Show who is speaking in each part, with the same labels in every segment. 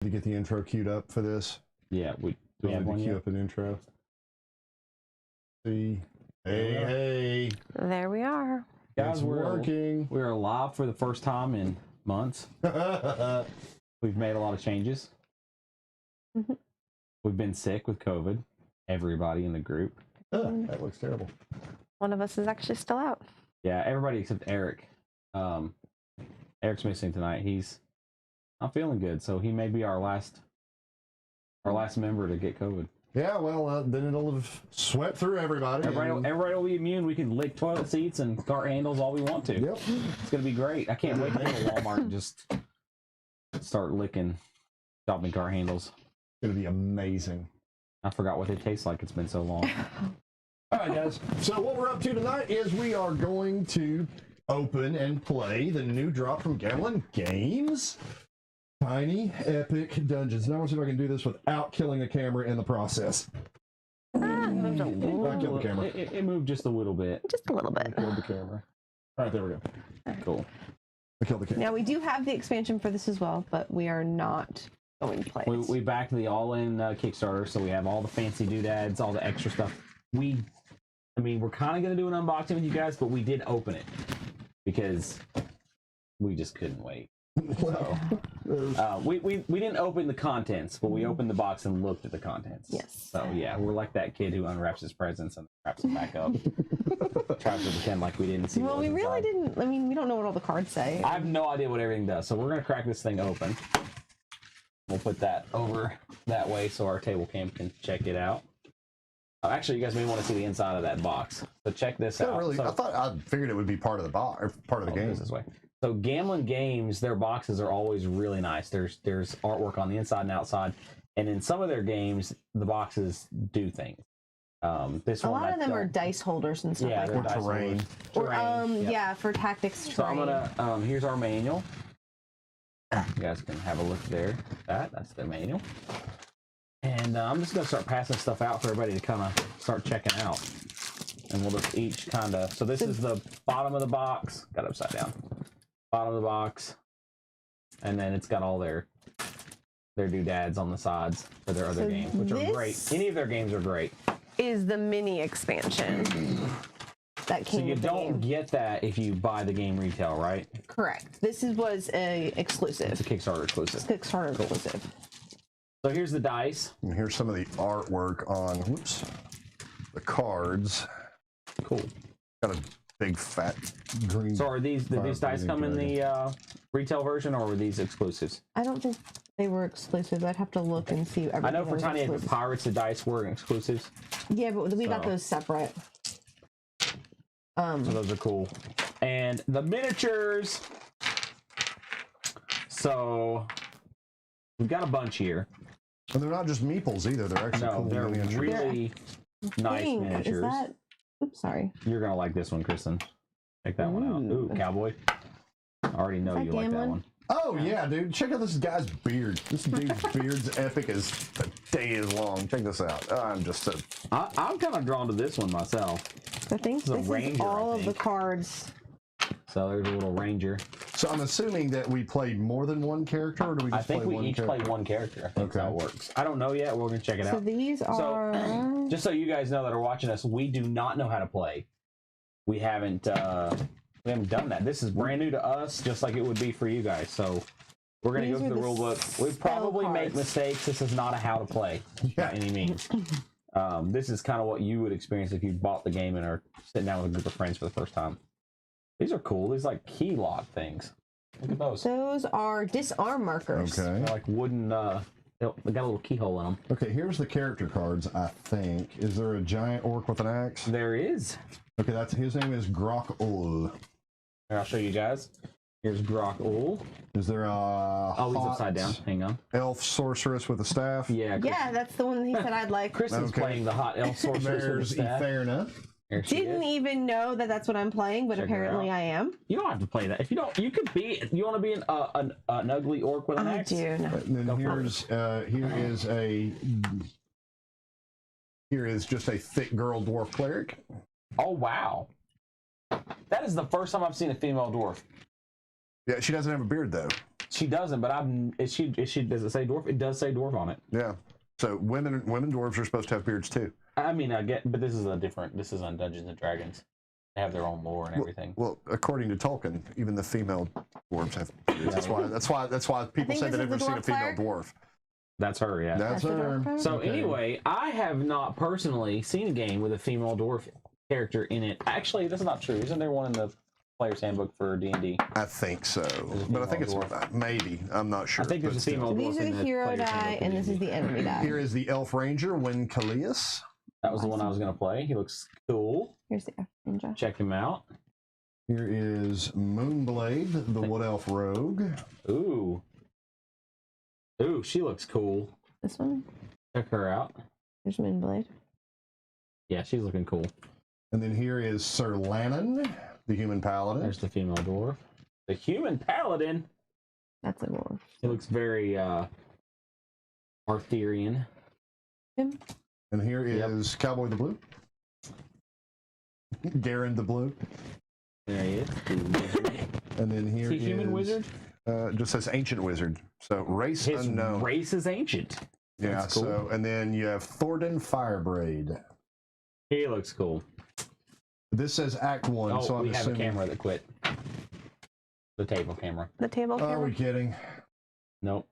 Speaker 1: To get the intro queued up for this.
Speaker 2: Yeah, we have one
Speaker 1: queue up an intro. See, hey,
Speaker 3: There we are.
Speaker 2: guys,
Speaker 1: we're working.
Speaker 2: We're live for the first time in months. We've made a lot of changes. We've been sick with COVID. Everybody in the group.
Speaker 1: That looks terrible.
Speaker 3: One of us is actually still out.
Speaker 2: Yeah, everybody except Eric. Eric's missing tonight. He's not feeling good, so he may be our last member to get COVID. Yeah,
Speaker 1: well, then it'll have swept through everybody.
Speaker 2: Everybody will be immune. We can lick toilet seats and cart handles all we want to.
Speaker 1: Yep.
Speaker 2: It's gonna be great. I can't wait to go to Walmart and just start licking shopping cart handles.
Speaker 1: It's gonna be amazing.
Speaker 2: I forgot what they taste like. It's been so long.
Speaker 1: All right, guys. So what we're up to tonight is we are going to open and play the new drop from Goblin Games. Tiny Epic Dungeons. Now I want to see if I can do this without killing the camera in the process.
Speaker 3: It moved a
Speaker 1: I
Speaker 3: little,
Speaker 1: killed the camera.
Speaker 2: It moved just a little bit.
Speaker 3: just a little bit.
Speaker 1: I killed the camera. All right, there we go.
Speaker 2: Cool.
Speaker 1: I killed the camera.
Speaker 3: Now we do have the expansion for this as well, but we are not going to play it.
Speaker 2: We backed the all-in Kickstarter, so we have all the fancy doodads, all the extra stuff. We're kind of going to do an unboxing with you guys, but we did open it because we just couldn't wait. So, we didn't open the contents, but we opened the box and looked at the contents.
Speaker 3: Yes.
Speaker 2: So yeah, we're like that kid who unwraps his presents and wraps them back up. Tries to pretend like we didn't see.
Speaker 3: Well, we really didn't. I mean, we don't know what all the cards say.
Speaker 2: I have no idea what everything does, so we're gonna crack this thing open. We'll put that over that way so our table cam can check it out. Actually, you guys may want to see the inside of that box. So check this out.
Speaker 1: Really, I figured it would be part of the box or part of the game.
Speaker 2: This way. So Goblin Games, their boxes are always really nice. There's artwork on the inside and outside, and in some of their games, the boxes do things. This
Speaker 3: a
Speaker 2: one,
Speaker 3: lot of them are dice holders and stuff like that.
Speaker 1: Terrain.
Speaker 3: Yeah, for tactics terrain.
Speaker 2: So I'm gonna here's our manual. You guys can have a look there. That's the manual. And I'm just gonna start passing stuff out for everybody to kind of start checking out. And we'll just each kind of. So this is the bottom of the box. Got it upside down. Bottom of the box, and then it's got all their doodads on the sides for their other games, which are great. Any of their games are great.
Speaker 3: Is the mini expansion that came?
Speaker 2: So you
Speaker 3: with the
Speaker 2: don't
Speaker 3: game.
Speaker 2: get that if you buy the game retail, right?
Speaker 3: Correct. This was a exclusive.
Speaker 2: It's a Kickstarter exclusive.
Speaker 3: Kickstarter exclusive.
Speaker 2: So here's the dice.
Speaker 1: And here's some of the artwork on the cards.
Speaker 2: Cool.
Speaker 1: Got a big fat green.
Speaker 2: So are these dice come in the retail version, or were these exclusives?
Speaker 3: I don't think they were exclusive. I'd have to look and see.
Speaker 2: I know for Tiny Epic Pirates, the dice were exclusives.
Speaker 3: Yeah, but we got those separate.
Speaker 2: So those are cool. And the miniatures. So we've got a bunch here.
Speaker 1: And they're not just meeples either. They're actually cool
Speaker 2: they're
Speaker 1: miniatures.
Speaker 2: really nice miniatures.
Speaker 3: Is that? Oops, sorry.
Speaker 2: You're gonna like this one, Kristen. Check that one out. Ooh, cowboy. I already know you like that one.
Speaker 1: Oh yeah, dude. Check out this guy's beard. This dude's beard's epic as the day is long. Check this out. I'm just so.
Speaker 2: I'm kind of drawn to this one myself.
Speaker 3: I think this is all of the cards.
Speaker 2: So there's a little ranger.
Speaker 1: So I'm assuming that we played more than one character, or do we just play one character? I think we each
Speaker 2: play one character. I think that's how it works. I don't know yet. We're gonna check it out.
Speaker 3: So these are.
Speaker 2: Just so you guys know that are watching us, we do not know how to play. We haven't done that. This is brand new to us, just like it would be for you guys. So we're gonna go through the rule book. We probably make mistakes. This is not a how to play by any means. This is kind of what you would experience if you bought the game and are sitting down with a group of friends for the first time. These are cool. These like key lock things. Look at those.
Speaker 3: Those are disarm markers.
Speaker 1: Okay.
Speaker 2: They're like wooden. They got a little keyhole in them.
Speaker 1: Okay, here's the character cards. I think. Is there a giant orc with an axe?
Speaker 2: There is.
Speaker 1: Okay, his name is Grok Ul.
Speaker 2: Here, I'll show you guys. Here's Grok Ul.
Speaker 1: Is there a
Speaker 2: he's upside down. Hang on.
Speaker 1: Elf sorceress with a staff?
Speaker 2: Yeah.
Speaker 3: Yeah, that's the one he said I'd like.
Speaker 2: Kristen's playing the hot elf sorceress with a staff.
Speaker 1: Eferna.
Speaker 3: Didn't even know that that's what I'm playing, but apparently I am.
Speaker 2: You don't have to play that. If you don't, you could be. You want to be an ugly orc with an axe?
Speaker 3: I do. No.
Speaker 1: And then here is just a thick girl dwarf cleric.
Speaker 2: Oh wow, that is the first time I've seen a female dwarf.
Speaker 1: Yeah, she doesn't have a beard though.
Speaker 2: She doesn't, but does it say dwarf? It does say dwarf on it.
Speaker 1: Yeah. So women dwarves are supposed to have beards too.
Speaker 2: I mean, I get, but this is on Dungeons and Dragons. They have their own lore and everything.
Speaker 1: Well, according to Tolkien, even the female dwarves have beards. That's why people say they've never seen a female dwarf.
Speaker 2: That's her, yeah.
Speaker 1: That's her.
Speaker 2: So anyway, I have not personally seen a game with a female dwarf character in it. Actually, that's not true. Isn't there one in the player's handbook for D&D?
Speaker 1: I think so, but I think it's maybe. I'm not sure.
Speaker 2: I think there's a female dwarf.
Speaker 3: These are the hero die, and this is the enemy die.
Speaker 1: Here is the elf ranger, Win Kalias.
Speaker 2: That was the one I was going to play. He looks cool.
Speaker 3: Here's the elf ranger.
Speaker 2: Check him out.
Speaker 1: Here is Moonblade, the wood elf rogue.
Speaker 2: Ooh. Ooh, she looks cool.
Speaker 3: This one.
Speaker 2: Check her out.
Speaker 3: There's Moonblade.
Speaker 2: Yeah, she's looking cool.
Speaker 1: And then here is Sir Lannon, the human paladin.
Speaker 2: There's the female dwarf. The human paladin.
Speaker 3: That's a dwarf.
Speaker 2: He looks very Arthurian.
Speaker 3: Him.
Speaker 1: And here is Cowboy the Blue. Garen the Blue.
Speaker 2: There he is.
Speaker 1: And then here
Speaker 2: is he human wizard?
Speaker 1: Just says ancient wizard. So race
Speaker 2: His
Speaker 1: unknown.
Speaker 2: race is ancient.
Speaker 1: Yeah.
Speaker 2: That's cool.
Speaker 1: So and then you have Thornton Firebraid.
Speaker 2: He looks cool.
Speaker 1: This says Act 1.
Speaker 2: Oh,
Speaker 1: so I'm
Speaker 2: we have
Speaker 1: assuming...
Speaker 2: a camera that quit. The table camera.
Speaker 3: The table camera.
Speaker 1: Are we kidding?
Speaker 2: Nope.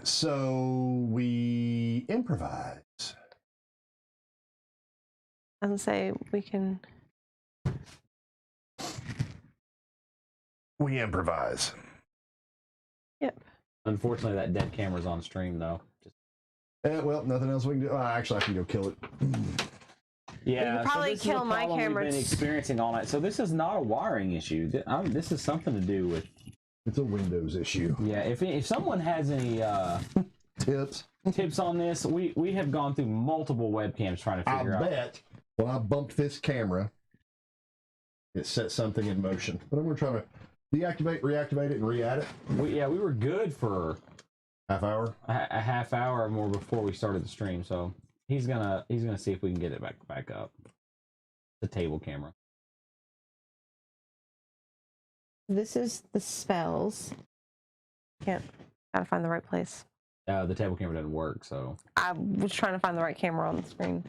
Speaker 1: So we improvise.
Speaker 3: And say we can.
Speaker 1: We improvise.
Speaker 3: Yep.
Speaker 2: Unfortunately, that dead camera's on stream, though.
Speaker 1: Well, nothing else we can do. Actually, I can go kill it.
Speaker 2: Yeah,
Speaker 3: you could probably
Speaker 2: so this
Speaker 3: kill
Speaker 2: is a
Speaker 3: my
Speaker 2: problem
Speaker 3: camera.
Speaker 2: We've been experiencing all night. So this is not a wiring issue. This is something to do with.
Speaker 1: It's a Windows issue.
Speaker 2: Yeah, if someone has any tips on this, we have gone through multiple webcams trying to figure out.
Speaker 1: I bet when I bumped this camera, it set something in motion. But I'm going to try to deactivate, reactivate it, and re-add it.
Speaker 2: We were good for
Speaker 1: half hour.
Speaker 2: A half hour or more before we started the stream. So he's gonna see if we can get it back up. The table camera.
Speaker 3: This is the spells. Gotta find the right place.
Speaker 2: The table camera doesn't work, so
Speaker 3: I was trying to find the right camera on the screen.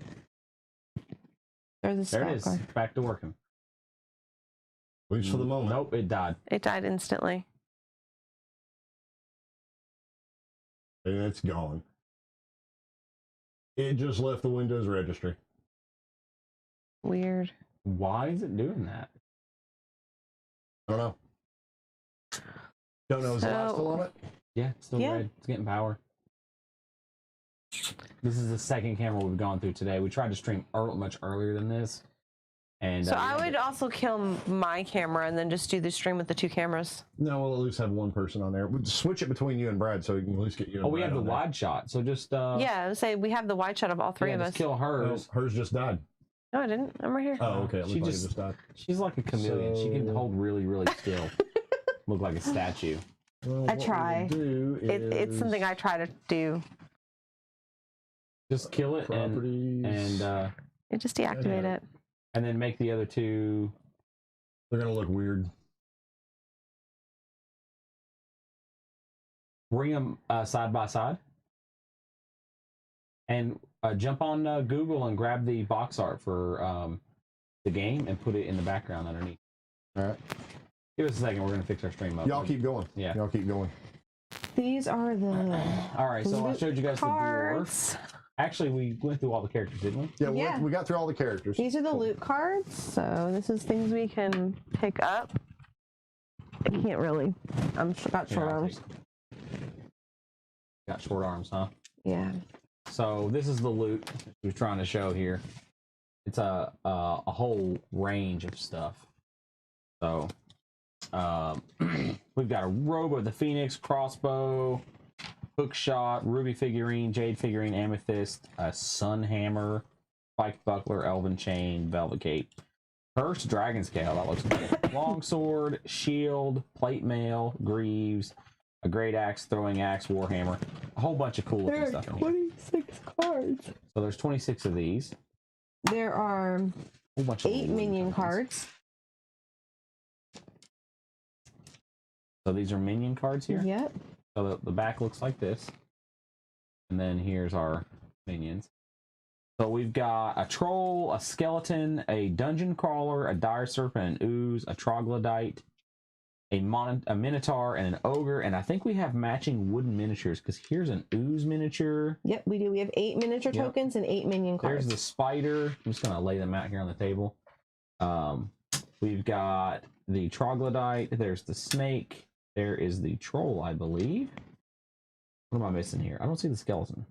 Speaker 3: There's a
Speaker 2: there it is.
Speaker 3: card.
Speaker 2: Back to working.
Speaker 1: At least for the moment.
Speaker 2: Nope, it died.
Speaker 3: It died instantly.
Speaker 1: And it's gone. It just left the Windows registry.
Speaker 3: Weird.
Speaker 2: Why is it doing that?
Speaker 1: I don't know. Don't know. Is the light still on it?
Speaker 2: Yeah, it's still red. It's getting power. This is the second camera we've gone through today. We tried to stream much earlier than this. And
Speaker 3: so I would also kill my camera and then just do the stream with the two cameras.
Speaker 1: No, we'll at least have one person on there. We'll switch it between you and Brad so we can at least get you.
Speaker 2: Oh, we have the wide shot. So just
Speaker 3: yeah, I would say we have the wide shot of all three of us.
Speaker 2: Kill hers.
Speaker 1: No, hers just died.
Speaker 3: No, I didn't. I'm right here.
Speaker 1: Oh, okay. It looks like it just died.
Speaker 2: She's like a chameleon. She can hold really, really still. Look like a statue.
Speaker 1: Well,
Speaker 3: I try. It's something I try to do.
Speaker 2: Just kill it and
Speaker 3: just deactivate it.
Speaker 2: And then make the other two.
Speaker 1: They're gonna look weird.
Speaker 2: Bring them side by side. And jump on Google and grab the box art for the game and put it in the background underneath.
Speaker 1: All right.
Speaker 2: Give us a second. We're gonna fix our stream up.
Speaker 1: Y'all keep going.
Speaker 2: Yeah.
Speaker 1: Y'all keep going.
Speaker 3: These are the.
Speaker 2: All right. So I showed you guys
Speaker 3: cards.
Speaker 2: the dwarf. Actually, we went through all the characters, didn't we?
Speaker 1: Yeah, we got through all the characters.
Speaker 3: These are the loot cards. So this is things we can pick up. I can't really. Got short arms.
Speaker 2: Got short arms, huh?
Speaker 3: Yeah.
Speaker 2: So this is the loot we're trying to show here. It's a whole range of stuff. So we've got a robe of the Phoenix, crossbow, hook shot, ruby figurine, jade figurine, amethyst, a sun hammer, spiked buckler, elven chain, velvet cape, cursed dragon scale. That looks cool. Longsword, shield, plate mail, greaves, a great axe, throwing axe, warhammer, a whole bunch of cool looking stuff.
Speaker 3: There are 26 cards.
Speaker 2: So there's 26 of these.
Speaker 3: There are
Speaker 2: A whole bunch of
Speaker 3: 8 minion cards.
Speaker 2: So these are minion cards here.
Speaker 3: Yep.
Speaker 2: So the back looks like this. And then here's our minions. So we've got a troll, a skeleton, a dungeon crawler, a dire serpent, an ooze, a troglodyte, a minotaur, and an ogre. And I think we have matching wooden miniatures because here's an ooze miniature.
Speaker 3: Yep, we do. We have 8 miniature tokens and 8 minion cards.
Speaker 2: There's the spider. I'm just going to lay them out here on the table. We've got the troglodyte. There's the snake. There is the troll, I believe. What am I missing here? I don't see the skeleton.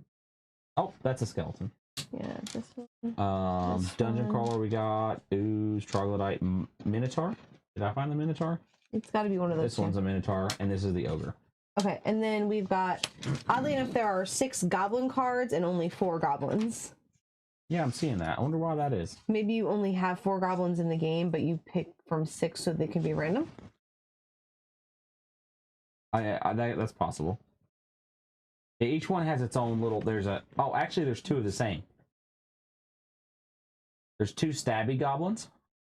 Speaker 2: Oh, that's a skeleton.
Speaker 3: Yeah, this one. This
Speaker 2: Dungeon
Speaker 3: one.
Speaker 2: crawler we got. Ooze, troglodyte, minotaur. Did I find the minotaur?
Speaker 3: It's got to be one of those.
Speaker 2: This one's a minotaur, and this is the ogre.
Speaker 3: Okay, and then we've got, oddly enough, there are 6 goblin cards and only 4 goblins.
Speaker 2: Yeah, I'm seeing that. I wonder why that is.
Speaker 3: Maybe you only have 4 goblins in the game, but you pick from 6 so they can be random.
Speaker 2: That's possible. Yeah, each one has its own little. Actually, there's 2 of the same. There's 2 stabby goblins.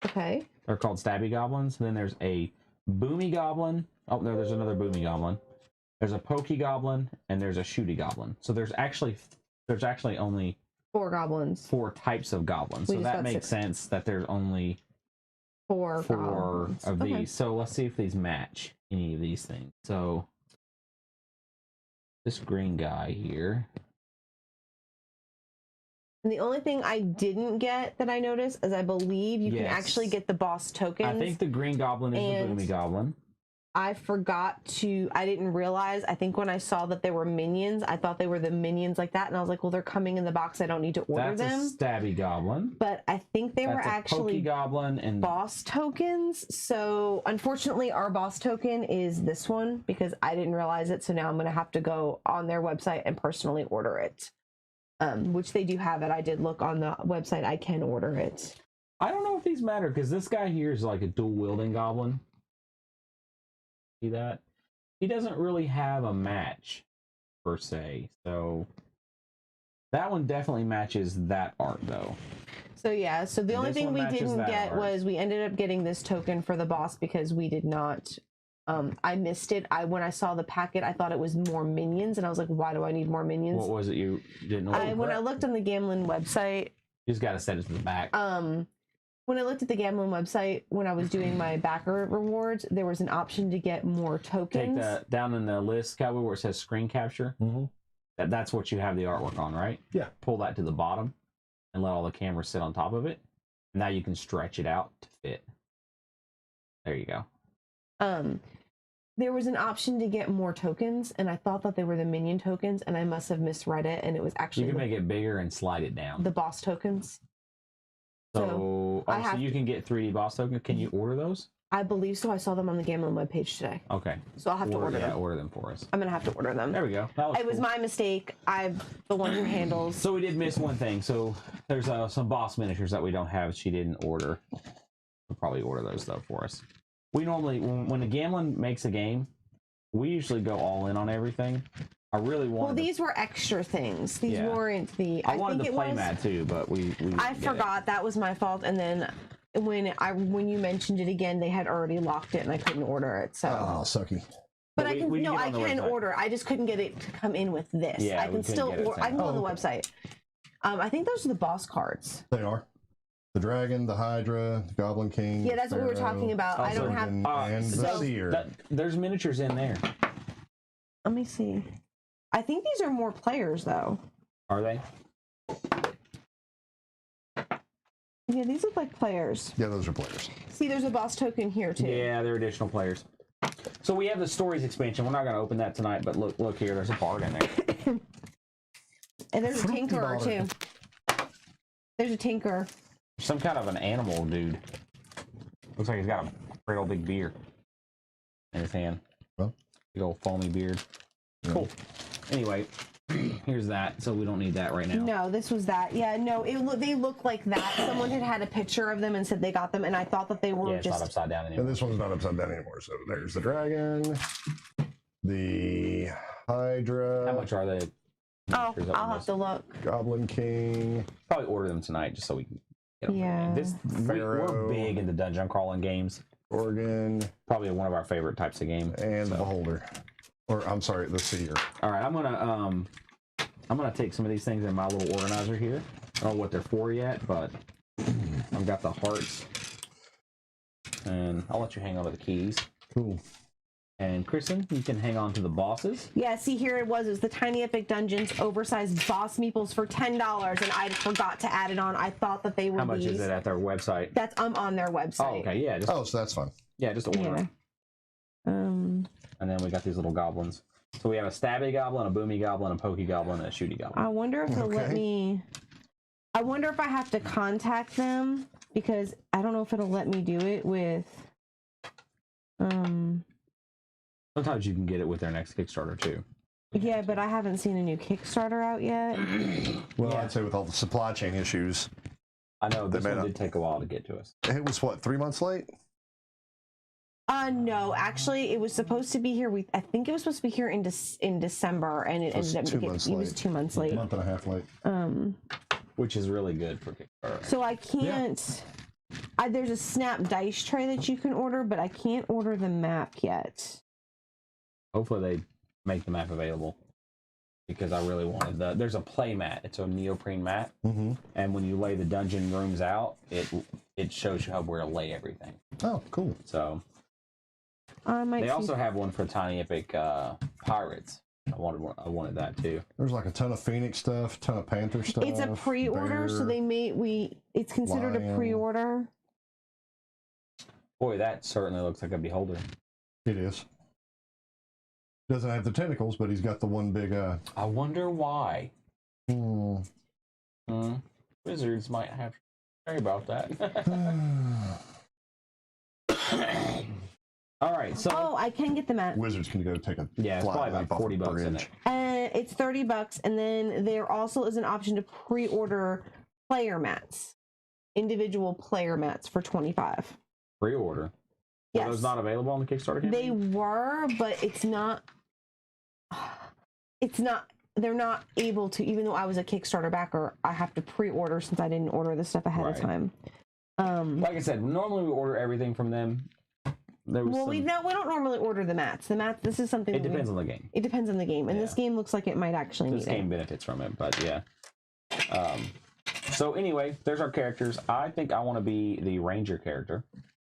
Speaker 3: Okay.
Speaker 2: They're called stabby goblins. And then there's a boomy goblin. Oh no, there's another boomy goblin. There's a pokey goblin, and there's a shooty goblin. So there's actually only
Speaker 3: 4 goblins.
Speaker 2: 4 types of goblins.
Speaker 3: We
Speaker 2: So
Speaker 3: just
Speaker 2: that
Speaker 3: got
Speaker 2: makes
Speaker 3: 6.
Speaker 2: sense that there's only
Speaker 3: 4
Speaker 2: 4
Speaker 3: goblins.
Speaker 2: of
Speaker 3: Okay.
Speaker 2: these. So let's see if these match any of these things. So this green guy here.
Speaker 3: And the only thing I didn't get that I noticed is I believe you can actually get the boss tokens.
Speaker 2: I think the green goblin is the boomy goblin.
Speaker 3: I didn't realize, I think when I saw that they were minions, I thought they were the minions like that, and I was like, well, they're coming in the box, I don't need to order them.
Speaker 2: That's a stabby goblin.
Speaker 3: But I think they were
Speaker 2: That's a
Speaker 3: actually
Speaker 2: pokey goblin and
Speaker 3: boss tokens. So unfortunately, our boss token is this one because I didn't realize it. So now I'm going to have to go on their website and personally order it, which they do have it. I did look on the website. I can order it.
Speaker 2: I don't know if these matter because this guy here is like a dual wielding goblin. See that? He doesn't really have a match per se, so that one definitely matches that art though.
Speaker 3: So yeah, so the only
Speaker 2: This
Speaker 3: thing
Speaker 2: one
Speaker 3: we
Speaker 2: matches
Speaker 3: didn't
Speaker 2: that
Speaker 3: get
Speaker 2: art.
Speaker 3: was we ended up getting this token for the boss because we did not. I missed it. When I saw the packet, I thought it was more minions, and I was like, "Why do I need more minions?"
Speaker 2: What was it you didn't order?
Speaker 3: When I looked on the Gamlin website,
Speaker 2: You just gotta set it to the back.
Speaker 3: when I looked at the Gamlin website, when I was doing my backer rewards, there was an option to get more
Speaker 2: Take
Speaker 3: tokens.
Speaker 2: that down in the list, Cowboy, where it says screen capture.
Speaker 1: Mm-hmm.
Speaker 2: That's what you have the artwork on, right?
Speaker 1: Yeah.
Speaker 2: Pull that to the bottom and let all the cameras sit on top of it. Now you can stretch it out to fit. There you go.
Speaker 3: There was an option to get more tokens, and I thought that they were the minion tokens, and I must have misread it, and it was actually
Speaker 2: You can make it bigger and slide it down.
Speaker 3: the boss tokens.
Speaker 2: So you can get 3D boss tokens. Can you order those?
Speaker 3: I believe so. I saw them on the Gamlin webpage today.
Speaker 2: Okay.
Speaker 3: So I'll have to order them.
Speaker 2: Order them for us.
Speaker 3: I'm going to have to order them.
Speaker 2: There we go.
Speaker 3: It was my mistake. I'm the one who handles.
Speaker 2: So we did miss one thing. So there's some boss miniatures that we don't have. She didn't order. We'll probably order those though for us. We normally, when a Gamlin makes a game, we usually go all in on everything. I really wanted.
Speaker 3: Well, these were extra things. These weren't the.
Speaker 2: I wanted the playmat too, but we
Speaker 3: I forgot. That was my fault. And then when you mentioned it again, they had already locked it, and I couldn't order it. So.
Speaker 1: Oh, sucky.
Speaker 3: But
Speaker 2: we can
Speaker 3: I
Speaker 2: get on the
Speaker 3: can
Speaker 2: website.
Speaker 3: order. I just couldn't get it to come in with this.
Speaker 2: Yeah,
Speaker 3: I
Speaker 2: we
Speaker 3: can
Speaker 2: couldn't
Speaker 3: still
Speaker 2: get it
Speaker 3: order. I can go on the
Speaker 1: okay.
Speaker 3: website. I think those are the boss cards.
Speaker 1: They are. The dragon, the hydra, the goblin king.
Speaker 3: Yeah, that's what we were
Speaker 1: Pharaoh,
Speaker 3: talking about. I don't have.
Speaker 1: and the
Speaker 3: so-
Speaker 1: seer.
Speaker 2: There's miniatures in there.
Speaker 3: Let me see. I think these are more players though.
Speaker 2: Are they?
Speaker 3: Yeah, these look like players.
Speaker 1: Yeah, those are players.
Speaker 3: See, there's a boss token here too.
Speaker 2: Yeah, they're additional players. So we have the stories expansion. We're not going to open that tonight, but look here. There's a bard in there.
Speaker 3: And there's a
Speaker 1: Fruity
Speaker 3: tinkerer
Speaker 1: bard.
Speaker 3: too. There's a tinker.
Speaker 2: Some kind of an animal dude. Looks like he's got a great old big beard in his hand.
Speaker 1: Well.
Speaker 2: Big old foamy beard. Cool. Anyway, here's that. So we don't need that right now.
Speaker 3: No, this was that. Yeah, no, they look like that. Someone had a picture of them and said they got them, and I thought that they were
Speaker 2: Yeah, it's
Speaker 3: just.
Speaker 2: not upside down anymore.
Speaker 1: And this one's not upside down anymore. So there's the dragon, the hydra.
Speaker 2: How much are they?
Speaker 3: Oh,
Speaker 2: Miniatures up
Speaker 3: I'll
Speaker 2: in
Speaker 3: have
Speaker 2: this?
Speaker 3: to look.
Speaker 1: Goblin king.
Speaker 2: Probably order them tonight just so we can get them.
Speaker 3: Yeah.
Speaker 2: We're
Speaker 1: Pharaoh.
Speaker 2: big into dungeon crawling games.
Speaker 1: Oregon,
Speaker 2: Probably one of our favorite types of game.
Speaker 1: and the Beholder. Or, I'm sorry, the Seer.
Speaker 2: All right, I'm gonna take some of these things in my little organizer here. I don't know what they're for yet, but I've got the hearts. And I'll let you hang on to the keys.
Speaker 1: Cool.
Speaker 2: And Kristen, you can hang on to the bosses.
Speaker 3: Yeah, see, here it was the Tiny Epic Dungeons oversized boss meeples for $10, and I forgot to add it on. I thought that they were
Speaker 2: How much is it at their website?
Speaker 3: That's on their website.
Speaker 2: Oh, okay, yeah.
Speaker 1: So that's fine.
Speaker 2: Yeah, just order.
Speaker 3: Yeah.
Speaker 2: And then we got these little goblins. So we have a stabby goblin, a boomy goblin, a pokey goblin, and a shooty goblin.
Speaker 3: I wonder if it'll let me. I wonder if I have to contact them, because I don't know if it'll let me do it with.
Speaker 2: Sometimes you can get it with their next Kickstarter too.
Speaker 3: Yeah, but I haven't seen a new Kickstarter out yet.
Speaker 1: Well, I'd say with all the supply chain issues,
Speaker 2: I know this one did take a while to get to us.
Speaker 1: it was what, 3 months late?
Speaker 3: No, actually, it was supposed to be here. I think it was supposed to be here in December, and it ended up it was 2 months late.
Speaker 1: A month and a half late.
Speaker 2: Which is really good for Kickstarter.
Speaker 3: So I can't. There's a Snap dice tray that you can order, but I can't order the map yet.
Speaker 2: Hopefully they make the map available, because I really wanted there's a play mat. It's a neoprene mat, and when you lay the dungeon rooms out, it shows you where to lay everything.
Speaker 1: Oh, cool.
Speaker 2: So
Speaker 3: They
Speaker 2: also have one for Tiny Epic Pirates. I wanted that too.
Speaker 1: There's like a ton of Phoenix stuff, ton of Panther stuff.
Speaker 3: It's a pre-order, so it's considered a pre-order.
Speaker 2: Boy, that certainly looks like a beholder.
Speaker 1: It is. Doesn't have the tentacles, but he's got the one big.
Speaker 2: I wonder why. Wizards might have to worry about that. All right, so
Speaker 3: I can get the map.
Speaker 1: Wizards can go take a
Speaker 2: it's probably about $40 in it.
Speaker 3: It's $30, and then there also is an option to pre-order player mats, individual player mats for $25.
Speaker 2: Pre-order.
Speaker 3: Yes.
Speaker 2: Are those not available on the Kickstarter campaign?
Speaker 3: They were, but it's not. They're not able to. Even though I was a Kickstarter backer, I have to pre-order since I didn't order the stuff ahead of time.
Speaker 2: Like I said, normally we order everything from them.
Speaker 3: We don't normally order the mats. This is something.
Speaker 2: It depends on the game.
Speaker 3: It depends on the game, and this game looks like it might actually need it.
Speaker 2: This game benefits from it, but yeah. So anyway, there's our characters. I think I want to be the ranger character.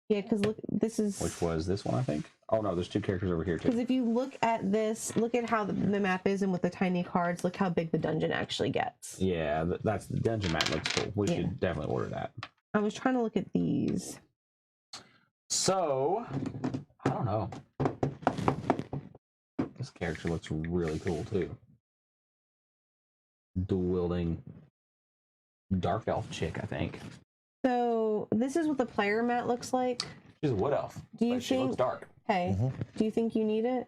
Speaker 3: Yeah, because look, this is.
Speaker 2: Which was this one, I think. Oh no, there's two characters over here too.
Speaker 3: Because if you look at this, look at how the map is, and with the tiny cards, look how big the dungeon actually gets.
Speaker 2: Yeah, that's the dungeon map looks cool. We should definitely order that.
Speaker 3: I was trying to look at these.
Speaker 2: So, I don't know. This character looks really cool too. Dual-wielding dark elf chick, I think.
Speaker 3: So this is what the player mat looks like.
Speaker 2: She's a wood elf.
Speaker 3: Do you think
Speaker 2: she looks dark?
Speaker 3: Hey, do you think you need it?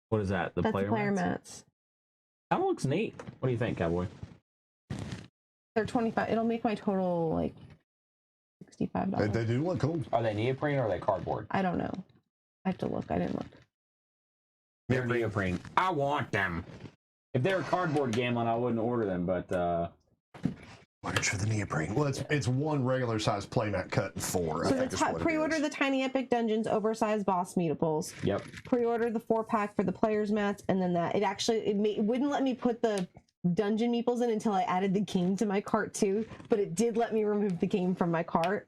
Speaker 2: What is that?
Speaker 3: That's the player mats.
Speaker 2: That looks neat. What do you think, Cowboy?
Speaker 3: They're $25. It'll make my total like $65.
Speaker 1: They do look cool.
Speaker 2: Are they neoprene or are they cardboard?
Speaker 3: I don't know. I have to look. I didn't look.
Speaker 2: They're neoprene. I want them. If they were cardboard Gamlin, I wouldn't order them, but
Speaker 1: Watch for the neoprene. Well, it's one regular size playmat cut in 4.
Speaker 3: So pre-order the Tiny Epic Dungeons oversized boss meetables.
Speaker 2: Yep.
Speaker 3: Pre-order the 4-pack for the players mats, and then that it wouldn't let me put the dungeon meeples in until I added the game to my cart too, but it did let me remove the game from my cart.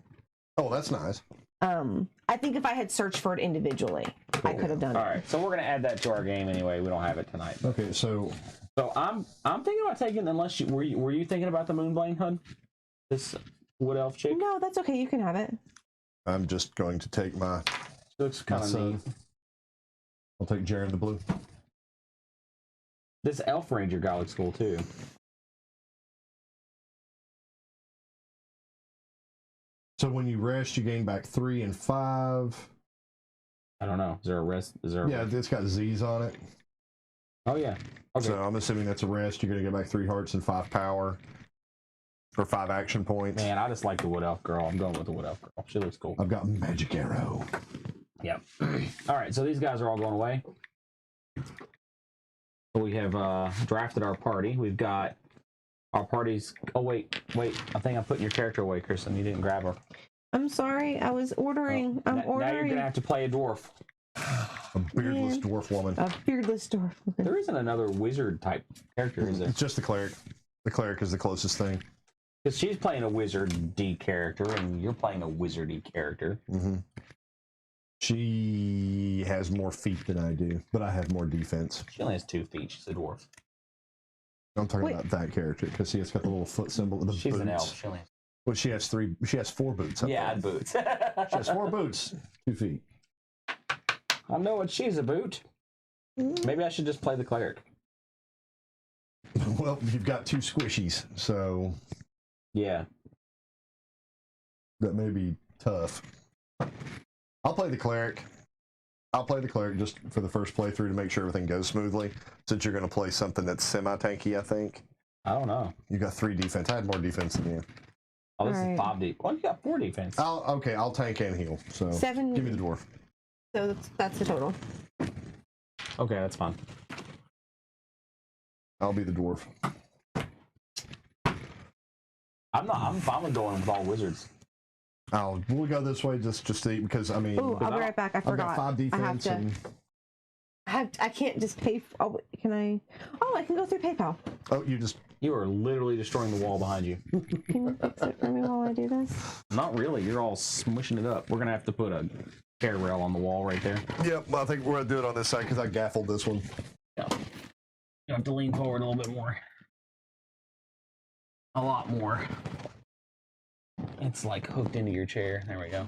Speaker 1: Oh, that's nice.
Speaker 3: I think if I had searched for it individually, I could have done it.
Speaker 2: All right, so we're gonna add that to our game anyway. We don't have it tonight.
Speaker 1: Okay, so
Speaker 2: I'm thinking about taking. Unless you were you thinking about the Moonblade Hun? This wood elf chick.
Speaker 3: No, that's okay. You can have it.
Speaker 1: I'm just going to take my.
Speaker 2: She looks kind of neat.
Speaker 1: I'll take Jared the blue.
Speaker 2: This elf ranger guy looks cool too.
Speaker 1: So when you rest, you gain back 3 and 5.
Speaker 2: I don't know. Is there a rest?
Speaker 1: Yeah, it's got Z's on it.
Speaker 2: Oh yeah. Okay.
Speaker 1: So I'm assuming that's a rest. You're going to get back 3 hearts and 5 power for 5 action points.
Speaker 2: Man, I just like the wood elf girl. I'm going with the wood elf girl. She looks cool.
Speaker 1: I've got magic arrow.
Speaker 2: Yep. All right, so these guys are all going away. We have drafted our party. We've got our parties. Oh wait. I think I'm putting your character away, Kristen. You didn't grab her.
Speaker 3: I'm sorry. I was ordering. I'm
Speaker 2: Now you're
Speaker 3: ordering.
Speaker 2: gonna have to play a dwarf.
Speaker 1: A beardless dwarf woman.
Speaker 3: A beardless dwarf.
Speaker 2: There isn't another wizard type character, is there?
Speaker 1: It's just the cleric. The cleric is the closest thing.
Speaker 2: Because she's playing a wizard-y character, and you're playing a wizardy character.
Speaker 1: Mm-hmm. She has more feet than I do, but I have more defense.
Speaker 2: She only has 2 feet. She's a dwarf.
Speaker 1: I'm talking about that character because she has got the little foot symbol of the
Speaker 2: She's
Speaker 1: boots.
Speaker 2: an elf. She only has...
Speaker 1: Well, she has 3. She has 4 boots.
Speaker 2: Yeah, boots.
Speaker 1: She has 4 boots, 2 feet.
Speaker 2: I know what she's a boot. Maybe I should just play the cleric.
Speaker 1: Well, you've got 2 squishies, so
Speaker 2: Yeah.
Speaker 1: that may be tough. I'll play the cleric. I'll play the cleric just for the first playthrough to make sure everything goes smoothly. Since you're going to play something that's semi-tanky, I think.
Speaker 2: I don't know.
Speaker 1: You got 3 defense. I had more defense than you.
Speaker 2: Oh, this
Speaker 3: All right.
Speaker 2: is 5 deep. Well, you got 4 defense.
Speaker 1: I'll tank and heal. So
Speaker 3: 7.
Speaker 1: give me the dwarf.
Speaker 3: So that's the total.
Speaker 2: Okay, that's fine.
Speaker 1: I'll be the dwarf.
Speaker 2: I'm fine with going with all wizards.
Speaker 1: We'll go this way just to see because I mean.
Speaker 3: Oh, I'll be right back. I
Speaker 1: I've got
Speaker 3: forgot.
Speaker 1: 5 defense.
Speaker 3: I have to. I can't just pay. Oh, can I? Oh, I can go through PayPal.
Speaker 2: You are literally destroying the wall behind you.
Speaker 3: Can you fix it for me while I do this?
Speaker 2: Not really. You're all smushing it up. We're gonna have to put a chair rail on the wall right there.
Speaker 1: Yep, I think we're gonna do it on this side because I gaffled this one.
Speaker 2: Yeah. You have to lean forward a little bit more. A lot more. It's like hooked into your chair. There we go.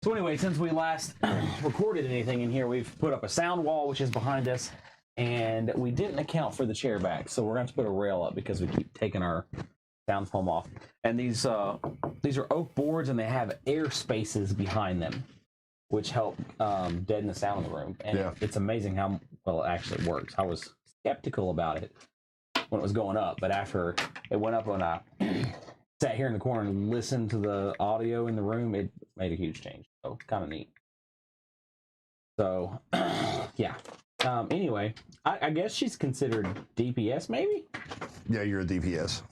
Speaker 2: So anyway, since we last recorded anything in here, we've put up a sound wall, which is behind us, and we didn't account for the chair back. So we're going to have to put a rail up because we keep taking our sound foam off. And these are oak boards, and they have air spaces behind them, which help deaden the sound in the room. And
Speaker 1: Yeah.
Speaker 2: it's amazing how well it actually works. I was skeptical about it when it was going up, but after it went up when I sat here in the corner and listened to the audio in the room, it made a huge change. So kind of neat. So yeah. Anyway, I guess she's considered DPS, maybe?
Speaker 1: Yeah, you're a DPS.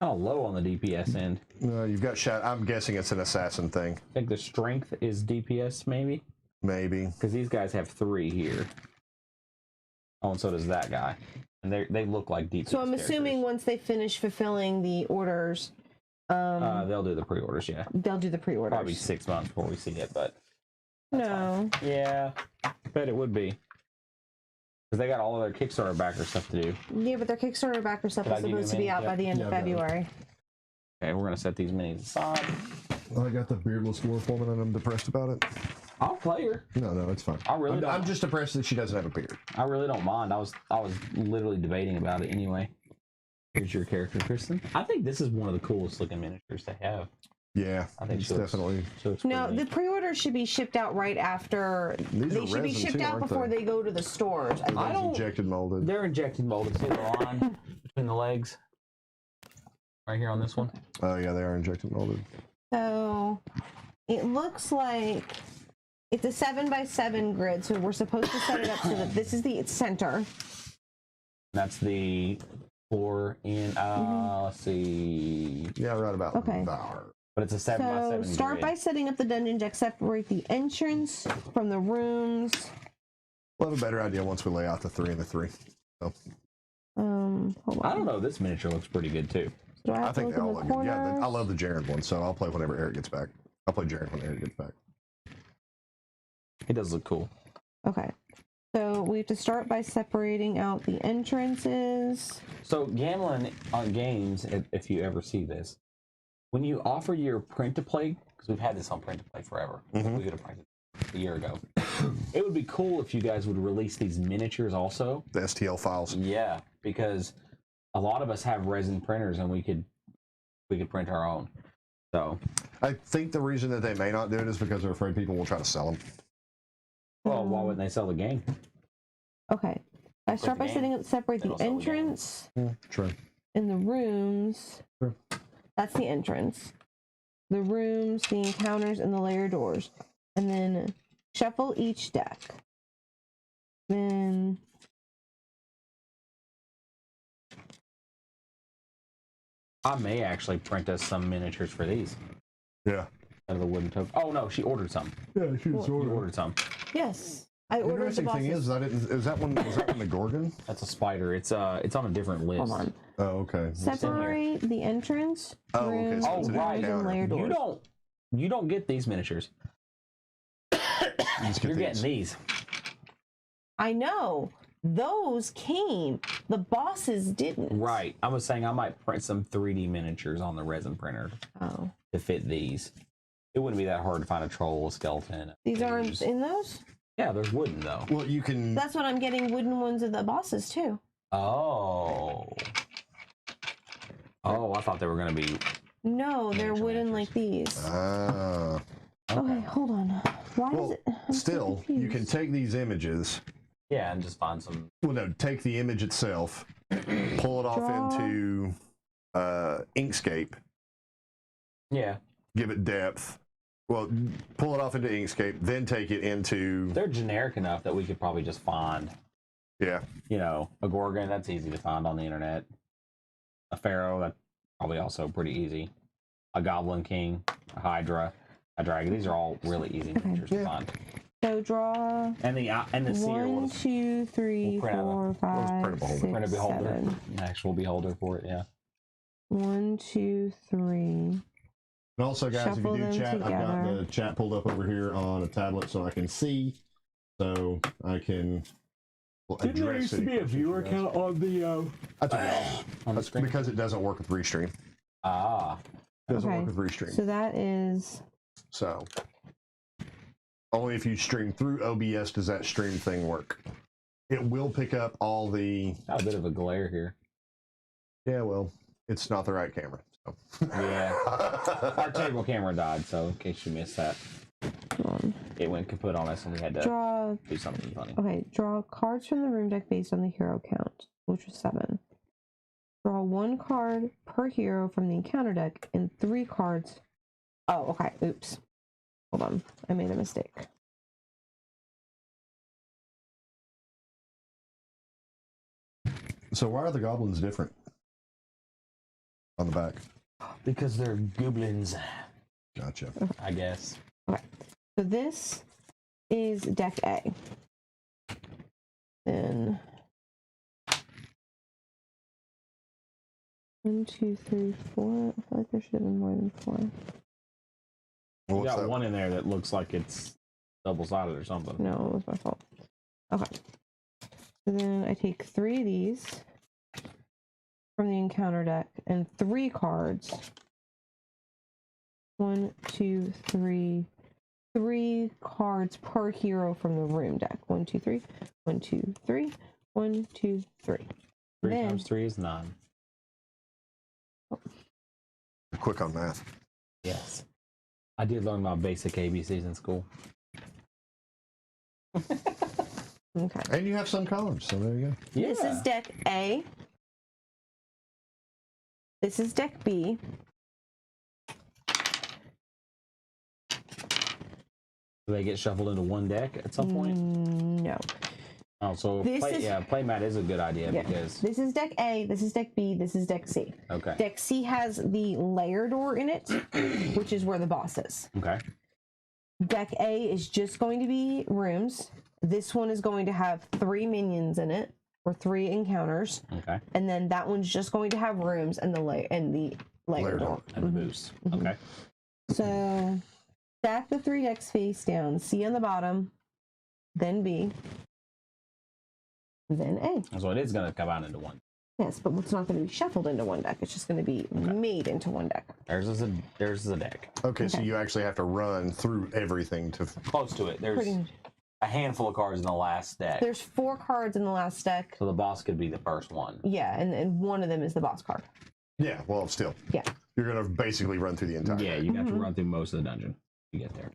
Speaker 2: Kind of low on the DPS end.
Speaker 1: You've got shadow. I'm guessing it's an assassin thing.
Speaker 2: I think the strength is DPS, maybe?
Speaker 1: Maybe.
Speaker 2: Because these guys have 3 here. Oh, and so does that guy. And they look like DPS.
Speaker 3: So I'm assuming once they finish fulfilling the orders,
Speaker 2: they'll do the pre-orders, yeah.
Speaker 3: they'll do the pre-orders.
Speaker 2: Probably 6 months before we see it, but
Speaker 3: No.
Speaker 2: yeah, bet it would be. Because they got all of their Kickstarter backer stuff to do.
Speaker 3: Yeah, but their Kickstarter backer stuff
Speaker 2: Did I
Speaker 3: is
Speaker 2: give you
Speaker 3: supposed to
Speaker 2: a
Speaker 3: be
Speaker 2: minute
Speaker 3: out by
Speaker 2: yet?
Speaker 3: the end
Speaker 1: Yeah,
Speaker 3: of
Speaker 1: I got it.
Speaker 3: February.
Speaker 2: Okay, we're gonna set these minis aside.
Speaker 1: I got the beardless dwarf woman, and I'm depressed about it.
Speaker 2: I'll play her.
Speaker 1: No, it's fine.
Speaker 2: I really don't.
Speaker 1: I'm just depressed that she doesn't have a beard.
Speaker 2: I really don't mind. I was literally debating about it anyway. Here's your character, Kristen. I think this is one of the coolest looking miniatures they have.
Speaker 1: Yeah,
Speaker 2: I think
Speaker 1: it's
Speaker 2: she looks-
Speaker 1: definitely.
Speaker 2: She looks
Speaker 3: No,
Speaker 2: pretty
Speaker 3: the
Speaker 2: neat.
Speaker 3: pre-orders should be shipped out right after.
Speaker 1: These
Speaker 3: They
Speaker 1: are
Speaker 3: should be
Speaker 1: resin
Speaker 3: shipped
Speaker 1: too,
Speaker 3: out
Speaker 1: aren't
Speaker 3: before
Speaker 1: they?
Speaker 3: they go to the stores. I
Speaker 2: I
Speaker 3: think.
Speaker 2: don't-
Speaker 1: Injected molded.
Speaker 2: They're injected molded. See the line between the legs? Right here on this one.
Speaker 1: Oh yeah, they are injected molded.
Speaker 3: So it looks like it's a 7x7 grid. So we're supposed to set it up so that this is the center.
Speaker 2: That's the floor in. Let's see.
Speaker 1: Yeah, right about
Speaker 3: Okay.
Speaker 1: there.
Speaker 2: But it's a 7x7
Speaker 3: So start by
Speaker 2: grid.
Speaker 3: setting up the dungeon deck. Separate the entrance from the rooms.
Speaker 1: We'll have a better idea once we lay out the 3 and the 3. So
Speaker 3: Hold on.
Speaker 2: I don't know. This miniature looks pretty good too.
Speaker 3: Do I have
Speaker 1: I think
Speaker 3: to
Speaker 1: they all
Speaker 3: look
Speaker 1: look
Speaker 3: in the
Speaker 1: good. Yeah, I
Speaker 3: corners?
Speaker 1: love the Jared one, so I'll play whenever Eric gets back. I'll play Jared when Eric gets back.
Speaker 2: It does look cool.
Speaker 3: Okay. So we have to start by separating out the entrances.
Speaker 2: So gambling on games, if you ever see this, when you offer your print to play, because we've had this on print to play forever,
Speaker 1: Mhm.
Speaker 2: we could have printed a year ago. It would be cool if you guys would release these miniatures also.
Speaker 1: The STL files.
Speaker 2: Yeah, because a lot of us have resin printers, and we could print our own. So,
Speaker 1: I think the reason that they may not do it is because they're afraid people will try to sell them.
Speaker 2: well, why wouldn't they sell the game?
Speaker 3: Okay. I start
Speaker 2: the
Speaker 3: by
Speaker 2: game.
Speaker 3: setting up, separate
Speaker 2: They
Speaker 3: the
Speaker 2: don't sell the game.
Speaker 3: entrance
Speaker 1: True.
Speaker 3: and the rooms.
Speaker 1: Sure.
Speaker 3: That's the entrance. The rooms, the encounters, and the layer doors. And then shuffle each deck. Then
Speaker 2: I may actually print us some miniatures for these.
Speaker 1: Yeah.
Speaker 2: Out of the wooden token. Oh no, she ordered some.
Speaker 1: Yeah, she was
Speaker 2: You ordered some.
Speaker 3: Yes, I ordered the
Speaker 1: Interesting thing
Speaker 3: bosses.
Speaker 1: is that was that one the Gorgon?
Speaker 2: That's a spider. It's on a different list.
Speaker 3: Hold on.
Speaker 1: Oh, okay.
Speaker 3: Separate the entrance.
Speaker 1: Oh, okay,
Speaker 3: rooms,
Speaker 1: so
Speaker 2: it's an
Speaker 3: doors, and
Speaker 1: encounter.
Speaker 3: layer doors.
Speaker 2: You don't get these miniatures. You're getting these.
Speaker 3: I know. Those came. The bosses didn't.
Speaker 2: Right. I was saying I might print some 3D miniatures on the resin printer
Speaker 3: Oh.
Speaker 2: to fit these. It wouldn't be that hard to find a troll, a skeleton.
Speaker 3: These aren't in those?
Speaker 2: Yeah, there's wooden though.
Speaker 1: Well, you can.
Speaker 3: That's what I'm getting, wooden ones of the bosses too.
Speaker 2: Oh. Oh, I thought they were going to be.
Speaker 3: No, they're
Speaker 2: Miniature
Speaker 3: wooden
Speaker 2: miniatures.
Speaker 3: like these.
Speaker 1: Ah.
Speaker 3: Okay, hold on. Why is
Speaker 1: Well,
Speaker 3: it? I'm so
Speaker 1: still, you can
Speaker 3: confused.
Speaker 1: take these images.
Speaker 2: Yeah, and just find some.
Speaker 1: Well, no, take the image itself, pull it off
Speaker 3: Draw.
Speaker 1: into Inkscape,
Speaker 2: Yeah.
Speaker 1: give it depth. Well, pull it off into Inkscape, then take it into.
Speaker 2: They're generic enough that we could probably just find,
Speaker 1: Yeah.
Speaker 2: you know, a Gorgon. That's easy to find on the internet. A Pharaoh. That's probably also pretty easy. A Goblin King. A Hydra. A Dragon. These are all really easy miniatures to find.
Speaker 3: So draw
Speaker 2: And the seer
Speaker 3: 1,
Speaker 2: was
Speaker 3: 2, 3,
Speaker 2: We'll print
Speaker 3: 4, 5,
Speaker 1: printable holder.
Speaker 3: 6,
Speaker 2: print a beholder.
Speaker 3: 7.
Speaker 2: An actual beholder for it, yeah.
Speaker 3: 1, 2, 3.
Speaker 1: And also, guys,
Speaker 3: Shuffle
Speaker 1: if you do
Speaker 3: them
Speaker 1: chat, I've got
Speaker 3: together.
Speaker 1: the chat pulled up over here on a tablet so I can see, so I can. Address any questions you guys-
Speaker 2: on the
Speaker 1: I took it off.
Speaker 2: on the
Speaker 1: That's
Speaker 2: screen?
Speaker 1: because it doesn't work with Restream.
Speaker 2: Ah.
Speaker 1: It doesn't
Speaker 3: Okay.
Speaker 1: work with Restream.
Speaker 3: So that is
Speaker 1: So only if you stream through OBS does that stream thing work. It will pick up all the.
Speaker 2: Got a bit of a glare here.
Speaker 1: Yeah, well, it's not the right camera. So.
Speaker 2: Yeah. Our table camera died, so in case you missed that,
Speaker 3: hold on.
Speaker 2: it went kaput on us and we had to
Speaker 3: Draw.
Speaker 2: do something funny.
Speaker 3: Okay, draw cards from the room deck based on the hero count, which was 7. Draw 1 card per hero from the encounter deck and 3 cards. Oh, okay. Oops. Hold on. I made a mistake.
Speaker 1: So why are the goblins different on the back?
Speaker 2: Because they're goblins,
Speaker 1: Gotcha.
Speaker 2: I guess.
Speaker 3: So this is deck A. Then 1, 2, 3, 4. I feel like there should have been more than 4.
Speaker 1: Well,
Speaker 2: We
Speaker 1: what's
Speaker 2: got
Speaker 1: that?
Speaker 2: one in there that looks like it's double-sided or something.
Speaker 3: No, it was my fault. Okay. So then I take 3 of these from the encounter deck and 3 cards. 1, 2, 3. 3 cards per hero from the room deck. 1, 2, 3. 1, 2, 3. 1, 2, 3.
Speaker 2: 3
Speaker 3: Then-
Speaker 2: times 3 is 9.
Speaker 1: Quick on math.
Speaker 2: Yes. I did learn my basic ABCs in school.
Speaker 3: Okay.
Speaker 1: And you have some colors, so there you go.
Speaker 2: Yeah.
Speaker 3: This is deck A. This is deck B.
Speaker 2: Do they get shuffled into one deck at some point?
Speaker 3: No.
Speaker 2: Oh, so
Speaker 3: This is-
Speaker 2: playmat is a good idea
Speaker 3: Yeah.
Speaker 2: because
Speaker 3: This is deck A. This is deck B. This is deck C.
Speaker 2: okay,
Speaker 3: Deck C has the layer door in it, which is where the boss is.
Speaker 2: okay,
Speaker 3: Deck A is just going to be rooms. This one is going to have 3 minions in it, or 3 encounters,
Speaker 2: okay,
Speaker 3: and then that one's just going to have rooms and the layer
Speaker 1: Layer
Speaker 3: door.
Speaker 2: and the boost. Okay,
Speaker 3: So stack the 3 decks face down. C on the bottom, then B, then A.
Speaker 2: so it is going to come out into one.
Speaker 3: Yes, but it's not going to be shuffled into one deck. It's just going to be made into one deck.
Speaker 2: There's a deck
Speaker 1: Okay, so
Speaker 3: Okay.
Speaker 1: you actually have to run through everything to.
Speaker 2: close to it. There's
Speaker 3: Pretty much.
Speaker 2: a handful of cards in the last deck,
Speaker 3: There's 4 cards in the last deck.
Speaker 2: so the boss could be the first one.
Speaker 3: Yeah, and one of them is the boss card.
Speaker 1: Yeah, well, still.
Speaker 3: Yeah.
Speaker 1: You're going to basically run through the entire.
Speaker 2: Yeah, you have to run through most of the dungeon to get there.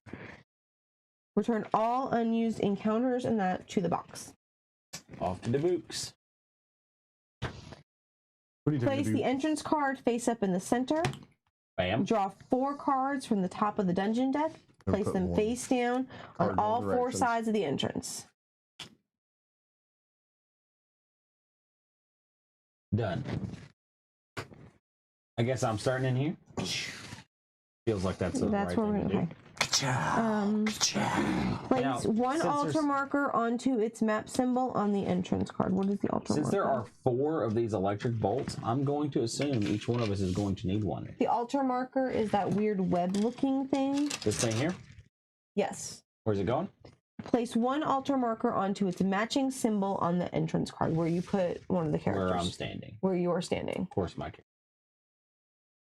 Speaker 3: Return all unused encounters and that to the box.
Speaker 2: Off to the books.
Speaker 1: What are you
Speaker 3: Place the entrance card face up in the center.
Speaker 2: Bam.
Speaker 3: Draw 4 cards from the top of the dungeon deck.
Speaker 1: And
Speaker 3: Place
Speaker 1: put
Speaker 3: them
Speaker 1: one
Speaker 3: face down
Speaker 1: card
Speaker 3: on
Speaker 1: in all
Speaker 3: all 4
Speaker 1: directions.
Speaker 3: sides of the entrance.
Speaker 2: Done. I guess I'm starting in here. Feels like that's the
Speaker 3: That's
Speaker 2: right
Speaker 3: where we're
Speaker 2: thing to
Speaker 3: going
Speaker 2: do.
Speaker 3: Place
Speaker 2: Now,
Speaker 3: one
Speaker 2: since
Speaker 3: altar
Speaker 2: there's-
Speaker 3: marker onto its map symbol on the entrance card. What is the altar
Speaker 2: Since
Speaker 3: marker?
Speaker 2: there are 4 of these electric bolts, I'm going to assume each one of us is going to need one.
Speaker 3: The altar marker is that weird web-looking thing.
Speaker 2: This thing here?
Speaker 3: Yes.
Speaker 2: Where's it going?
Speaker 3: Place one altar marker onto its matching symbol on the entrance card where you put one of the characters.
Speaker 2: Where I'm standing.
Speaker 3: Where you're standing.
Speaker 2: Of course, my character.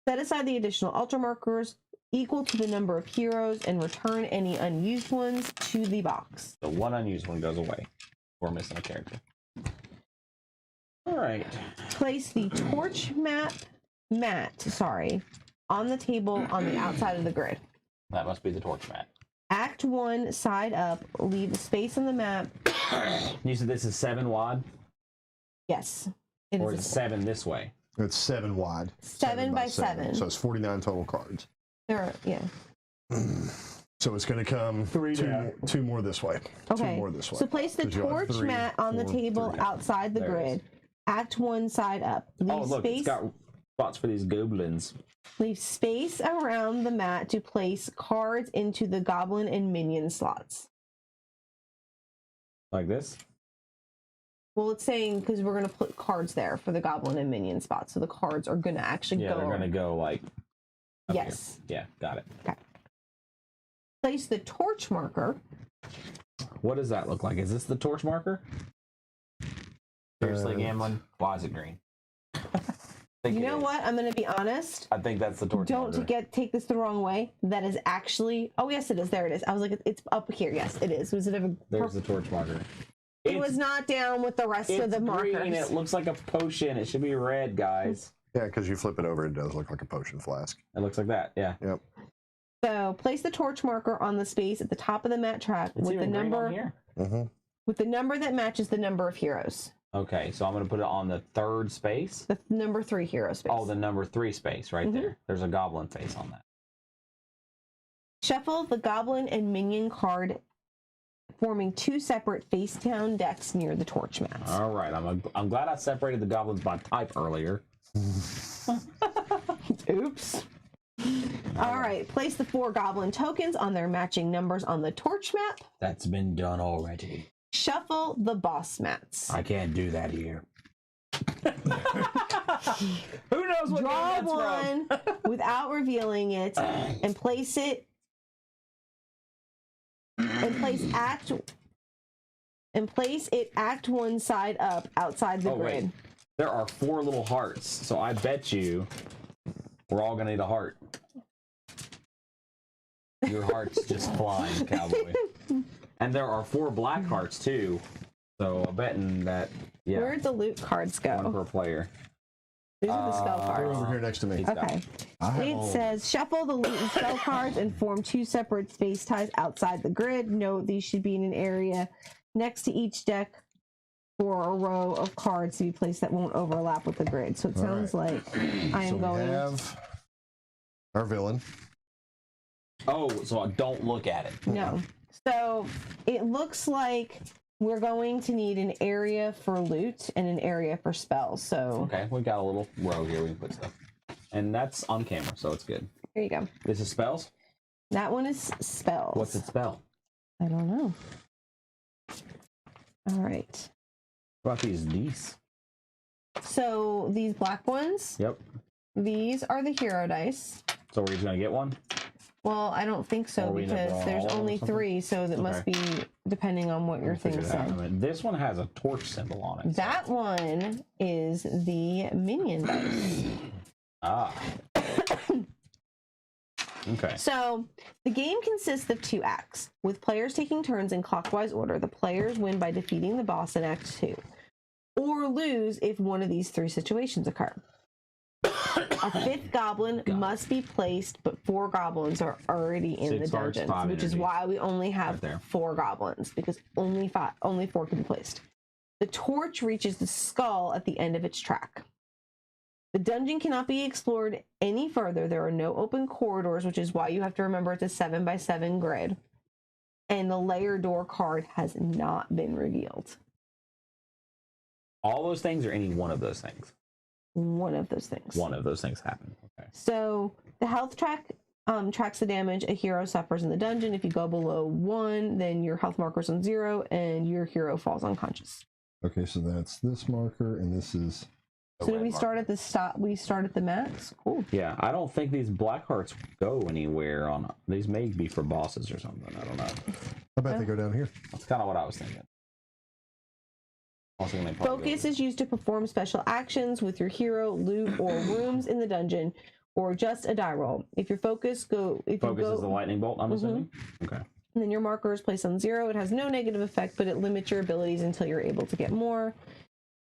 Speaker 3: Set aside the additional altar markers equal to the number of heroes and return any unused ones to the box.
Speaker 2: The one unused one goes away. We're missing a character. All right.
Speaker 3: Place the torch mat on the table on the outside of the grid.
Speaker 2: That must be the torch mat.
Speaker 3: Act 1 side up, leave the space on the map.
Speaker 2: You said this is 7 wide?
Speaker 3: Yes. It
Speaker 2: Or
Speaker 3: is
Speaker 2: is it 7 this way?
Speaker 1: It's 7 wide.
Speaker 3: 7 by 7.
Speaker 1: So it's 49 total cards.
Speaker 3: Yeah.
Speaker 1: So it's going to come two more this way.
Speaker 3: Okay.
Speaker 1: 2 more this way.
Speaker 3: So place the
Speaker 1: 'Cause you'll have
Speaker 3: torch
Speaker 1: 3,
Speaker 3: mat on the
Speaker 1: 4,
Speaker 3: table
Speaker 1: 3.
Speaker 3: outside the
Speaker 2: There it
Speaker 3: grid. Act 1 side up.
Speaker 2: Oh, look, it's got spots for these goblins.
Speaker 3: Leave space around the mat to place cards into the Goblin and Minion slots.
Speaker 2: Like this?
Speaker 3: Well, it's saying because we're going to put cards there for the Goblin and Minion spots. So the cards are going to actually
Speaker 2: Yeah,
Speaker 3: go.
Speaker 2: they're going to go like... up
Speaker 3: Yes.
Speaker 2: here. Yeah, got it.
Speaker 3: Okay. Place the torch marker.
Speaker 2: What does that look like? Is this the torch marker? Seriously, Gamlin? Why is it green?
Speaker 3: You know what? I'm going to be honest.
Speaker 2: I think that's the torch marker.
Speaker 3: Don't take this the wrong way. That is actually. Oh yes, it is. There it is. I was like, it's up here. Yes, it is. Was it a?
Speaker 2: There's the torch marker.
Speaker 3: It was not down with the rest of the markers.
Speaker 2: Green. It looks like a potion. It should be red, guys.
Speaker 1: Yeah, because you flip it over, it does look like a potion flask.
Speaker 2: It looks like that. Yeah.
Speaker 1: Yep.
Speaker 3: So place the torch marker on the space at the top of the mat track
Speaker 2: It's
Speaker 3: with the
Speaker 2: even green on
Speaker 3: number
Speaker 2: here.
Speaker 3: with the number that matches the number of heroes.
Speaker 2: Okay, so I'm going to put it on the 3rd space.
Speaker 3: The number 3 hero space.
Speaker 2: Oh, the number 3 space right there. There's a goblin face on that.
Speaker 3: Shuffle the Goblin and Minion card, forming 2 separate face-down decks near the torch mats.
Speaker 2: All right, I'm glad I separated the goblins by type earlier.
Speaker 3: Oops. All right, place the 4 Goblin tokens on their matching numbers on the torch map.
Speaker 2: That's been done already.
Speaker 3: Shuffle the boss mats.
Speaker 2: I can't do that here. Who knows what
Speaker 3: Draw
Speaker 2: game that's
Speaker 3: one without revealing it and place it act 1 side up outside the grid.
Speaker 2: Wait. There are 4 little hearts, so I bet you we're all gonna need a heart. Your heart's just flying, cowboy. And there are 4 black hearts too, so I'm betting that
Speaker 3: Where'd the loot cards go?
Speaker 2: 1 per player.
Speaker 3: These are the spell
Speaker 1: They're
Speaker 3: cards.
Speaker 1: over here next to me.
Speaker 3: Okay. It says shuffle the loot and spell cards and form 2 separate space ties outside the grid. Note these should be in an area next to each deck for a row of cards to be placed that won't overlap with the grid. So it sounds like I am going.
Speaker 1: We have our villain.
Speaker 2: Oh, so I don't look at it.
Speaker 3: No. So it looks like we're going to need an area for loot and an area for spells. So
Speaker 2: Okay, we've got a little row here we can put stuff. And that's on camera, so it's good.
Speaker 3: here you go.
Speaker 2: This is spells?
Speaker 3: That one is spells.
Speaker 2: What's it spell?
Speaker 3: I don't know. All right.
Speaker 2: What about these?
Speaker 3: So these black ones,
Speaker 2: Yep.
Speaker 3: these are the hero dice.
Speaker 2: So we're just gonna get one?
Speaker 3: Well, I don't think so
Speaker 2: Or we never
Speaker 3: because
Speaker 2: draw
Speaker 3: there's
Speaker 2: all of them or
Speaker 3: only
Speaker 2: something?
Speaker 3: 3, so that must be depending on what your
Speaker 2: Figure
Speaker 3: thing
Speaker 2: that out.
Speaker 3: said.
Speaker 2: I mean, this one has a torch symbol on it.
Speaker 3: That one is the minion dice.
Speaker 2: Ah. Okay.
Speaker 3: So the game consists of 2 acts, with players taking turns in clockwise order. The players win by defeating the boss in Act 2, or lose if one of these 3 situations occur. A 5th goblin must be placed, but 4 goblins are already in
Speaker 2: 6
Speaker 3: the
Speaker 2: hearts,
Speaker 3: dungeons,
Speaker 2: 5
Speaker 3: which is
Speaker 2: enemies.
Speaker 3: why we only have
Speaker 2: Right there.
Speaker 3: 4 goblins, because only 4 can be placed. The torch reaches the skull at the end of its track. The dungeon cannot be explored any further. There are no open corridors, which is why you have to remember it's a 7 by 7 grid. And the layer door card has not been revealed.
Speaker 2: All those things or any one of those things?
Speaker 3: one of those things.
Speaker 2: One of those things happen. Okay.
Speaker 3: So the health track tracks the damage a hero suffers in the dungeon. If you go below 1, then your health marker's on 0 and your hero falls unconscious.
Speaker 1: Okay, so that's this marker, and this is.
Speaker 3: So do we start at the stop? We start at the max. Cool.
Speaker 2: Yeah, I don't think these black hearts go anywhere on. These may be for bosses or something. I don't know.
Speaker 1: I bet they go down here.
Speaker 2: That's kind of what I was thinking.
Speaker 3: Focus is used to perform special actions with your hero, loot, or rooms in the dungeon, or just a die roll. If your focus
Speaker 2: is the lightning bolt, I'm assuming? Okay.
Speaker 3: And then your marker is placed on 0. It has no negative effect, but it limits your abilities until you're able to get more.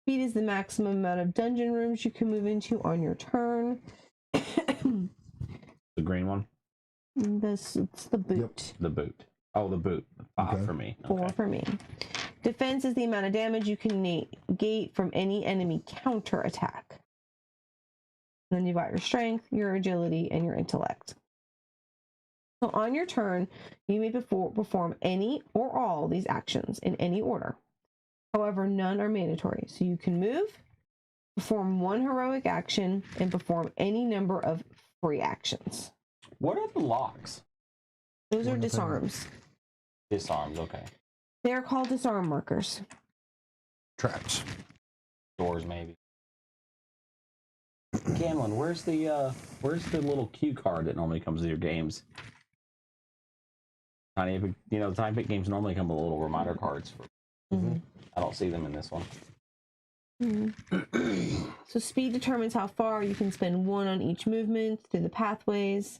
Speaker 3: Speed is the maximum amount of dungeon rooms you can move into on your turn.
Speaker 2: The green one?
Speaker 3: It's the boot.
Speaker 1: Yep.
Speaker 2: The boot. Oh, the boot. 5 for me.
Speaker 3: 4 for me. Defense is the amount of damage you can negate from any enemy counter attack. And then you've got your strength, your agility, and your intellect. So on your turn, you may perform any or all these actions in any order. However, none are mandatory. So you can move, perform 1 heroic action, and perform any number of free actions.
Speaker 2: What are the locks?
Speaker 3: Those are disarms.
Speaker 2: Disarms, okay.
Speaker 3: They are called disarm markers.
Speaker 1: Traps.
Speaker 2: Doors, maybe. Gamlin, where's the little cue card that normally comes with your games? Tiny Epic, the Tiny Epic games normally come with little reminder cards. I don't see them in this one.
Speaker 3: So speed determines how far you can spend 1 on each movement through the pathways.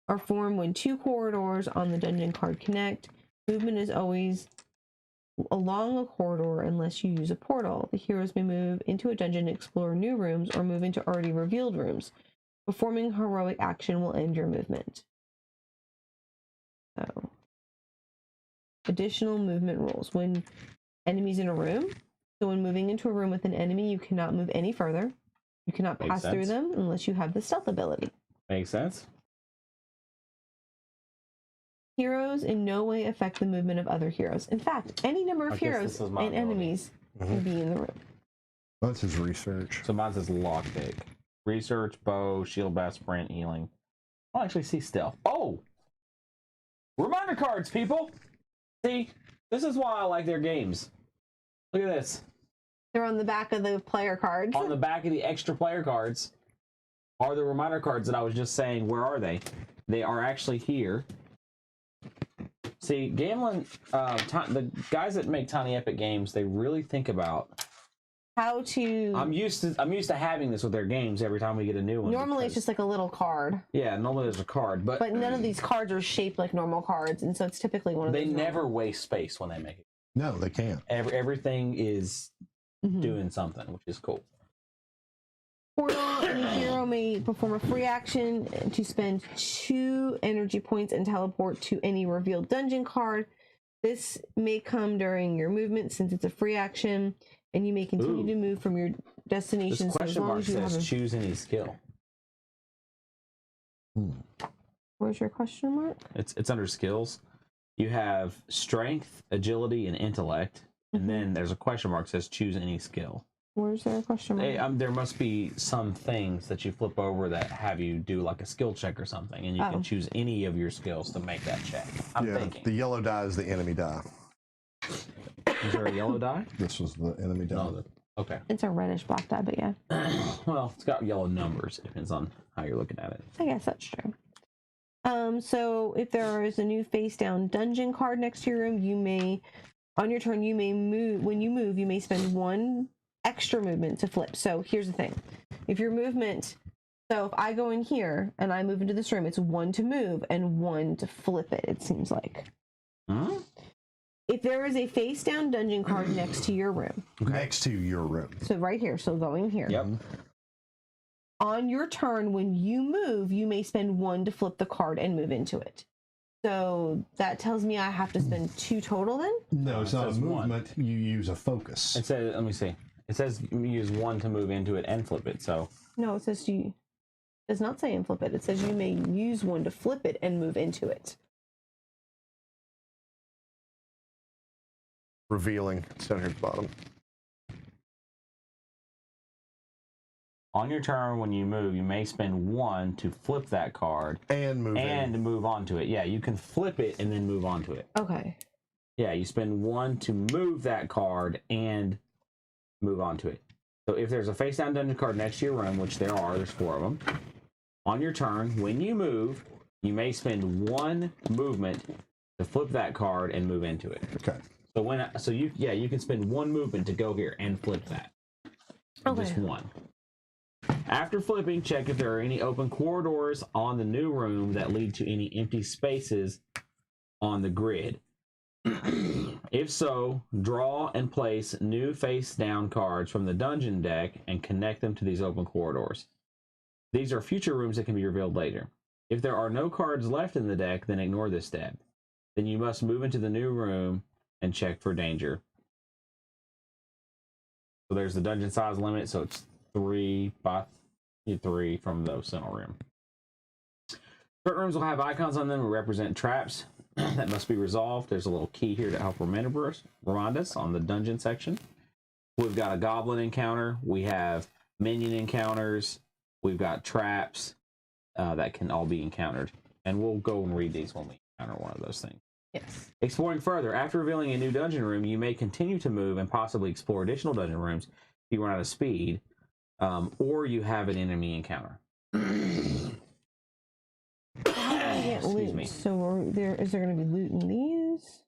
Speaker 3: Are formed when 2 corridors on the dungeon card connect. Movement is always along a corridor unless you use a portal. The heroes may move into a dungeon to explore new rooms or move into already revealed rooms. Performing heroic action will end your movement. So, additional movement rules. When enemies in a room, so when moving into a room with an enemy, you cannot move any further. You cannot pass through them unless you have the stealth ability.
Speaker 2: Makes sense.
Speaker 3: Heroes in no way affect the movement of other heroes. In fact, any number of heroes and enemies can be in the room.
Speaker 1: That's his research.
Speaker 2: So mine says lockpick. Research, bow, shield bash, sprint, healing. I don't actually see stealth. Oh! Reminder cards, people! See? This is why I like their games. Look at this.
Speaker 3: They're on the back of the player cards.
Speaker 2: On the back of the extra player cards are the reminder cards that I was just saying. Where are they? They are actually here. See, Gamlin, the guys that make Tiny Epic games, they really think about
Speaker 3: how to.
Speaker 2: I'm used to having this with their games every time we get a new one.
Speaker 3: Normally, it's just like a little card.
Speaker 2: Yeah, normally there's a card, but
Speaker 3: none of these cards are shaped like normal cards, and so it's typically one of those.
Speaker 2: They never waste space when they make it.
Speaker 1: No, they can't.
Speaker 2: Everything is doing something, which is cool.
Speaker 3: Portal, any hero may perform a free action to spend 2 energy points and teleport to any revealed dungeon card. This may come during your movement since it's a free action, and you may continue to move from your destination.
Speaker 2: This question mark says choose any skill.
Speaker 3: Where's your question mark?
Speaker 2: It's under skills. You have strength, agility, and intellect, and then there's a question mark that says choose any skill.
Speaker 3: Where's there a question mark?
Speaker 2: There must be some things that you flip over that have you do like a skill check or something, and you can choose any of your skills to make that check. I'm thinking.
Speaker 4: The yellow die is the enemy die.
Speaker 2: Is there a yellow die?
Speaker 1: This was the enemy die.
Speaker 2: No, okay.
Speaker 3: It's a reddish black die, but yeah.
Speaker 2: Well, it's got yellow numbers. It depends on how you're looking at it.
Speaker 3: I guess that's true. So if there is a new face down dungeon card next to your room, you may, on your turn, you may move. When you move, you may spend 1 extra movement to flip. So here's the thing. If your movement, so if I go in here and I move into this room, it's 1 to move and 1 to flip it, it seems like.
Speaker 2: Huh?
Speaker 3: If there is a face down dungeon card next to your room.
Speaker 1: Next to your room.
Speaker 3: So right here. So going here.
Speaker 2: Yep.
Speaker 3: On your turn, when you move, you may spend 1 to flip the card and move into it. So that tells me I have to spend 2 total then?
Speaker 1: No, it's not a movement. You use a focus.
Speaker 2: It says, let me see. It says you use 1 to move into it and flip it, so.
Speaker 3: No, it says it does not say and flip it. It says you may use 1 to flip it and move into it.
Speaker 4: Revealing. It's down here at the bottom.
Speaker 2: On your turn, when you move, you may spend 1 to flip that card
Speaker 1: And move
Speaker 2: and move on to it. Yeah, you can flip it and then move on to it.
Speaker 3: Okay.
Speaker 2: Yeah, you spend 1 to move that card and move on to it. So if there's a face down dungeon card next to your room, which there's 4 of them, on your turn, when you move, you may spend 1 movement to flip that card and move into it.
Speaker 1: Okay.
Speaker 2: So you can spend 1 movement to go here and flip that.
Speaker 3: Okay.
Speaker 2: Just 1. After flipping, check if there are any open corridors on the new room that lead to any empty spaces on the grid. If so, draw and place new face down cards from the dungeon deck and connect them to these open corridors. These are future rooms that can be revealed later. If there are no cards left in the deck, then ignore this step. Then you must move into the new room and check for danger. So there's the dungeon size limit, so it's 3 by 3 from the center room. Certain rooms will have icons on them that represent traps that must be resolved. There's a little key here to help remind us on the dungeon section. We've got a goblin encounter. We have minion encounters. We've got traps that can all be encountered. And we'll go and read these when we encounter one of those things.
Speaker 3: Yes.
Speaker 2: Exploring further. After revealing a new dungeon room, you may continue to move and possibly explore additional dungeon rooms if you run out of speed, or you have an enemy encounter. Excuse me.
Speaker 3: So is there going to be loot in these?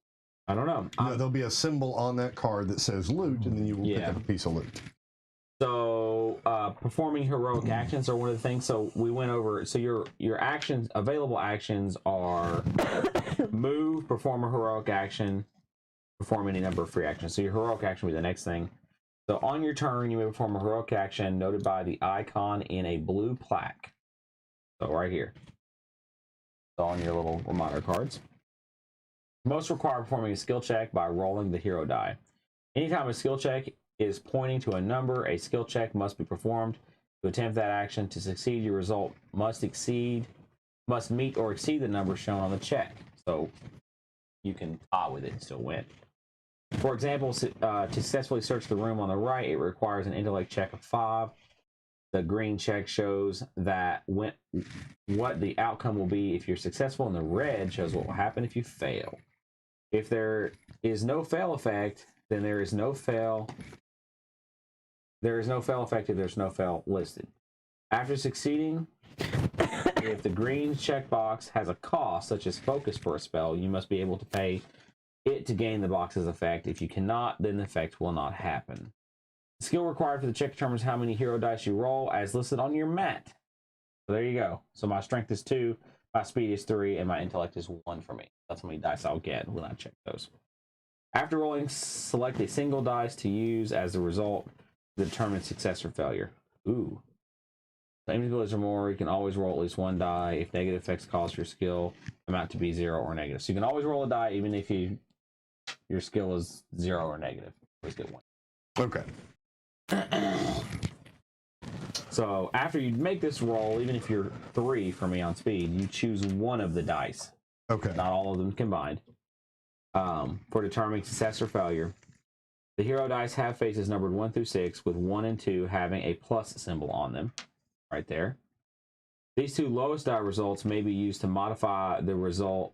Speaker 2: I don't know.
Speaker 1: No, there'll be a symbol on that card that says loot, and then you will pick up a piece of loot.
Speaker 2: So performing heroic actions are one of the things. So we went over. So your actions, available actions are move, perform a heroic action, perform any number of free actions. So your heroic action will be the next thing. So on your turn, you may perform a heroic action noted by the icon in a blue plaque. So right here. So on your little reminder cards. Most require performing a skill check by rolling the hero die. Anytime a skill check is pointing to a number, a skill check must be performed. To attempt that action to succeed, your result must meet or exceed the number shown on the check. So you can tie with it and still win. For example, to successfully search the room on the right, it requires an intellect check of 5. The green check shows that what the outcome will be if you're successful, and the red shows what will happen if you fail. If there is no fail effect, then there is no fail. There is no fail effect if there's no fail listed. After succeeding, if the green checkbox has a cost, such as focus for a spell, you must be able to pay it to gain the box's effect. If you cannot, then the effect will not happen. The skill required for the check determines how many hero dice you roll as listed on your mat. So there you go. So my strength is 2, my speed is 3, and my intellect is 1 for me. That's how many dice I'll get when I check those. After rolling, select a single dice to use as the result to determine success or failure. Ooh. So aiming abilities or more, you can always roll at least 1 die if negative effects cause your skill amount to be 0 or negative. So you can always roll a die even if your skill is 0 or negative. Always get 1.
Speaker 1: Okay.
Speaker 2: So after you make this roll, even if you're 3 for me on speed, you choose one of the dice.
Speaker 1: Okay.
Speaker 2: Not all of them combined. For determining success or failure. The hero dice have faces numbered 1 through 6, with 1 and 2 having a plus symbol on them. Right there. These 2 lowest die results may be used to modify the result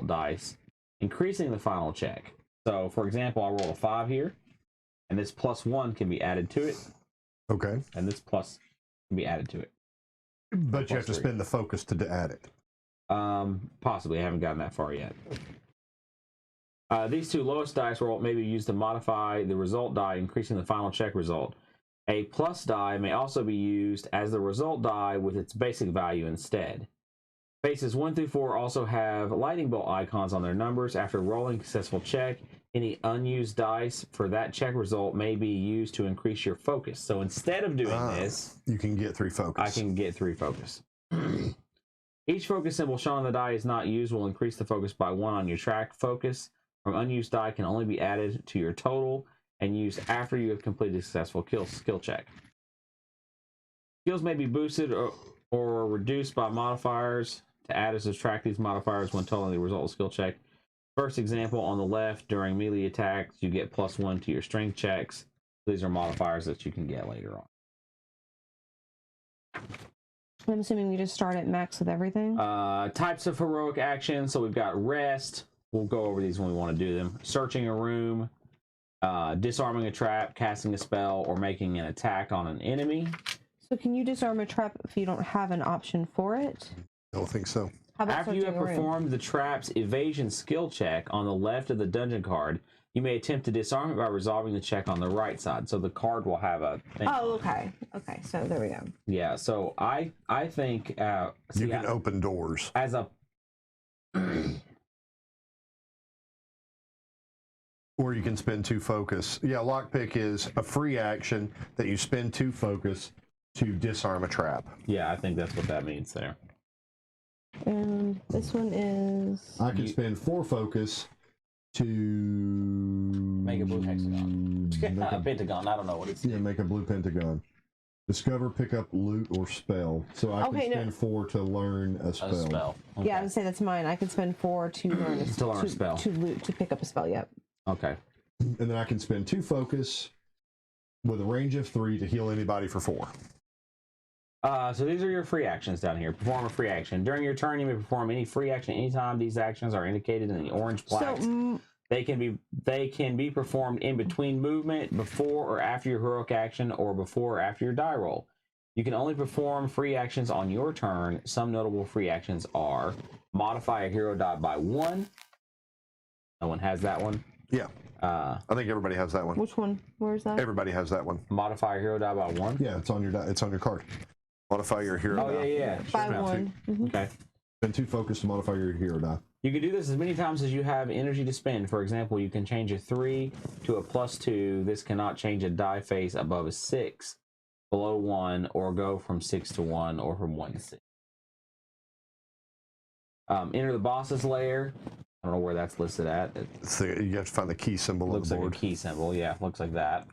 Speaker 2: dice, increasing the final check. So, for example, I roll a 5 here, and this +1 can be added to it.
Speaker 1: Okay.
Speaker 2: And this plus can be added to it.
Speaker 1: But you have to spend the focus to add it.
Speaker 2: Possibly. I haven't gotten that far yet. These 2 lowest dice roll may be used to modify the result die, increasing the final check result. A plus die may also be used as the result die with its basic value instead. Faces 1 through 4 also have lightning bolt icons on their numbers. After rolling a successful check, any unused dice for that check result may be used to increase your focus. So instead of doing this,
Speaker 1: you can get 3 focus.
Speaker 2: I can get 3 focus. Each focus symbol shown on the die is not used will increase the focus by 1 on your track. Focus from unused die can only be added to your total and used after you have completed a successful skill check. Skills may be boosted or reduced by modifiers. To add or subtract these modifiers when totaling the result of skill check. First example on the left, during melee attacks, you get +1 to your strength checks. These are modifiers that you can get later on.
Speaker 3: I'm assuming we just start at max with everything.
Speaker 2: Types of heroic action. So we've got rest. We'll go over these when we want to do them. Searching a room, disarming a trap, casting a spell, or making an attack on an enemy.
Speaker 3: So can you disarm a trap if you don't have an option for it?
Speaker 1: Don't think so.
Speaker 3: How about
Speaker 2: After you have
Speaker 3: searching a room?
Speaker 2: performed the trap's evasion skill check on the left of the dungeon card, you may attempt to disarm it by resolving the check on the right side. So the card will have a thing.
Speaker 3: Oh, okay. Okay, so there we go.
Speaker 2: Yeah, so I think
Speaker 1: You can open doors.
Speaker 2: as a
Speaker 1: Or you can spend 2 focus. Yeah, lockpick is a free action that you spend 2 focus to disarm a trap.
Speaker 2: yeah, I think that's what that means there.
Speaker 3: And this one is...
Speaker 1: I can spend 4 focus to
Speaker 2: Make a blue hexagon.
Speaker 1: make a-
Speaker 2: Pentagon, I don't know what it's.
Speaker 1: yeah, make a blue pentagon. Discover, pick up loot or spell. So I
Speaker 3: Okay,
Speaker 1: can
Speaker 3: no.
Speaker 1: spend 4 to learn a
Speaker 2: A
Speaker 1: spell.
Speaker 2: spell.
Speaker 3: Yeah, I would say that's mine. I can spend 4 to learn a,
Speaker 2: To learn a spell.
Speaker 3: To loot, to pick up a spell, yep.
Speaker 2: Okay.
Speaker 1: And then I can spend 2 focus with a range of 3 to heal anybody for 4.
Speaker 2: So these are your free actions down here. Perform a free action. During your turn, you may perform any free action anytime these actions are indicated in the orange plaques.
Speaker 3: So,
Speaker 2: They can be performed in between movement, before or after your heroic action, or before or after your die roll. You can only perform free actions on your turn. Some notable free actions are modify a hero die by 1. No one has that one.
Speaker 1: Yeah,
Speaker 2: I
Speaker 1: think everybody has that one.
Speaker 3: which one? Where is that?
Speaker 1: Everybody has that one.
Speaker 2: Modify a hero die by 1.
Speaker 1: Yeah, it's on your it's on your card. Modify your hero
Speaker 2: Oh
Speaker 1: die.
Speaker 2: yeah.
Speaker 3: By
Speaker 2: Sure.
Speaker 3: 1. Mhm.
Speaker 2: Okay.
Speaker 1: Spend 2 focus to modify your hero die.
Speaker 2: You can do this as many times as you have energy to spend. For example, you can change a 3 to a +2. This cannot change a die face above a 6, below 1, or go from 6 to 1, or from 1 to 6. Enter the boss's lair. I don't know where that's listed at. It
Speaker 1: You have to find the key symbol on
Speaker 2: looks
Speaker 1: the
Speaker 2: like
Speaker 1: board.
Speaker 2: a key symbol. Yeah, looks like that.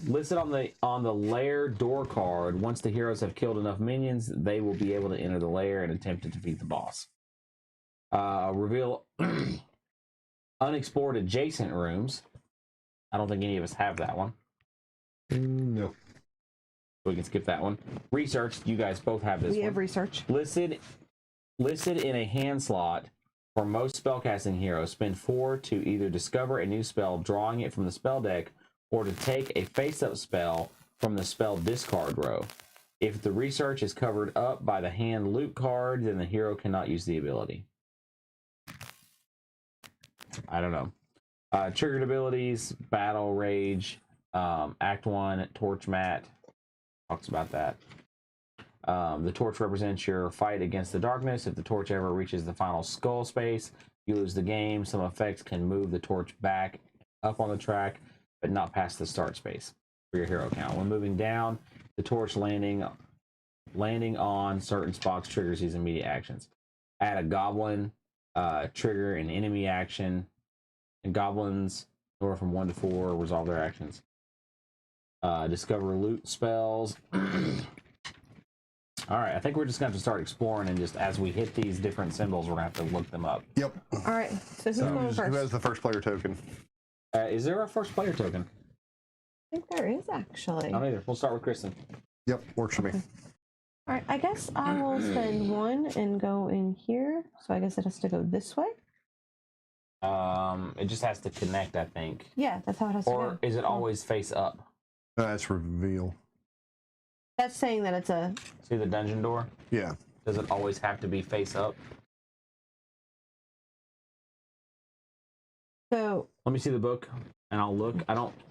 Speaker 2: Listed on the lair door card. Once the heroes have killed enough minions, they will be able to enter the lair and attempt to defeat the boss. Reveal unexplored adjacent rooms. I don't think any of us have that one,
Speaker 1: No.
Speaker 2: so we can skip that one. Research. You guys both have this
Speaker 3: We
Speaker 2: one.
Speaker 3: have research.
Speaker 2: Listed in a hand slot for most spellcasting heroes. Spend 4 to either discover a new spell, drawing it from the spell deck, or to take a face-up spell from the spell discard row. If the research is covered up by the hand loot card, then the hero cannot use the ability. I don't know. Triggered abilities, Battle Rage, Act 1, Torch Mat. Talks about that. The torch represents your fight against the darkness. If the torch ever reaches the final skull space, you lose the game. Some effects can move the torch back up on the track, but not past the start space for your hero count. When moving down, the torch landing on certain spots triggers these immediate actions. Add a goblin, trigger an enemy action, and goblins, or from 1 to 4, resolve their actions. Discover loot spells. All right, I think we're just going to have to start exploring, and just as we hit these different symbols, we're going to have to look them up.
Speaker 1: Yep.
Speaker 3: All right, so who's going
Speaker 1: Who
Speaker 3: first?
Speaker 1: has the first player token?
Speaker 2: Is there a first player token?
Speaker 3: I think there is, actually.
Speaker 2: Not either. We'll start with Kristen.
Speaker 1: Yep, works for me.
Speaker 3: All right, I guess I will spend 1 and go in here. So I guess it has to go this way.
Speaker 2: It just has to connect, I think.
Speaker 3: Yeah, that's how it has to
Speaker 2: Or
Speaker 3: go.
Speaker 2: is it always face up?
Speaker 1: That's reveal.
Speaker 3: That's saying that it's a...
Speaker 2: See the dungeon door?
Speaker 1: Yeah.
Speaker 2: Does it always have to be face up?
Speaker 3: So,
Speaker 2: Let me see the book, and I'll look.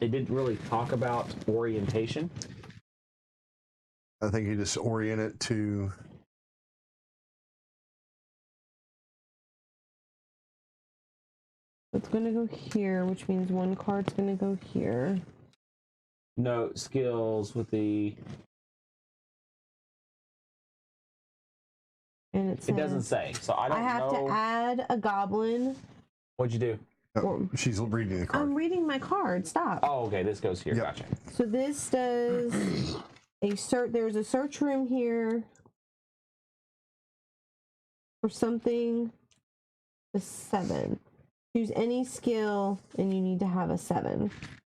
Speaker 2: It didn't really talk about orientation.
Speaker 1: I think you just orient it to.
Speaker 3: it's going to go here, which means 1 card's going to go here.
Speaker 2: No skills with the...
Speaker 3: And it says...
Speaker 2: It doesn't say, so I don't
Speaker 3: I have
Speaker 2: know.
Speaker 3: to add a goblin.
Speaker 2: What'd you do?
Speaker 1: Oh, she's reading the card.
Speaker 3: I'm reading my card. Stop.
Speaker 2: Oh, okay, this goes here.
Speaker 1: Yep.
Speaker 2: Gotcha.
Speaker 3: So this does a search. There's a search room here for something. A 7. Choose any skill, and you need to have a 7.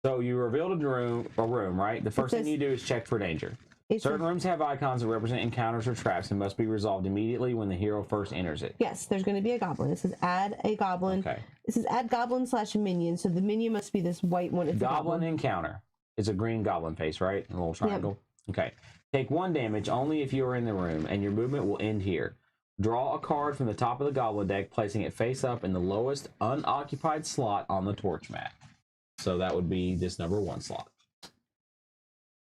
Speaker 2: So you revealed a room, right? The first thing
Speaker 3: says-
Speaker 2: you do is check for danger. Certain rooms have icons that represent encounters or traps and must be resolved immediately when the hero first enters it.
Speaker 3: Yes, there's going to be a goblin. It says add a goblin.
Speaker 2: Okay.
Speaker 3: It says add goblin / minion. So the minion must be this white one. It's
Speaker 2: Goblin encounter. It's a green goblin face, right? A little triangle. Yep. Okay. Take 1 damage only if you are in the room, and your movement will end here. Draw a card from the top of the goblin deck, placing it face up in the lowest unoccupied slot on the torch mat. So that would be this number 1 slot.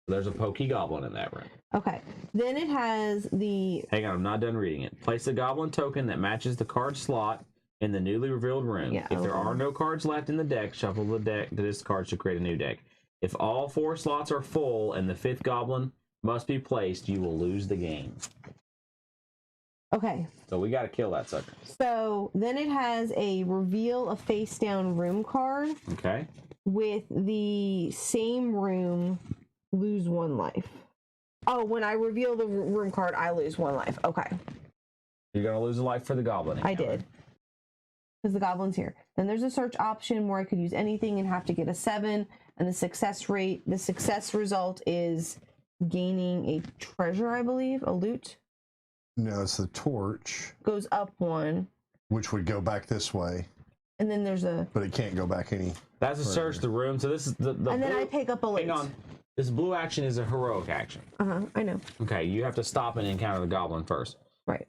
Speaker 2: There's a pokey goblin in that room.
Speaker 3: Okay. Then it has the...
Speaker 2: Hang on, I'm not done reading it. Place the goblin token that matches the card slot in the newly revealed room.
Speaker 3: Yeah,
Speaker 2: if there are no cards left in the deck, shuffle the deck to this card to create a new deck. If all 4 slots are full and the 5th goblin must be placed, you will lose the game.
Speaker 3: Okay.
Speaker 2: So we got to kill that sucker.
Speaker 3: So then it has a reveal a face down room card.
Speaker 2: Okay.
Speaker 3: With the same room, lose 1 life. Oh, when I reveal the room card, I lose 1 life. Okay.
Speaker 2: You're going to lose a life for the goblin.
Speaker 3: I did. Because the goblin's here. Then there's a search option where I could use anything and have to get a 7. And the success result is gaining a treasure, I believe, a loot.
Speaker 1: No, it's the torch.
Speaker 3: Goes up 1.
Speaker 1: Which would go back this way.
Speaker 3: And then there's a...
Speaker 1: But it can't go back any...
Speaker 2: That's a search the room. So this is the
Speaker 3: and then
Speaker 2: blue,
Speaker 3: I pick up a loot.
Speaker 2: hang on. This blue action is a heroic action.
Speaker 3: I know.
Speaker 2: Okay, you have to stop and encounter the goblin first.
Speaker 3: Right.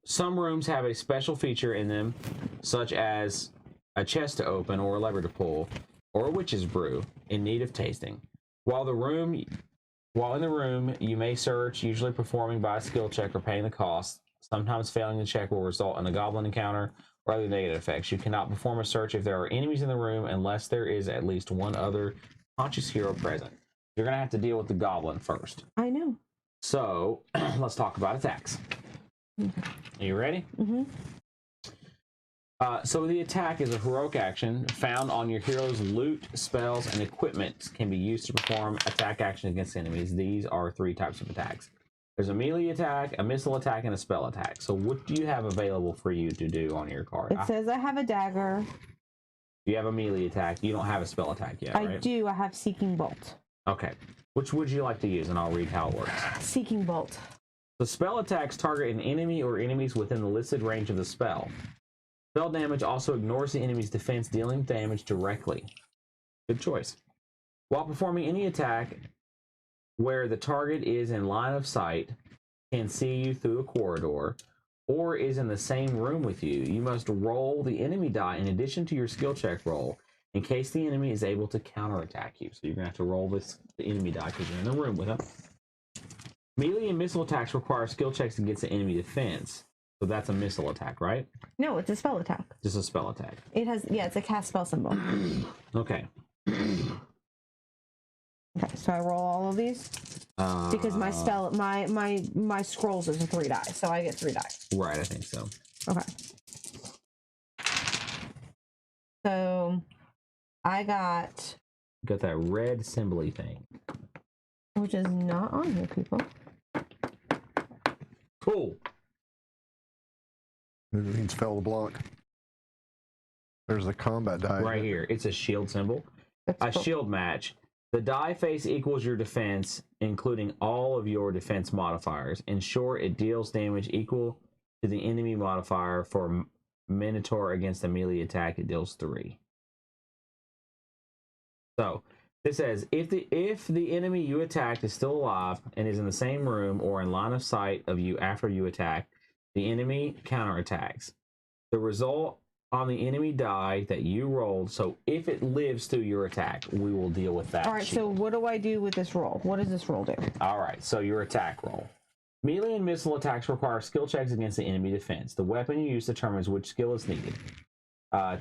Speaker 2: Some rooms have a special feature in them, such as a chest to open or a lever to pull, or a witch's brew in need of tasting. While in the room, you may search, usually performing by a skill check or paying the cost. Sometimes failing the check will result in a goblin encounter or other negative effects. You cannot perform a search if there are enemies in the room unless there is at least 1 other conscious hero present. You're going to have to deal with the goblin first.
Speaker 3: I know.
Speaker 2: So, let's talk about attacks.
Speaker 3: Okay.
Speaker 2: Are you ready?
Speaker 3: Mm-hmm.
Speaker 2: So the attack is a heroic action found on your hero's loot, spells, and equipment can be used to perform attack action against enemies. These are 3 types of attacks. There's a melee attack, a missile attack, and a spell attack. So what do you have available for you to do on your card?
Speaker 3: It says I have a dagger.
Speaker 2: You have a melee attack. You don't have a spell attack yet, right?
Speaker 3: I do. I have Seeking Bolt.
Speaker 2: Okay. Which would you like to use? And I'll read how it works.
Speaker 3: Seeking Bolt.
Speaker 2: The spell attacks target an enemy or enemies within the listed range of the spell. Spell damage also ignores the enemy's defense, dealing damage directly. Good choice. While performing any attack where the target is in line of sight, can see you through a corridor, or is in the same room with you, you must roll the enemy die in addition to your skill check roll in case the enemy is able to counterattack you. So you're going to have to roll the enemy die because you're in the room with them. Melee and missile attacks require skill checks against the enemy defense. So that's a missile attack, right?
Speaker 3: No, it's a spell attack.
Speaker 2: Just a spell attack.
Speaker 3: It has, yeah, it's a cast spell symbol.
Speaker 2: Okay.
Speaker 3: Okay, so I roll all of these because my spell, my scrolls is a 3 die, so I get 3 die.
Speaker 2: Right, I think so.
Speaker 3: Okay. So I got
Speaker 2: that red symbol-y thing,
Speaker 3: which is not on here, people.
Speaker 2: Cool.
Speaker 1: It means fail to block. There's the combat die.
Speaker 2: Right here. It's a shield symbol. A shield match. The die face equals your defense, including all of your defense modifiers. In short, it deals damage equal to the enemy modifier. For Minotaur against a melee attack, it deals 3. So, it says, if the enemy you attacked is still alive and is in the same room or in line of sight of you after you attack, the enemy counterattacks. The result on the enemy die that you rolled, so if it lives through your attack, we will deal with that.
Speaker 3: All right, so what do I do with this roll? What does this roll do?
Speaker 2: All right, so your attack roll. Melee and missile attacks require skill checks against the enemy defense. The weapon you use determines which skill is needed.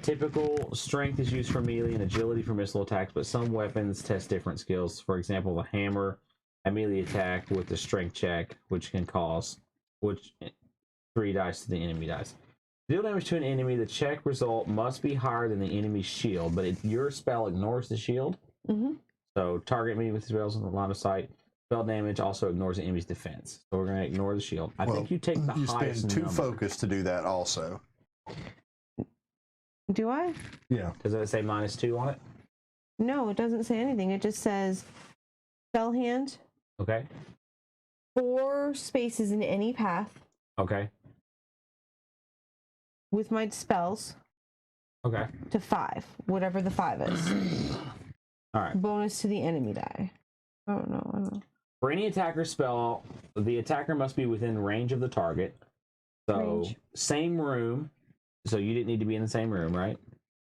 Speaker 2: Typical strength is used for melee and agility for missile attacks, but some weapons test different skills. For example, the hammer, a melee attack with the strength check, which can cause 3 dice to the enemy dice. Deal damage to an enemy, the check result must be higher than the enemy's shield, but if your spell ignores the shield, so target me with spells in the line of sight, spell damage also ignores the enemy's defense. So we're going to ignore the shield. I think you take the highest
Speaker 1: spend 2
Speaker 2: number.
Speaker 1: focus to do that also.
Speaker 3: Do I?
Speaker 1: Yeah.
Speaker 2: Does it say -2 on it?
Speaker 3: No, it doesn't say anything. It just says spell hand.
Speaker 2: Okay.
Speaker 3: 4 spaces in any path
Speaker 2: Okay.
Speaker 3: with my spells
Speaker 2: Okay.
Speaker 3: to 5, whatever the 5 is.
Speaker 2: All right.
Speaker 3: Bonus to the enemy die. I don't know.
Speaker 2: For any attacker spell, the attacker must be within range of the target. So,
Speaker 3: Range.
Speaker 2: same room. So, you didn't need to be in the same room, right?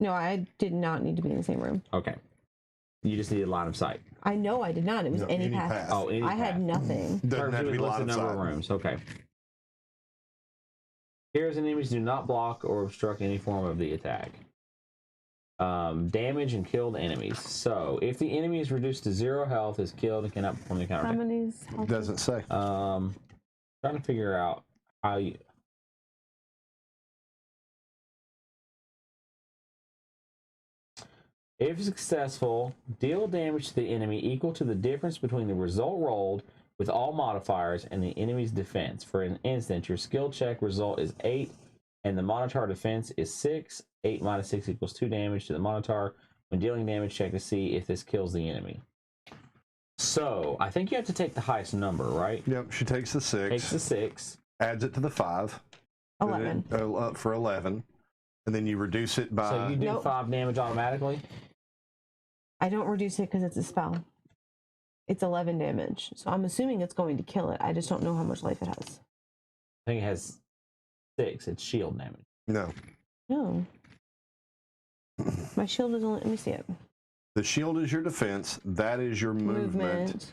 Speaker 3: No, I did not need to be in the same room.
Speaker 2: Okay. You just needed line of sight.
Speaker 3: I know I did not. It was
Speaker 1: No,
Speaker 3: any
Speaker 1: any
Speaker 3: path.
Speaker 1: path.
Speaker 2: Oh, any
Speaker 3: I
Speaker 2: path.
Speaker 3: had nothing.
Speaker 1: Doesn't have to be
Speaker 2: List
Speaker 1: line
Speaker 2: the
Speaker 1: of
Speaker 2: number of
Speaker 1: sight.
Speaker 2: rooms. Okay. Heroes and enemies do not block or obstruct any form of the attack. Damage and killed enemies. So, if the enemy is reduced to 0 health, is killed and cannot perform the counter.
Speaker 3: How many's
Speaker 1: It doesn't say.
Speaker 2: Trying to figure out how you. If successful, deal damage to the enemy equal to the difference between the result rolled with all modifiers and the enemy's defense. For an instant, your skill check result is 8 and the Minotaur defense is 6. 8 minus 6 equals 2 damage to the Minotaur. When dealing damage, check to see if this kills the enemy. So, I think you have to take the highest number, right?
Speaker 1: Yep, she takes the 6.
Speaker 2: Takes the 6.
Speaker 1: Adds it to the 5.
Speaker 3: 11.
Speaker 1: For 11. And then you reduce it by...
Speaker 2: So you do
Speaker 3: Nope.
Speaker 2: 5 damage automatically?
Speaker 3: I don't reduce it because it's a spell. It's 11 damage. So I'm assuming it's going to kill it. I just don't know how much life it has.
Speaker 2: I think it has 6. It's shield damage.
Speaker 1: No.
Speaker 3: No. My shield doesn't let me see it.
Speaker 1: The shield is your defense. That is your movement.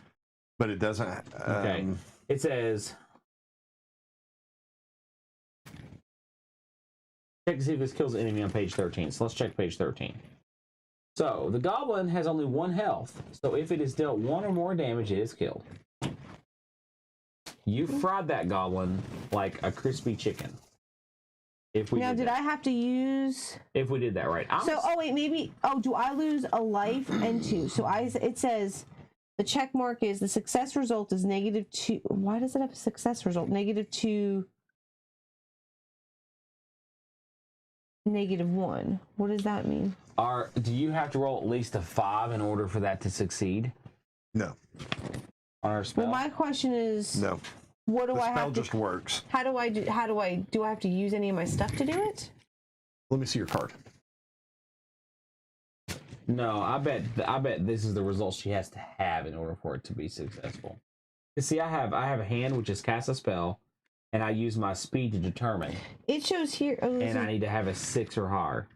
Speaker 1: But it doesn't...
Speaker 2: Okay. It says... Check to see if this kills the enemy on page 13. So let's check page 13. So, the goblin has only 1 health. So if it is dealt 1 or more damage, it is killed. You fried that goblin like a crispy chicken. If we
Speaker 3: Now,
Speaker 2: did
Speaker 3: did
Speaker 2: that.
Speaker 3: I have to use...
Speaker 2: If we did that right.
Speaker 3: oh wait, maybe... Oh, do I lose a life and 2? So it says the check mark is the success result is -2. Why does it have a success result? -2... -1. What does that mean?
Speaker 2: Do you have to roll at least a 5 in order for that to succeed
Speaker 1: No.
Speaker 2: on our spell?
Speaker 3: Well, my question is...
Speaker 1: No.
Speaker 3: What do
Speaker 1: The
Speaker 3: I
Speaker 1: spell
Speaker 3: have to...
Speaker 1: just works.
Speaker 3: How do I have to use any of my stuff to do it?
Speaker 1: Let me see your card.
Speaker 2: No, I bet this is the result she has to have in order for it to be successful. You see, I have a hand which is cast a spell, and I use my speed to determine.
Speaker 3: It shows here. Oh,
Speaker 2: And I need to have a 6 or higher.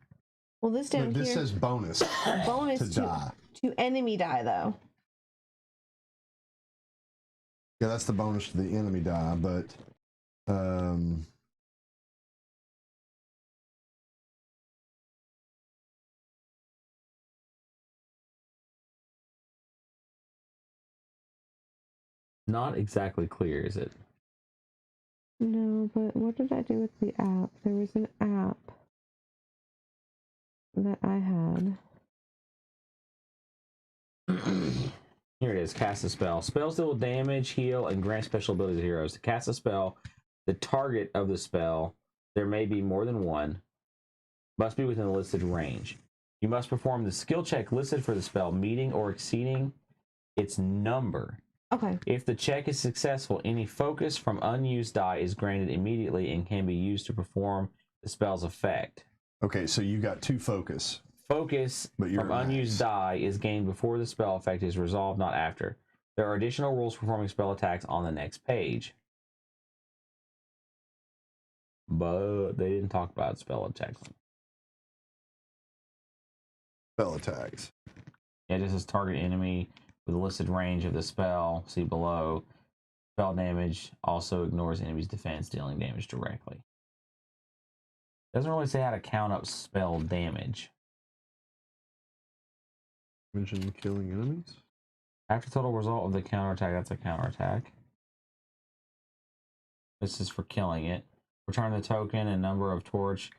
Speaker 3: well, this down
Speaker 1: But this
Speaker 3: here.
Speaker 1: says bonus
Speaker 3: bonus
Speaker 1: to die.
Speaker 3: to enemy die though.
Speaker 1: Yeah, that's the bonus to the enemy die, but
Speaker 2: Not exactly clear, is it?
Speaker 3: No, but what did I do with the app? There was an app that I had.
Speaker 2: Here it is, cast a spell. Spells deal damage, heal, and grant special abilities to heroes. To cast a spell, the target of the spell, there may be more than one, must be within the listed range. You must perform the skill check listed for the spell, meeting or exceeding its number.
Speaker 3: Okay.
Speaker 2: If the check is successful, any focus from unused die is granted immediately and can be used to perform the spell's effect.
Speaker 1: okay, so you got 2 focus.
Speaker 2: Focus
Speaker 1: But you're
Speaker 2: from
Speaker 1: at
Speaker 2: unused
Speaker 1: max.
Speaker 2: die is gained before the spell effect is resolved, not after. There are additional rules for performing spell attacks on the next page. But they didn't talk about spell attacks.
Speaker 1: Spell attacks.
Speaker 2: Yeah, this is target enemy with a listed range of the spell. See below. Spell damage also ignores enemy's defense, dealing damage directly. Doesn't really say how to count up spell damage.
Speaker 1: Mention killing enemies.
Speaker 2: After total result of the counterattack, that's a counterattack. This is for killing it. Return the token and number of torch,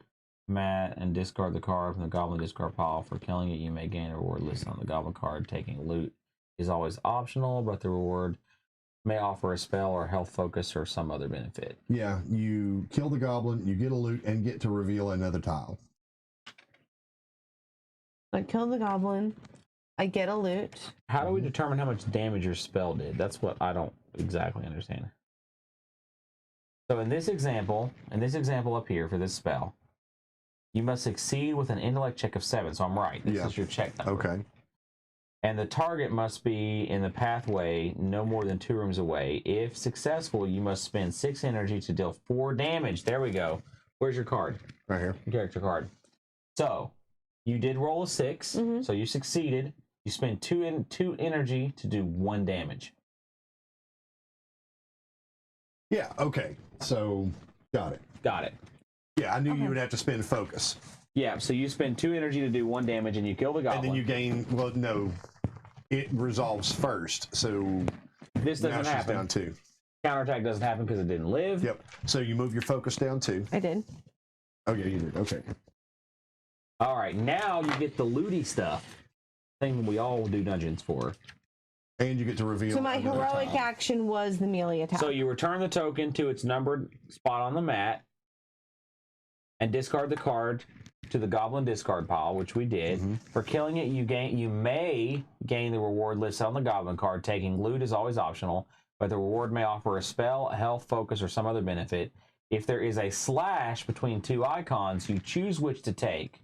Speaker 2: mat, and discard the card from the goblin discard pile. For killing it, you may gain a reward listed on the goblin card. Taking loot is always optional, but the reward may offer a spell or health focus or some other benefit.
Speaker 1: Yeah, you kill the goblin, you get a loot, and get to reveal another tile.
Speaker 3: I killed the goblin. I get a loot.
Speaker 2: How do we determine how much damage your spell did? That's what I don't exactly understand. So in this example up here for this spell, you must succeed with an intellect check of 7. So I'm right. This is your check number.
Speaker 1: Okay.
Speaker 2: And the target must be in the pathway no more than 2 rooms away. If successful, you must spend 6 energy to deal 4 damage. There we go. Where's your card?
Speaker 1: Right here.
Speaker 2: Your character card. So you did roll a 6, so you succeeded. You spend 2 energy to do 1 damage.
Speaker 1: Yeah, okay. So, got it.
Speaker 2: Got it.
Speaker 1: Yeah, I knew you would have to spend focus.
Speaker 2: Yeah, so you spend 2 energy to do 1 damage, and you kill the goblin.
Speaker 1: And then you gain, well, no, it resolves first, so
Speaker 2: this doesn't
Speaker 1: now she's
Speaker 2: happen.
Speaker 1: down 2.
Speaker 2: Counterattack doesn't happen because it didn't live.
Speaker 1: Yep. So you move your focus down 2.
Speaker 3: I did.
Speaker 1: Oh, yeah, you did. Okay.
Speaker 2: All right, now you get the looty stuff. Thing we all do dungeons for.
Speaker 1: And you get to reveal.
Speaker 3: So my
Speaker 1: another
Speaker 3: heroic
Speaker 1: tile.
Speaker 3: action was the melee attack.
Speaker 2: So you return the token to its numbered spot on the mat and discard the card to the goblin discard pile, which we did. For killing it, you may gain the reward listed on the goblin card. Taking loot is always optional, but the reward may offer a spell, a health, focus, or some other benefit. If there is a slash between 2 icons, you choose which to take.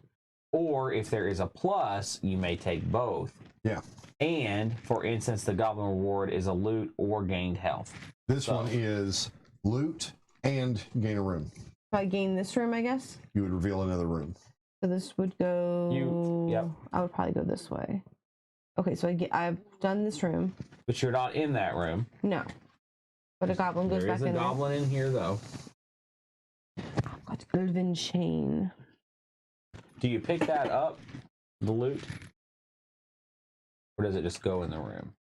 Speaker 2: Or if there is a plus, you may take both.
Speaker 1: Yeah.
Speaker 2: And, for instance, the goblin reward is a loot or gained health.
Speaker 1: This one is loot and gain a room.
Speaker 3: If I gain this room, I guess.
Speaker 1: You would reveal another room.
Speaker 3: So this would go.
Speaker 2: Yep.
Speaker 3: I would probably go this way. Okay, so I've done this room.
Speaker 2: But you're not in that room.
Speaker 3: No. But a goblin goes
Speaker 2: There
Speaker 3: back
Speaker 2: is a
Speaker 3: in
Speaker 2: goblin in here, though.
Speaker 3: there. I've got Elven Chain.
Speaker 2: Do you pick that up, the loot? Or does it just go in the room?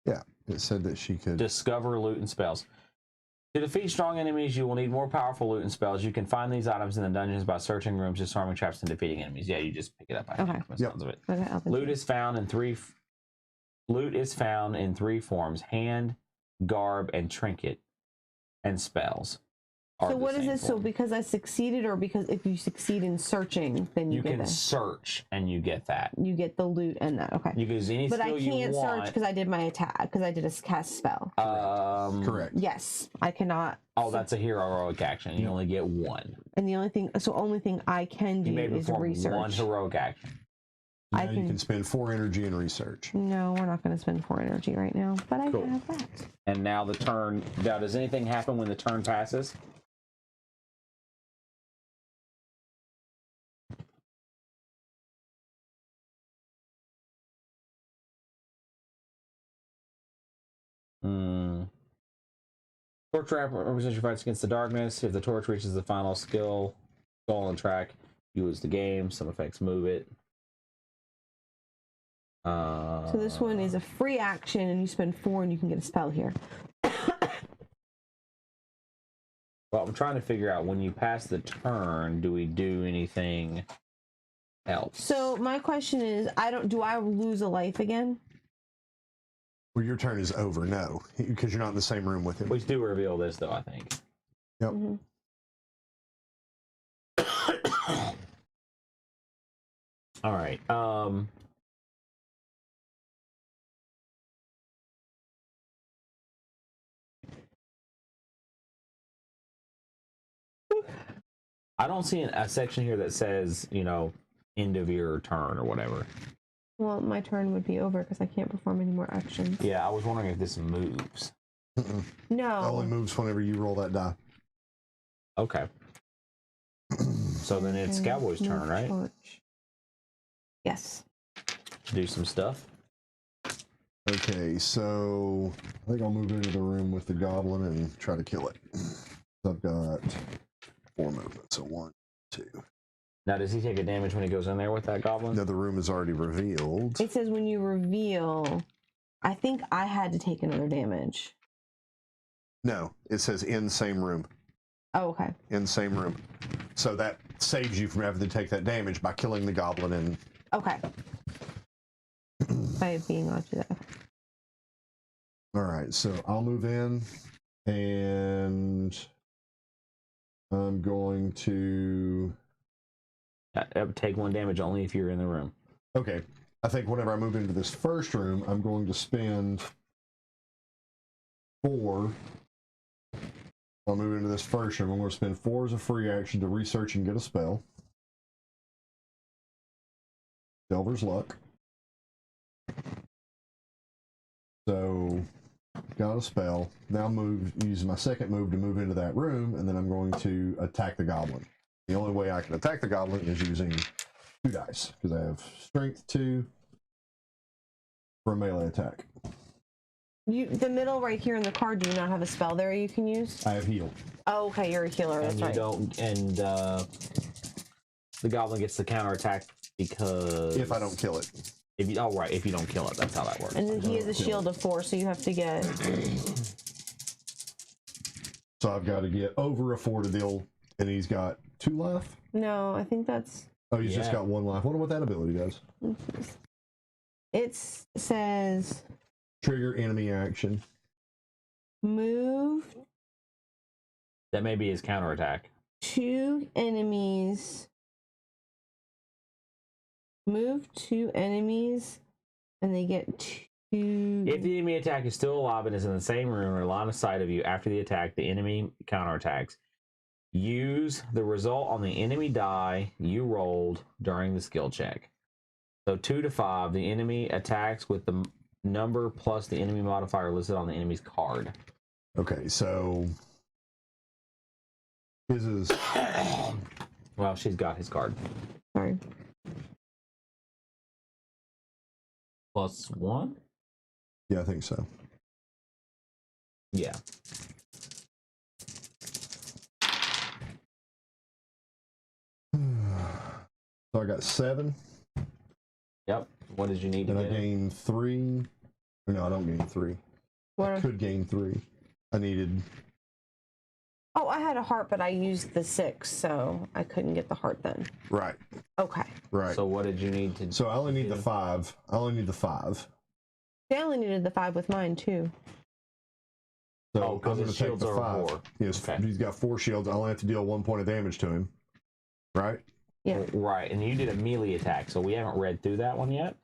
Speaker 1: Yeah, it said that she could.
Speaker 2: Discover loot and spells. To defeat strong enemies, you will need more powerful loot and spells. You can find these items in the dungeons by searching rooms, disarming traps, and defeating enemies. Yeah, you just pick it up.
Speaker 3: Okay.
Speaker 2: From the sounds of it.
Speaker 3: Okay, Elven
Speaker 2: Loot
Speaker 3: Chain.
Speaker 2: is found in 3. Loot is found in 3 forms: hand, garb, and trinket, and spells.
Speaker 3: So what is this? So because I succeeded, or because if you succeed in searching, then you get
Speaker 2: can
Speaker 3: this?
Speaker 2: search and you get that.
Speaker 3: You get the loot and that. Okay.
Speaker 2: You can use any
Speaker 3: But I
Speaker 2: skill you
Speaker 3: can't search
Speaker 2: want.
Speaker 3: because I did my attack, because I did a cast spell.
Speaker 1: Correct.
Speaker 3: Yes, I cannot.
Speaker 2: Oh, that's a heroic action. You only get 1.
Speaker 3: And the only thing I can
Speaker 2: You may
Speaker 3: do is
Speaker 2: perform
Speaker 3: research.
Speaker 2: 1 heroic action.
Speaker 1: Now you can spend 4 energy in research.
Speaker 3: No, we're not going to spend 4 energy right now, but I
Speaker 2: Cool.
Speaker 3: have that.
Speaker 2: And now the turn. Now, does anything happen when the turn passes? Torch represents your fights against the darkness. If the torch reaches the final skill goal on track, you lose the game. Some effects move it.
Speaker 3: So this one is a free action, and you spend 4, and you can get a spell here.
Speaker 2: Well, I'm trying to figure out, when you pass the turn, do we do anything else?
Speaker 3: So my question is, do I lose a life again?
Speaker 1: Well, your turn is over. No, because you're not in the same room with him.
Speaker 2: We do reveal this, though, I think.
Speaker 1: Yep.
Speaker 3: Mm-hmm.
Speaker 2: All right. I don't see a section here that says, end of your turn or whatever.
Speaker 3: Well, my turn would be over because I can't perform any more actions.
Speaker 2: Yeah, I was wondering if this moves.
Speaker 3: No.
Speaker 1: It only moves whenever you roll that die.
Speaker 2: Okay. So then it's
Speaker 3: Okay,
Speaker 2: Cowboy's
Speaker 3: move
Speaker 2: turn, right?
Speaker 3: torch. Yes.
Speaker 2: Do some stuff.
Speaker 1: Okay, so I think I'll move into the room with the goblin and try to kill it. I've got 4 movements, so 1, 2.
Speaker 2: Now, does he take a damage when he goes in there with that goblin?
Speaker 1: No, the room is already revealed.
Speaker 3: It says when you reveal, I think I had to take another damage.
Speaker 1: No, it says in same room.
Speaker 3: Oh, okay.
Speaker 1: In same room. So that saves you from having to take that damage by killing the goblin and...
Speaker 3: Okay. By being onto that.
Speaker 1: All right, so I'll move in and I'm going to...
Speaker 2: Take 1 damage only if you're in the room.
Speaker 1: Okay, I think whenever I move into this first room, I'm going to spend 4. I'll move into this first room. I'm going to spend 4 as a free action to research and get a spell. Delver's Luck. So, got a spell. Now use my second move to move into that room, and then I'm going to attack the goblin. The only way I can attack the goblin is using 2 dice, because I have strength 2 for a melee attack.
Speaker 3: The middle right here in the card, do you not have a spell there you can use?
Speaker 1: I have heal.
Speaker 3: Oh, okay, you're a healer.
Speaker 2: And
Speaker 3: That's
Speaker 2: you
Speaker 3: right.
Speaker 2: don't, and the goblin gets the counterattack because
Speaker 1: If I don't kill it.
Speaker 2: If you if you don't kill it, that's how that works.
Speaker 3: And then he has a shield of 4, so you have to get.
Speaker 1: So I've got to get over a 4 to deal, and he's got 2 life.
Speaker 3: No, I think that's.
Speaker 1: Oh, he's just got 1 life. Wonder what that ability does.
Speaker 3: It says
Speaker 1: Trigger enemy action.
Speaker 3: move
Speaker 2: That may be his counterattack.
Speaker 3: 2 enemies. Move 2 enemies, and they get 2.
Speaker 2: If the enemy attack is still alive and is in the same room or line of sight of you after the attack, the enemy counterattacks. Use the result on the enemy die you rolled during the skill check. So 2 to 5, the enemy attacks with the number plus the enemy modifier listed on the enemy's card.
Speaker 1: Okay, so his is
Speaker 2: Well, she's got his card.
Speaker 3: Sorry.
Speaker 2: +1?
Speaker 1: yeah, I think so.
Speaker 2: Yeah.
Speaker 1: So I got 7,
Speaker 2: Yep. What did you need to
Speaker 1: and I
Speaker 2: get?
Speaker 1: gain 3. No, I don't gain 3. I could gain 3. I needed.
Speaker 3: Oh, I had a heart, but I used the 6, so I couldn't get the heart then.
Speaker 1: Right.
Speaker 3: Okay.
Speaker 1: Right.
Speaker 2: So what did you need to?
Speaker 1: So I only need the 5. I only need the 5.
Speaker 3: They only needed the 5 with mine too.
Speaker 1: So
Speaker 2: Oh, 'cause
Speaker 1: I'm going
Speaker 2: his
Speaker 1: to take
Speaker 2: shields
Speaker 1: the
Speaker 2: are
Speaker 1: 5.
Speaker 2: 4.
Speaker 1: Yes,
Speaker 2: Okay.
Speaker 1: he's got 4 shields. I only have to deal 1 point of damage to him. Right.
Speaker 3: Yeah.
Speaker 2: Right, and you did a melee attack, so we haven't read through that one yet.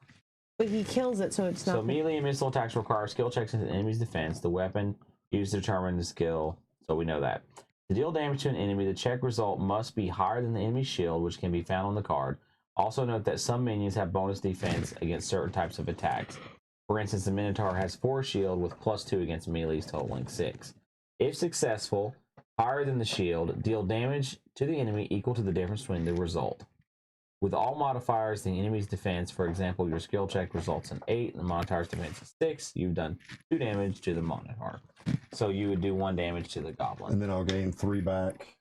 Speaker 3: But he kills it, so it's not.
Speaker 2: So melee and missile attacks require skill checks into the enemy's defense. The weapon used to determine the skill, so we know that. To deal damage to an enemy, the check result must be higher than the enemy's shield, which can be found on the card. Also note that some minions have bonus defense against certain types of attacks. For instance, the Minotaur has 4 shield with +2 against melees, totaling 6. If successful, higher than the shield, deal damage to the enemy equal to the difference between the result. With all modifiers, the enemy's defense, for example, your skill check results in 8, and the Minotaur's defense is 6, you've done 2 damage to the Minotaur. So you would do 1 damage to the Goblin.
Speaker 1: And then I'll gain 3 back.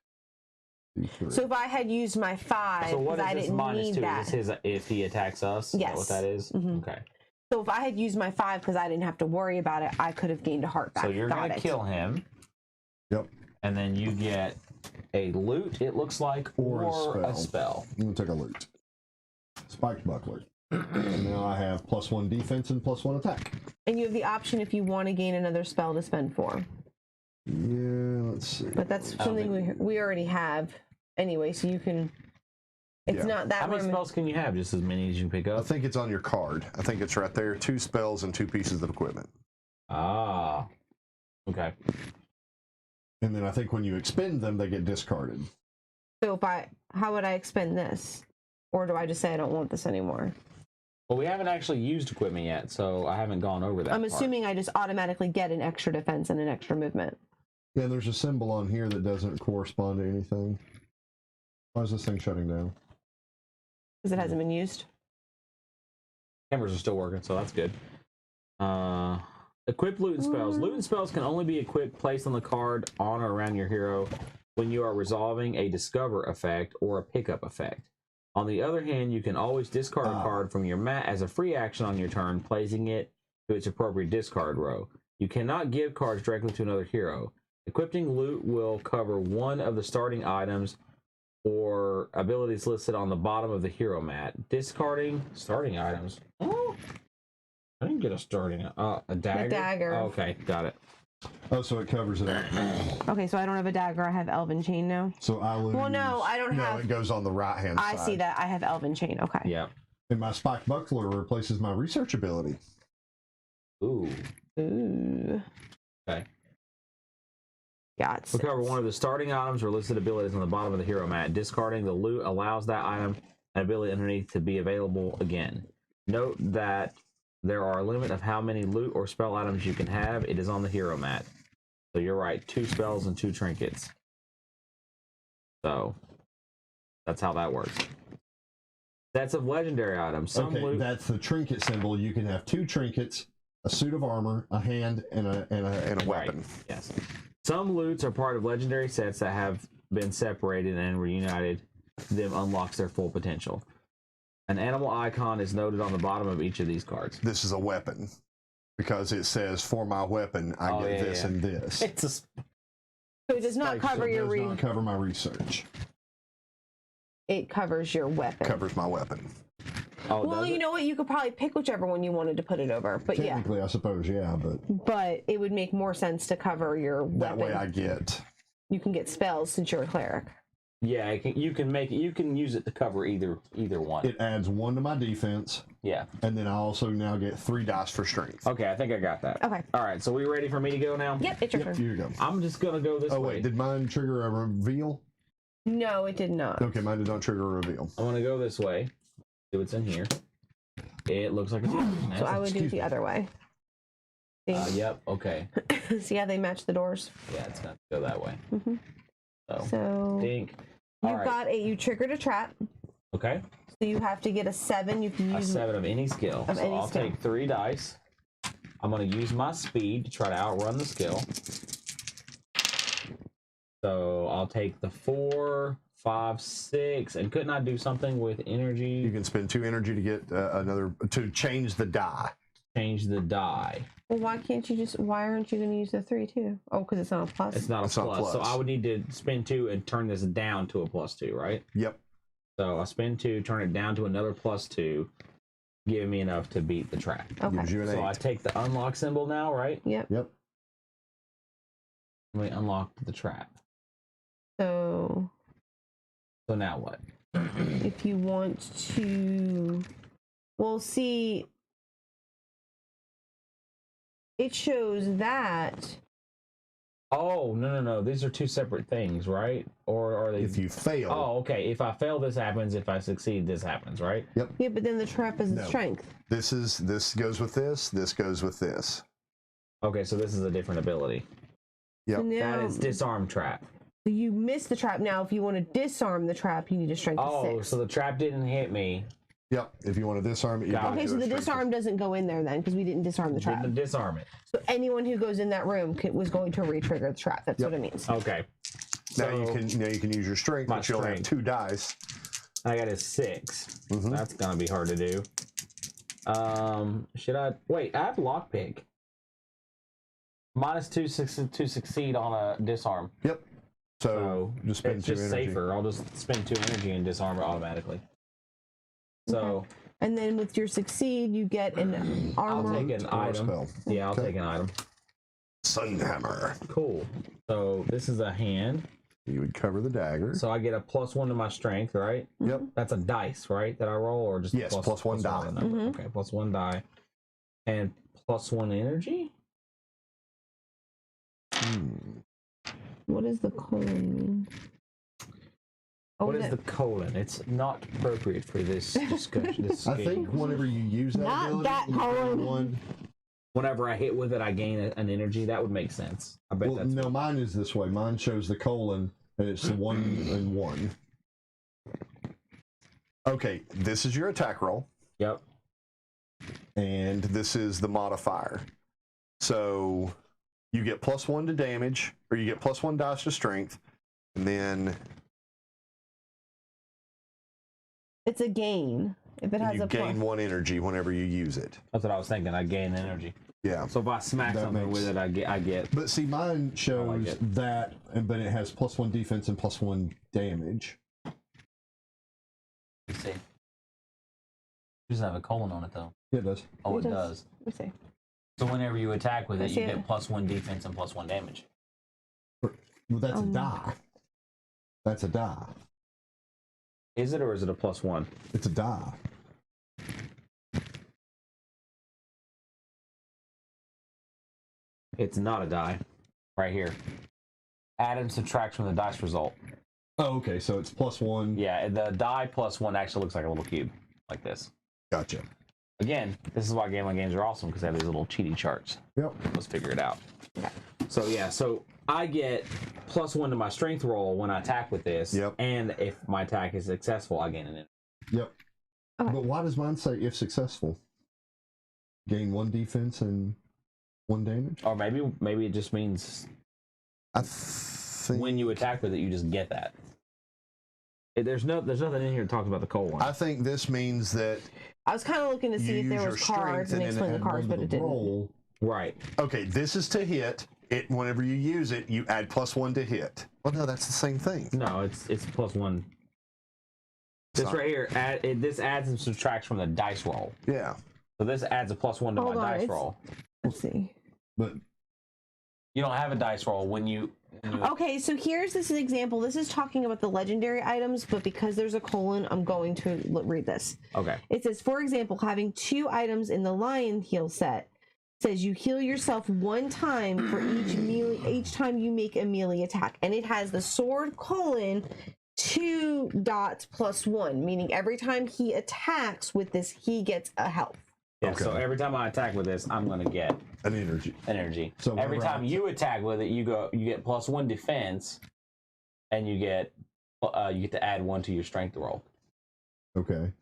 Speaker 3: So if I had used my 5,
Speaker 2: So what
Speaker 3: because
Speaker 2: is
Speaker 3: I
Speaker 2: this
Speaker 3: didn't
Speaker 2: minus
Speaker 3: need
Speaker 2: 2?
Speaker 3: that.
Speaker 2: Is this his if he attacks us? Is that what
Speaker 3: Yes.
Speaker 2: that is?
Speaker 3: Mhm.
Speaker 2: Okay.
Speaker 3: So if I had used my 5 because I didn't have to worry about it, I could have gained a heart back.
Speaker 2: So you're
Speaker 3: Got
Speaker 2: going to
Speaker 3: it.
Speaker 2: kill him.
Speaker 1: Yep.
Speaker 2: And then you get a loot, it looks like,
Speaker 1: Or a
Speaker 2: a spell.
Speaker 1: I'm going to take a loot. Spiked buckler. And now I have +1 defense and +1 attack.
Speaker 3: And you have the option if you want to gain another spell to spend 4.
Speaker 1: Yeah, let's see.
Speaker 3: But that's something we already have anyway, so you can. It's
Speaker 1: Yeah.
Speaker 3: not that.
Speaker 2: How many
Speaker 3: room-
Speaker 2: spells can you have? Just as many as you pick
Speaker 1: I
Speaker 2: up?
Speaker 1: think it's on your card. I think it's right there. 2 spells and 2 pieces of equipment.
Speaker 2: Ah. Okay.
Speaker 1: And then I think when you expend them, they get discarded.
Speaker 3: So how would I expend this, or do I just say I don't want this anymore?
Speaker 2: Well, we haven't actually used equipment yet, so I haven't gone over that.
Speaker 3: I'm
Speaker 2: part.
Speaker 3: assuming I just automatically get an extra defense and an extra movement.
Speaker 1: Yeah, there's a symbol on here that doesn't correspond to anything. Why is this thing shutting down?
Speaker 3: Because it hasn't been used.
Speaker 2: Cameras are still working, so that's good. Equip loot and spells. Loot and spells can only be equipped, placed on the card on or around your hero when you are resolving a discover effect or a pickup effect. On the other hand, you can always discard a card from your mat as a free action on your turn, placing it to its appropriate discard row. You cannot give cards directly to another hero. Equipping loot will cover one of the starting items or abilities listed on the bottom of the hero mat. Discarding starting items. Oh, I didn't get a starting a dagger.
Speaker 3: A dagger.
Speaker 2: Oh, okay, got it.
Speaker 1: Oh, so it covers it up.
Speaker 3: Okay, so I don't have a dagger. I have Elven Chain now.
Speaker 1: So I lose.
Speaker 3: Well, no, I don't have.
Speaker 1: No, it goes on the right-hand
Speaker 3: I
Speaker 1: side.
Speaker 3: see that. I have Elven Chain. Okay.
Speaker 2: Yeah.
Speaker 1: And my spiked buckler replaces my research ability.
Speaker 2: Ooh.
Speaker 3: Ooh.
Speaker 2: Okay.
Speaker 3: Yeah, it's
Speaker 2: Recover one of the starting items or listed abilities on the bottom of the hero mat. Discarding the loot allows that item and ability underneath to be available again. Note that there are a limit of how many loot or spell items you can have. It is on the hero mat. So you're right, 2 spells and 2 trinkets. So that's how that works. Sets of legendary items. Some
Speaker 1: Okay,
Speaker 2: loot.
Speaker 1: that's the trinket symbol. You can have 2 trinkets, a suit of armor, a hand, and a weapon.
Speaker 2: Right. Yes. Some loots are part of legendary sets that have been separated and reunited. Them unlocks their full potential. An animal icon is noted on the bottom of each of these cards.
Speaker 1: This is a weapon because it says for my weapon I get this and this.
Speaker 2: It's a
Speaker 3: so it does not cover
Speaker 1: it
Speaker 3: your
Speaker 1: does not cover my research.
Speaker 3: It covers your weapon.
Speaker 1: Covers my weapon.
Speaker 2: Oh,
Speaker 3: Well, you know what? You could probably pick whichever one you wanted to put it over, but yeah.
Speaker 1: Technically, I suppose, yeah,
Speaker 3: But it would make more sense to cover your
Speaker 1: that
Speaker 3: weapon.
Speaker 1: way I get.
Speaker 3: You can get spells since you're a cleric.
Speaker 2: Yeah, you can use it to cover either one.
Speaker 1: It adds 1 to my defense,
Speaker 2: Yeah.
Speaker 1: and then I also now get 3 dice for strength.
Speaker 2: Okay, I think I got that.
Speaker 3: Okay.
Speaker 2: All right, so we ready for me to go now?
Speaker 3: Yep, it's your
Speaker 1: Yep,
Speaker 3: turn.
Speaker 1: here you go.
Speaker 2: I'm just gonna go this
Speaker 1: Oh
Speaker 2: way.
Speaker 1: wait, did mine trigger a reveal?
Speaker 3: No, it did not.
Speaker 1: Okay, mine did not trigger a reveal.
Speaker 2: I'm gonna go this way. See what's in here. It looks like it's
Speaker 3: So I would do it the other way. See?
Speaker 2: Yep. Okay.
Speaker 3: See how they match the doors?
Speaker 2: Yeah, it's gonna go that way.
Speaker 3: Mm-hmm. So
Speaker 2: Dink.
Speaker 3: you
Speaker 2: All right.
Speaker 3: got you triggered a trap.
Speaker 2: Okay.
Speaker 3: So you have to get a 7. You can
Speaker 2: A
Speaker 3: use
Speaker 2: 7 of any skill.
Speaker 3: Of
Speaker 2: So
Speaker 3: any
Speaker 2: I'll
Speaker 3: skill.
Speaker 2: take 3 dice. I'm gonna use my speed to try to outrun the skill. So I'll take the 4, 5, 6, and couldn't I do something with energy?
Speaker 1: You can spend 2 energy to get to change the die.
Speaker 2: Change the die.
Speaker 3: Well, why aren't you going to use the 3 too? Oh, because it's not a plus.
Speaker 2: It's not a
Speaker 1: It's not
Speaker 2: plus. So
Speaker 1: plus.
Speaker 2: I would need to spend 2 and turn this down to a +2, right?
Speaker 1: Yep.
Speaker 2: So I spend 2, turn it down to another +2, give me enough to beat the trap.
Speaker 3: Okay.
Speaker 1: Gives you an
Speaker 2: So
Speaker 1: 8.
Speaker 2: I take the unlock symbol now, right?
Speaker 3: Yep.
Speaker 1: Yep.
Speaker 2: We unlocked the trap.
Speaker 3: So
Speaker 2: So now what?
Speaker 3: if you want to, well, see, it shows that.
Speaker 2: Oh, no. These are 2 separate things, right? Or are they?
Speaker 1: If you fail,
Speaker 2: Oh, okay. If I fail, this happens. If I succeed, this happens, right?
Speaker 3: Yeah, but then the trap is
Speaker 1: No.
Speaker 3: strength.
Speaker 1: this goes with this goes with this.
Speaker 2: Okay, so this is a different ability.
Speaker 1: Yep.
Speaker 3: So now,
Speaker 2: That is disarm trap.
Speaker 3: so you missed the trap. Now, if you want to disarm the trap, you need a strength of
Speaker 2: Oh,
Speaker 3: 6.
Speaker 2: so the trap didn't hit me.
Speaker 1: Yep. If you want to disarm it, you
Speaker 2: Got
Speaker 1: gotta
Speaker 2: it.
Speaker 3: Okay,
Speaker 1: do
Speaker 3: so
Speaker 1: a
Speaker 3: the
Speaker 1: strength
Speaker 3: disarm doesn't go in there then because we didn't disarm the trap.
Speaker 2: Didn't disarm it.
Speaker 3: So anyone who goes in that room was going to re-trigger the trap. That's what it means.
Speaker 2: Okay.
Speaker 1: Now
Speaker 2: So
Speaker 1: you can use your strength,
Speaker 2: My
Speaker 1: but you only have
Speaker 2: strength.
Speaker 1: 2 dice.
Speaker 2: I got a 6.
Speaker 1: Mhm.
Speaker 2: That's gonna be hard to do. Should I wait? I have lockpick. -2 to succeed on a disarm.
Speaker 1: Yep. So
Speaker 2: So
Speaker 1: just spend
Speaker 2: it's
Speaker 1: 2
Speaker 2: just
Speaker 1: energy.
Speaker 2: safer. I'll just spend 2 energy and disarm it automatically. So
Speaker 3: And then with your succeed, you get an
Speaker 2: I'll
Speaker 3: armor.
Speaker 2: take an
Speaker 1: Or a
Speaker 2: item.
Speaker 1: spell.
Speaker 2: Yeah, I'll
Speaker 1: Okay.
Speaker 2: take an item.
Speaker 1: Sunhammer.
Speaker 2: Cool. So this is a hand.
Speaker 1: You would cover the dagger.
Speaker 2: So I get a +1 to my strength, right?
Speaker 1: Yep.
Speaker 2: That's a dice, right? That I roll, or just a
Speaker 1: Yes, plus one die.
Speaker 2: on the number?
Speaker 3: Mhm.
Speaker 2: Okay, +1 die, and +1 energy.
Speaker 3: What does the colon mean? Oh,
Speaker 2: What is the colon? It's not appropriate for this discussion. This
Speaker 1: I
Speaker 2: game.
Speaker 1: think whenever you use that
Speaker 3: Not
Speaker 1: ability,
Speaker 3: that
Speaker 1: you find
Speaker 3: colon.
Speaker 1: one.
Speaker 2: Whenever I hit with it, I gain an energy. That would make sense. I bet
Speaker 1: Well,
Speaker 2: that's
Speaker 1: no, mine is this way. Mine shows the colon, and it's 1 and 1. Okay, this is your attack roll,
Speaker 2: Yep.
Speaker 1: and this is the modifier. So you get +1 to damage, or you get +1 dice to strength, and then
Speaker 3: It's a gain. If it has
Speaker 1: you
Speaker 3: a
Speaker 1: gain
Speaker 3: plus.
Speaker 1: 1 energy whenever you use it.
Speaker 2: That's what I was thinking. I gain energy.
Speaker 1: Yeah.
Speaker 2: So if I smack
Speaker 1: That
Speaker 2: something
Speaker 1: makes-
Speaker 2: with it, I get.
Speaker 1: But see, mine shows
Speaker 2: it.
Speaker 1: that, but it has +1 defense and +1 damage.
Speaker 2: Let's see. It doesn't have a colon on it though.
Speaker 1: Yeah, it does.
Speaker 2: Oh,
Speaker 3: It
Speaker 2: it
Speaker 3: does.
Speaker 2: does.
Speaker 3: Let me see.
Speaker 2: So whenever you attack with
Speaker 3: I
Speaker 2: it,
Speaker 3: see
Speaker 2: you
Speaker 3: it.
Speaker 2: get +1 defense and +1 damage.
Speaker 1: Well, that's a die. That's a die.
Speaker 2: Is it, or is it a +1?
Speaker 1: It's a die.
Speaker 2: It's not a die. Right here. add and subtract from the dice result.
Speaker 1: Oh, okay. So it's +1.
Speaker 2: Yeah, the die +1 actually looks like a little cube, like this.
Speaker 1: Gotcha.
Speaker 2: Again, this is why Gambling games are awesome, because they have these little cheaty charts.
Speaker 1: Yep.
Speaker 2: Let's figure it out. Okay. So yeah, so I get +1 to my strength roll when I attack with this.
Speaker 1: Yep.
Speaker 2: And if my attack is successful, I gain an energy.
Speaker 1: Yep.
Speaker 3: Okay.
Speaker 1: But why does mine say if successful? Gain 1 defense and 1 damage?
Speaker 2: Or maybe it just means
Speaker 1: I think
Speaker 2: when you attack with it, you just get that. There's nothing in here that talks about the coal one.
Speaker 1: I think this means that
Speaker 3: I was kind of looking to see if there was cards and explain the cards, but it didn't.
Speaker 1: Roll.
Speaker 2: Right.
Speaker 1: Okay, this is to hit. It whenever you use it, you add +1 to hit. Well, no, that's the same thing.
Speaker 2: No, it's +1. This right here, this adds and subtracts from the dice roll.
Speaker 1: Yeah.
Speaker 2: So this adds a +1 to my dice roll.
Speaker 3: Let's see.
Speaker 1: But
Speaker 2: you don't have a dice roll when you
Speaker 3: Okay, so here's this example. This is talking about the legendary items, but because there's a colon, I'm going to read this.
Speaker 2: Okay.
Speaker 3: It says, for example, having 2 items in the lion heal set says you heal yourself 1 time for each time you make a melee attack, and it has the sword colon 2 dots +1, meaning every time he attacks with this, he gets a health.
Speaker 2: Yeah,
Speaker 1: Okay.
Speaker 2: so every time I attack with this, I'm gonna get
Speaker 1: an energy.
Speaker 2: So
Speaker 1: So
Speaker 2: every time you attack with it, you get +1 defense, and you get to add 1 to your strength roll.
Speaker 1: Okay.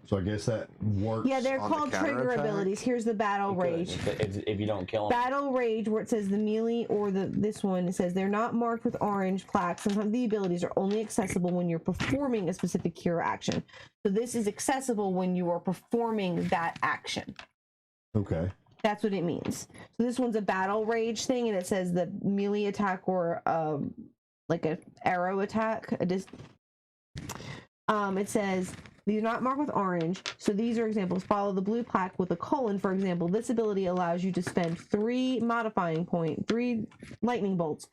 Speaker 1: So I guess that works.
Speaker 3: Yeah, they're
Speaker 1: on
Speaker 3: called
Speaker 1: the
Speaker 3: trigger
Speaker 1: counterattack?
Speaker 3: abilities. Here's the battle rage.
Speaker 2: If you don't kill them.
Speaker 3: Battle rage, where it says the melee or this one, it says they're not marked with orange plaques. Sometimes the abilities are only accessible when you're performing a specific hero action. So this is accessible when you are performing that action.
Speaker 1: Okay.
Speaker 3: That's what it means. So this one's a battle rage thing, and it says the melee attack or like an arrow attack. It says these are not marked with orange, so these are examples. Follow the blue plaque with a colon, for example. This ability allows you to spend 3 lightning bolts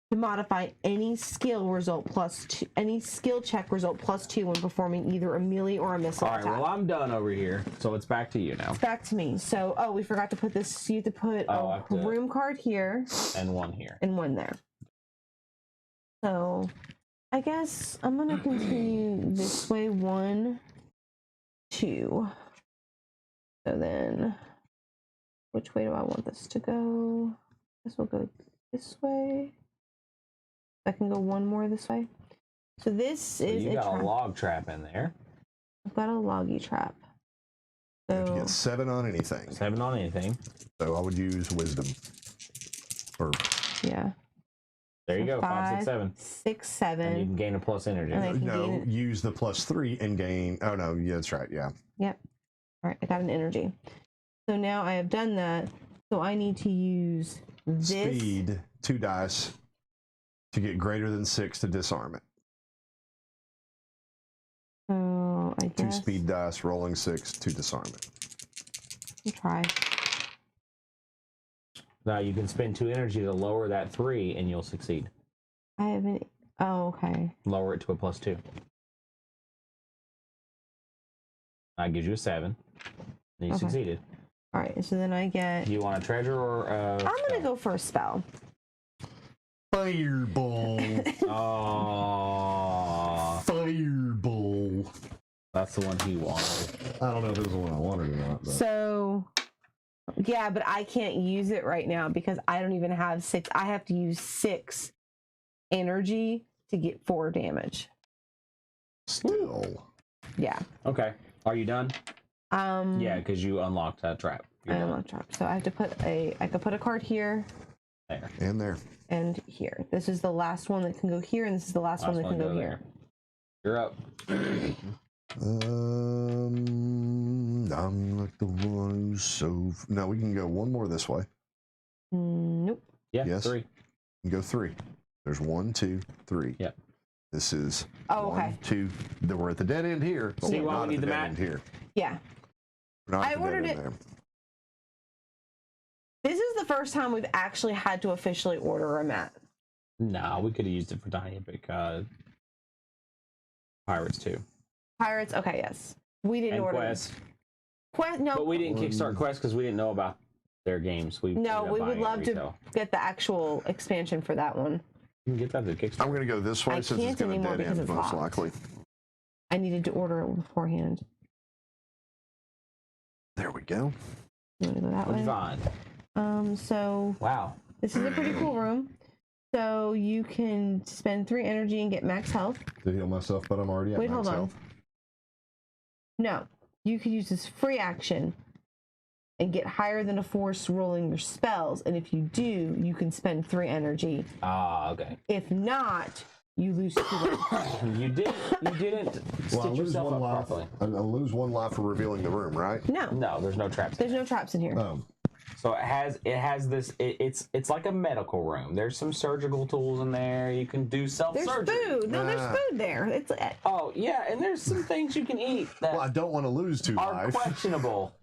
Speaker 3: to modify any skill result +2, any skill check result +2 when performing either a melee or a missile
Speaker 2: All right,
Speaker 3: attack.
Speaker 2: well, I'm done over here, so it's back to you now.
Speaker 3: It's back to me. So, we forgot to put this. You have to put a room card here
Speaker 2: and 1 here
Speaker 3: and 1 there. So, I guess I'm gonna continue this way. 1, 2. So then, which way do I want this to go? This will go this way. I can go 1 more this way. So this is
Speaker 2: you got a log trap in there.
Speaker 3: I've got a loggy trap. So
Speaker 1: You get 7 on anything.
Speaker 2: 7 on anything.
Speaker 1: So I would use wisdom. Or
Speaker 3: yeah.
Speaker 2: There you go. 5, 6, 7.
Speaker 3: 6, 7.
Speaker 2: And you can gain a plus energy.
Speaker 3: And I can
Speaker 1: no,
Speaker 3: gain it.
Speaker 1: use the +3 and gain. Oh no, yeah, that's right. Yeah.
Speaker 3: Yep. All right, I got an energy. So now I have done that. So I need to use this.
Speaker 1: Speed 2 dice to get greater than 6 to disarm it.
Speaker 3: So I
Speaker 1: 2
Speaker 3: guess.
Speaker 1: speed dice, rolling 6 to disarm it.
Speaker 3: I'll try.
Speaker 2: Now you can spend 2 energy to lower that 3 and you'll succeed.
Speaker 3: I haven't. Oh, okay.
Speaker 2: Lower it to a +2. That gives you a 7. And you
Speaker 3: Okay.
Speaker 2: succeeded.
Speaker 3: All right. So then I get.
Speaker 2: Do you want a treasure or
Speaker 3: I'm gonna go for a spell.
Speaker 1: Fireball.
Speaker 2: Oh,
Speaker 1: Fireball.
Speaker 2: that's the one he wanted.
Speaker 1: I don't know if it was the one I wanted or not. But.
Speaker 3: So. Yeah, but I can't use it right now because I don't even have 6. I have to use 6 energy to get 4 damage.
Speaker 1: Still.
Speaker 3: Yeah.
Speaker 2: Okay. Are you done? Yeah, because you unlocked that trap.
Speaker 3: I unlocked trap. So I have to put I could put a card here.
Speaker 2: There.
Speaker 1: And there.
Speaker 3: And here. This is the last one that can go here, and this is the last one that can go here.
Speaker 2: You're up.
Speaker 1: I'm like the one who's so. No, we can go 1 more this way.
Speaker 3: Nope.
Speaker 2: Yeah,
Speaker 1: Yes.
Speaker 2: 3.
Speaker 1: We can go 3. There's 1, 2, 3.
Speaker 2: Yep.
Speaker 1: This is.
Speaker 3: Oh,
Speaker 1: 1,
Speaker 3: okay.
Speaker 1: 2. We're at the dead end here. But
Speaker 2: See
Speaker 1: we're
Speaker 2: why
Speaker 1: not
Speaker 2: we
Speaker 1: at
Speaker 2: need the
Speaker 1: dead
Speaker 2: map?
Speaker 1: end here.
Speaker 3: Yeah.
Speaker 1: We're not
Speaker 3: I
Speaker 1: at the dead
Speaker 3: ordered
Speaker 1: end
Speaker 3: it.
Speaker 1: there.
Speaker 3: This is the first time we've actually had to officially order a map.
Speaker 2: Nah, we could have used it for Tiny Epic Pirates too.
Speaker 3: Pirates, okay, yes. We didn't
Speaker 2: And
Speaker 3: order
Speaker 2: Quest.
Speaker 3: Quest, no.
Speaker 2: But we didn't kickstart Quest because we didn't know about their games. We
Speaker 3: No,
Speaker 2: ended up
Speaker 3: we would
Speaker 2: buying it
Speaker 3: love to
Speaker 2: retail.
Speaker 3: get the actual expansion for that one.
Speaker 2: You can get that at Kickstarter.
Speaker 4: I'm going to go this way
Speaker 3: I
Speaker 4: since it's
Speaker 3: can't
Speaker 4: going to
Speaker 3: anymore
Speaker 4: dead
Speaker 3: because
Speaker 4: end,
Speaker 3: it's
Speaker 4: most
Speaker 3: locked.
Speaker 4: likely.
Speaker 3: I needed to order it beforehand.
Speaker 4: There we go.
Speaker 3: You want to go that
Speaker 2: What'd you
Speaker 3: way?
Speaker 2: find?
Speaker 3: So
Speaker 2: Wow.
Speaker 3: this is a pretty cool room. So you can spend 3 energy and get max health.
Speaker 1: To heal myself, but I'm already at
Speaker 3: Wait,
Speaker 1: max
Speaker 3: hold on.
Speaker 1: health.
Speaker 3: No, you could use this free action and get higher than a force rolling your spells. And if you do, you can spend 3 energy.
Speaker 2: Ah, okay.
Speaker 3: If not, you lose 2 life.
Speaker 2: You didn't
Speaker 1: Well, I
Speaker 2: stitch
Speaker 1: lose
Speaker 2: yourself
Speaker 1: one
Speaker 2: up
Speaker 1: life.
Speaker 2: properly.
Speaker 4: I lose 1 life for revealing the room, right?
Speaker 3: No,
Speaker 2: No, there's no traps.
Speaker 3: there's no traps in here.
Speaker 1: Oh,
Speaker 2: So it has this. It's like a medical room. There's some surgical tools in there. You can do
Speaker 3: There's
Speaker 2: self-surgery.
Speaker 3: food. No,
Speaker 4: Ah.
Speaker 3: there's food there. It's
Speaker 2: Oh yeah, and there's some things you can eat that
Speaker 4: Well, I don't want to lose 2
Speaker 2: are
Speaker 4: life.
Speaker 2: questionable.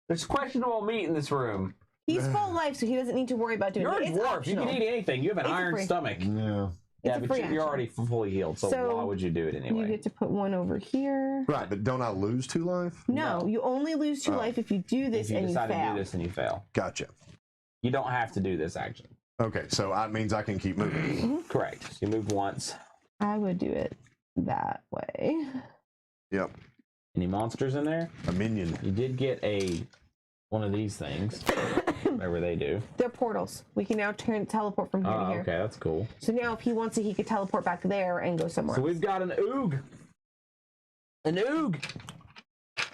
Speaker 2: There's questionable meat in this room.
Speaker 3: he's full life, so he doesn't need to worry about doing
Speaker 2: You're a
Speaker 3: it. It's
Speaker 2: dwarf.
Speaker 3: optional.
Speaker 2: You can eat anything. You have an
Speaker 3: It's a
Speaker 2: iron
Speaker 3: free-
Speaker 2: stomach.
Speaker 1: yeah.
Speaker 2: Yeah,
Speaker 3: a
Speaker 2: but
Speaker 3: free
Speaker 2: you're
Speaker 3: action.
Speaker 2: already fully healed. So
Speaker 3: So
Speaker 2: why would you do it
Speaker 3: You
Speaker 2: anyway?
Speaker 3: get to put 1 over here.
Speaker 4: Right, but don't I lose 2 life?
Speaker 3: No,
Speaker 2: No.
Speaker 3: you only lose 2
Speaker 4: Oh.
Speaker 3: life if you do this
Speaker 2: If you
Speaker 3: and you
Speaker 2: decide to
Speaker 3: fail.
Speaker 2: do this and you fail,
Speaker 4: Gotcha.
Speaker 2: you don't have to do this action.
Speaker 4: Okay, so that means I can keep moving.
Speaker 2: Correct. So you move once.
Speaker 3: I would do it that way.
Speaker 4: Yep.
Speaker 2: Any monsters in there?
Speaker 4: A minion.
Speaker 2: You did get one of these things. Whatever they do.
Speaker 3: They're portals. We can now teleport from here to
Speaker 2: Oh,
Speaker 3: here.
Speaker 2: okay, that's cool.
Speaker 3: So now if he wants to, he could teleport back there and go somewhere
Speaker 2: So
Speaker 3: else.
Speaker 2: we've got an oog. An oog.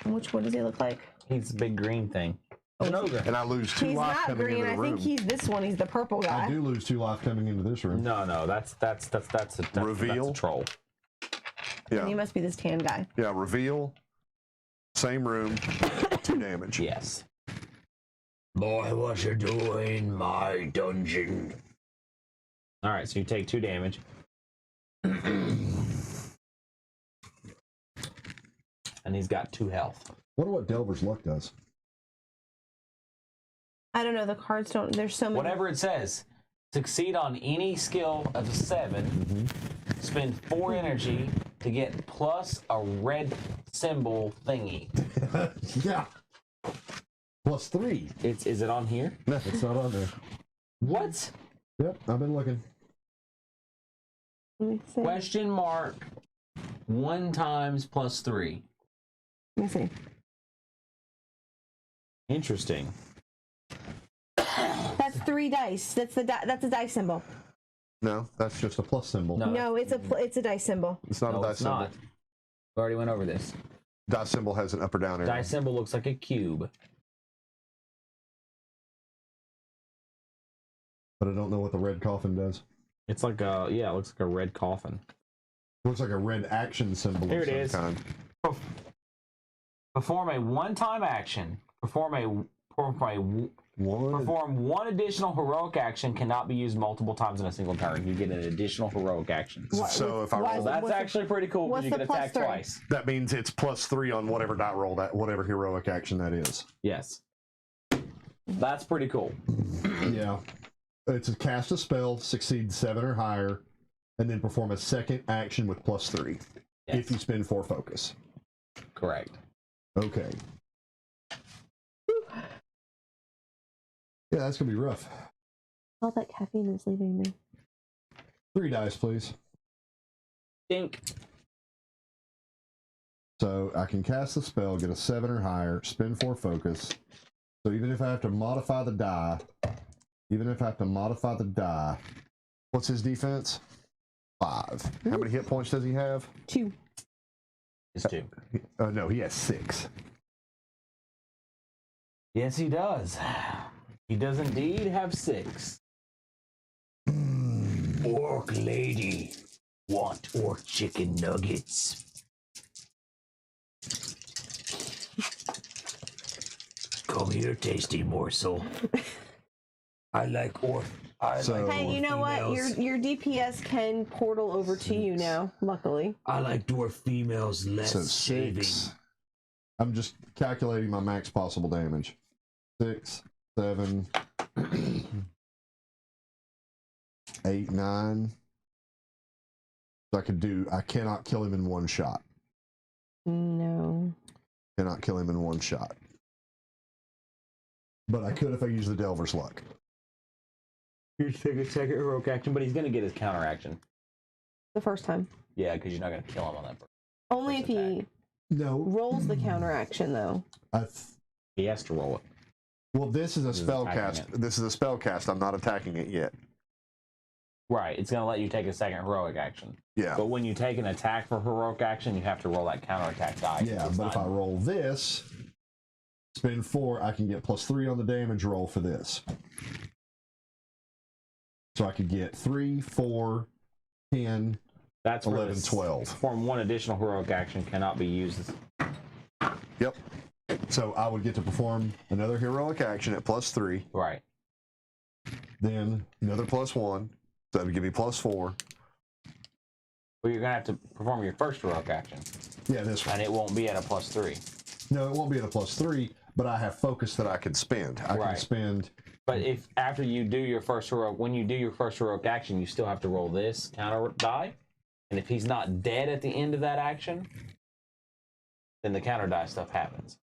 Speaker 3: What does he look like?
Speaker 2: He's a big green thing. An ogre.
Speaker 4: And I lose 2
Speaker 3: He's
Speaker 4: life
Speaker 3: not
Speaker 4: coming
Speaker 3: green.
Speaker 4: into the
Speaker 3: I
Speaker 4: room.
Speaker 3: think he's this one. He's the purple guy.
Speaker 1: I do lose 2 life coming into this room.
Speaker 2: No, that's a
Speaker 4: Reveal?
Speaker 2: troll.
Speaker 3: And he
Speaker 4: Yeah,
Speaker 3: must be this tan guy.
Speaker 4: yeah, reveal. Same room, 2 damage.
Speaker 2: Yes. Boy, what you doing in my dungeon? All right, so you take 2 damage. And he's got 2 health.
Speaker 1: Wonder what Delver's Luck does.
Speaker 3: I don't know. The cards don't. There's so many.
Speaker 2: Whatever it says, succeed on any skill of a 7. Spend 4 energy to get plus a red symbol thingy.
Speaker 1: Yeah. Plus 3.
Speaker 2: Is it on here?
Speaker 1: It's not on there.
Speaker 2: What?
Speaker 1: Yep, I've been looking.
Speaker 3: Let me see.
Speaker 2: Question mark 1 times plus 3.
Speaker 3: Let me see.
Speaker 2: Interesting.
Speaker 3: That's 3 dice. That's a dice symbol.
Speaker 4: No,
Speaker 1: That's just a plus symbol.
Speaker 2: No.
Speaker 3: No, it's a dice symbol.
Speaker 4: it's not
Speaker 2: No,
Speaker 4: a dice
Speaker 2: it's
Speaker 4: symbol.
Speaker 2: not. We already went over this.
Speaker 4: Dice symbol has an up or down arrow.
Speaker 2: Die symbol looks like a cube.
Speaker 1: But I don't know what the red coffin does.
Speaker 2: It's like a it looks like a red coffin.
Speaker 1: Looks like a red action symbol.
Speaker 2: Here
Speaker 1: of
Speaker 2: it
Speaker 1: some
Speaker 2: is.
Speaker 1: kind.
Speaker 2: Perform a one-time action. Perform one additional heroic action cannot be used multiple times in a single turn. You get an additional heroic action.
Speaker 4: So if I
Speaker 3: why
Speaker 4: roll
Speaker 3: is
Speaker 4: that,
Speaker 2: That's
Speaker 3: what's the-
Speaker 2: actually pretty cool
Speaker 3: what's
Speaker 2: because you
Speaker 3: the
Speaker 2: can attack
Speaker 3: plus 3?
Speaker 2: twice.
Speaker 4: that means it's plus 3 on whatever die roll, that whatever heroic action that is.
Speaker 2: Yes. That's pretty cool.
Speaker 1: Yeah. It's a cast a spell, succeed 7 or higher, and then perform a second action with plus 3
Speaker 2: Yes.
Speaker 1: if you spend 4 focus.
Speaker 2: Correct.
Speaker 1: Okay. Yeah, that's gonna be rough.
Speaker 3: All that caffeine is leaving me.
Speaker 1: 3 dice, please.
Speaker 2: Dink.
Speaker 1: So I can cast the spell, get a 7 or higher, spend 4 focus. So even if I have to modify the die,
Speaker 4: What's his defense? 5. How many hit points does he have?
Speaker 3: 2.
Speaker 2: It's 2.
Speaker 4: No, he has 6.
Speaker 2: Yes, he does. He does indeed have 6. Orc lady, want orc chicken nuggets? Come here, tasty morsel. I like orc.
Speaker 4: So-
Speaker 3: Hey, you know what? Your DPS can portal over to you now. Luckily.
Speaker 2: I like dwarf females less
Speaker 4: So 6.
Speaker 1: I'm just calculating my max possible damage. 6, 7, 8, 9. So I cannot kill him in one shot.
Speaker 3: No.
Speaker 1: Cannot kill him in one shot.
Speaker 4: but I could if I use the Delver's Luck.
Speaker 2: You take a second heroic action, but he's gonna get his counter action.
Speaker 3: The first time.
Speaker 2: Yeah, because you're not gonna kill him on that first.
Speaker 3: Only if he
Speaker 4: No.
Speaker 3: rolls the counter action, though.
Speaker 2: He has to roll it.
Speaker 4: Well, this is a spell
Speaker 2: attacking
Speaker 4: cast. This is a spell cast. I'm not attacking it yet.
Speaker 2: Right, it's gonna let you take a second heroic action.
Speaker 4: Yeah.
Speaker 2: But when you take an attack for heroic action, you have to roll that counter attack die.
Speaker 4: Yeah, but if I roll this, spend 4, I can get +3 on the damage roll for this. So I could get 3, 4, 10,
Speaker 2: that's
Speaker 4: 11, 12.
Speaker 2: Form 1 additional heroic action cannot be used.
Speaker 4: Yep. So I would get to perform another heroic action at +3.
Speaker 2: Right.
Speaker 4: Then another +1. So that would give me +4.
Speaker 2: Well, you're gonna have to perform your first heroic action.
Speaker 4: Yeah, this one.
Speaker 2: And it won't be at a +3.
Speaker 4: No, it won't be at a +3, but I have focus that I can spend. I can spend.
Speaker 2: But if after you do your first heroic, when you do your first heroic action, you still have to roll this counter die. And if he's not dead at the end of that action, then the counter die stuff happens.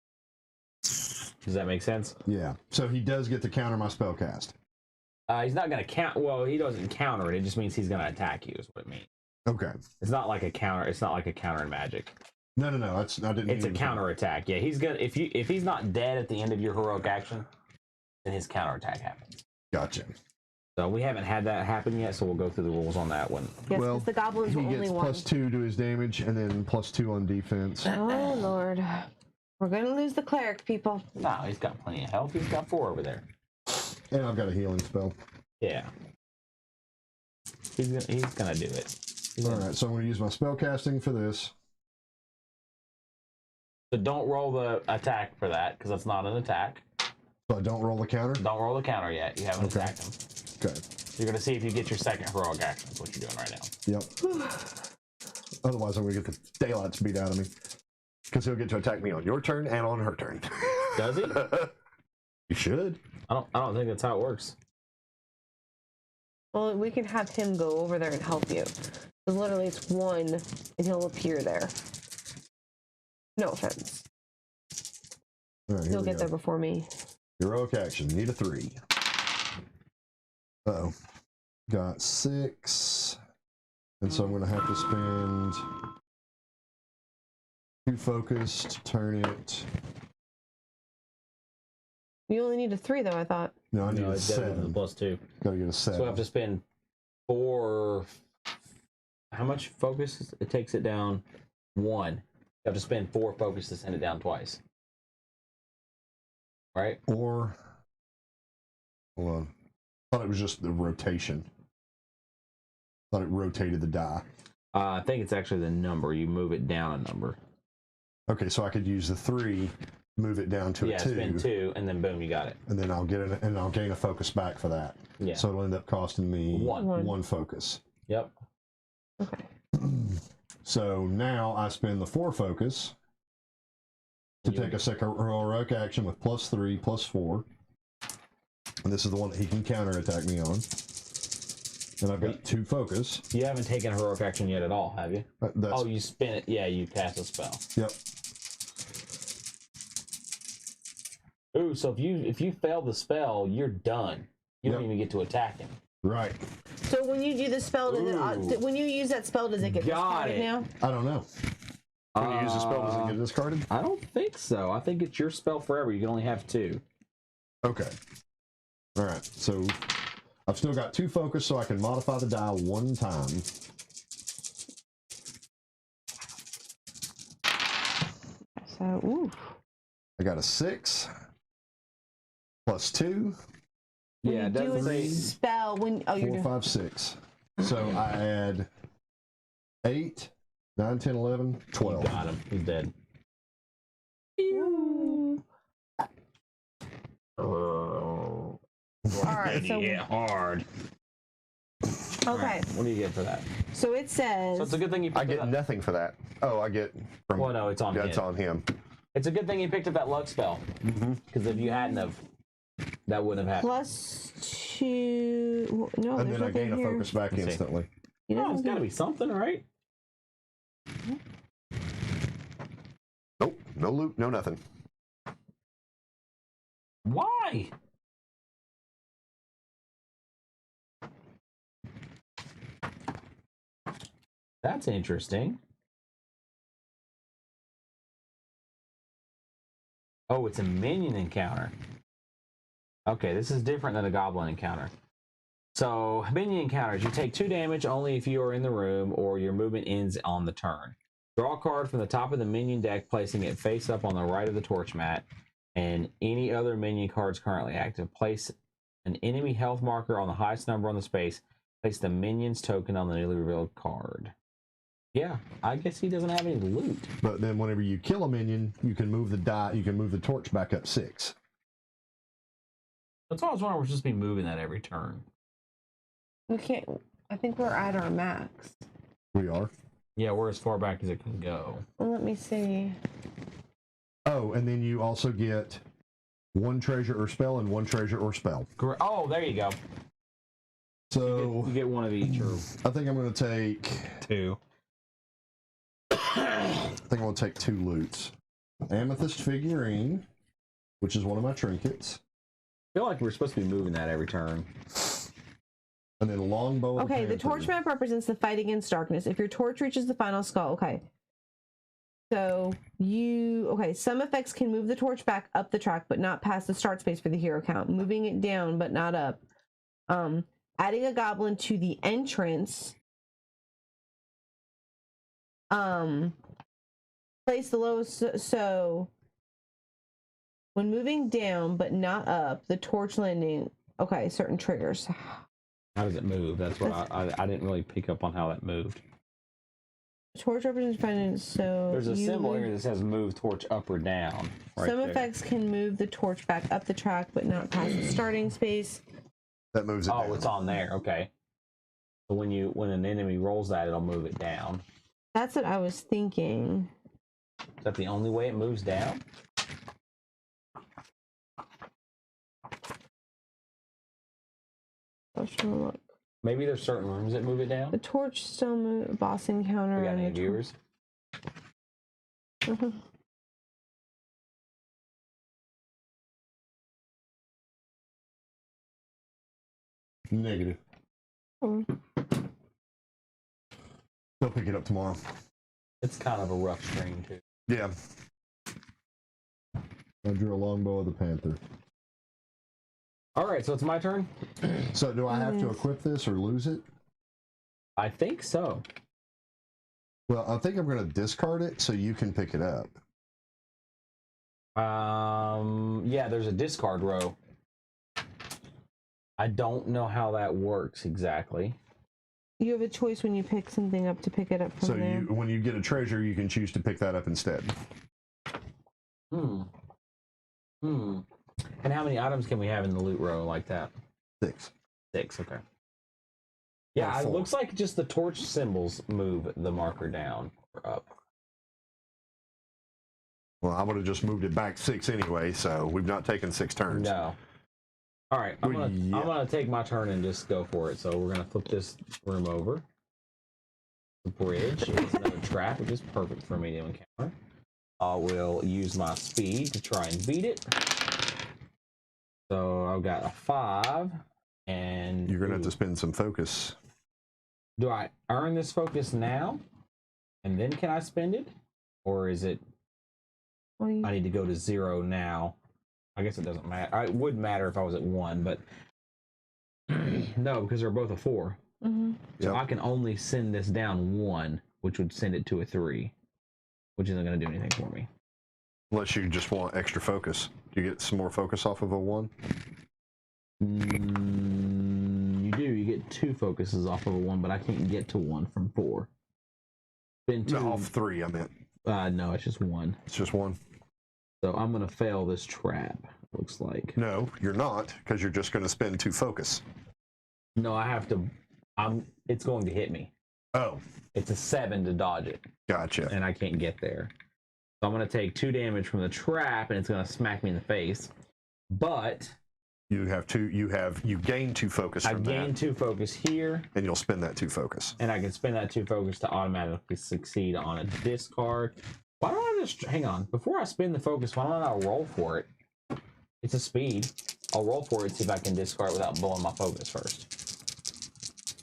Speaker 2: Does that make sense?
Speaker 4: Yeah. So he does get to counter my spell cast.
Speaker 2: He's not going to count. Well, he doesn't counter it. It just means he's going to attack you. Is what it means.
Speaker 4: Okay.
Speaker 2: It's not like a counter. It's not like a counter in Magic.
Speaker 4: No. That's I didn't.
Speaker 2: It's a counter attack. Yeah, he's gonna. If he's not dead at the end of your heroic action, then his counter attack happens.
Speaker 4: Gotcha.
Speaker 2: So we haven't had that happen yet. So we'll go through the rules on that one.
Speaker 3: Yes,
Speaker 4: Well,
Speaker 3: because the goblins
Speaker 4: He
Speaker 3: were only
Speaker 4: gets
Speaker 3: one.
Speaker 4: +2 to his damage and then +2 on defense.
Speaker 3: Oh, Lord. We're going to lose the cleric, people.
Speaker 2: No, he's got plenty of health. He's got 4 over there.
Speaker 4: And I've got a healing spell.
Speaker 2: Yeah. He's gonna do it.
Speaker 4: All right, so I'm going to use my spell casting for this.
Speaker 2: So don't roll the attack for that because that's not an attack.
Speaker 4: So I don't roll the counter?
Speaker 2: Don't roll the counter yet. You haven't attacked him.
Speaker 4: Okay.
Speaker 2: You're gonna see if you get your second heroic action. That's what you're doing right now.
Speaker 4: Yep. Otherwise, I'm going to get the daylights beat out of me. Because he'll get to attack me on your turn and on her turn.
Speaker 2: Does he?
Speaker 4: You should.
Speaker 2: I don't think that's how it works.
Speaker 3: Well, we can have him go over there and help you. Because literally it's 1, and he'll appear there. No offense.
Speaker 4: All right, here
Speaker 3: He'll
Speaker 4: we
Speaker 3: get
Speaker 4: go.
Speaker 3: there before me.
Speaker 4: Heroic action. Need a 3. Uh-oh. Got 6. And so I'm going to have to spend 2 focus to turn it.
Speaker 3: You only need a 3, though, I thought.
Speaker 4: No, I need a
Speaker 2: it's definitely
Speaker 4: 7.
Speaker 2: +2.
Speaker 4: Got to get a 7.
Speaker 2: So I have to spend 4. How much focus? It takes it down 1. You have to spend 4 focus to send it down twice. Right?
Speaker 4: Or, hold on. I thought it was just the rotation. Thought it rotated the die.
Speaker 2: I think it's actually the number. You move it down a number.
Speaker 4: Okay, so I could use the 3, move it down to a 2.
Speaker 2: Spend 2, and then boom, you got it.
Speaker 4: And then I'll get it, and I'll gain a focus back for that.
Speaker 2: Yeah.
Speaker 4: So it'll end up costing me
Speaker 2: 1
Speaker 4: focus.
Speaker 2: Yep.
Speaker 3: Okay.
Speaker 4: So now I spend the 4 focus to take a second heroic action with +3, +4. And this is the one that he can counterattack me on. And I've got 2 focus.
Speaker 2: You haven't taken a heroic action yet at all, have you?
Speaker 4: That's,
Speaker 2: Oh, you spin it. Yeah, you cast a spell.
Speaker 4: Yep.
Speaker 2: Ooh, so if you fail the spell, you're done. You don't even get to attack him.
Speaker 4: Right.
Speaker 3: So when you do the spell,
Speaker 2: Ooh.
Speaker 3: when you use that spell, does it get
Speaker 2: Got
Speaker 3: discarded
Speaker 2: it.
Speaker 3: now?
Speaker 4: I don't know. When you use the spell, does it get discarded?
Speaker 2: I don't think so. I think it's your spell forever. You can only have 2.
Speaker 4: Okay. All right. So I've still got 2 focus, so I can modify the die 1 time.
Speaker 3: So, ooh.
Speaker 4: I got a 6 +2,
Speaker 3: When
Speaker 2: Yeah,
Speaker 3: you
Speaker 2: it
Speaker 3: do a
Speaker 2: doesn't say.
Speaker 3: spell, when you're
Speaker 4: 4,
Speaker 3: doing
Speaker 4: 5, 6. So I add 8, 9, 10, 11, 12.
Speaker 2: Got him. He's dead. Oh.
Speaker 3: All right, so
Speaker 2: hard.
Speaker 3: okay,
Speaker 2: What do you get for that?
Speaker 3: so it says
Speaker 2: So it's a good thing you
Speaker 4: I
Speaker 2: picked
Speaker 4: get
Speaker 2: up.
Speaker 4: nothing for that. Oh, I get from.
Speaker 2: Well, no, it's on
Speaker 4: That's
Speaker 2: him.
Speaker 4: on him.
Speaker 2: It's a good thing you picked up that luck spell. Because if you hadn't have, that wouldn't have happened.
Speaker 3: +2. No,
Speaker 4: And
Speaker 3: there's
Speaker 4: then I
Speaker 3: nothing
Speaker 4: gain a
Speaker 3: here.
Speaker 4: focus back
Speaker 2: Let's see.
Speaker 4: instantly.
Speaker 3: You
Speaker 2: Oh,
Speaker 3: don't
Speaker 2: it's got to
Speaker 3: get-
Speaker 2: be something, right?
Speaker 4: Nope. No loot. No nothing.
Speaker 2: Why? That's interesting. Oh, it's a minion encounter. Okay, this is different than a goblin encounter. So, minion encounters, you take 2 damage only if you are in the room or your movement ends on the turn. Draw a card from the top of the minion deck, placing it face up on the right of the torch mat, and any other minion cards currently active. Place an enemy health marker on the highest number on the space. Place the minion's token on the newly revealed card. Yeah, I guess he doesn't have any loot.
Speaker 4: But then whenever you kill a minion, you can move the die. You can move the torch back up 6.
Speaker 2: That's all I was wondering. We're just be moving that every turn.
Speaker 3: We can't. I think we're at our max.
Speaker 4: We are.
Speaker 2: Yeah, we're as far back as it can go.
Speaker 3: Well, let me see.
Speaker 4: Oh, and then you also get 1 treasure or spell and 1 treasure or spell.
Speaker 2: Oh, there you go.
Speaker 4: So
Speaker 2: You get one of each. Or
Speaker 4: I think I'm going to take
Speaker 2: 2.
Speaker 4: I think I'm going to take 2 loots. Amethyst figurine, which is one of my trinkets.
Speaker 2: I feel like we're supposed to be moving that every turn.
Speaker 4: And then longbow.
Speaker 3: Okay, the torch map represents the fight against darkness. If your torch reaches the final skull, okay. So some effects can move the torch back up the track, but not past the start space for the hero count. Moving it down, but not up. Adding a goblin to the entrance. Place the lowest, so when moving down, but not up, the torch landing, okay, certain triggers.
Speaker 2: How does it move? That's what I didn't really pick up on how that moved.
Speaker 3: Torch represents finance, so
Speaker 2: there's a symbol here that says move torch up or down.
Speaker 3: Some effects can move the torch back up the track, but not past the starting space.
Speaker 4: That moves it down.
Speaker 2: Oh, it's on there. Okay. So when an enemy rolls that, it'll move it down.
Speaker 3: That's what I was thinking.
Speaker 2: Is that the only way it moves down?
Speaker 3: Look.
Speaker 2: Maybe there's certain rooms that move it down.
Speaker 3: The torch still move. Boss encounter.
Speaker 2: We got any viewers?
Speaker 4: Negative.
Speaker 3: Oh.
Speaker 4: They'll pick it up tomorrow.
Speaker 2: It's kind of a rough stream too.
Speaker 4: Yeah. I drew a longbow of the panther.
Speaker 2: All right, so it's my turn.
Speaker 4: So do I have to equip this or lose it?
Speaker 2: I think so.
Speaker 4: Well, I think I'm going to discard it so you can pick it up.
Speaker 2: Yeah, there's a discard row. I don't know how that works exactly.
Speaker 3: You have a choice when you pick something up to pick it up from
Speaker 4: So
Speaker 3: there.
Speaker 4: when you get a treasure, you can choose to pick that up instead.
Speaker 2: And how many items can we have in the loot row like that?
Speaker 4: 6.
Speaker 2: 6, okay. Yeah, it looks like just the torch symbols move the marker down or up.
Speaker 4: Well, I would have just moved it back 6 anyway, so we've not taken 6 turns.
Speaker 2: No. All right, I'm gonna take my turn and just go for it. So we're gonna flip this room over. The bridge is another trap, which is perfect for a medium encounter. I will use my speed to try and beat it. So I've got a 5, and
Speaker 4: You're gonna have to spend some focus.
Speaker 2: do I earn this focus now, and then can I spend it, or is it? I need to go to 0 now. I guess it doesn't matter. It would matter if I was at 1, but no, because they're both a 4.
Speaker 3: Mm-hmm.
Speaker 2: So I can only send this down 1, which would send it to a 3, which isn't going to do anything for me.
Speaker 4: Unless you just want extra focus. Do you get some more focus off of a 1?
Speaker 2: You do. You get 2 focuses off of a 1, but I can't get to 1 from 4. Been 2.
Speaker 4: No, off 3, I meant.
Speaker 2: No, it's just 1.
Speaker 4: It's just 1.
Speaker 2: So I'm going to fail this trap, looks like.
Speaker 4: No, you're not, because you're just going to spend 2 focus.
Speaker 2: No, I have to. It's going to hit me.
Speaker 4: Oh.
Speaker 2: It's a 7 to dodge it.
Speaker 4: Gotcha.
Speaker 2: And I can't get there. So I'm going to take 2 damage from the trap, and it's going to smack me in the face. But
Speaker 4: you gain 2 focus from that.
Speaker 2: I gain 2 focus here.
Speaker 4: And you'll spend that 2 focus.
Speaker 2: And I can spend that 2 focus to automatically succeed on a discard. Why don't I just hang on? Before I spend the focus, why don't I roll for it? It's a speed. I'll roll for it, see if I can discard without blowing my focus first.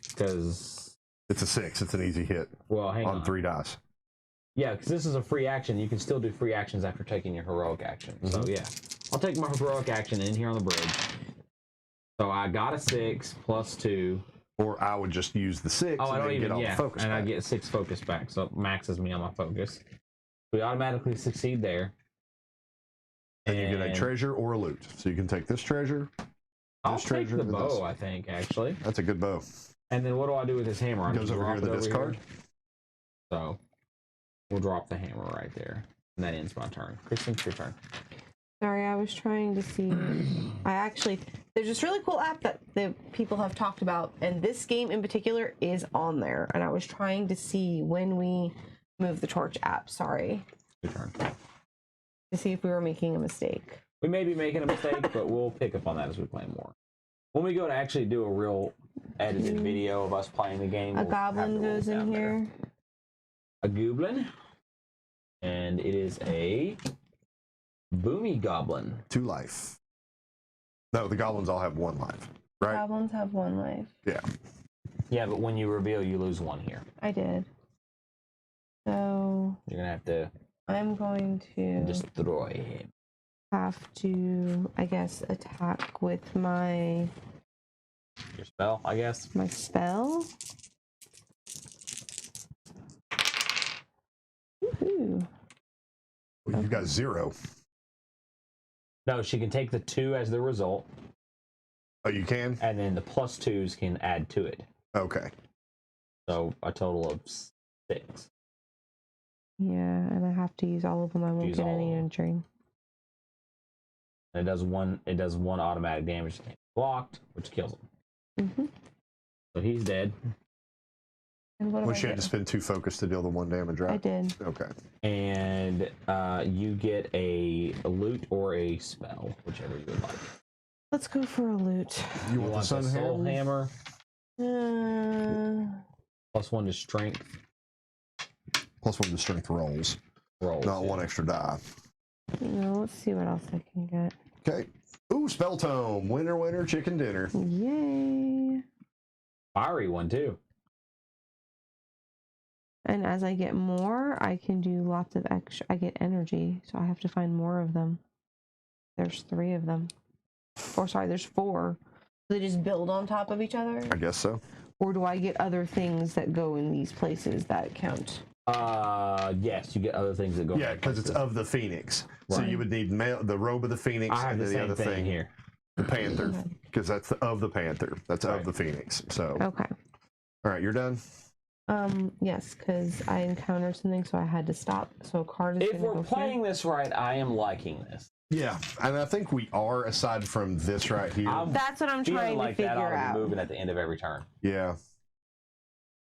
Speaker 2: Because
Speaker 4: it's a 6. It's an easy hit.
Speaker 2: Well, hang on.
Speaker 4: 3 dice.
Speaker 2: Yeah, because this is a free action. You can still do free actions after taking your heroic action. So yeah, I'll take my heroic action in here on the bridge. So I got a 6 plus 2.
Speaker 4: Or I would just use the 6
Speaker 2: Oh, I
Speaker 4: and
Speaker 2: don't
Speaker 4: then
Speaker 2: even
Speaker 4: get all the focus
Speaker 2: and
Speaker 4: back.
Speaker 2: I get 6 focus back, so it maxes me on my focus. We automatically succeed there.
Speaker 4: And you get a treasure or a loot. So you can take this treasure.
Speaker 2: I'll take the bow, I think, actually.
Speaker 4: That's a good bow.
Speaker 2: And then what do I do with this hammer?
Speaker 4: Goes over here to the discard.
Speaker 2: So we'll drop the hammer right there. And that ends my turn. Kristen, it's your turn.
Speaker 3: Sorry, I was trying to see. There's this really cool app that the people have talked about, and this game in particular is on there. And I was trying to see when we move the torch app. Sorry.
Speaker 2: Your turn.
Speaker 3: To see if we were making a mistake.
Speaker 2: We may be making a mistake, but we'll pick up on that as we play more. When we go to actually do a real edited video of us playing the game,
Speaker 3: A
Speaker 2: we'll
Speaker 3: goblin goes in here.
Speaker 2: A goblin. And it is a boomy goblin.
Speaker 4: 2 life. No, the goblins all have 1 life, right?
Speaker 3: Goblins have 1 life.
Speaker 4: Yeah.
Speaker 2: Yeah, but when you reveal, you lose 1 here.
Speaker 3: I did. So
Speaker 2: You're gonna have to
Speaker 3: I'm going to
Speaker 2: destroy him.
Speaker 3: have to, I guess, attack with my
Speaker 2: Your spell, I guess.
Speaker 3: my spell. Woohoo.
Speaker 4: Well, you've got 0.
Speaker 2: No, she can take the 2 as the result,
Speaker 4: Oh, you can?
Speaker 2: and then the plus 2s can add to it.
Speaker 4: Okay.
Speaker 2: So a total of 6.
Speaker 3: Yeah, and I have to use all of them. I won't
Speaker 2: Use
Speaker 3: get
Speaker 2: all
Speaker 3: any
Speaker 2: of them.
Speaker 3: entry.
Speaker 2: And it does one automatic damage that can't be blocked, which kills him.
Speaker 3: Mm-hmm.
Speaker 2: So he's dead.
Speaker 3: And what do
Speaker 4: Well,
Speaker 3: I
Speaker 4: she had
Speaker 3: get?
Speaker 4: to spend 2 focus to deal the 1 damage, right?
Speaker 3: I did.
Speaker 4: Okay.
Speaker 2: And you get a loot or a spell, whichever you would like.
Speaker 3: Let's go for a loot.
Speaker 4: You want the sun
Speaker 2: soul
Speaker 4: hammer?
Speaker 2: hammer? Plus 1 to strength.
Speaker 4: Plus 1 to strength rolls.
Speaker 2: Rolls.
Speaker 4: Not
Speaker 2: yeah.
Speaker 4: 1 extra die.
Speaker 3: Let's see what else I can get.
Speaker 4: Okay. Ooh, spell tome. Winner, winner, chicken dinner.
Speaker 3: Yay.
Speaker 2: Fiery one, too.
Speaker 3: And as I get more, I can do lots of extra. I get energy, so I have to find more of them. There's 3 of them. Or sorry, there's 4. Do they just build on top of each other?
Speaker 4: I guess so.
Speaker 3: Or do I get other things that go in these places that count?
Speaker 2: Yes, you get other things that go.
Speaker 4: Yeah, because it's of the phoenix. So
Speaker 2: Right.
Speaker 4: you would need the robe of the phoenix
Speaker 2: I have
Speaker 4: and
Speaker 2: the
Speaker 4: then
Speaker 2: same
Speaker 4: the other thing
Speaker 2: here.
Speaker 4: the panther, because that's of the panther. That's
Speaker 2: Right.
Speaker 4: of the phoenix. So,
Speaker 3: Okay.
Speaker 4: all right, you're done.
Speaker 3: Yes, because I encountered something, so I had to stop. So a card is
Speaker 2: If
Speaker 3: gonna
Speaker 2: we're
Speaker 3: go
Speaker 2: playing this right, I am liking this.
Speaker 4: Yeah, and I think we are, aside from this right here.
Speaker 3: That's what I'm
Speaker 2: Feeling
Speaker 3: trying
Speaker 2: like
Speaker 3: to
Speaker 2: that ought
Speaker 3: figure
Speaker 2: to be
Speaker 3: out.
Speaker 2: moving at the end of every turn.
Speaker 4: Yeah.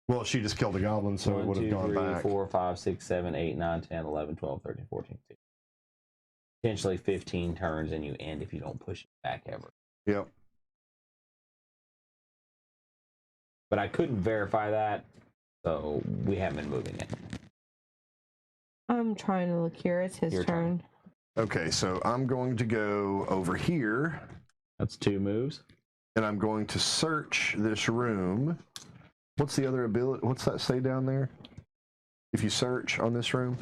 Speaker 4: Well, she just killed a goblin, so it
Speaker 2: 1,
Speaker 4: would have
Speaker 2: 2,
Speaker 4: gone
Speaker 2: 3,
Speaker 4: back.
Speaker 2: 4, 5, 6, 7, 8, 9, 10, 11, 12, 13, 14, 15. Potentially 15 turns, and you end if you don't push it back ever.
Speaker 4: Yep.
Speaker 2: But I couldn't verify that, so we haven't been moving it.
Speaker 3: I'm trying to look here. It's his
Speaker 2: Your turn.
Speaker 3: turn.
Speaker 4: Okay, so I'm going to go over here,
Speaker 2: That's 2 moves.
Speaker 4: and I'm going to search this room. What's the other ability? What's that say down there? If you search on this room?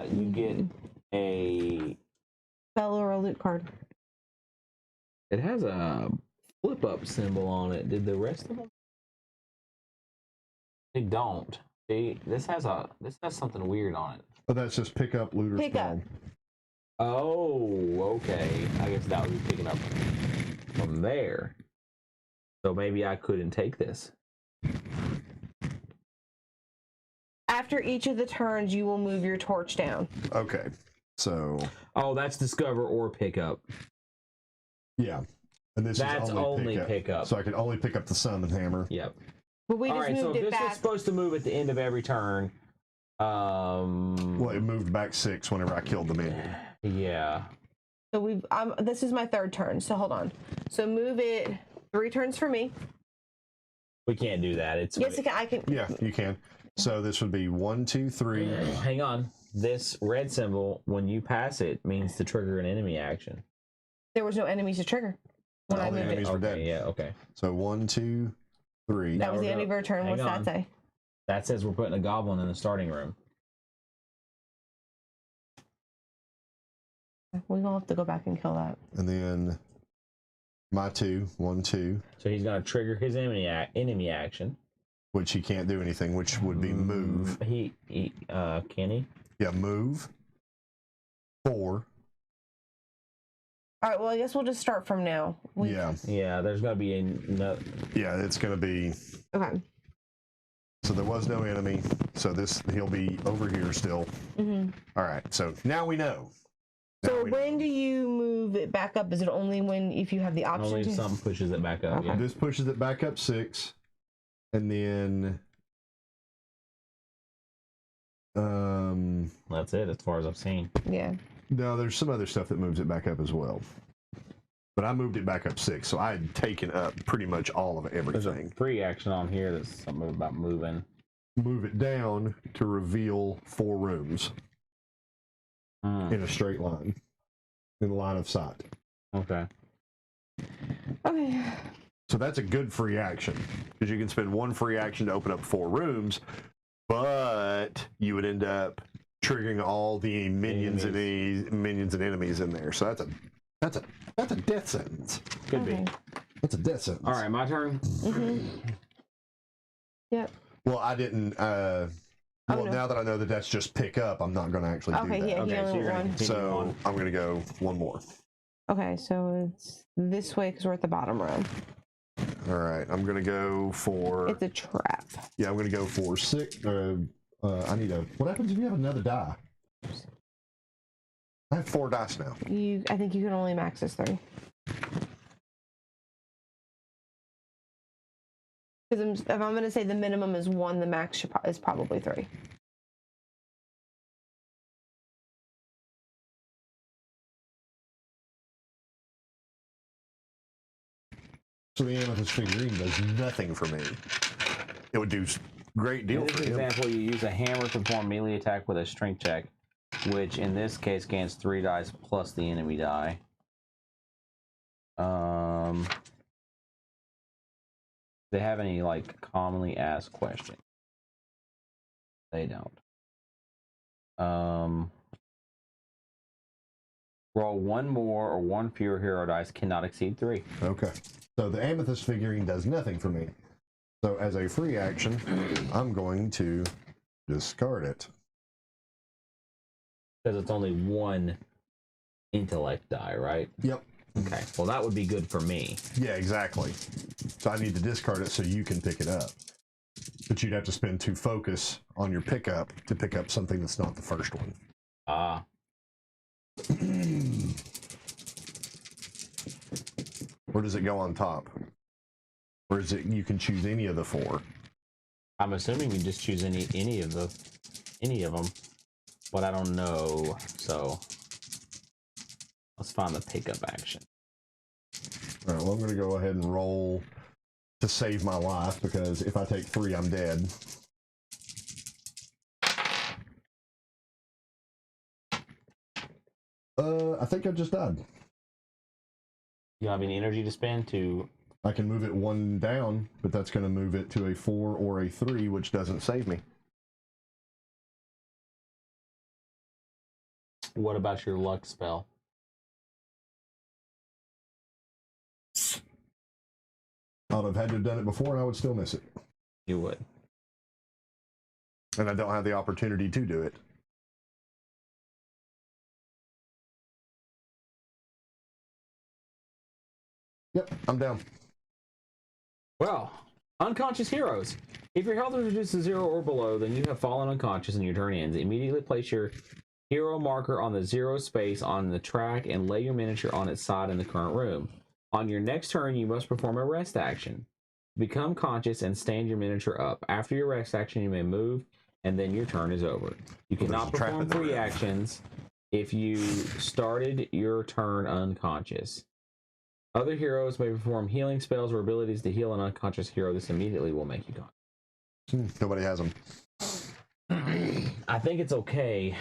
Speaker 2: You get a.
Speaker 3: Spell or a loot card.
Speaker 2: It has a flip up symbol on it. Did the rest of them? They don't. This has something weird on it.
Speaker 4: Oh, that's just pick up looter's
Speaker 3: Pick up.
Speaker 4: palm.
Speaker 2: Oh, okay. I guess that would be picking up from there. So maybe I couldn't take this.
Speaker 3: After each of the turns, you will move your torch down.
Speaker 4: Okay, so
Speaker 2: Oh, that's discover or pick up.
Speaker 4: yeah, and this
Speaker 2: That's
Speaker 4: is
Speaker 2: only pick up.
Speaker 4: So I can only pick up the summon hammer.
Speaker 2: Yep.
Speaker 3: But we
Speaker 2: All
Speaker 3: just
Speaker 2: right. So
Speaker 3: moved
Speaker 2: if
Speaker 3: it
Speaker 2: this was
Speaker 3: back.
Speaker 2: supposed to move at the end of every turn,
Speaker 4: Well, it moved back 6 whenever I killed the minion.
Speaker 2: yeah.
Speaker 3: So we've. This is my 3rd turn. So hold on. So move it 3 turns for me.
Speaker 2: We can't do that. It's
Speaker 3: Yes, I can.
Speaker 4: Yeah, you can. So this would be 1, 2, 3.
Speaker 2: Hang on. This red symbol, when you pass it, means to trigger an enemy action.
Speaker 3: There was no enemies to trigger when I
Speaker 4: All the
Speaker 3: moved
Speaker 4: enemies
Speaker 3: it.
Speaker 4: were dead.
Speaker 2: Okay, yeah, okay.
Speaker 4: So 1, 2, 3.
Speaker 3: That was the
Speaker 2: we're
Speaker 3: end of
Speaker 2: go-
Speaker 3: your turn.
Speaker 2: hang
Speaker 3: What's
Speaker 2: on.
Speaker 3: that say?
Speaker 2: That says we're putting a goblin in the starting room.
Speaker 3: We're gonna have to go back and kill that.
Speaker 4: And then my 2, 1, 2,
Speaker 2: So he's going to trigger his enemy action.
Speaker 4: which he can't do anything, which would be move.
Speaker 2: He can he?
Speaker 4: Yeah, move. 4.
Speaker 3: All right. Well, I guess we'll just start from now.
Speaker 4: Yeah,
Speaker 2: Yeah, there's going to be no.
Speaker 4: yeah, it's going to be.
Speaker 3: Okay.
Speaker 4: So there was no enemy. So he'll be over here still.
Speaker 3: Mm-hmm.
Speaker 4: All right. So now we know. Now
Speaker 3: So
Speaker 4: we know.
Speaker 3: when do you move it back up? Is it only if you have the option
Speaker 2: Only
Speaker 3: to?
Speaker 2: if something pushes it back up.
Speaker 3: Okay.
Speaker 2: Yeah.
Speaker 4: This pushes it back up 6, and then
Speaker 2: That's it, as far as I've seen.
Speaker 3: Yeah.
Speaker 4: no, there's some other stuff that moves it back up as well. But I moved it back up 6, so I had taken up pretty much all of
Speaker 2: There's a
Speaker 4: everything.
Speaker 2: free action on here that's something about moving.
Speaker 4: Move it down to reveal 4 rooms in a straight line, in line of sight.
Speaker 2: Okay.
Speaker 3: Okay.
Speaker 4: So that's a good free action, because you can spend 1 free action to open up 4 rooms, but you would end up triggering all the minions and enemies in there. So that's a death sentence.
Speaker 2: Could
Speaker 3: Okay.
Speaker 2: be.
Speaker 4: That's a death sentence.
Speaker 2: All right, my turn.
Speaker 3: Mm-hmm. Yep.
Speaker 4: Well, I didn't. Well,
Speaker 3: no.
Speaker 4: now that I know that that's just pick up, I'm not going to actually
Speaker 3: Okay.
Speaker 4: do that.
Speaker 3: Yeah.
Speaker 2: Okay,
Speaker 3: He
Speaker 2: so
Speaker 3: only
Speaker 2: you're
Speaker 3: went
Speaker 2: gonna
Speaker 3: one.
Speaker 2: continue
Speaker 4: So
Speaker 2: on.
Speaker 4: I'm going to go 1 more.
Speaker 3: Okay. So it's this way because we're at the bottom row.
Speaker 4: All right, I'm going to go for.
Speaker 3: It's a trap.
Speaker 4: Yeah, I'm going to go for 6. I need a. What happens if you have another die? I have 4 dice now.
Speaker 3: I think you can only max this 3. Because if I'm going to say the minimum is 1, the max is probably 3.
Speaker 4: So the amethyst figurine does nothing for me. It would do great deal
Speaker 2: In
Speaker 4: for
Speaker 2: this
Speaker 4: him.
Speaker 2: example, you use a hammer to perform melee attack with a strength check, which in this case gains 3 dice plus the enemy die. They have any like commonly asked questions? They don't. Roll 1 more or 1 fewer hero dice, cannot exceed 3.
Speaker 4: Okay. So the amethyst figurine does nothing for me. So as a free action, I'm going to discard it.
Speaker 2: Because it's only 1 intellect die, right?
Speaker 4: Yep.
Speaker 2: Okay. Well, that would be good for me.
Speaker 4: Yeah, exactly. So I need to discard it so you can pick it up. But you'd have to spend 2 focus on your pickup to pick up something that's not the first one.
Speaker 2: Ah.
Speaker 4: Or does it go on top? Or is it you can choose any of the 4?
Speaker 2: I'm assuming you just choose any of them, but I don't know. So let's find the pickup action.
Speaker 4: All right, well, I'm going to go ahead and roll to save my life, because if I take 3, I'm dead. I think I just died.
Speaker 2: You have any energy to spend to?
Speaker 4: I can move it 1 down, but that's going to move it to a 4 or a 3, which doesn't save me.
Speaker 2: What about your luck spell?
Speaker 4: I'd have had to have done it before, and I would still miss it.
Speaker 2: You would.
Speaker 4: And I don't have the opportunity to do it. Yep, I'm down.
Speaker 2: Well, unconscious heroes. If your health is reduced to 0 or below, then you have fallen unconscious and your turn ends. Immediately place your hero marker on the 0 space on the track and lay your miniature on its side in the current room. On your next turn, you must perform a rest action. Become conscious and stand your miniature up. After your rest action, you may move, and then your turn is over. You cannot
Speaker 4: a trap
Speaker 2: perform
Speaker 4: in the
Speaker 2: free
Speaker 4: room.
Speaker 2: actions if you started your turn unconscious. Other heroes may perform healing spells or abilities to heal an unconscious hero. This immediately will make you conscious.
Speaker 4: Nobody has them.
Speaker 2: I think it's okay.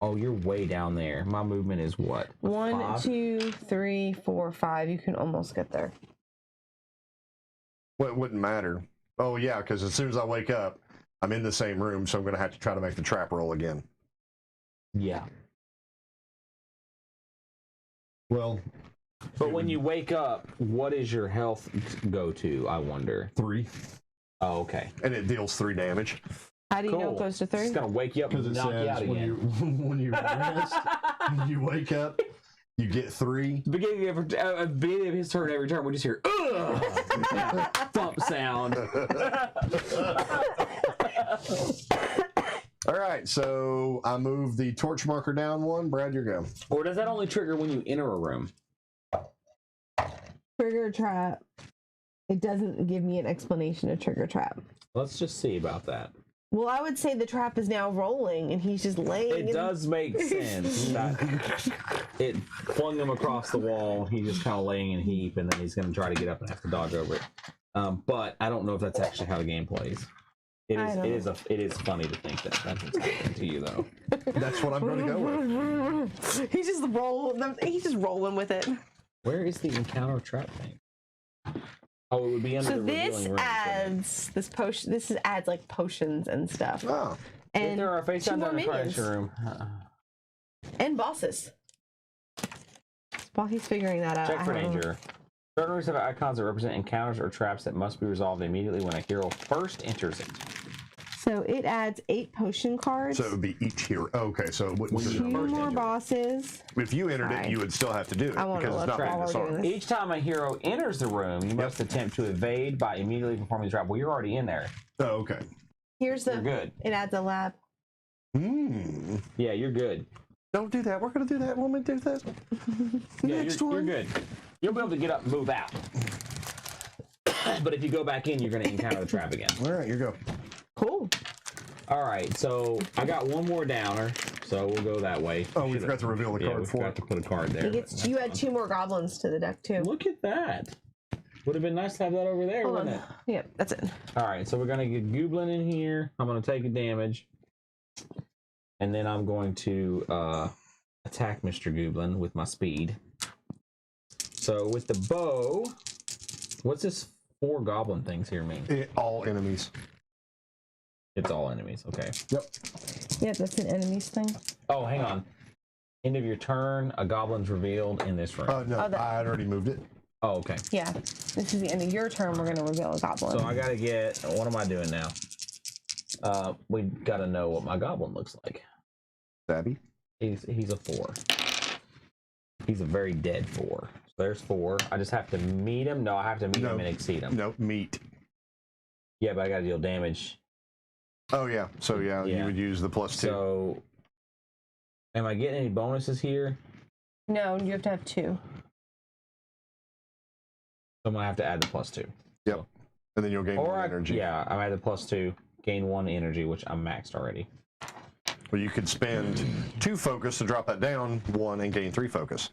Speaker 2: Oh, you're way down there. My movement is what?
Speaker 3: 1,
Speaker 2: 5?
Speaker 3: 2, 3, 4, 5. You can almost get there.
Speaker 4: Well, it wouldn't matter. Oh, yeah, because as soon as I wake up, I'm in the same room, so I'm going to have to try to make the trap roll again.
Speaker 2: Yeah.
Speaker 4: Well,
Speaker 2: But when you wake up, what is your health go to, I wonder?
Speaker 4: 3.
Speaker 2: Oh, okay.
Speaker 4: And it deals 3 damage.
Speaker 3: How do you know it
Speaker 2: Cool.
Speaker 3: goes to 3?
Speaker 2: It's going to wake you up
Speaker 4: Because
Speaker 2: and
Speaker 4: it
Speaker 2: knock you out
Speaker 4: says when
Speaker 2: again.
Speaker 4: when you rest, when you wake up, you get 3.
Speaker 2: Beginning of his turn, every turn we just hear ugh, thump sound.
Speaker 4: All right, so I move the torch marker down 1. Brad, your go.
Speaker 2: Or does that only trigger when you enter a room?
Speaker 3: Trigger trap. It doesn't give me an explanation of trigger trap.
Speaker 2: Let's just see about that.
Speaker 3: Well, I would say the trap is now rolling and he's just laying.
Speaker 2: It does make sense that it flung him across the wall. He's just kind of laying in a heap, and then he's going to try to get up and have to dodge over it. But I don't know if that's actually how the game plays. It is funny to think that that's what's happening to you, though.
Speaker 4: That's what I'm going to go with.
Speaker 3: He's just rolling with it.
Speaker 2: Where is the encounter trap thing? Oh, it would be under
Speaker 3: So
Speaker 2: the
Speaker 3: this
Speaker 2: revealing room.
Speaker 3: adds this potion. This adds like potions and stuff.
Speaker 4: Oh,
Speaker 3: And
Speaker 2: There are face
Speaker 3: 2
Speaker 2: down
Speaker 3: more
Speaker 2: in the
Speaker 3: minions.
Speaker 2: furniture room.
Speaker 3: And bosses. While he's figuring that out.
Speaker 2: Check for
Speaker 3: I don't know.
Speaker 2: danger. Certain rooms have icons that represent encounters or traps that must be resolved immediately when a hero first enters it.
Speaker 3: So it adds 8 potion cards.
Speaker 4: so it would be each hero. Okay, so it wouldn't
Speaker 2: When
Speaker 4: be
Speaker 2: you
Speaker 3: 2
Speaker 2: first
Speaker 3: more
Speaker 2: enter.
Speaker 3: bosses.
Speaker 4: if you entered it,
Speaker 3: Sorry.
Speaker 4: you would still have to do it
Speaker 3: I wanna
Speaker 4: because it's
Speaker 3: look
Speaker 4: not
Speaker 3: while
Speaker 4: being
Speaker 3: we're doing
Speaker 4: disarmed.
Speaker 3: this.
Speaker 2: Each time a hero enters the room, you must attempt to evade by immediately performing the trap. Well, you're already in there.
Speaker 4: Oh, okay.
Speaker 3: Here's
Speaker 2: You're
Speaker 3: the.
Speaker 2: good.
Speaker 3: It adds a lab.
Speaker 2: Yeah, you're good.
Speaker 4: Don't do that. We're going to do that when we do this.
Speaker 2: Yeah,
Speaker 4: Next
Speaker 2: you're
Speaker 4: one.
Speaker 2: good. You'll be able to get up and move out. But if you go back in, you're going to encounter the trap again.
Speaker 4: All right, you go.
Speaker 3: Cool.
Speaker 2: All right, so I got one more downer, so we'll go that way.
Speaker 4: Oh, we forgot to reveal the
Speaker 2: Yeah,
Speaker 4: card
Speaker 2: we
Speaker 4: for
Speaker 2: forgot
Speaker 4: it.
Speaker 2: to put a card there.
Speaker 3: You add 2 more goblins to the deck too.
Speaker 2: Look at that. Would have been nice to have that over there,
Speaker 3: Hold
Speaker 2: wouldn't
Speaker 3: on.
Speaker 2: it?
Speaker 3: Yep, that's it.
Speaker 2: All right, so we're going to get Goblin in here. I'm going to take a damage. And then I'm going to attack Mr. Goblin with my speed. So with the bow, what's this 4 goblin things here mean?
Speaker 4: All enemies.
Speaker 2: It's all enemies, okay.
Speaker 4: Yep.
Speaker 3: Yeah, that's an enemies thing.
Speaker 2: Oh, hang on. End of your turn, a goblin's revealed in this room.
Speaker 4: No,
Speaker 3: Oh, that-
Speaker 4: I had already moved it.
Speaker 2: Oh, okay.
Speaker 3: Yeah. This is the end of your turn. We're going to reveal a goblin.
Speaker 2: So I gotta get, what am I doing now? We gotta know what my goblin looks like.
Speaker 4: Stabby.
Speaker 2: He's a 4. He's a very dead 4. So there's 4. I just have to meet him. No, I have to meet him and exceed him.
Speaker 4: No, meat.
Speaker 2: Yeah, but I gotta deal damage.
Speaker 4: Oh, yeah. So, yeah,
Speaker 2: Yeah.
Speaker 4: you would use the +2.
Speaker 2: So, am I getting any bonuses here?
Speaker 3: No, you have to have 2.
Speaker 2: So I'm gonna have to add the +2.
Speaker 4: Yep. And then you'll gain 1 energy.
Speaker 2: Yeah, I'm at the +2. Gain 1 energy, which I'm maxed already.
Speaker 4: Well, you could spend 2 focus to drop that down 1 and gain 3 focus.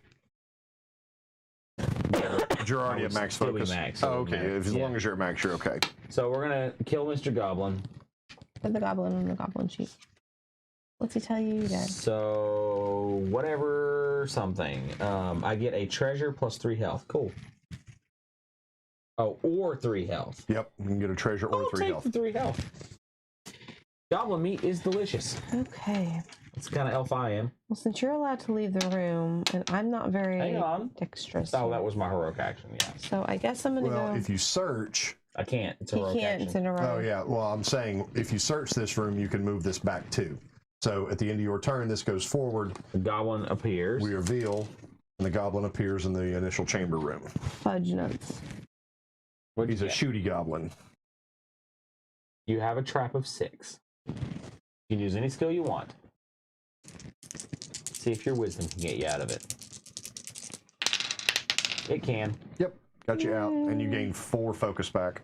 Speaker 4: But you're already at max
Speaker 2: still be
Speaker 4: focus.
Speaker 2: max,
Speaker 4: Oh,
Speaker 2: it'll be
Speaker 4: okay.
Speaker 2: max,
Speaker 4: As
Speaker 2: yeah.
Speaker 4: long as you're at max, you're okay.
Speaker 2: So we're gonna kill Mr. Goblin.
Speaker 3: Put the goblin on the goblin sheet. What's he tell you, Dad?
Speaker 2: So whatever something. I get a treasure plus 3 health. Cool. Oh, or 3 health.
Speaker 4: Yep. You can get a treasure or
Speaker 2: I'll
Speaker 4: 3
Speaker 2: take
Speaker 4: health.
Speaker 2: the 3 health. Goblin meat is delicious.
Speaker 3: Okay.
Speaker 2: It's kind of elf I am.
Speaker 3: Well, since you're allowed to leave the room, and I'm not very
Speaker 2: Hang on.
Speaker 3: dexterous.
Speaker 2: Oh,
Speaker 3: yet,
Speaker 2: that was my heroic action. Yeah,
Speaker 3: So I guess I'm going to
Speaker 4: Well,
Speaker 3: go.
Speaker 4: if you search.
Speaker 2: I can't. It's a
Speaker 3: He
Speaker 2: heroic
Speaker 3: can't. It's
Speaker 2: action.
Speaker 3: in a row.
Speaker 4: Oh, yeah. Well, I'm saying if you search this room, you can move this back too. So at the end of your turn, this goes forward.
Speaker 2: The goblin appears.
Speaker 4: We reveal, and the goblin appears in the initial chamber room.
Speaker 3: Fudge nuts.
Speaker 2: What'd
Speaker 4: He's
Speaker 2: you
Speaker 4: a
Speaker 2: get?
Speaker 4: shooty goblin.
Speaker 2: You have a trap of 6. You can use any skill you want. See if your wisdom can get you out of it. It can.
Speaker 4: Yep. Got you out, and you gain 4 focus back.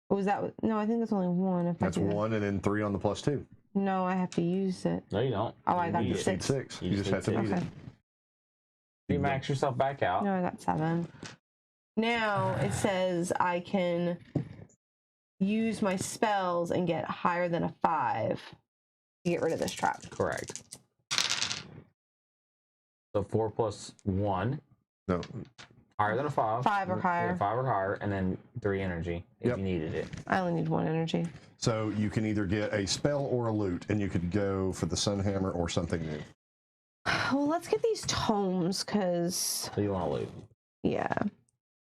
Speaker 3: Oh, was that? No, I think that's only 1. If
Speaker 4: That's
Speaker 3: I do that.
Speaker 4: 1, and then 3 on the +2.
Speaker 3: No, I have to use it.
Speaker 2: No, you don't.
Speaker 3: Oh, I got
Speaker 2: You
Speaker 3: the
Speaker 2: just-
Speaker 4: Need
Speaker 3: 6.
Speaker 4: 6.
Speaker 2: You
Speaker 4: You
Speaker 2: just
Speaker 4: just have to
Speaker 2: need
Speaker 4: beat
Speaker 3: Okay.
Speaker 4: it.
Speaker 2: You max yourself back out.
Speaker 3: No, I got 7. Now it says I can use my spells and get higher than a 5 to get rid of this trap.
Speaker 2: Correct. So 4 plus 1.
Speaker 4: No.
Speaker 2: Higher than a 5.
Speaker 3: 5 or
Speaker 2: Yeah,
Speaker 3: higher.
Speaker 2: 5 or higher, and then 3 energy if you needed it.
Speaker 3: I only need 1 energy.
Speaker 4: So you can either get a spell or a loot, and you could go for the Sunhammer or something new.
Speaker 3: Well, let's get these tomes, because...
Speaker 2: So you want to loot.
Speaker 3: Yeah.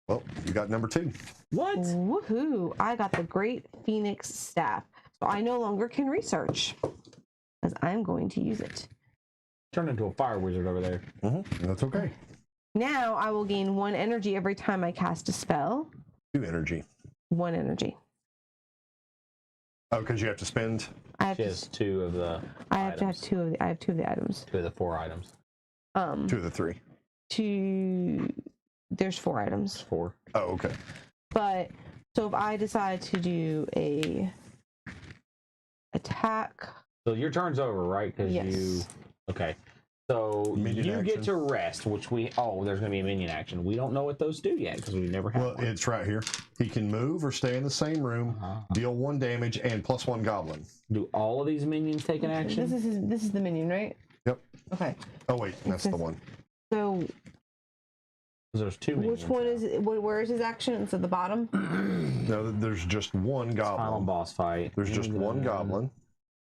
Speaker 4: Well, you got number 2.
Speaker 2: What?
Speaker 3: Woohoo! I got the Great Phoenix Staff. So I no longer can research, as I'm going to use it.
Speaker 2: Turn into a fire wizard over there.
Speaker 4: That's okay.
Speaker 3: Now I will gain 1 energy every time I cast a spell.
Speaker 4: 2 energy.
Speaker 3: 1 energy.
Speaker 4: Oh, because you have to spend.
Speaker 3: I have
Speaker 2: She
Speaker 3: to.
Speaker 2: has 2 of the
Speaker 3: I have
Speaker 2: items.
Speaker 3: to have 2 of the. I have 2 of the items.
Speaker 2: 2 of the 4 items.
Speaker 4: 2 of the 3.
Speaker 3: 2. There's 4 items.
Speaker 2: 4.
Speaker 4: Oh, okay.
Speaker 3: But so if I decide to do a attack,
Speaker 2: So your turn's over, right? Because
Speaker 3: Yes.
Speaker 2: you. Okay. So
Speaker 4: Minion
Speaker 2: you get
Speaker 4: action.
Speaker 2: to rest, which we. Oh, there's going to be a minion action. We don't know what those do yet because we've never had
Speaker 4: Well,
Speaker 2: one.
Speaker 4: it's right here. He can move or stay in the same room, deal 1 damage, and plus 1 goblin.
Speaker 2: Do all of these minions take an action?
Speaker 3: this is the minion, right?
Speaker 4: Yep.
Speaker 3: Okay.
Speaker 4: Oh, wait, that's the one.
Speaker 3: So
Speaker 2: 'Cause there's 2 minions.
Speaker 3: which one is it? Where is his action? It's at the bottom.
Speaker 4: No, there's just 1
Speaker 2: Final
Speaker 4: goblin.
Speaker 2: boss fight.
Speaker 4: There's just 1 goblin.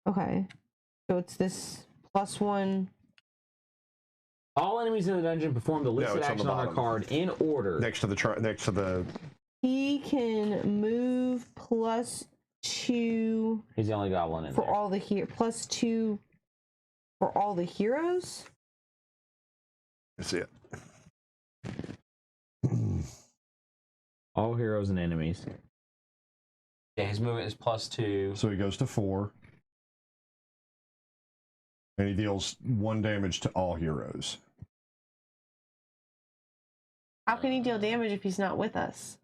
Speaker 3: Okay. So it's this plus 1.
Speaker 2: All enemies in the dungeon perform the listed
Speaker 4: it's on the
Speaker 2: action on their
Speaker 4: bottom.
Speaker 2: card in order.
Speaker 4: Next to the.
Speaker 3: He can move plus 2
Speaker 2: He's the only goblin in
Speaker 3: for
Speaker 2: there.
Speaker 3: all the plus 2 for all the heroes.
Speaker 4: That's it.
Speaker 2: All heroes and enemies. Yeah, his movement is plus 2.
Speaker 4: So he goes to 4. And he deals 1 damage to all heroes.
Speaker 3: How can he deal damage if he's not with us?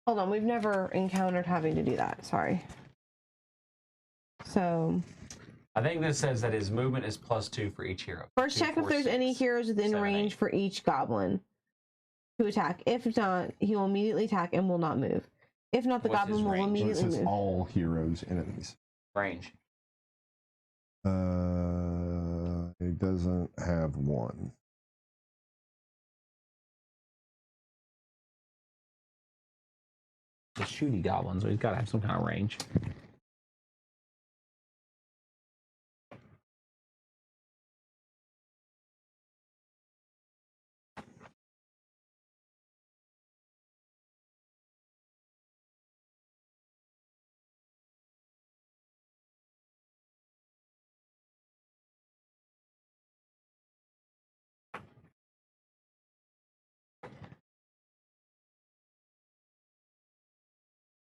Speaker 3: Hold on, we've never encountered having to do that. Sorry. So
Speaker 2: I think this says that his movement is plus 2 for each hero.
Speaker 3: first
Speaker 2: 2,
Speaker 3: check
Speaker 2: 4,
Speaker 3: if there's any
Speaker 2: 6,
Speaker 3: heroes within
Speaker 2: 7,
Speaker 3: range
Speaker 2: 8.
Speaker 3: for each goblin to attack. If not, he will immediately attack and will not move. If not, the
Speaker 2: What's his
Speaker 3: goblin will
Speaker 2: range?
Speaker 4: So it
Speaker 3: immediately
Speaker 4: says
Speaker 3: move.
Speaker 4: all heroes and enemies.
Speaker 2: Range.
Speaker 4: It doesn't have 1.
Speaker 2: The shooty goblin, so he's got to have some kind of range.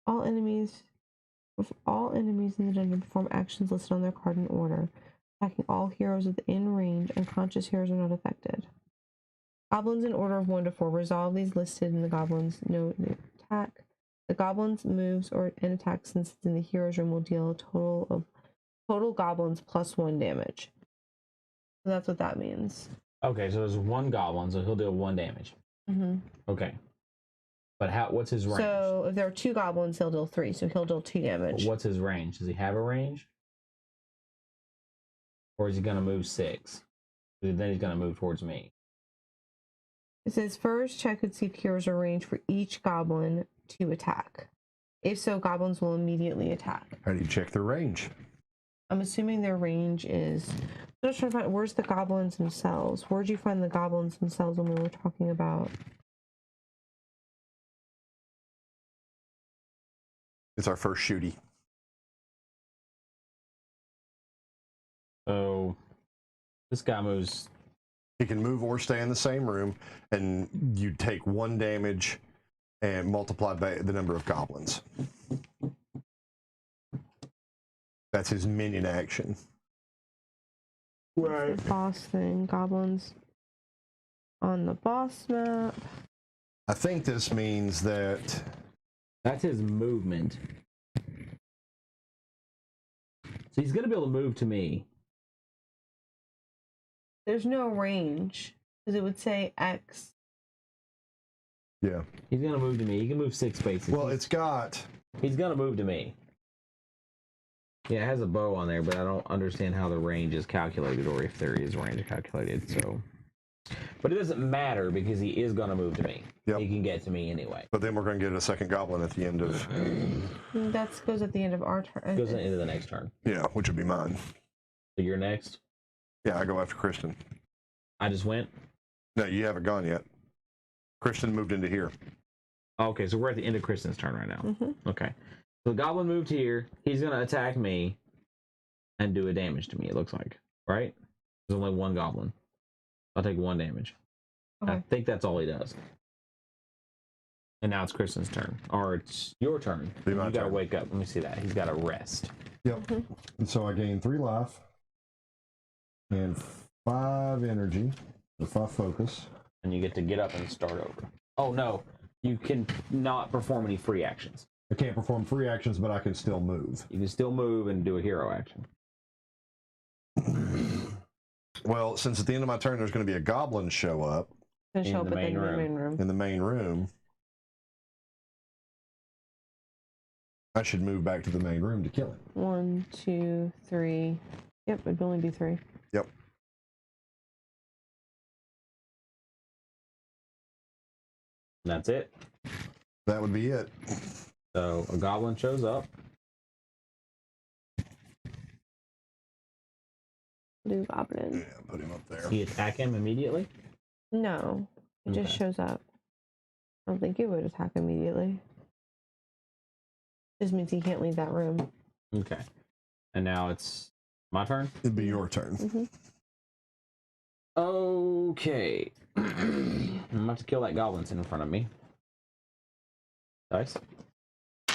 Speaker 3: All enemies in the dungeon perform actions listed on their card in order. Attacking all heroes within range, unconscious heroes are not affected. Goblins in order of 1 to 4. Resolve these listed in the goblins' no attack. The goblins' moves or an attack since it's in the hero's room will deal a total goblins plus 1 damage. So that's what that means.
Speaker 2: Okay, so there's 1 goblin, so he'll deal 1 damage. Okay. But what's his range?
Speaker 3: So if there are 2 goblins, he'll deal 3. So he'll deal 2 damage.
Speaker 2: What's his range? Does he have a range? Or is he going to move 6? Then he's going to move towards me.
Speaker 3: It says first check and see if heroes are range for each goblin to attack. If so, goblins will immediately attack.
Speaker 4: How do you check their range?
Speaker 3: I'm assuming their range is. I'm just trying to find where's the goblins themselves. Where'd you find the goblins themselves when we were talking about?
Speaker 4: It's our first shooty.
Speaker 2: So this guy moves.
Speaker 4: He can move or stay in the same room, and you take 1 damage and multiplied by the number of goblins. That's his minion action.
Speaker 3: Right. The boss thing. Goblins on the boss map.
Speaker 4: I think this means that
Speaker 2: That's his movement. So he's going to be able to move to me.
Speaker 3: There's no range because it would say X.
Speaker 4: yeah.
Speaker 2: He's going to move to me. He can move 6 spaces.
Speaker 4: Well, it's got
Speaker 2: He's gonna move to me. Yeah, it has a bow on there, but I don't understand how the range is calculated, or if there is range calculated. So, but it doesn't matter because he is gonna move to me.
Speaker 4: Yep.
Speaker 2: He can get to me anyway.
Speaker 4: But then we're going to get a second goblin at the end of.
Speaker 3: That goes at the end of our turn.
Speaker 2: Goes into the next turn.
Speaker 4: Yeah, which would be mine.
Speaker 2: So you're next.
Speaker 4: Yeah, I go after Christian.
Speaker 2: I just went.
Speaker 4: No, you haven't gone yet. Christian moved into here.
Speaker 2: Okay, so we're at the end of Kristen's turn right now.
Speaker 3: Mm-hmm.
Speaker 2: Okay. So the goblin moved here. He's going to attack me and do a damage to me, it looks like. Right? There's only one goblin. I'll take 1 damage.
Speaker 3: Okay.
Speaker 2: I think that's all he does. And now it's Kristen's turn. Or it's your turn.
Speaker 4: Be
Speaker 2: You
Speaker 4: my
Speaker 2: got to
Speaker 4: turn.
Speaker 2: wake up. Let me see that. He's got to rest.
Speaker 4: Yep. And so I gain 3 life and 5 energy, or 5 focus.
Speaker 2: And you get to get up and start over. Oh, no. You can not perform any free actions.
Speaker 4: I can't perform free actions, but I can still move.
Speaker 2: You can still move and do a hero action.
Speaker 4: Well, since at the end of my turn there's going to be a goblin show up
Speaker 3: Gonna show
Speaker 2: In
Speaker 3: up
Speaker 2: the
Speaker 3: at the
Speaker 2: main room.
Speaker 3: main room.
Speaker 4: in the main room, I should move back to the main room to kill him.
Speaker 3: 1, 2, 3. Yep, it'd only be 3.
Speaker 4: Yep.
Speaker 2: And that's it.
Speaker 4: That would be it.
Speaker 2: So a goblin shows up.
Speaker 3: Do goblin.
Speaker 4: Yeah, put him up there.
Speaker 2: He attack him immediately.
Speaker 3: No, it just
Speaker 2: Okay.
Speaker 3: shows up. I don't think it would attack immediately. Just means he can't leave that room.
Speaker 2: Okay. And now it's my turn.
Speaker 4: It'd be your turn.
Speaker 3: Mm-hmm.
Speaker 2: Okay. I'm about to kill that goblin sitting in front of me. Dice.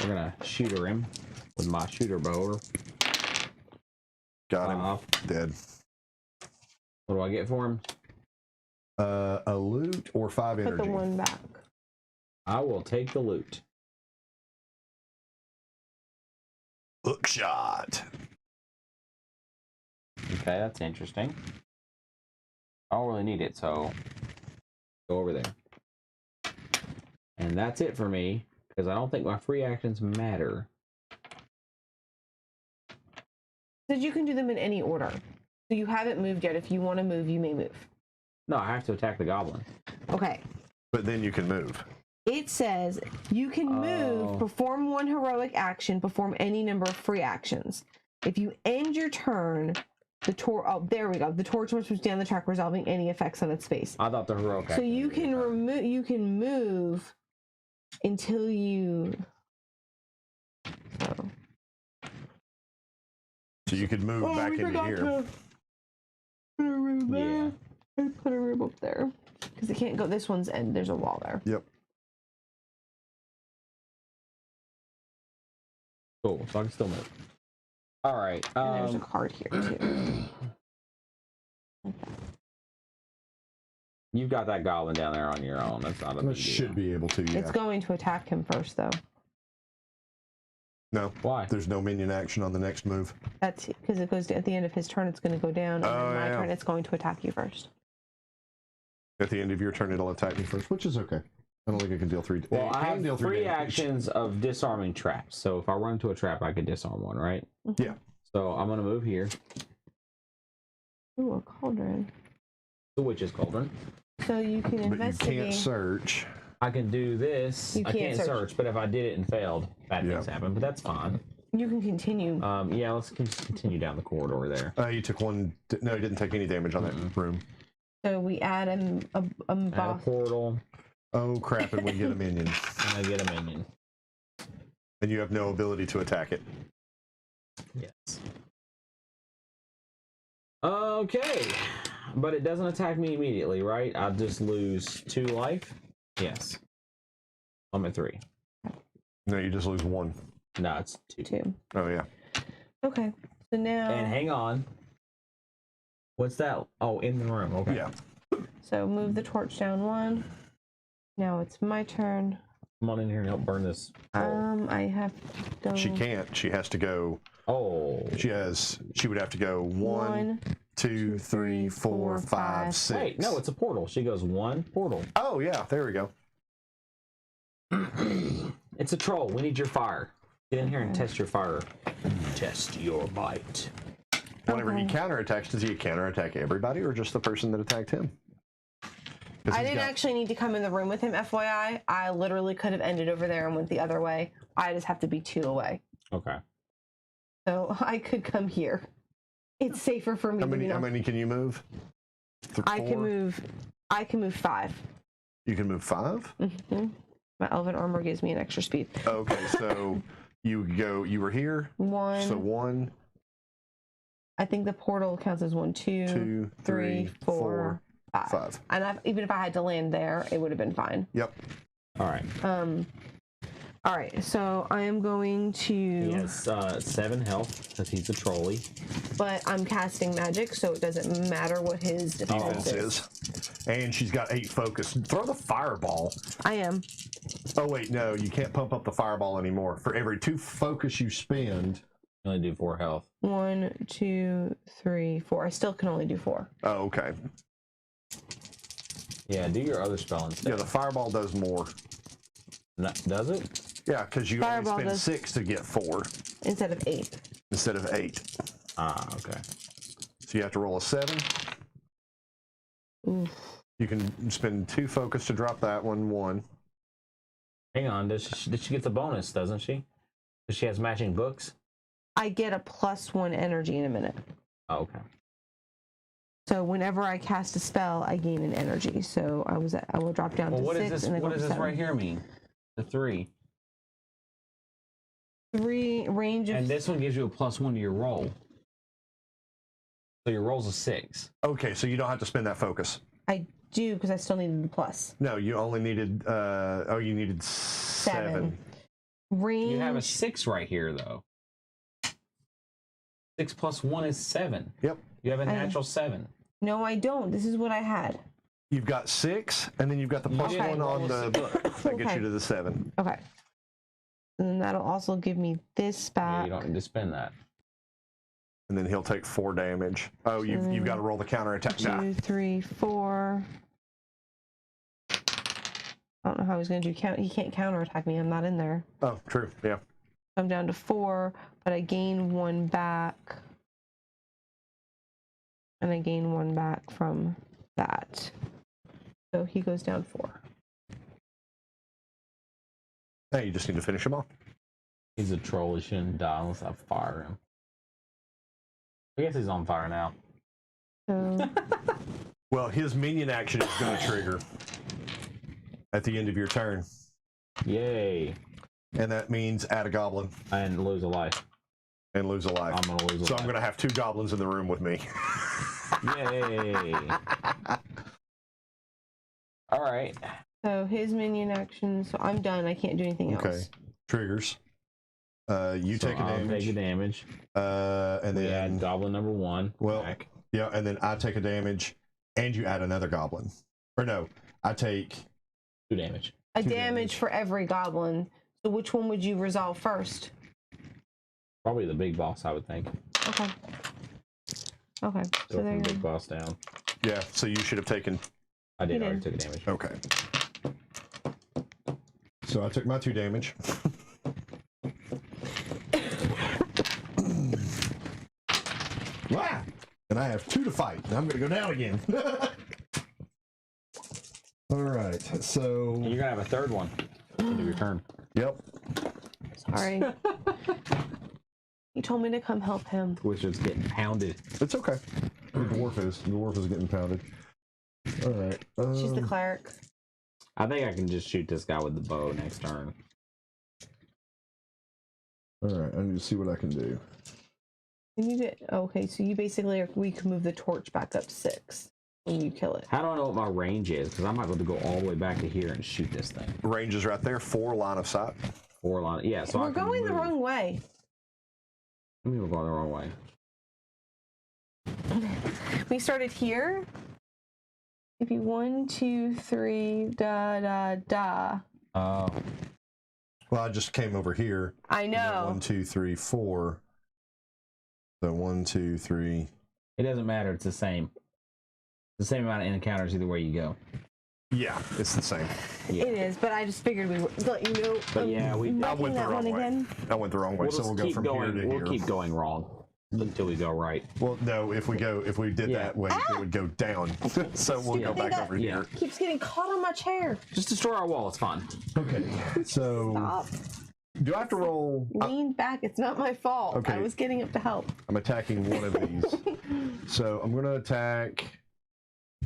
Speaker 2: We're gonna shooter him with my shooter bow.
Speaker 4: Got him.
Speaker 2: Off.
Speaker 4: Dead.
Speaker 2: What do I get for him?
Speaker 4: A loot or 5
Speaker 3: Put
Speaker 4: energy.
Speaker 3: the 1 back.
Speaker 2: I will take the loot.
Speaker 4: Hook shot.
Speaker 2: Okay, that's interesting. I don't really need it, so go over there. And that's it for me, because I don't think my free actions matter.
Speaker 3: Said you can do them in any order. So you haven't moved yet. If you want to move, you may move.
Speaker 2: No, I have to attack the goblin.
Speaker 3: Okay.
Speaker 4: But then you can move.
Speaker 3: It says you can move,
Speaker 2: Oh.
Speaker 3: perform 1 heroic action, perform any number of free actions. If you end your turn, the torch. Oh, there we go. The torch must move down the track, resolving any effects on its face.
Speaker 2: I thought the heroic
Speaker 3: So
Speaker 2: action
Speaker 3: you
Speaker 2: would be
Speaker 3: can
Speaker 2: a turn.
Speaker 3: remove. You can move until you. So.
Speaker 4: So you could move back into here.
Speaker 3: To put a room there.
Speaker 2: Yeah.
Speaker 3: I put a room up there because it can't go. This one's end. There's a wall there.
Speaker 4: Yep.
Speaker 2: Cool, so I can still move. All right.
Speaker 3: And there's a card here too.
Speaker 2: You've got that goblin down there on your own. That's not a
Speaker 4: I
Speaker 2: big
Speaker 4: should
Speaker 2: deal.
Speaker 4: be able to, yeah.
Speaker 3: It's going to attack him first, though.
Speaker 4: No,
Speaker 2: Why?
Speaker 4: there's no minion action on the next move.
Speaker 3: That's because it goes to, at the end of his turn. It's going to go down, and
Speaker 4: Oh,
Speaker 3: then my
Speaker 4: yeah.
Speaker 3: turn. It's going to attack you first.
Speaker 4: At the end of your turn, it'll attack me first, which is okay. I don't think it can deal 3.
Speaker 2: Well,
Speaker 4: it
Speaker 2: I
Speaker 4: can
Speaker 2: have
Speaker 4: deal 3
Speaker 2: free
Speaker 4: damage.
Speaker 2: actions of disarming traps. So if I run into a trap, I could disarm one, right?
Speaker 4: Yeah.
Speaker 2: So I'm gonna move here.
Speaker 3: Ooh, a cauldron.
Speaker 2: The witch's cauldron.
Speaker 3: So you can
Speaker 4: But you
Speaker 3: investigate.
Speaker 4: can't search.
Speaker 2: I can do this.
Speaker 3: You
Speaker 2: I
Speaker 3: can't
Speaker 2: can't
Speaker 3: search.
Speaker 2: search, but if I did it and failed, bad things
Speaker 4: Yeah.
Speaker 2: happen. But that's fine.
Speaker 3: You can continue.
Speaker 2: Yeah, let's continue down the corridor there.
Speaker 4: You took 1. No, you didn't take any damage on that room.
Speaker 3: So we add a
Speaker 2: Add a
Speaker 3: boss.
Speaker 2: portal,
Speaker 4: Oh, crap, and we get a minion.
Speaker 2: and I get a minion.
Speaker 4: And you have no ability to attack it.
Speaker 2: Yes. Okay, but it doesn't attack me immediately, right? I just lose 2 life. Yes. I'm at 3.
Speaker 4: No, you just lose 1.
Speaker 2: No, it's 2.
Speaker 3: 2.
Speaker 4: Oh, yeah.
Speaker 3: Okay. So now.
Speaker 2: And hang on. What's that? Oh, in the room. Okay.
Speaker 4: Yeah.
Speaker 3: So move the torch down 1. Now it's my turn.
Speaker 2: Come on in here and help burn this.
Speaker 3: I have to go.
Speaker 4: She can't. She has to go.
Speaker 2: Oh.
Speaker 4: She would have to go 1, 2, 3, 4, 5, 6.
Speaker 2: Wait, no, it's a portal. She goes 1 portal.
Speaker 4: Oh, yeah, there we go.
Speaker 2: It's a troll. We need your fire. Get in here and test your fire. Test your might.
Speaker 1: Whenever he counterattacks, does he counterattack everybody or just the person that attacked him?
Speaker 3: I didn't actually need to come in the room with him, FYI. I literally could have ended over there and went the other way. I just have to be 2 away.
Speaker 2: Okay.
Speaker 3: So I could come here. It's safer for me.
Speaker 1: How many can you move?
Speaker 3: I can move 5.
Speaker 1: You can move 5?
Speaker 3: Mm-hmm. My elven armor gives me an extra speed.
Speaker 1: Okay, so you were here.
Speaker 3: 1.
Speaker 1: So 1.
Speaker 3: I think the portal counts as 1, 2, 3, 4, 5. And even if I had to land there, it would have been fine.
Speaker 1: Yep.
Speaker 2: All right.
Speaker 3: All right, so I am going to...
Speaker 2: He has 7 health because he's a trolley.
Speaker 3: But I'm casting magic, so it doesn't matter what his defense is.
Speaker 1: And she's got 8 focus. Throw the fireball.
Speaker 3: I am.
Speaker 1: Oh, wait, no, you can't pump up the fireball anymore. For every 2 focus you spend...
Speaker 2: You only do 4 health.
Speaker 3: 1, 2, 3, 4. I still can only do 4.
Speaker 1: Oh, okay.
Speaker 2: Yeah, do your other spell instead.
Speaker 1: Yeah, the fireball does more.
Speaker 2: Does it?
Speaker 1: Yeah, because you
Speaker 3: Fireball
Speaker 1: only spend
Speaker 3: does
Speaker 1: 6 to get 4.
Speaker 3: Instead of 8.
Speaker 1: Instead of 8.
Speaker 2: Ah, okay.
Speaker 1: So you have to roll a 7.
Speaker 3: Oof.
Speaker 1: You can spend 2 focus to drop that 1.
Speaker 2: Hang on, does she get the bonus, doesn't she? Because she has matching books?
Speaker 3: I get a +1 energy in a minute.
Speaker 2: Oh, okay.
Speaker 3: So whenever I cast a spell, I gain an energy. So I will drop down to 6.
Speaker 2: What does this?
Speaker 3: And then
Speaker 2: What
Speaker 3: go
Speaker 2: does
Speaker 3: to
Speaker 2: this
Speaker 3: 7.
Speaker 2: right here mean? The 3.
Speaker 3: 3 range of...
Speaker 2: And this one gives you a +1 to your roll. So your roll's a 6.
Speaker 1: Okay, so you don't have to spend that focus.
Speaker 3: I do, because I still needed the plus.
Speaker 1: No, you only needed, you needed 7.
Speaker 3: Range...
Speaker 2: You have a 6 right here, though. 6 + 1 is 7.
Speaker 1: Yep.
Speaker 2: You have a natural 7.
Speaker 3: No, I don't. This is what I had.
Speaker 1: You've got 6, and then you've got the +1 on the book. That gets
Speaker 3: Okay.
Speaker 1: you to the 7.
Speaker 3: Okay. And then that'll also give me this
Speaker 2: Yeah,
Speaker 3: back.
Speaker 2: you don't need to spend that.
Speaker 1: And then he'll take 4 damage. Oh, you've got to roll the counterattack.
Speaker 3: 2, 3, 4. I don't know how he's going to do count. He can't counterattack me. I'm not in there.
Speaker 1: Oh, true. Yeah.
Speaker 3: I'm down to 4, but I gain 1 back. And I gain 1 back from that. So he goes down 4.
Speaker 1: Hey, you just need to finish him off.
Speaker 2: He's a troll. He shouldn't die unless I fire him. I guess he's on fire now.
Speaker 3: So
Speaker 1: Well, his minion action is going to trigger at the end of your turn.
Speaker 2: Yay.
Speaker 1: And that means add a goblin
Speaker 2: And lose a life.
Speaker 1: and lose a life.
Speaker 2: I'm going to lose a
Speaker 1: So
Speaker 2: life.
Speaker 1: I'm going to have 2 goblins in the room with me.
Speaker 2: Yay. All right.
Speaker 3: So his minion action. So I'm done. I can't do anything
Speaker 1: Okay.
Speaker 3: else.
Speaker 1: Triggers. You
Speaker 2: So
Speaker 1: take a
Speaker 2: I'll
Speaker 1: damage.
Speaker 2: take a damage.
Speaker 1: And
Speaker 2: We
Speaker 1: then
Speaker 2: add goblin number 1
Speaker 1: Well,
Speaker 2: back.
Speaker 1: yeah, and then I take a damage, and you add another goblin. Or no, I take
Speaker 2: 2 damage.
Speaker 3: A
Speaker 1: 2
Speaker 3: damage for every goblin. So which one would you resolve first?
Speaker 2: Probably the big boss, I would think.
Speaker 3: Okay. Okay.
Speaker 2: Go
Speaker 3: So there
Speaker 2: from
Speaker 3: you
Speaker 2: big
Speaker 3: go.
Speaker 2: boss down.
Speaker 1: Yeah, so you should have taken.
Speaker 2: I did
Speaker 3: You
Speaker 2: already
Speaker 3: did.
Speaker 2: took a damage.
Speaker 1: Okay. So I took my 2 damage. Wow! And I have 2 to fight. And I'm going to go down again. All right. So.
Speaker 2: You're gonna have a 3rd one. End of your turn.
Speaker 1: Yep.
Speaker 3: Sorry. He told me to come help him.
Speaker 2: Wizard's getting pounded.
Speaker 1: It's okay. The dwarf is. The dwarf is getting pounded. All right.
Speaker 3: She's the cleric.
Speaker 2: I think I can just shoot this guy with the bow next turn.
Speaker 1: All right. I need to see what I can do.
Speaker 3: You need it. Okay, so you basically we can move the torch back up 6 when you kill it.
Speaker 2: How do I know what my range is? Because I might be able to go all the way back to here and shoot this thing.
Speaker 1: Range is right there. 4 line of sight.
Speaker 2: 4 line. Yeah, so
Speaker 3: We're
Speaker 2: I can
Speaker 3: going the
Speaker 2: move.
Speaker 3: wrong way.
Speaker 2: I mean, we're going the wrong way.
Speaker 3: We started here. If you 1, 2, 3, da da da.
Speaker 2: Oh.
Speaker 1: Well, I just came over here.
Speaker 3: I know.
Speaker 1: 1, 2, 3, 4. So 1, 2, 3.
Speaker 2: It doesn't matter. It's the same. The same amount of encounters either way you go.
Speaker 1: Yeah, it's the same.
Speaker 2: Yeah.
Speaker 3: It is, but I just figured we would let you know.
Speaker 2: But yeah, we-
Speaker 1: I went the
Speaker 3: that
Speaker 1: wrong
Speaker 3: one
Speaker 1: way.
Speaker 3: again.
Speaker 1: I went the wrong way,
Speaker 2: We'll
Speaker 1: so
Speaker 2: just
Speaker 1: we'll go
Speaker 2: keep
Speaker 1: from
Speaker 2: going.
Speaker 1: here to
Speaker 2: We'll
Speaker 1: here.
Speaker 2: keep going wrong until we go right.
Speaker 1: Well, no, if we did
Speaker 2: Yeah.
Speaker 1: that way, it would go down. So we'll go back over
Speaker 2: Yeah.
Speaker 1: here.
Speaker 3: Keeps getting caught on my chair.
Speaker 2: Just destroy our wall. It's fun.
Speaker 1: Okay, so
Speaker 3: Stop.
Speaker 1: do I have to roll?
Speaker 3: Lean back. It's not my fault.
Speaker 1: Okay.
Speaker 3: I was getting up to help.
Speaker 1: I'm attacking one of these. So I'm going to attack.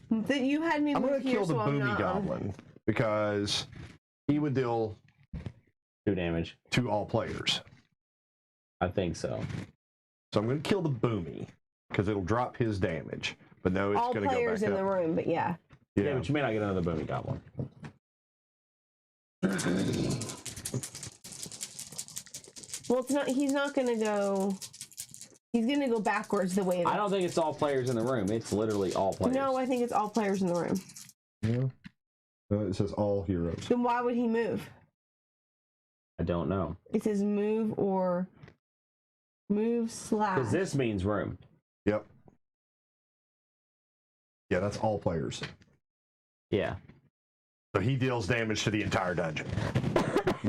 Speaker 3: That you had me
Speaker 1: I'm
Speaker 3: move
Speaker 1: going to
Speaker 3: here,
Speaker 1: kill the
Speaker 3: so I'm
Speaker 1: Boomy
Speaker 3: not on.
Speaker 1: Goblin because he would deal
Speaker 2: 2 damage.
Speaker 1: to all players.
Speaker 2: I think so.
Speaker 1: So I'm going to kill the Boomy because it'll drop his damage. But no, it's
Speaker 3: All
Speaker 1: going to go
Speaker 3: players
Speaker 1: back
Speaker 3: in
Speaker 1: up.
Speaker 3: the room, but yeah.
Speaker 2: Yeah, but you may not get another Boomy Goblin.
Speaker 3: Well, it's not. He's not gonna go. He's gonna go backwards the way.
Speaker 2: I don't think it's all players in the room. It's literally all players.
Speaker 3: No, I think it's all players in the room.
Speaker 1: Yeah. It says all heroes.
Speaker 3: Then why would he move?
Speaker 2: I don't know.
Speaker 3: It says move or move slash.
Speaker 2: Because this means room.
Speaker 1: Yep. Yeah, that's all players.
Speaker 2: Yeah.
Speaker 1: So he deals damage to the entire dungeon.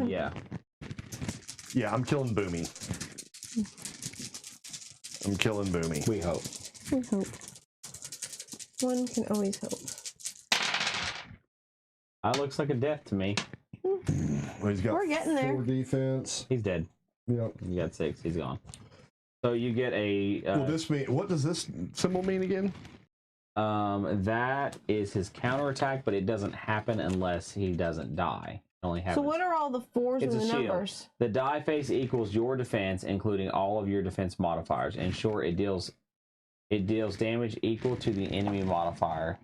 Speaker 2: Yeah.
Speaker 1: Yeah, I'm killing Boomy. I'm killing Boomy.
Speaker 2: We hope.
Speaker 3: We hope. One can always hope.
Speaker 2: That looks like a death to me.
Speaker 1: Well, he's got
Speaker 3: We're getting there.
Speaker 1: 4 defense.
Speaker 2: He's dead.
Speaker 1: Yep.
Speaker 2: You got 6. He's gone. So you get a.
Speaker 1: Will this mean? What does this symbol mean again?
Speaker 2: That is his counterattack, but it doesn't happen unless he doesn't die. It only happens.
Speaker 3: So what are all the 4s
Speaker 2: It's
Speaker 3: and
Speaker 2: a
Speaker 3: the
Speaker 2: shield.
Speaker 3: numbers?
Speaker 2: The die face equals your defense, including all of your defense modifiers. In short, it deals damage equal to the enemy modifier.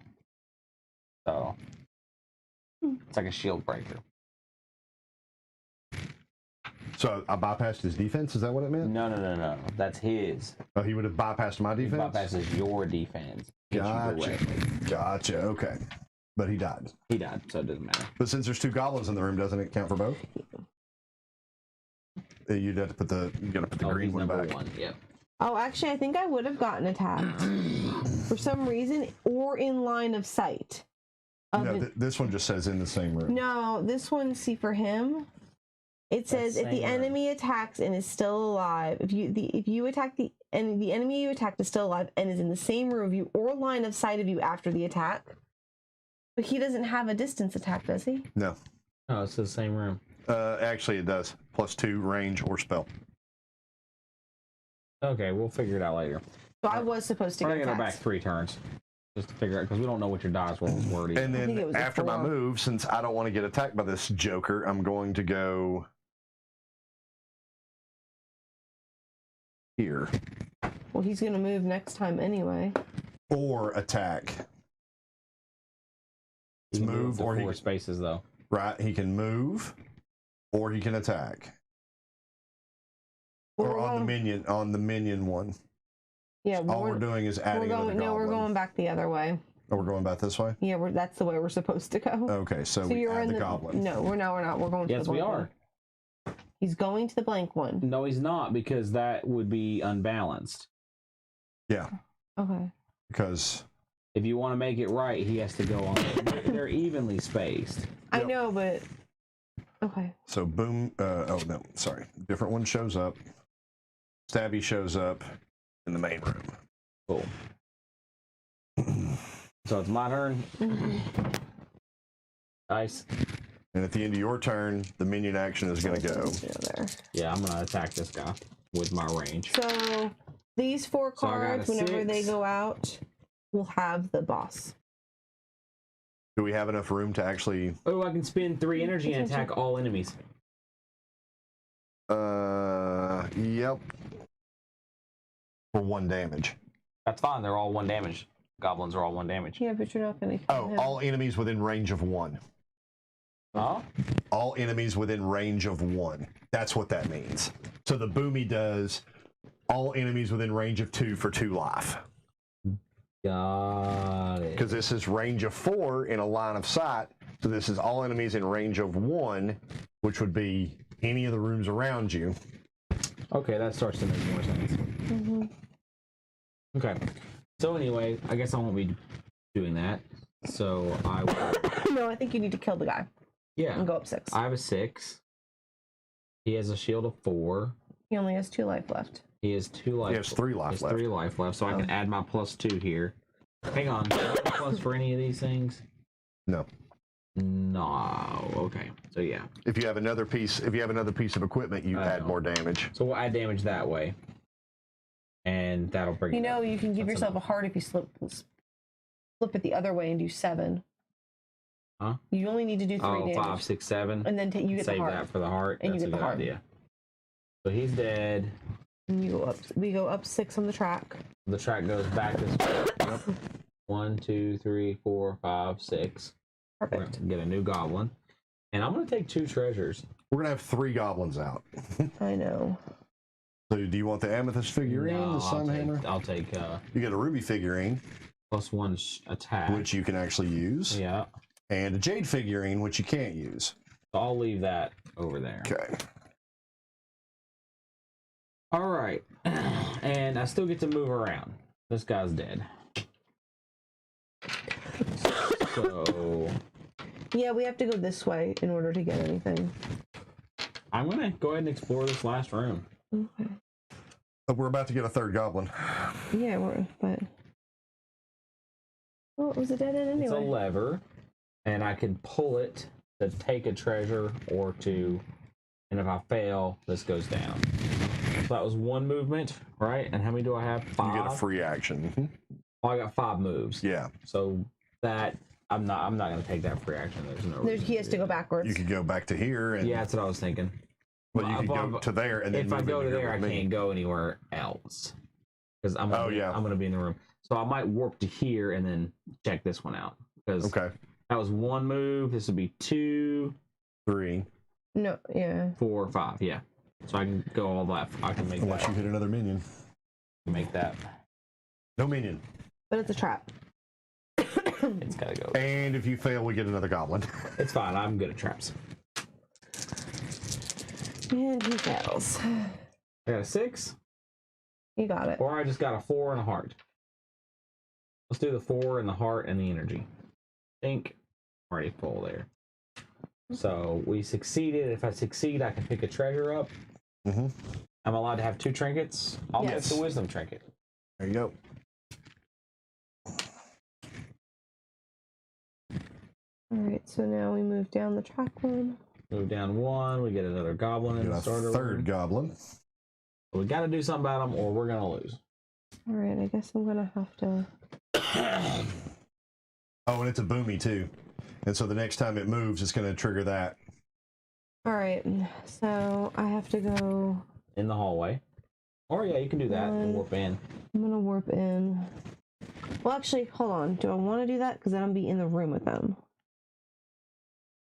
Speaker 2: So it's like a shield breaker.
Speaker 1: So I bypassed his defense. Is that what it meant?
Speaker 2: No. That's his.
Speaker 1: Oh, he would have bypassed my
Speaker 2: He
Speaker 1: defense.
Speaker 2: bypasses your defense. Hits you
Speaker 1: Gotcha.
Speaker 2: directly.
Speaker 1: Gotcha. Okay. But he died.
Speaker 2: He died, so it doesn't matter.
Speaker 1: But since there's 2 goblins in the room, doesn't it count for both? You'd have to put the green
Speaker 2: he's
Speaker 1: one
Speaker 2: number
Speaker 1: back.
Speaker 2: 1. Yep.
Speaker 3: Oh, actually, I think I would have gotten attacked for some reason, or in line of sight. Of
Speaker 1: No,
Speaker 3: it.
Speaker 1: this one just says in the same room.
Speaker 3: No, this one. See, for him, it says if the
Speaker 2: same room.
Speaker 3: enemy attacks and is still alive, if you attack the enemy you attacked is still alive and is in the same room of you or line of sight of you after the attack. But he doesn't have a distance attack, does he?
Speaker 1: No.
Speaker 2: Oh, it's the same room.
Speaker 1: Actually, it does. +2 range or spell.
Speaker 2: Okay, we'll figure it out later.
Speaker 3: So I was supposed to
Speaker 2: We're
Speaker 3: get
Speaker 2: gonna go
Speaker 3: attacked.
Speaker 2: back 3 turns just to figure out because we don't know what your dice rolls were. either.
Speaker 1: And
Speaker 3: I think it
Speaker 1: then
Speaker 3: was a
Speaker 1: after my
Speaker 3: 4.
Speaker 1: move, since I don't want to get attacked by this joker, I'm going to go here
Speaker 3: Well, he's gonna move next time anyway.
Speaker 1: or attack.
Speaker 2: You can do
Speaker 1: Move
Speaker 2: up to
Speaker 1: or he
Speaker 2: 4 spaces though.
Speaker 1: right. He can move or he can attack.
Speaker 3: Well,
Speaker 1: Or
Speaker 3: we're
Speaker 1: on the
Speaker 3: going-
Speaker 1: minion one.
Speaker 3: Yeah,
Speaker 1: All we're doing is adding
Speaker 3: we're going.
Speaker 1: another
Speaker 3: No, we're
Speaker 1: goblin.
Speaker 3: going back the other way.
Speaker 1: Oh, we're going back this way.
Speaker 3: Yeah, that's the way we're supposed to go.
Speaker 1: Okay, so,
Speaker 3: So
Speaker 1: we
Speaker 3: you're
Speaker 1: add
Speaker 3: in
Speaker 1: the
Speaker 3: the
Speaker 1: goblin.
Speaker 3: No, we're not. We're going to
Speaker 2: Yes,
Speaker 3: the
Speaker 2: we
Speaker 3: blank
Speaker 2: are.
Speaker 3: one. He's going to the blank one.
Speaker 2: No, he's not because that would be unbalanced.
Speaker 1: Yeah,
Speaker 3: Okay.
Speaker 1: because
Speaker 2: If you want to make it right, he has to go on. They're evenly spaced.
Speaker 3: I
Speaker 1: Yep.
Speaker 3: know, but okay.
Speaker 1: so boom. Oh no, sorry. Different one shows up. Stabby shows up in the main room.
Speaker 2: Cool. So it's my turn. Dice.
Speaker 1: And at the end of your turn, the minion action is going to go.
Speaker 3: There.
Speaker 2: Yeah, I'm gonna attack this guy with my range.
Speaker 3: So these 4
Speaker 2: So I got a
Speaker 3: cards, whenever they
Speaker 2: 6.
Speaker 3: go out, will have the boss.
Speaker 1: Do we have enough room to actually?
Speaker 2: Oh, I can spend 3 energy and attack all enemies.
Speaker 1: Yep. For 1 damage.
Speaker 2: That's fine. They're all 1 damage. Goblins are all 1 damage.
Speaker 3: Yeah, but you're not going to.
Speaker 1: Oh, all enemies within range of 1.
Speaker 2: Huh?
Speaker 1: All enemies within range of 1. That's what that means. So the Boomy does all enemies within range of 2 for 2 life.
Speaker 2: Got it.
Speaker 1: Because this is range of 4 in a line of sight. So this is all enemies in range of 1, which would be any of the rooms around you.
Speaker 2: Okay, that starts to make more sense. Okay. So anyway, I guess I won't be doing that. So I will.
Speaker 3: No, I think you need to kill the guy
Speaker 2: Yeah.
Speaker 3: and go up 6.
Speaker 2: I have a 6. He has a shield of 4.
Speaker 3: He only has 2 life left.
Speaker 2: He has 2 life.
Speaker 4: He has 3 life left.
Speaker 2: 3 life left, so I can add my +2 here. Hang on, do I have a plus for any of these things?
Speaker 4: No.
Speaker 2: No. Okay. So yeah.
Speaker 4: If you have another piece of equipment, you add more damage.
Speaker 2: So we'll add damage that way, and that'll bring.
Speaker 3: You
Speaker 2: it
Speaker 3: know,
Speaker 2: up.
Speaker 3: you can give
Speaker 2: That's
Speaker 3: yourself
Speaker 2: enough.
Speaker 3: a heart if you flip it the other way and do 7.
Speaker 2: Huh?
Speaker 3: You only need to do 3 damage.
Speaker 2: 5, 6, 7.
Speaker 3: And then you get
Speaker 2: Save
Speaker 3: the heart.
Speaker 2: that for the heart.
Speaker 3: And you
Speaker 2: That's
Speaker 3: get
Speaker 2: a
Speaker 3: the
Speaker 2: good
Speaker 3: heart.
Speaker 2: idea. So he's dead.
Speaker 3: And you go up. We go up 6 on the track.
Speaker 2: The track goes back this way. Yep. 1, 2, 3, 4, 5, 6. We're
Speaker 3: Perfect.
Speaker 2: gonna get a new goblin, and I'm gonna take 2 treasures.
Speaker 4: We're gonna have 3 goblins out.
Speaker 3: I know.
Speaker 4: So do you want the amethyst figurine,
Speaker 2: No,
Speaker 4: the sun hammer?
Speaker 2: I'll take
Speaker 4: You get a ruby figurine,
Speaker 2: +1 attack.
Speaker 4: which you can actually use,
Speaker 2: Yeah.
Speaker 4: and a jade figurine, which you can't use.
Speaker 2: So I'll leave that over there.
Speaker 4: Okay.
Speaker 2: All right, and I still get to move around. This guy's dead. So
Speaker 3: Yeah, we have to go this way in order to get anything.
Speaker 2: I'm gonna go ahead and explore this last room.
Speaker 3: Okay.
Speaker 4: We're about to get a 3rd goblin.
Speaker 3: Yeah, but well, it was a dead end anyway.
Speaker 2: It's a lever, and I can pull it to take a treasure or to, and if I fail, this goes down. So that was 1 movement, right? And how many do I have? 5.
Speaker 4: You get a free action.
Speaker 2: Well, I got 5 moves.
Speaker 4: Yeah.
Speaker 2: So that I'm not gonna take that free action. There's no. reason
Speaker 3: He has to go backwards.
Speaker 4: You could go back to here, and
Speaker 2: Yeah, that's what I was thinking.
Speaker 4: but you could go to there, and then
Speaker 2: If I
Speaker 4: move
Speaker 2: go
Speaker 4: into
Speaker 2: to
Speaker 4: here
Speaker 2: there, I
Speaker 4: with me.
Speaker 2: can't go anywhere else because I'm.
Speaker 4: Oh, yeah.
Speaker 2: I'm gonna be in the room. So I might warp to here and then check this one out because
Speaker 4: Okay.
Speaker 2: that was 1 move. This would be 2,
Speaker 4: 3.
Speaker 3: No, yeah.
Speaker 2: 4, 5. Yeah. So I can go all that. I can make
Speaker 4: Unless
Speaker 2: that.
Speaker 4: you hit another minion.
Speaker 2: Make that.
Speaker 4: No minion.
Speaker 3: But it's a trap.
Speaker 2: It's gotta go.
Speaker 4: And if you fail, we get another goblin.
Speaker 2: It's fine. I'm good at traps.
Speaker 3: And he fails.
Speaker 2: I got a 6,
Speaker 3: You got it.
Speaker 2: or I just got a 4 and a heart. Let's do the 4 and the heart and the energy. Think already full there. So we succeeded. If I succeed, I can pick a treasure up.
Speaker 4: Mm-hmm.
Speaker 2: I'm allowed to have 2 trinkets. I'll
Speaker 3: Yes.
Speaker 2: get the wisdom trinket.
Speaker 4: There you go.
Speaker 3: All right, so now we move down the track one.
Speaker 2: Move down 1. We get another goblin in
Speaker 4: Get
Speaker 2: the
Speaker 4: a
Speaker 2: starter
Speaker 4: 3rd
Speaker 2: room.
Speaker 4: goblin.
Speaker 2: We got to do something about them, or we're gonna lose.
Speaker 3: All right, I guess I'm gonna have to.
Speaker 4: Oh, and it's a boomy too. And so the next time it moves, it's going to trigger that.
Speaker 3: All right, so I have to go.
Speaker 2: In the hallway. Or yeah, you can do that and
Speaker 3: 1.
Speaker 2: warp in.
Speaker 3: I'm gonna warp in. Well, actually, hold on. Do I want to do that? Because then I'll be in the room with them.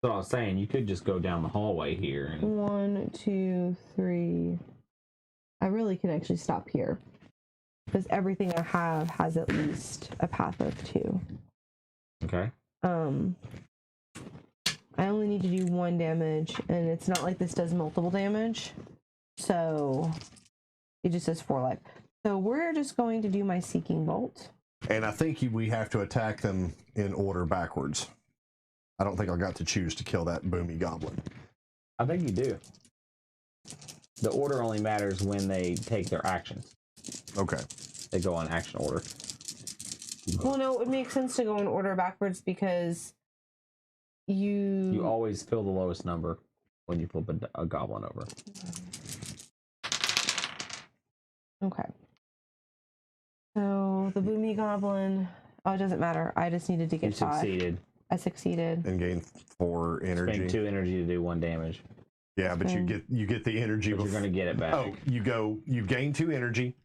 Speaker 2: So I was saying you could just go down the hallway here and
Speaker 3: 1, 2, 3. I really can actually stop here because everything I have has at least a path of 2.
Speaker 2: okay.
Speaker 3: I only need to do 1 damage, and it's not like this does multiple damage. So it just does 4 life. So we're just going to do my Seeking Bolt.
Speaker 4: And I think we have to attack them in order backwards. I don't think I got to choose to kill that boomy goblin.
Speaker 2: I think you do. The order only matters when they take their actions.
Speaker 4: Okay.
Speaker 2: They go on action order.
Speaker 3: Well, no, it makes sense to go in order backwards because
Speaker 2: You always fill the lowest number when you flip a goblin over.
Speaker 3: Okay. So the boomy goblin. Oh, it doesn't matter. I just needed to
Speaker 2: You
Speaker 3: get 5.
Speaker 2: succeeded.
Speaker 3: I succeeded.
Speaker 4: And gain 4 energy.
Speaker 2: Spend 2 energy to do 1 damage.
Speaker 4: Yeah, but you get the energy.
Speaker 2: But you're going to get it back.
Speaker 4: Oh, you gain 2 energy,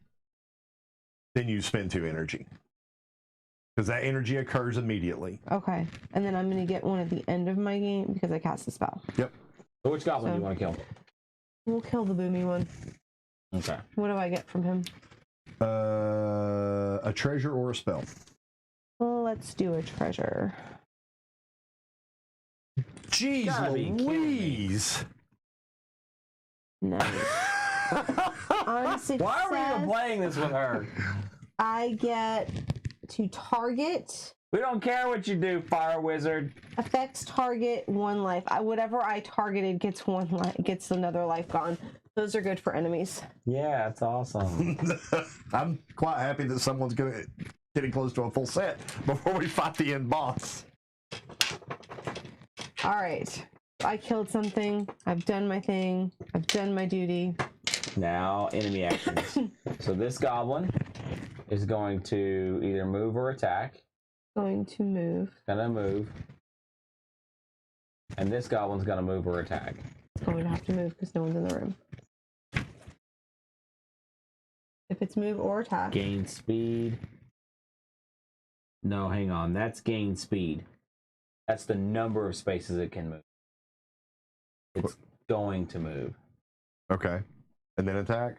Speaker 4: then you spend 2 energy. Because that energy occurs immediately.
Speaker 3: Okay. And then I'm going to get 1 at the end of my game because I cast the spell.
Speaker 4: Yep.
Speaker 2: So which goblin do you want to kill?
Speaker 3: We'll kill the boomy one.
Speaker 2: Okay.
Speaker 3: What do I get from him?
Speaker 4: A treasure or a spell.
Speaker 3: Well, let's do a treasure.
Speaker 4: Jeez
Speaker 2: Gotta be kidding me.
Speaker 4: Louise!
Speaker 3: Nice. On success,
Speaker 2: Why are we even playing this with her?
Speaker 3: I get to target
Speaker 2: We don't care what you do, fire wizard.
Speaker 3: Affects target 1 life. Whatever I targeted gets 1 life, gets another life gone. Those are good for enemies.
Speaker 2: Yeah, it's awesome.
Speaker 1: I'm quite happy that someone's getting close to a full set before we fight the end boss.
Speaker 3: All right. I killed something. I've done my thing. I've done my duty.
Speaker 2: Now, enemy actions. So this goblin is going to either move or attack.
Speaker 3: Going to move.
Speaker 2: Gonna move. And this goblin's gonna move or attack.
Speaker 3: Going to have to move because no one's in the room. If it's move or attack.
Speaker 2: Gain speed. No, hang on. That's gain speed. That's the number of spaces it can move. It's going to move.
Speaker 1: Okay. And then attack?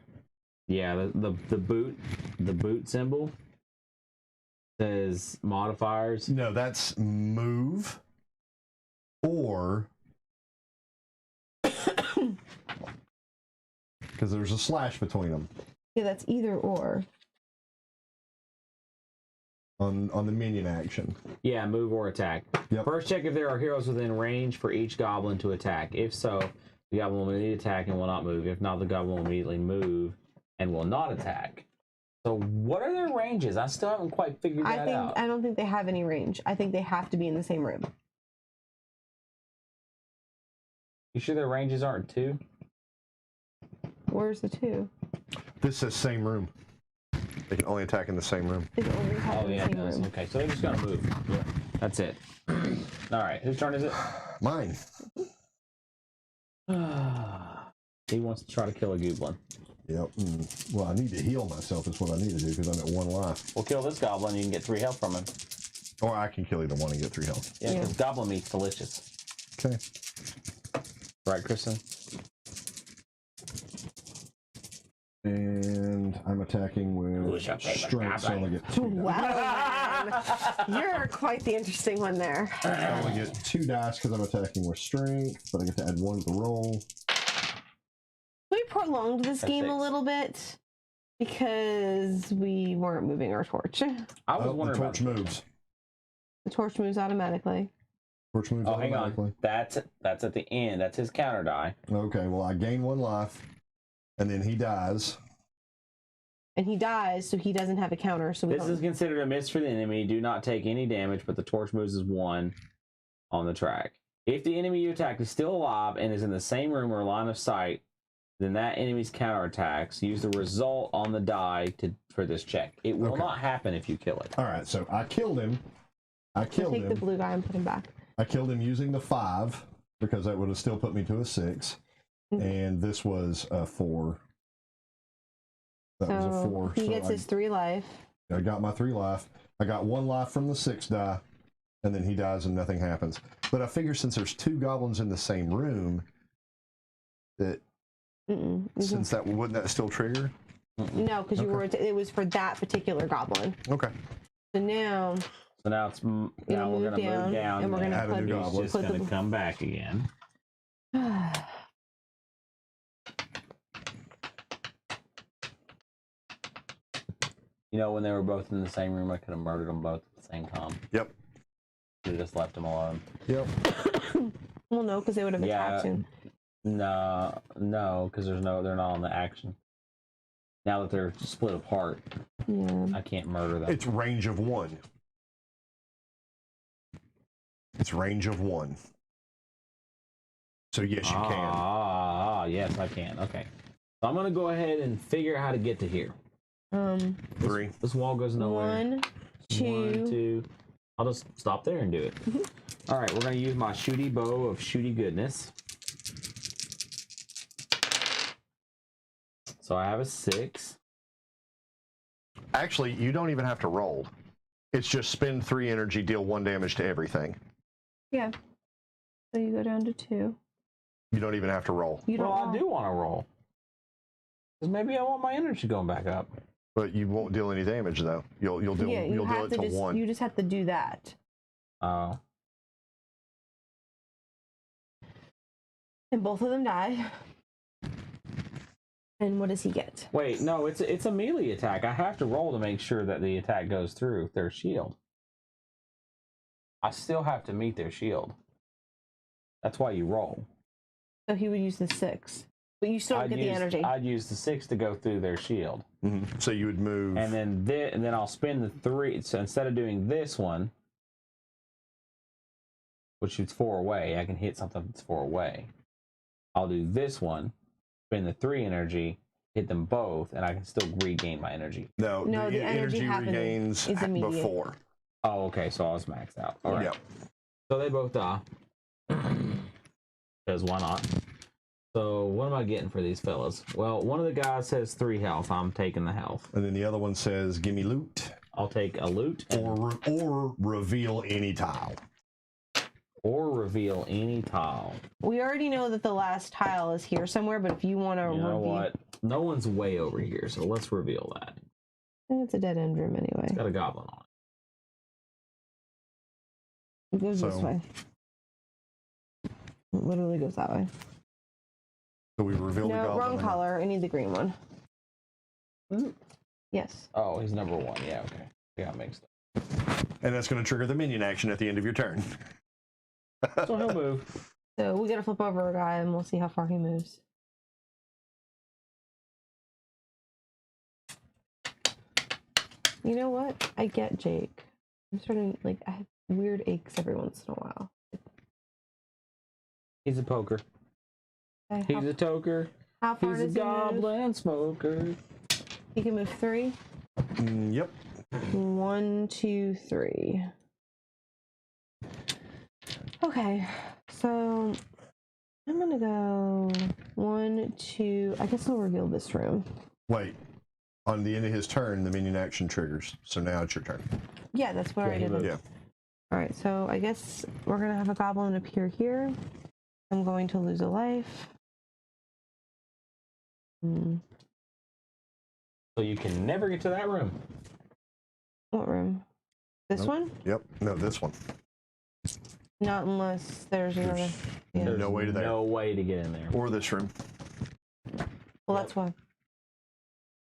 Speaker 2: Yeah, the boot symbol says modifiers.
Speaker 1: No, that's move or because there's a slash between them
Speaker 3: Yeah, that's either or.
Speaker 1: on the minion action.
Speaker 2: Yeah, move or attack.
Speaker 1: Yep.
Speaker 2: First, check if there are heroes within range for each goblin to attack. If so, the goblin will immediately attack and will not move. If not, the goblin will immediately move and will not attack. So what are their ranges? I still haven't quite figured that out.
Speaker 3: I don't think they have any range. I think they have to be in the same room.
Speaker 2: You sure their ranges aren't 2?
Speaker 3: Where's the 2?
Speaker 1: This says same room. They can only attack in the same room.
Speaker 3: They can only have
Speaker 2: Oh
Speaker 3: in the
Speaker 2: yeah, it
Speaker 3: same
Speaker 2: does.
Speaker 3: room.
Speaker 2: Okay, so they're just gonna move.
Speaker 1: Yeah.
Speaker 2: That's it. All right, whose turn is it?
Speaker 1: Mine.
Speaker 2: He wants to try to kill a goblin.
Speaker 1: Yep. Well, I need to heal myself is what I need to do because I'm at 1 life.
Speaker 2: We'll kill this goblin. You can get 3 health from him.
Speaker 1: Or I can kill either one and get 3 health.
Speaker 2: Yeah, because goblin meat's delicious.
Speaker 1: Okay.
Speaker 2: Right, Kristen?
Speaker 1: And I'm attacking with strength, so I only get 2 dice.
Speaker 3: Wow, man. You're quite the interesting one there.
Speaker 1: I only get 2 dice because I'm attacking with strength, but I get to add 1 to the roll.
Speaker 3: We prolonged this game a
Speaker 2: 6.
Speaker 3: little bit because we weren't moving our torch.
Speaker 2: I was
Speaker 1: The
Speaker 2: wondering
Speaker 1: torch
Speaker 2: about...
Speaker 1: moves.
Speaker 3: The torch moves automatically.
Speaker 1: Torch moves
Speaker 2: Oh, hang
Speaker 1: automatically.
Speaker 2: on. That's at the end. That's his counter die.
Speaker 1: Okay, well, I gain 1 life, and then he dies.
Speaker 3: And he dies, so he doesn't have a counter. So we
Speaker 2: This
Speaker 3: don't...
Speaker 2: is considered a miss for the enemy. Do not take any damage, but the torch moves as 1 on the track. If the enemy you attack is still alive and is in the same room or line of sight, then that enemy's counterattacks. Use the result on the die for this check. It will not happen if you kill it.
Speaker 1: All right, so I killed him.
Speaker 3: Take the blue guy and put him back.
Speaker 1: I killed him using the 5 because that would have still put me to a 6. And this was a 4. That was a 4.
Speaker 3: He gets his 3 life.
Speaker 1: I got my 3 life. I got 1 life from the 6 die, and then he dies and nothing happens. But I figure since there's 2 goblins in the same room, that since that wouldn't that still trigger?
Speaker 3: No, because you were. It was for that particular goblin.
Speaker 1: Okay.
Speaker 3: So now.
Speaker 2: So now it's now we're gonna move down,
Speaker 3: and we're gonna
Speaker 1: add a
Speaker 3: put,
Speaker 1: new goblin.
Speaker 2: He's just gonna come back again. You know, when they were both in the same room, I could have murdered them both at the same time.
Speaker 1: Yep.
Speaker 2: Could have just left them alone.
Speaker 1: Yep.
Speaker 3: Well, no, because they would have attacked him.
Speaker 2: No, because they're not on the action. Now that they're split apart, I can't murder them.
Speaker 1: It's range of 1. It's range of 1. So yes, you can.
Speaker 2: Yes, I can. Okay. So I'm gonna go ahead and figure out how to get to here.
Speaker 1: 3.
Speaker 2: This wall goes nowhere.
Speaker 3: 1, 2.
Speaker 2: 1, 2. I'll just stop there and do it. All right, we're gonna use my shooty bow of shooty goodness. So I have a 6.
Speaker 1: Actually, you don't even have to roll. It's just spend 3 energy, deal 1 damage to everything.
Speaker 3: Yeah. So you go down to 2.
Speaker 1: You don't even have to roll.
Speaker 3: You don't.
Speaker 2: Well, I
Speaker 3: roll.
Speaker 2: do want to roll. Because maybe I want my energy going back up.
Speaker 1: But you won't deal any damage though. You'll deal
Speaker 3: You
Speaker 1: it to 1.
Speaker 3: You just have to do that.
Speaker 2: Oh.
Speaker 3: And both of them die. And what does he get?
Speaker 2: Wait, no, it's a melee attack. I have to roll to make sure that the attack goes through their shield. I still have to meet their shield. That's why you roll.
Speaker 3: So he would use the 6. But you still don't get the energy.
Speaker 2: I'd use the 6 to go through their shield.
Speaker 4: So you would move.
Speaker 2: And then I'll spend the 3. So instead of doing this one, which is 4 away, I can hit something that's 4 away. I'll do this one, spend the 3 energy, hit them both, and I can still regain my energy.
Speaker 3: No, the energy
Speaker 4: regains
Speaker 3: is immediate.
Speaker 4: before.
Speaker 2: Oh, okay, so I was maxed out. All right.
Speaker 4: Yep.
Speaker 2: So they both die. Because why not? So what am I getting for these fellas? Well, one of the guys has 3 health. I'm taking the health.
Speaker 4: And then the other one says, "Give me loot."
Speaker 2: I'll take a loot.
Speaker 4: Or reveal any tile.
Speaker 2: Or reveal any tile.
Speaker 3: We already know that the last tile is here somewhere, but if you want to
Speaker 2: You know what? No one's way over here, so let's reveal that.
Speaker 3: It's a dead end room anyway.
Speaker 2: It's got a goblin on
Speaker 3: It goes this
Speaker 4: So-
Speaker 3: way. It literally goes that way.
Speaker 4: So we reveal the
Speaker 3: No,
Speaker 4: goblin.
Speaker 3: wrong color. I need the green one. Yes.
Speaker 2: it. Oh, he's number 1. Yeah, okay. Yeah, mixed up.
Speaker 4: And that's going to trigger the minion action at the end of your turn.
Speaker 2: So he'll move.
Speaker 3: So we gotta flip over a guy and we'll see how far he moves. You know what? I get Jake. I'm starting, like, I have weird aches every once in a while.
Speaker 2: He's a poker.
Speaker 3: Okay,
Speaker 2: He's a toker.
Speaker 3: how far
Speaker 2: He's a
Speaker 3: does he move?
Speaker 2: goblin smoker.
Speaker 3: He can move 3.
Speaker 4: Yep.
Speaker 3: 1, 2, 3. Okay, so I'm gonna go 1, 2. I guess I'll reveal this room.
Speaker 4: Wait. On the end of his turn, the minion action triggers. So now it's your turn.
Speaker 3: Yeah, that's what
Speaker 2: Yeah,
Speaker 3: I
Speaker 2: he
Speaker 3: did.
Speaker 2: moved.
Speaker 4: Yeah.
Speaker 3: All right, so I guess we're gonna have a goblin appear here. I'm going to lose a life.
Speaker 2: So you can never get to that room.
Speaker 3: What room? This
Speaker 4: Nope.
Speaker 3: one?
Speaker 4: Yep. No, this one.
Speaker 3: Not unless there's another. Yeah.
Speaker 4: There's no way to there.
Speaker 2: No way to get in there.
Speaker 4: Or this room.
Speaker 3: Well, that's why.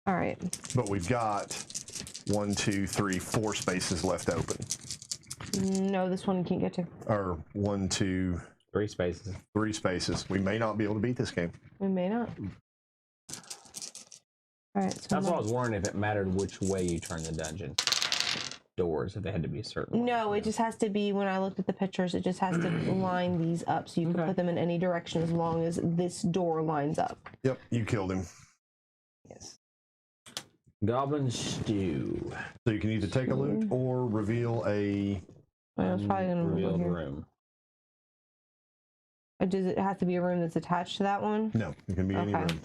Speaker 3: All right.
Speaker 4: But we've got 1, 2, 3, 4 spaces left open.
Speaker 3: No, this one you can't get to.
Speaker 4: Or 1, 2,
Speaker 2: 3 spaces.
Speaker 4: 3 spaces. We may not be able to beat this game.
Speaker 3: We may not. All right. So
Speaker 2: That's why I was wondering if it mattered which way you turn the dungeon doors, if they had to be a certain way.
Speaker 3: No, it just has to be, when I looked at the pictures, it just has to line these up so you can
Speaker 2: Okay.
Speaker 3: put them in any direction as long as this door lines up.
Speaker 4: Yep. You killed him.
Speaker 3: Yes.
Speaker 2: Goblin stew.
Speaker 4: So you can either take a loot or reveal a.
Speaker 3: Well, it's probably going to
Speaker 2: reveal
Speaker 3: move
Speaker 2: the
Speaker 3: here.
Speaker 2: room.
Speaker 3: Does it have to be a room that's attached to that one?
Speaker 4: No, it can be any
Speaker 3: Okay.
Speaker 4: room.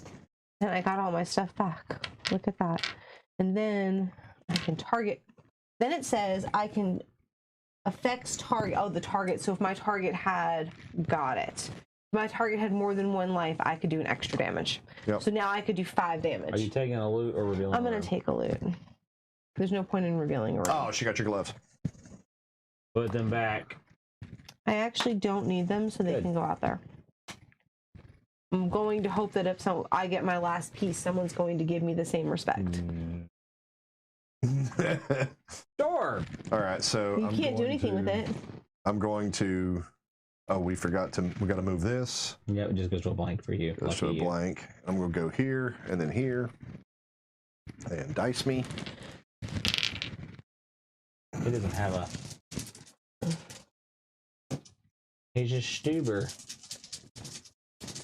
Speaker 3: And I got all my stuff back. Look at that. And then I can target. Then it says I can affects target. Oh, the target. So if my target had, got it. If my target had more than 1 life, I could do an extra damage.
Speaker 4: Yep.
Speaker 3: So now I could do 5 damage.
Speaker 2: Are you taking a loot or revealing
Speaker 3: I'm
Speaker 2: the
Speaker 3: going
Speaker 2: room?
Speaker 3: to take a loot. There's no point in revealing a room.
Speaker 4: Oh, she got your gloves.
Speaker 2: Put them back.
Speaker 3: I actually don't need them, so they
Speaker 2: Good.
Speaker 3: can go out there. I'm going to hope that if I get my last piece, someone's going to give me the same respect.
Speaker 2: Sure.
Speaker 4: All right, so
Speaker 3: You can't do anything with it.
Speaker 4: I'm going to. Oh, we forgot to. We got to move this.
Speaker 2: Yeah, it just goes to a blank for you.
Speaker 4: Goes to a
Speaker 2: Lucky you.
Speaker 4: blank. I'm going to go here and then here. And dice me.
Speaker 2: He doesn't have a. He's just Stuber.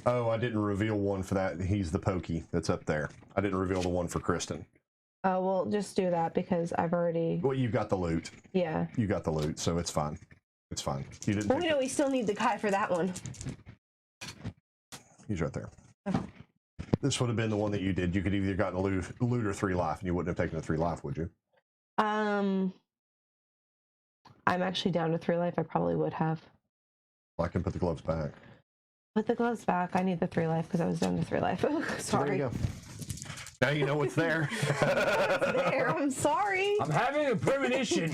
Speaker 4: Oh, I didn't reveal one for that. He's the pokey that's up there. I didn't reveal the one for Kristen.
Speaker 3: Oh, well, just do that because I've already.
Speaker 4: Well, you got the loot.
Speaker 3: Yeah.
Speaker 4: You got the loot, so it's fine. It's fine. You didn't.
Speaker 3: Well,
Speaker 4: take
Speaker 3: we know we still need the guy for that one.
Speaker 4: He's right there. This would have been the one that you did. You could either gotten a loot or 3 life, and you wouldn't have taken the 3 life, would you?
Speaker 3: I'm actually down to 3 life. I probably would have.
Speaker 4: Well, I can put the gloves back.
Speaker 3: Put the gloves back. I need the 3 life because I was down to 3 life. Oh,
Speaker 4: So there
Speaker 3: sorry.
Speaker 4: you go. Now you know what's there.
Speaker 3: There, I'm sorry.
Speaker 2: I'm having a premonition.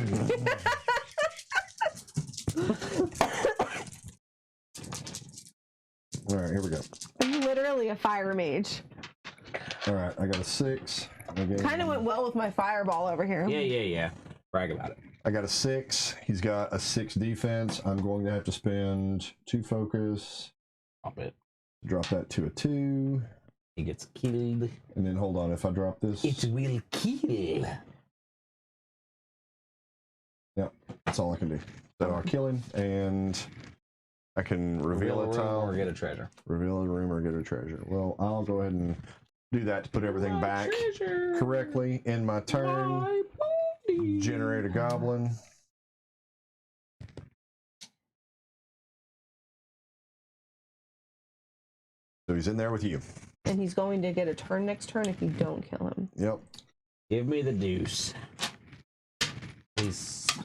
Speaker 4: All right, here we go.
Speaker 3: I'm literally a fire mage.
Speaker 4: All right, I got a 6.
Speaker 3: Kind of went well with my fireball over here.
Speaker 2: Yeah. Brag about it.
Speaker 4: I got a 6. He's got a 6 defense. I'm going to have to spend 2 focus.
Speaker 2: Drop it.
Speaker 4: Drop that to a 2.
Speaker 2: He gets killed.
Speaker 4: And then hold on, if I drop this.
Speaker 2: It will kill.
Speaker 4: Yep, that's all I can do. So I'll kill him, and I can reveal a tile.
Speaker 2: Or get a treasure.
Speaker 4: Reveal a room or get a treasure. Well, I'll go ahead and do that to put everything back correctly in my turn. Generate a goblin. So he's in there with you.
Speaker 3: And he's going to get a turn next turn if you don't kill him.
Speaker 4: Yep.
Speaker 2: Give me the deuce.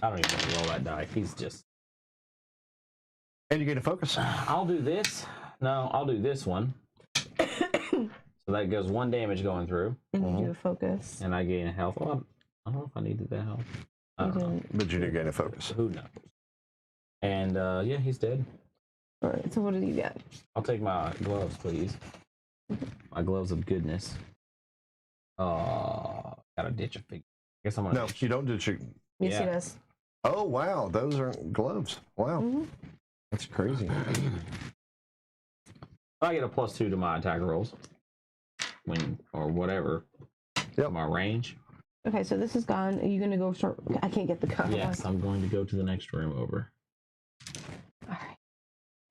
Speaker 2: I don't even want to roll that die. He's just...
Speaker 4: And you get a focus.
Speaker 2: I'll do this. No, I'll do this one. So that goes 1 damage going through.
Speaker 3: And you do a focus.
Speaker 2: And I gain a health. Well, I don't know if I needed that health. I don't know.
Speaker 4: But you do gain a focus.
Speaker 2: Who knows? And yeah, he's dead.
Speaker 3: All right, so what did you get?
Speaker 2: I'll take my gloves, please. My gloves of goodness. Gotta ditch a figure. I guess I'm gonna.
Speaker 4: No, you don't ditch it.
Speaker 3: Yes,
Speaker 2: Yeah.
Speaker 3: he does.
Speaker 4: Oh, wow. Those are gloves. Wow.
Speaker 3: Mm-hmm.
Speaker 4: That's crazy.
Speaker 2: I get a +2 to my attack rolls. Or whatever.
Speaker 4: Yep.
Speaker 2: My range.
Speaker 3: Okay, so this is gone. Are you going to go start? I can't get the cover.
Speaker 2: Yes, I'm going to go to the next room over.
Speaker 3: All right.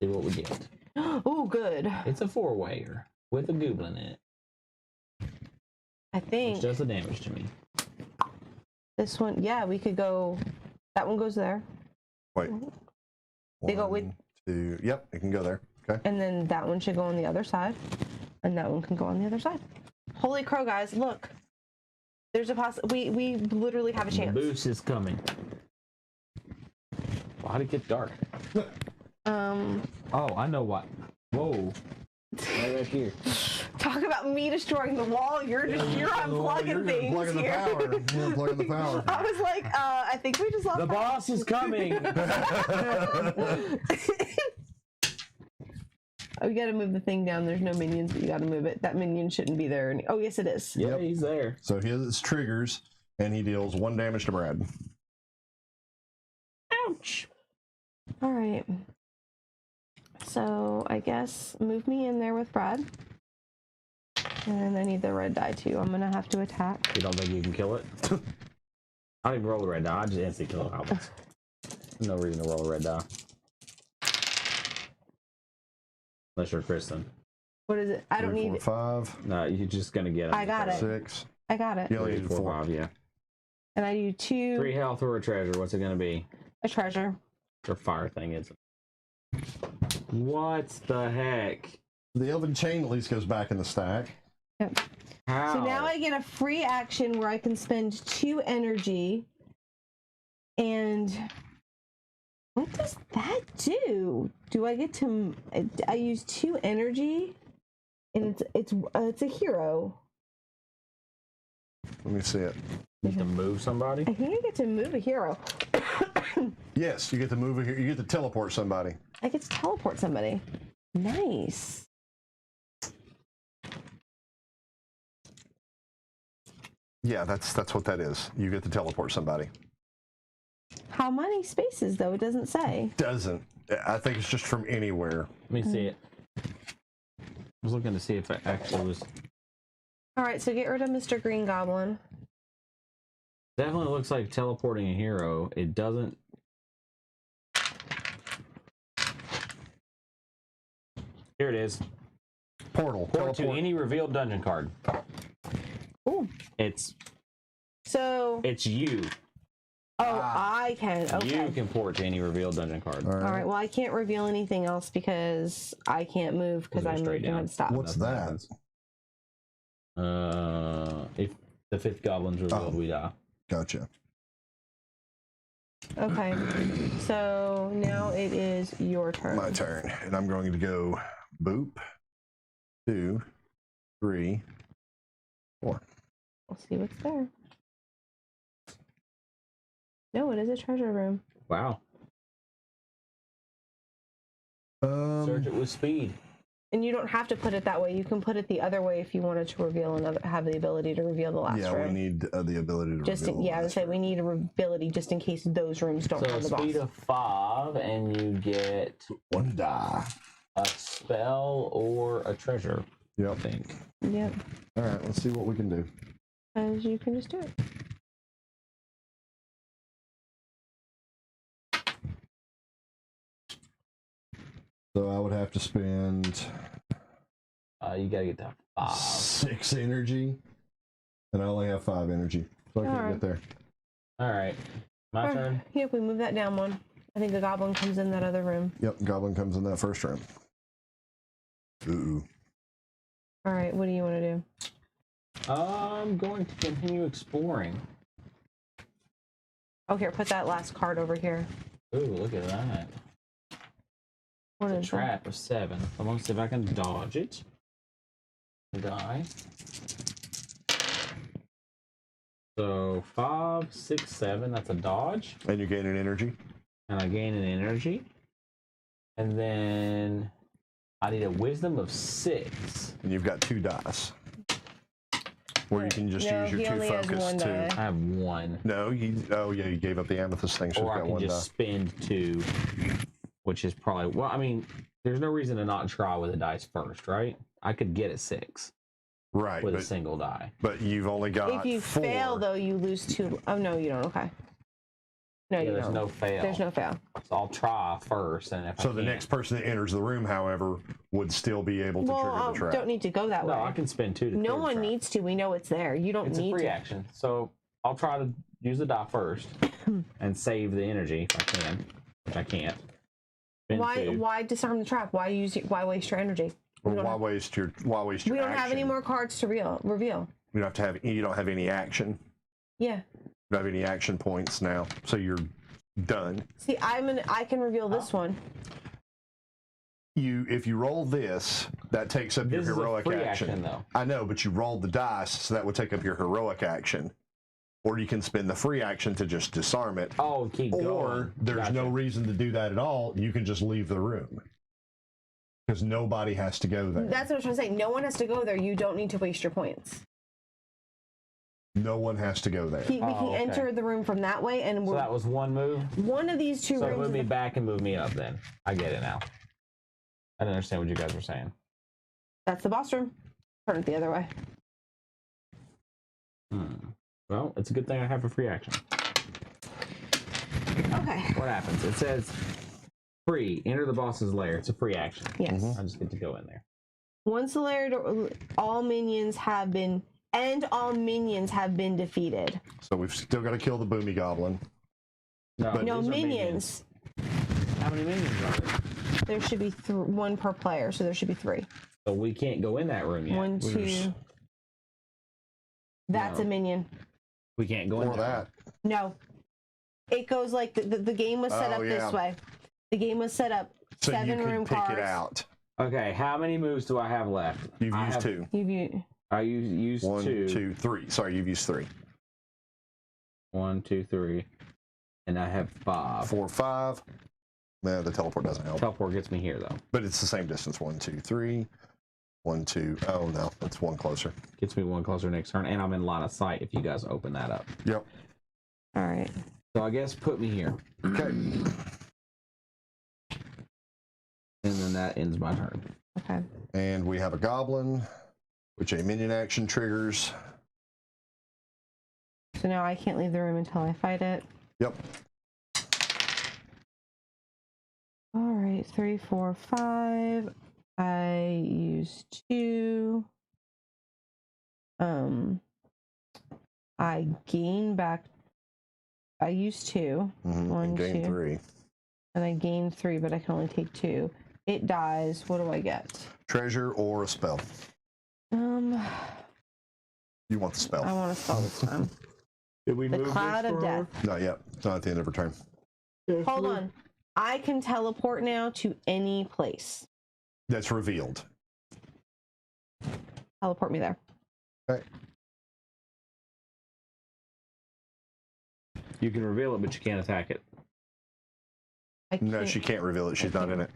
Speaker 2: See what we get.
Speaker 3: Oh, good.
Speaker 2: It's a 4-wayer with a goblin in it,
Speaker 3: I think
Speaker 2: which does the damage to me.
Speaker 3: this one, yeah, we could go. That one goes there.
Speaker 4: Wait.
Speaker 3: They go with.
Speaker 4: 1, 2. Yep, it can go there. Okay.
Speaker 3: And then that one should go on the other side. And that one can go on the other side. Holy crow, guys, look. There's a we literally have a chance.
Speaker 2: Boost is coming. Why'd it get dark? Oh, I know what. Whoa. Right here.
Speaker 3: Talk about me destroying the wall. You're unplugging things
Speaker 4: Plug in the
Speaker 3: here.
Speaker 4: power. You're gonna plug in the power.
Speaker 3: I was like, I think we just lost
Speaker 2: The boss is coming.
Speaker 3: Oh, you gotta move the thing down. There's no minions, but you gotta move it. That minion shouldn't be there. Oh, yes, it is.
Speaker 2: Yeah, he's there.
Speaker 4: So he has triggers, and he deals 1 damage to Brad.
Speaker 2: Ouch.
Speaker 3: All right. So I guess move me in there with Brad. And I need the red die too. I'm gonna have to attack.
Speaker 2: You don't think you can kill it? I didn't roll the red die. I just instantly kill it. No reason to roll a red die. Unless you're Kristen.
Speaker 3: What is it? I don't
Speaker 4: 3, 4,
Speaker 3: need.
Speaker 4: 5.
Speaker 2: No, you're just gonna get it.
Speaker 3: I got it.
Speaker 4: 6.
Speaker 3: I got it.
Speaker 4: You only
Speaker 2: 3,
Speaker 4: need
Speaker 2: 4,
Speaker 4: 4.
Speaker 2: 5, yeah.
Speaker 3: And I do 2.
Speaker 2: 3 health or a treasure. What's it gonna be?
Speaker 3: A treasure.
Speaker 2: Or fire thing is it? What the heck?
Speaker 4: The Elven Chain at least goes back in the stack.
Speaker 3: Yep.
Speaker 2: How?
Speaker 3: So now I get a free action where I can spend 2 energy. And what does that do? Do I get to? I use 2 energy, and it's a hero.
Speaker 4: Let me see it.
Speaker 2: You have to move somebody?
Speaker 3: I think I get to move a hero.
Speaker 4: Yes, you get to move here. You get to teleport somebody.
Speaker 3: I get to teleport somebody. Nice.
Speaker 4: Yeah, that's what that is. You get to teleport somebody.
Speaker 3: How many spaces though? It doesn't say.
Speaker 4: Doesn't. I think it's just from anywhere.
Speaker 2: Let me see it. I was looking to see if it actually was.
Speaker 3: All right, so get rid of Mr. Green Goblin.
Speaker 2: Definitely looks like teleporting a hero. It doesn't. Here it is.
Speaker 4: Portal.
Speaker 2: Port to any revealed dungeon card.
Speaker 3: Ooh.
Speaker 2: It's
Speaker 3: So.
Speaker 2: you.
Speaker 3: Oh, I can. Okay.
Speaker 2: You can port to any revealed dungeon card.
Speaker 4: All
Speaker 3: All
Speaker 4: right.
Speaker 3: right. Well, I can't reveal anything else because I can't move because
Speaker 2: Go
Speaker 3: I
Speaker 2: straight
Speaker 3: moved and
Speaker 2: down.
Speaker 3: had stopped.
Speaker 4: What's that?
Speaker 2: If the 5th goblin's revealed, we die.
Speaker 4: Gotcha.
Speaker 3: Okay. So now it is your turn.
Speaker 4: My turn, and I'm going to go boop. 2, 3, 4.
Speaker 3: We'll see what's there. No, it is a treasure room.
Speaker 2: Wow. Search it with speed.
Speaker 3: And you don't have to put it that way. You can put it the other way if you wanted to reveal another, have the ability to reveal the last
Speaker 4: Yeah,
Speaker 3: room.
Speaker 4: we need the ability to
Speaker 3: Just
Speaker 4: reveal.
Speaker 3: I would say we need a ability just in case those rooms don't
Speaker 2: So
Speaker 3: have the boss.
Speaker 2: speed of 5, and you get
Speaker 4: 1 die.
Speaker 2: a spell or a treasure. I
Speaker 4: Yep.
Speaker 2: think.
Speaker 3: Yep.
Speaker 4: All right, let's see what we can do.
Speaker 3: As you can just do it.
Speaker 4: So I would have to spend
Speaker 2: You gotta get to 5.
Speaker 4: 6 energy, and I only have 5 energy, so I can't
Speaker 3: Alright.
Speaker 4: get there.
Speaker 2: All right, my turn.
Speaker 3: Yep, we move that down one. I think a goblin comes in that other room.
Speaker 4: Yep, goblin comes in that first room. Ooh.
Speaker 3: All right, what do you want to do?
Speaker 2: I'm going to continue exploring.
Speaker 3: Oh, here, put that last card over here.
Speaker 2: Ooh, look at that.
Speaker 3: What
Speaker 2: It's a
Speaker 3: is that?
Speaker 2: trap of 7. I'm gonna see if I can dodge it. Die. So 5, 6, 7. That's a dodge,
Speaker 4: And you gain an energy.
Speaker 2: and I gain an energy. And then I need a wisdom of 6.
Speaker 4: And you've got 2 dice. Where you can just
Speaker 3: No,
Speaker 4: use your
Speaker 3: he
Speaker 4: 2
Speaker 3: only has
Speaker 4: focus
Speaker 3: one die.
Speaker 2: I have 1.
Speaker 4: No, oh yeah, you gave up the amethyst thing, so
Speaker 2: Or
Speaker 4: you've
Speaker 2: I
Speaker 4: got
Speaker 2: can
Speaker 4: 1
Speaker 2: just
Speaker 4: die.
Speaker 2: spend 2, which is probably, well, I mean, there's no reason to not try with a dice first, right? I could get a 6
Speaker 4: Right,
Speaker 2: with a
Speaker 4: but,
Speaker 2: single die.
Speaker 4: but you've only got
Speaker 3: If you
Speaker 4: 4.
Speaker 3: fail, though, you lose 2. Oh, no, you don't. Okay. No,
Speaker 2: Yeah,
Speaker 3: you
Speaker 2: there's
Speaker 3: don't.
Speaker 2: no fail.
Speaker 3: There's no fail.
Speaker 2: So I'll try first, and if
Speaker 4: So
Speaker 2: I
Speaker 4: the
Speaker 2: can't,
Speaker 4: next person that enters the room, however, would still be able to trigger the trap.
Speaker 3: Don't need to go that way.
Speaker 2: no, I can spend 2 to
Speaker 3: No
Speaker 2: clear the
Speaker 3: one
Speaker 2: trap.
Speaker 3: needs to. We know it's there. You don't
Speaker 2: It's a
Speaker 3: need
Speaker 2: free
Speaker 3: to.
Speaker 2: action, so I'll try to use the die first and save the energy if I can, which I can't. Spend 2.
Speaker 3: Why disarm the trap? Why waste your energy?
Speaker 4: Well, why waste your
Speaker 3: We don't have any
Speaker 4: action?
Speaker 3: more cards to reveal.
Speaker 4: You don't have any action.
Speaker 3: Yeah.
Speaker 4: You don't have any action points now, so you're done.
Speaker 3: See, I can reveal this one.
Speaker 4: If you roll this, that takes up
Speaker 2: This
Speaker 4: your
Speaker 2: is a
Speaker 4: heroic
Speaker 2: free
Speaker 4: action.
Speaker 2: action, though.
Speaker 4: I know, but you rolled the dice, so that would take up your heroic action. Or you can spend the free action to just disarm it.
Speaker 2: Oh, keep going.
Speaker 4: Or there's no
Speaker 2: Gotcha.
Speaker 4: reason to do that at all. You can just leave the room. Because nobody has to go there.
Speaker 3: That's what I'm trying to say. No one has to go there. You don't need to waste your points.
Speaker 4: No one has to go there.
Speaker 3: We can
Speaker 2: okay.
Speaker 3: enter the room from that way, and
Speaker 2: So that was one move.
Speaker 3: one of these 2
Speaker 2: So
Speaker 3: rooms.
Speaker 2: move me back and move me up. Then I get it now. I didn't understand what you guys were saying.
Speaker 3: That's the boss room. Turn it the other way.
Speaker 2: Well, it's a good thing I have a free action.
Speaker 3: Okay.
Speaker 2: What happens? It says free. Enter the boss's lair. It's a free action.
Speaker 3: Yes.
Speaker 2: I just get to go in there.
Speaker 3: Once the lair, all minions have been defeated.
Speaker 4: So we've still got to kill the boomy goblin.
Speaker 2: No,
Speaker 4: But-
Speaker 3: No,
Speaker 2: these are
Speaker 3: minions.
Speaker 2: How many minions are there?
Speaker 3: There should be 1 per player, so there should be 3.
Speaker 2: So we can't go in that room yet.
Speaker 3: 1, 2. That's
Speaker 2: No.
Speaker 3: a minion.
Speaker 2: We can't go in
Speaker 4: Or that.
Speaker 3: No. It goes like the game was set
Speaker 4: Oh,
Speaker 3: up
Speaker 4: yeah.
Speaker 3: this way. The game was set up
Speaker 4: So
Speaker 3: 7
Speaker 4: you
Speaker 3: room
Speaker 4: can pick
Speaker 3: cards.
Speaker 4: it out.
Speaker 2: Okay, how many moves do I have left?
Speaker 4: You've
Speaker 2: I
Speaker 4: used
Speaker 2: have,
Speaker 4: 2.
Speaker 2: I used
Speaker 4: 1,
Speaker 2: 2.
Speaker 4: 2, 3. Sorry, you've used 3.
Speaker 2: 1, 2, 3. And I have 5.
Speaker 4: 4, 5. No, the teleport doesn't help.
Speaker 2: Teleport gets me here, though.
Speaker 4: But it's the same distance. 1, 2, 3. 1, 2. Oh, no. That's 1 closer.
Speaker 2: Gets me 1 closer next turn, and I'm in line of sight if you guys open that up.
Speaker 4: Yep.
Speaker 3: All right.
Speaker 2: So I guess put me here.
Speaker 4: Okay.
Speaker 2: And then that ends my turn.
Speaker 3: Okay.
Speaker 4: And we have a goblin, which a minion action triggers.
Speaker 3: So now I can't leave the room until I fight it.
Speaker 4: Yep.
Speaker 3: All right. 3, 4, 5. I use 2. I gain back. I use 2.
Speaker 4: Mm-hmm.
Speaker 3: 1,
Speaker 4: And gain
Speaker 3: 2.
Speaker 4: 3.
Speaker 3: And I gain 3, but I can only take 2. It dies. What do I get?
Speaker 4: Treasure or a spell.
Speaker 3: You
Speaker 4: want the spell.
Speaker 3: I want to spell this time.
Speaker 2: Did we
Speaker 3: The Cloud of Death.
Speaker 4: Not yet. It's not at the end of her turn.
Speaker 3: Hold on. I can teleport now to any place.
Speaker 4: That's revealed.
Speaker 3: Teleport me there.
Speaker 4: Okay.
Speaker 2: You can reveal it, but you can't attack it.
Speaker 3: I
Speaker 4: No,
Speaker 3: can't-
Speaker 4: she can't reveal it. She's not in it.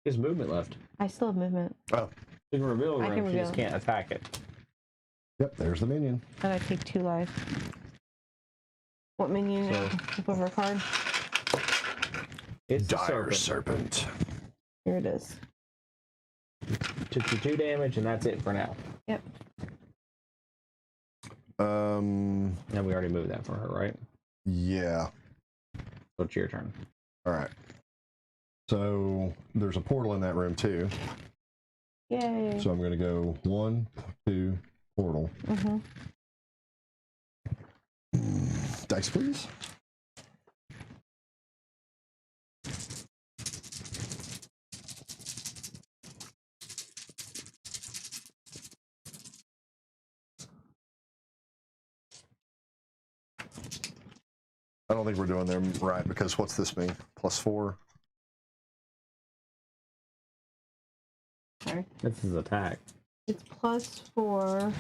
Speaker 2: His movement left.
Speaker 3: I still have movement.
Speaker 1: Oh,
Speaker 2: You can reveal
Speaker 3: I
Speaker 2: a
Speaker 3: can
Speaker 2: room, she just
Speaker 3: reveal.
Speaker 2: can't attack it.
Speaker 1: yep. There's the minion.
Speaker 3: And I take 2 life. What minion?
Speaker 2: So-
Speaker 3: Flip over a card.
Speaker 2: It's the
Speaker 1: Dire
Speaker 2: serpent.
Speaker 1: serpent.
Speaker 3: Here it is.
Speaker 2: Took you 2 damage, and that's it for now.
Speaker 3: Yep.
Speaker 2: And we already moved that for her, right?
Speaker 1: Yeah.
Speaker 2: So it's your turn.
Speaker 1: All right. So there's a portal in that room too.
Speaker 3: Yay.
Speaker 1: So I'm going to go 1, 2, portal.
Speaker 3: Mm-hmm.
Speaker 1: Dice, please. I don't think we're doing them right because what's this mean? +4.
Speaker 3: Sorry.
Speaker 2: This is attack.
Speaker 3: It's +4.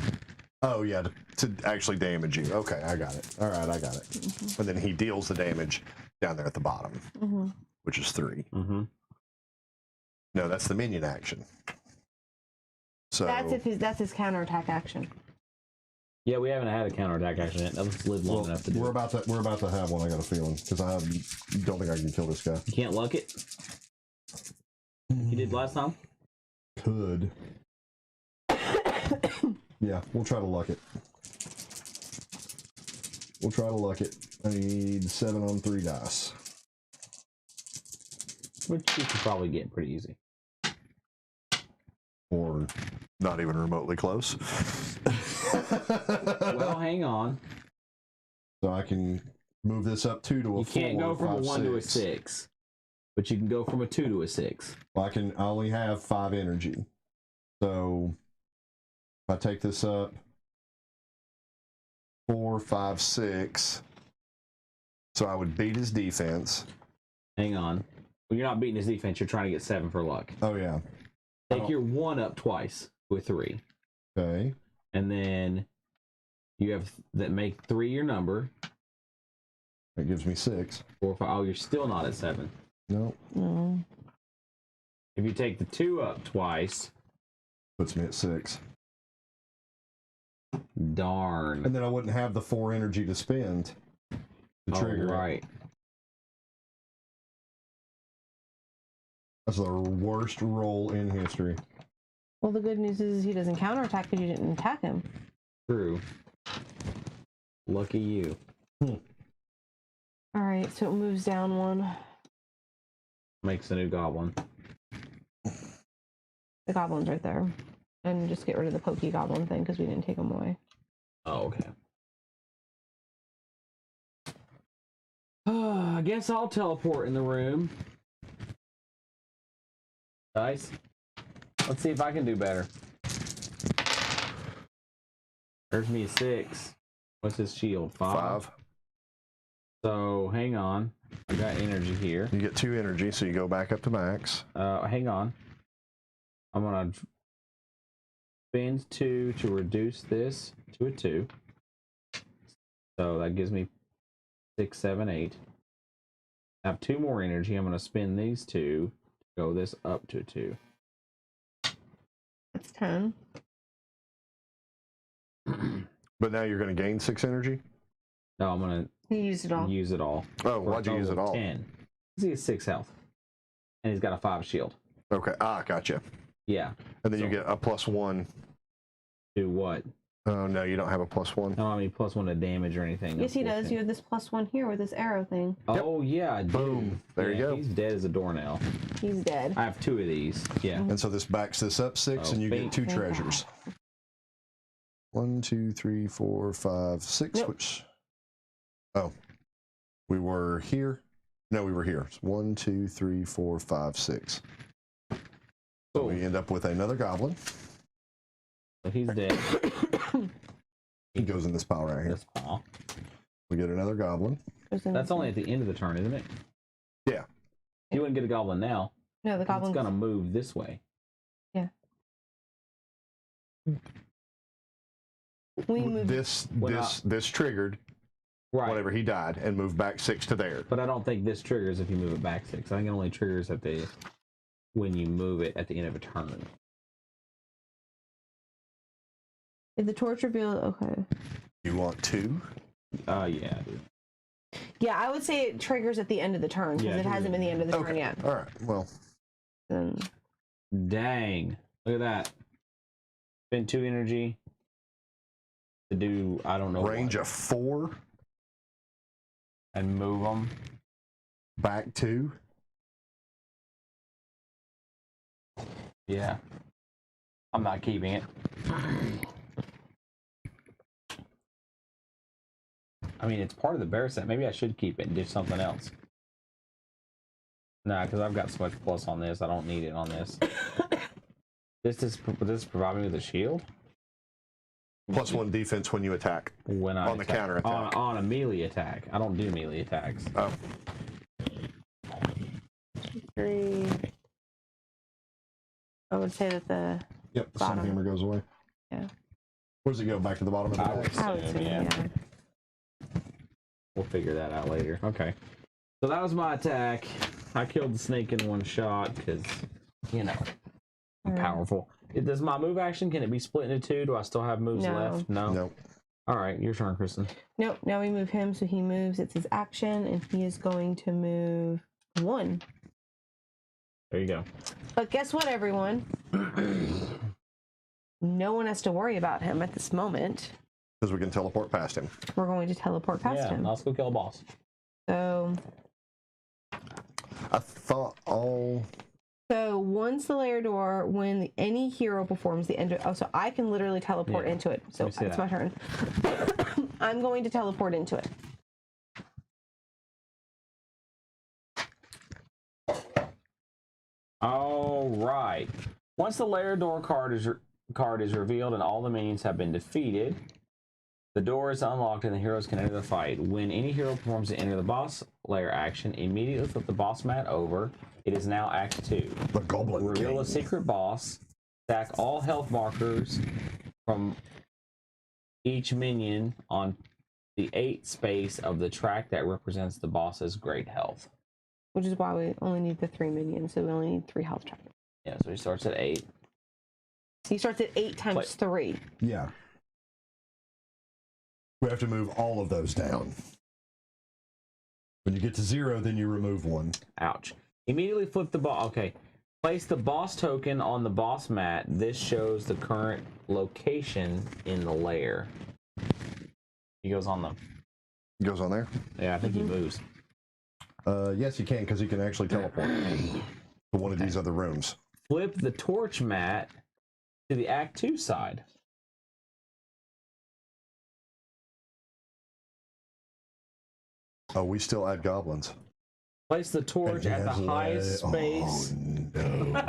Speaker 1: Oh yeah, to actually damage you. Okay, I got it. All right, I got it. And then he deals the damage down there at the bottom,
Speaker 3: Mm-hmm.
Speaker 1: which is 3.
Speaker 2: Mm-hmm.
Speaker 1: No, that's the minion action. So
Speaker 3: That's his counterattack action.
Speaker 2: Yeah, we haven't had a counterattack action yet. Let's live long enough to do
Speaker 1: we're
Speaker 2: it.
Speaker 1: about to have one. I got a feeling because I don't think I can kill this guy.
Speaker 2: You can't luck it? You did last time?
Speaker 1: Could. Yeah, we'll try to luck it. We'll try to luck it. I need 7 on 3 dice.
Speaker 2: Which you could probably get pretty easy.
Speaker 1: Or not even remotely close.
Speaker 2: Well, hang on.
Speaker 1: So I can move this up 2 to a 4.
Speaker 2: You can't go from a
Speaker 1: 5,
Speaker 2: 1 to a 6. But you can go from a 2 to a 6.
Speaker 1: Well, I only have 5 energy. So if I take this up 4, 5, 6. So I would beat his defense.
Speaker 2: Hang on. Well, you're not beating his defense. You're trying to get 7 for luck.
Speaker 1: Oh yeah.
Speaker 2: Take your 1 up twice with 3.
Speaker 1: Okay.
Speaker 2: And then you have that make 3 your number.
Speaker 1: That gives me 6.
Speaker 2: 4, 5. Oh, you're still not at 7.
Speaker 1: Nope.
Speaker 3: Mm.
Speaker 2: If you take the 2 up twice,
Speaker 1: Puts me at 6.
Speaker 2: darn.
Speaker 1: And then I wouldn't have the 4 energy to spend to trigger it.
Speaker 2: Right.
Speaker 1: That's the worst roll in history.
Speaker 3: Well, the good news is he doesn't counterattack because you didn't attack him.
Speaker 2: True. Lucky you.
Speaker 3: All right, so it moves down 1.
Speaker 2: Makes a new goblin.
Speaker 3: The goblin's right there. And just get rid of the pokey goblin thing because we didn't take him away.
Speaker 2: Oh, okay. I guess I'll teleport in the room. Dice. Let's see if I can do better. There's me a 6. What's his shield? 5.
Speaker 1: 5.
Speaker 2: So hang on. I got energy here.
Speaker 1: You get 2 energy, so you go back up to max.
Speaker 2: Hang on. I'm gonna spend 2 to reduce this to a 2. So that gives me 6, 7, 8. I have 2 more energy. I'm gonna spend these 2 to go this up to a 2.
Speaker 3: That's 10.
Speaker 1: But now you're going to gain 6 energy?
Speaker 2: No, I'm gonna
Speaker 3: He used it all.
Speaker 2: use it all.
Speaker 1: Oh,
Speaker 2: for a
Speaker 1: why'd you use it
Speaker 2: total of
Speaker 1: all?
Speaker 2: 10. He has 6 health. And he's got a 5 shield.
Speaker 1: Okay. Gotcha.
Speaker 2: Yeah.
Speaker 1: And then you
Speaker 2: So-
Speaker 1: get a +1.
Speaker 2: To what?
Speaker 1: Oh, no, you don't have a +1.
Speaker 2: I don't have any +1 to damage or anything.
Speaker 3: Yes, he does.
Speaker 2: unfortunately.
Speaker 3: You have this +1 here with this arrow thing.
Speaker 2: Oh, yeah, I do.
Speaker 1: Boom. There you
Speaker 2: Yeah,
Speaker 1: go.
Speaker 2: He's dead as a doornail.
Speaker 3: He's dead.
Speaker 2: I have 2 of these. Yeah.
Speaker 1: And so this backs this up 6,
Speaker 2: Oh,
Speaker 1: and you get
Speaker 2: thank
Speaker 1: 2
Speaker 3: God.
Speaker 1: treasures. 1, 2, 3, 4, 5, 6.
Speaker 3: Nope.
Speaker 1: Which? Oh, we were here. No, we were here. 1, 2, 3, 4, 5, 6. So
Speaker 2: Oh,
Speaker 1: we end up with another goblin.
Speaker 2: so he's dead.
Speaker 1: He goes in this pile right here.
Speaker 2: This pile.
Speaker 1: We get another goblin.
Speaker 2: That's only at the end of the turn, isn't it?
Speaker 1: Yeah.
Speaker 2: You wouldn't get a goblin now.
Speaker 3: No, the
Speaker 2: 'cause
Speaker 3: goblin's
Speaker 2: It's gonna move this way.
Speaker 3: we moved.
Speaker 2: When
Speaker 1: This triggered
Speaker 2: Right.
Speaker 1: whenever he died and moved back 6 to there.
Speaker 2: But I don't think this triggers if you move it back 6. I think it only triggers at the when you move it at the end of a turn.
Speaker 3: If the torch revealed, okay.
Speaker 1: You want 2?
Speaker 2: Yeah, I do.
Speaker 3: Yeah, I would say it triggers at the end of the turn because
Speaker 2: Yeah,
Speaker 3: it hasn't been the end of the turn
Speaker 1: Okay.
Speaker 3: yet.
Speaker 1: All right. Well,
Speaker 3: Then
Speaker 2: Dang. Look at that. Spend 2 energy to do, I don't know.
Speaker 1: range
Speaker 2: what.
Speaker 1: of 4,
Speaker 2: And move them.
Speaker 1: back 2.
Speaker 2: Yeah. I'm not keeping it. I mean, it's part of the bear set. Maybe I should keep it and do something else. Nah, because I've got so much plus on this. I don't need it on this. This is providing me with a shield?
Speaker 1: +1 defense when you attack.
Speaker 2: When I
Speaker 1: On the
Speaker 2: attack-
Speaker 1: counter attack.
Speaker 2: On a melee attack. I don't do melee attacks.
Speaker 1: Oh,
Speaker 3: 3. I would say that the
Speaker 4: Yep, the
Speaker 3: Bottom.
Speaker 4: sun hammer goes away.
Speaker 3: Yeah.
Speaker 4: Where does it go? Back to the bottom of the
Speaker 2: I would
Speaker 4: deck?
Speaker 3: I would
Speaker 2: assume,
Speaker 3: say,
Speaker 2: yeah.
Speaker 3: yeah.
Speaker 2: We'll figure that out later. Okay. So that was my attack. I killed the snake in one shot because, you know, I'm
Speaker 3: Alright.
Speaker 2: powerful. Does my move action, can it be split into 2? Do I still have moves
Speaker 3: No.
Speaker 2: left? No.
Speaker 1: no.
Speaker 2: All right, your turn, Kristen.
Speaker 3: Nope, now we move him, so he moves. It's his action, and he is going to move 1.
Speaker 2: There you go.
Speaker 3: But guess what, everyone? No one has to worry about him at this moment.
Speaker 1: Because we can teleport past him.
Speaker 3: We're going to teleport past
Speaker 2: Yeah,
Speaker 3: him.
Speaker 2: let's go kill a boss.
Speaker 3: So
Speaker 1: I thought all.
Speaker 3: once the lair door, when any hero performs the end of, so I can literally teleport
Speaker 2: Yeah.
Speaker 3: into it. So
Speaker 2: Let me see
Speaker 3: it's
Speaker 2: that.
Speaker 3: my turn. I'm going to teleport into it.
Speaker 2: All right. Once the lair door card is revealed and all the minions have been defeated, the door is unlocked and the heroes can enter the fight. When any hero performs the enter the boss lair action, immediately flip the boss mat over. It is now Act 2.
Speaker 1: The Goblin
Speaker 2: Reveal
Speaker 1: King.
Speaker 2: a secret boss. Stack all health markers from each minion on the 8 space of the track that represents the boss's great health.
Speaker 3: Which is why we only need the 3 minions, so we only need 3 health trackers.
Speaker 2: Yeah, so he starts at 8.
Speaker 3: He starts at 8 times
Speaker 2: Wait.
Speaker 3: 3.
Speaker 4: Yeah.
Speaker 1: We have to move all of those down.
Speaker 4: When you get to 0, then you remove 1.
Speaker 2: Ouch. Immediately flip the boss. Okay. Place the boss token on the boss mat. This shows the current location in the lair. He goes on the...
Speaker 1: It goes on there.
Speaker 2: Yeah, I think he moves.
Speaker 4: Yes, you can, because you can actually teleport to
Speaker 1: one of these other rooms.
Speaker 2: Flip the torch mat to the Act 2 side.
Speaker 1: Oh, we still add goblins.
Speaker 2: Place the torch at the highest space.
Speaker 1: Oh, no.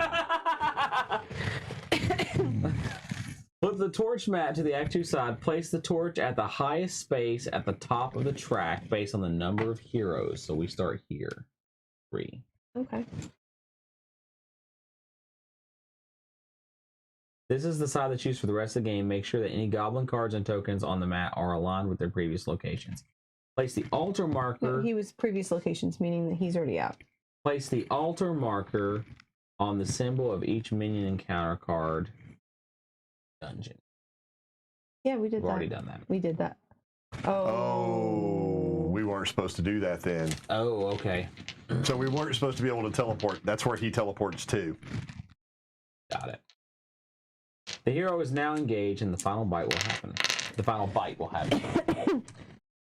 Speaker 2: Flip the torch mat to the Act 2 side. Place the torch at the highest space at the top of the track based on the number of heroes. So we start here. 3.
Speaker 3: Okay.
Speaker 2: This is the side that's used for the rest of the game. Make sure that any goblin cards and tokens on the mat are aligned with their previous locations. Place the altar marker.
Speaker 3: He was previous locations, meaning that he's already out.
Speaker 2: Place the altar marker on the symbol of each minion encounter card dungeon.
Speaker 3: Yeah, we did
Speaker 2: We've
Speaker 3: that.
Speaker 2: already done that.
Speaker 3: We did that.
Speaker 1: Oh, we weren't supposed to do that then.
Speaker 2: Oh, okay.
Speaker 1: So we weren't supposed to be able to teleport. That's where he teleports to.
Speaker 2: Got it. The hero is now engaged and the final bite will happen. The final bite will happen.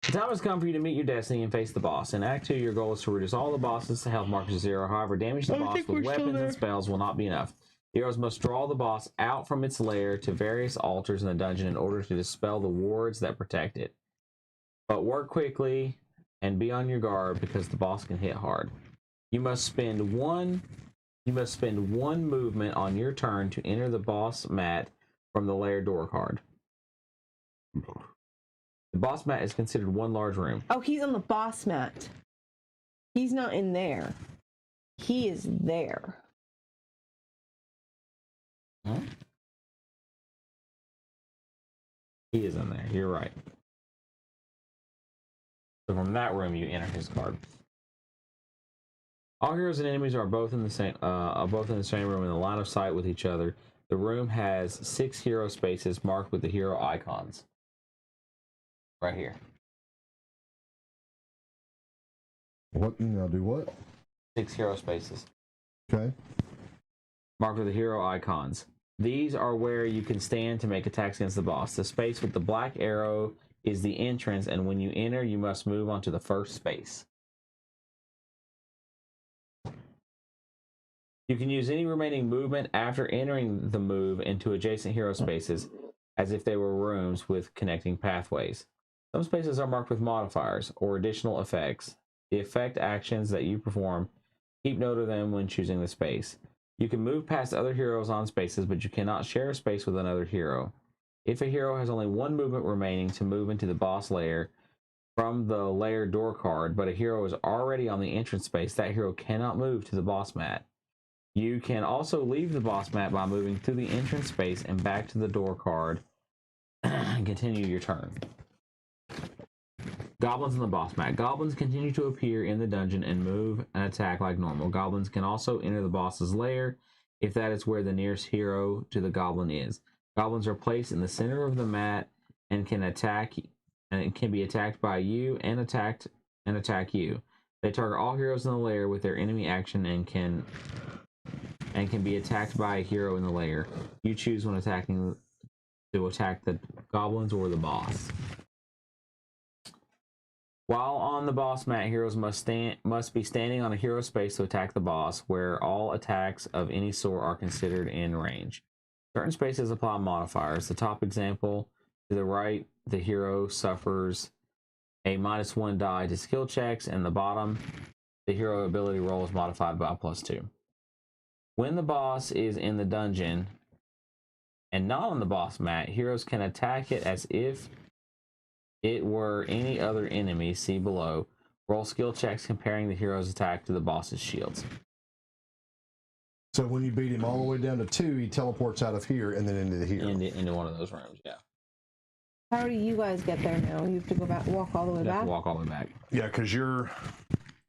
Speaker 2: The time has come for you to meet your destiny and face the boss. In Act 2, your goal is to reduce all the bosses to health markers to 0. However, damage the boss with weapons and spells will not be enough. The heroes must draw the boss out from its lair to various altars in the dungeon in order to dispel the wards that protect it. But work quickly and be on your guard because the boss can hit hard. You must spend one movement on your turn to enter the boss mat from the lair door card. The boss mat is considered one large room.
Speaker 3: Oh, he's on the boss mat. He's not in there. He is there.
Speaker 2: Huh? He is in there. You're right. So from that room, you enter his card. All heroes and enemies are both in the same room in the line of sight with each other. The room has 6 hero spaces marked with the hero icons. Right here.
Speaker 4: What? Now do what?
Speaker 2: 6 hero spaces.
Speaker 4: Okay.
Speaker 2: Marked with the hero icons. These are where you can stand to make attacks against the boss. The space with the black arrow is the entrance, and when you enter, you must move on to the first space. You can use any remaining movement after entering the move into adjacent hero spaces as if they were rooms with connecting pathways. Some spaces are marked with modifiers or additional effects. The effect actions that you perform, keep note of them when choosing the space. You can move past other heroes on spaces, but you cannot share a space with another hero. If a hero has only 1 movement remaining to move into the boss lair from the lair door card, but a hero is already on the entrance space, that hero cannot move to the boss mat. You can also leave the boss mat by moving through the entrance space and back to the door card and continue your turn. Goblins on the boss mat. Goblins continue to appear in the dungeon and move and attack like normal. Goblins can also enter the boss's lair if that is where the nearest hero to the goblin is. Goblins are placed in the center of the mat and can be attacked by you and attack you. They target all heroes in the lair with their enemy action and can be attacked by a hero in the lair. You choose when to attack the goblins or the boss. While on the boss mat, heroes must be standing on a hero space to attack the boss, where all attacks of any sort are considered in range. Certain spaces apply modifiers. The top example to the right, the hero suffers a -1 die to skill checks, and the bottom, the hero ability roll is modified by +2. When the boss is in the dungeon and not on the boss mat, heroes can attack it as if it were any other enemy. See below. Roll skill checks comparing the hero's attack to the boss's shields.
Speaker 4: So when you beat him all the way down to 2, he teleports out of here and then into the hero.
Speaker 2: Into one of those rooms, yeah.
Speaker 3: How do you guys get there now? You have to go back, walk all the way
Speaker 2: You have
Speaker 3: back?
Speaker 2: to walk all the way back.
Speaker 4: Yeah, because you're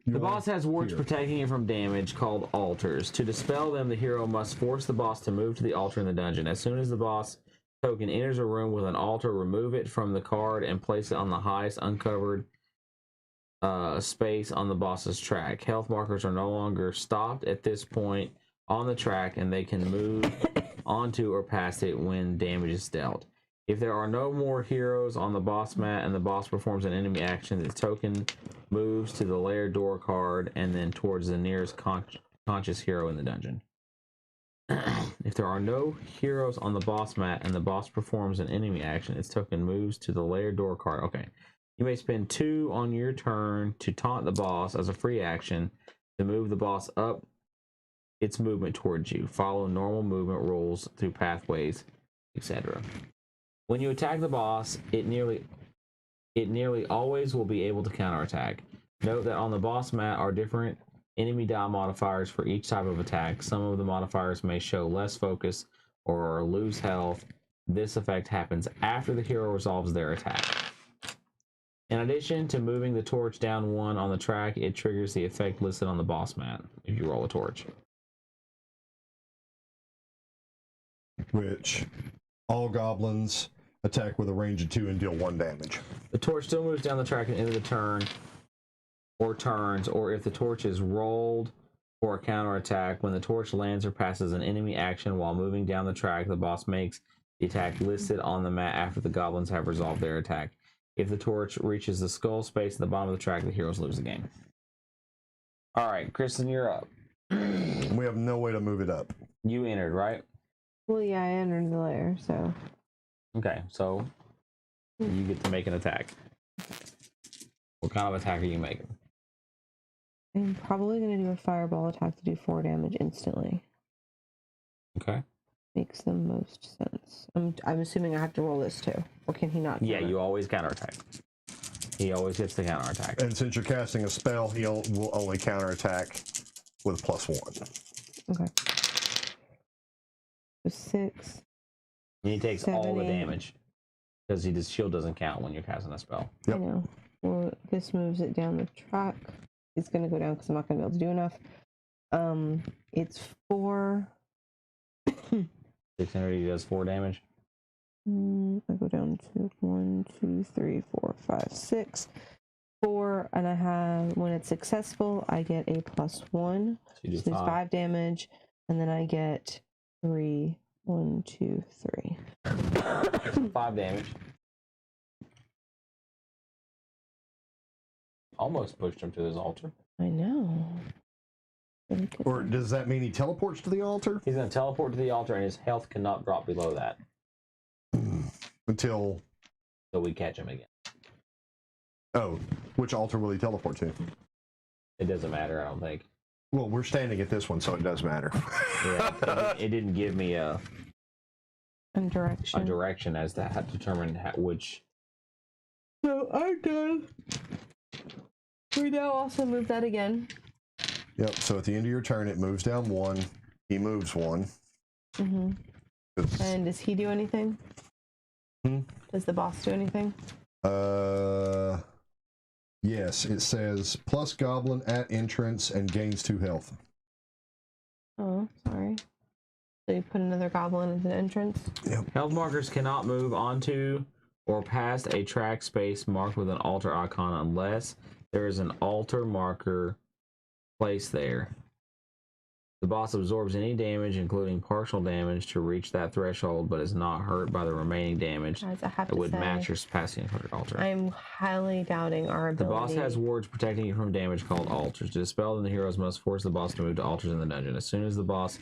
Speaker 2: The boss has wards
Speaker 4: here.
Speaker 2: protecting you from damage called altars. To dispel them, the hero must force the boss to move to the altar in the dungeon. As soon as the boss token enters a room with an altar, remove it from the card and place it on the highest uncovered space on the boss's track. Health markers are no longer stopped at this point on the track, and they can move onto or past it when damage is dealt. If there are no more heroes on the boss mat and the boss performs an enemy action, the token moves to the lair door card and then towards the nearest conscious hero in the dungeon. If there are no heroes on the boss mat and the boss performs an enemy action, its token moves to the lair door card. Okay. You may spend 2 on your turn to taunt the boss as a free action to move the boss up its movement towards you. Follow normal movement rules through pathways, etc. When you attack the boss, it nearly always will be able to counterattack. Note that on the boss mat are different enemy die modifiers for each type of attack. Some of the modifiers may show less focus or lose health. This effect happens after the hero resolves their attack. In addition to moving the torch down 1 on the track, it triggers the effect listed on the boss mat if you roll a torch.
Speaker 4: Which all goblins attack with a range of 2 and deal 1 damage.
Speaker 2: The torch still moves down the track at the end of the turn or turns, or if the torch is rolled for a counterattack. When the torch lands or passes an enemy action while moving down the track, the boss makes the attack listed on the mat after the goblins have resolved their attack. If the torch reaches the skull space at the bottom of the track, the heroes lose the game. Alright, Kristen, you're up.
Speaker 4: We have no way to move it up.
Speaker 2: You entered, right?
Speaker 3: Well, yeah, I entered the lair, so.
Speaker 2: Okay, so you get to make an attack. What kind of attack are you making?
Speaker 3: I'm probably going to do a fireball attack to do 4 damage instantly.
Speaker 2: Okay.
Speaker 3: Makes the most sense. I'm assuming I have to roll this too. Or can he not?
Speaker 2: Yeah, you always counterattack. He always gets the counterattack.
Speaker 4: And since you're casting a spell, will only counterattack with +1.
Speaker 3: Okay. So 6.
Speaker 2: And he takes
Speaker 3: 7,
Speaker 2: all the
Speaker 3: 8.
Speaker 2: damage. Because his shield doesn't count when you're casting a spell.
Speaker 4: Yep.
Speaker 3: I know. Well, this moves it down the track. It's gonna go down because I'm not gonna be able to do enough. It's 4.
Speaker 2: 600, he does 4 damage.
Speaker 3: I go down to 1, 2, 3, 4, 5, 6. 4, and I have, when it's successful, I get a +1.
Speaker 2: So you do
Speaker 3: So it's 5 damage, and then I get 3. 1, 2, 3.
Speaker 2: 5 damage. Almost pushed him to his altar.
Speaker 3: I know.
Speaker 1: Or does that mean he teleports to the altar?
Speaker 2: He's going to teleport to the altar, and his health cannot drop below that
Speaker 1: Until...
Speaker 2: so we catch him again.
Speaker 1: Oh, which altar will he teleport to?
Speaker 2: It doesn't matter, I don't think.
Speaker 1: Well, we're standing at this one, so it does matter.
Speaker 2: Yeah, it didn't give me a
Speaker 3: direction.
Speaker 2: direction as to how to determine which.
Speaker 3: So I'm done. We now also move that again.
Speaker 1: Yep, so at the end of your turn, it moves down 1. He moves 1.
Speaker 3: Mm-hmm. And does he do anything? Does the boss do anything?
Speaker 1: Yes, it says plus goblin at entrance and gains 2 health.
Speaker 3: Oh, sorry. So you put another goblin at the entrance?
Speaker 1: Yep.
Speaker 2: Health markers cannot move onto or past a track space marked with an altar icon unless there is an altar marker placed there. The boss absorbs any damage, including partial damage, to reach that threshold, but is not hurt by the remaining damage
Speaker 3: Guys, I have
Speaker 2: that
Speaker 3: to
Speaker 2: would
Speaker 3: say,
Speaker 2: match your passing altar.
Speaker 3: I'm highly doubting our
Speaker 2: The
Speaker 3: ability.
Speaker 2: boss has wards protecting you from damage called altars. To dispel them, the heroes must force the boss to move to altars in the dungeon. As soon as the boss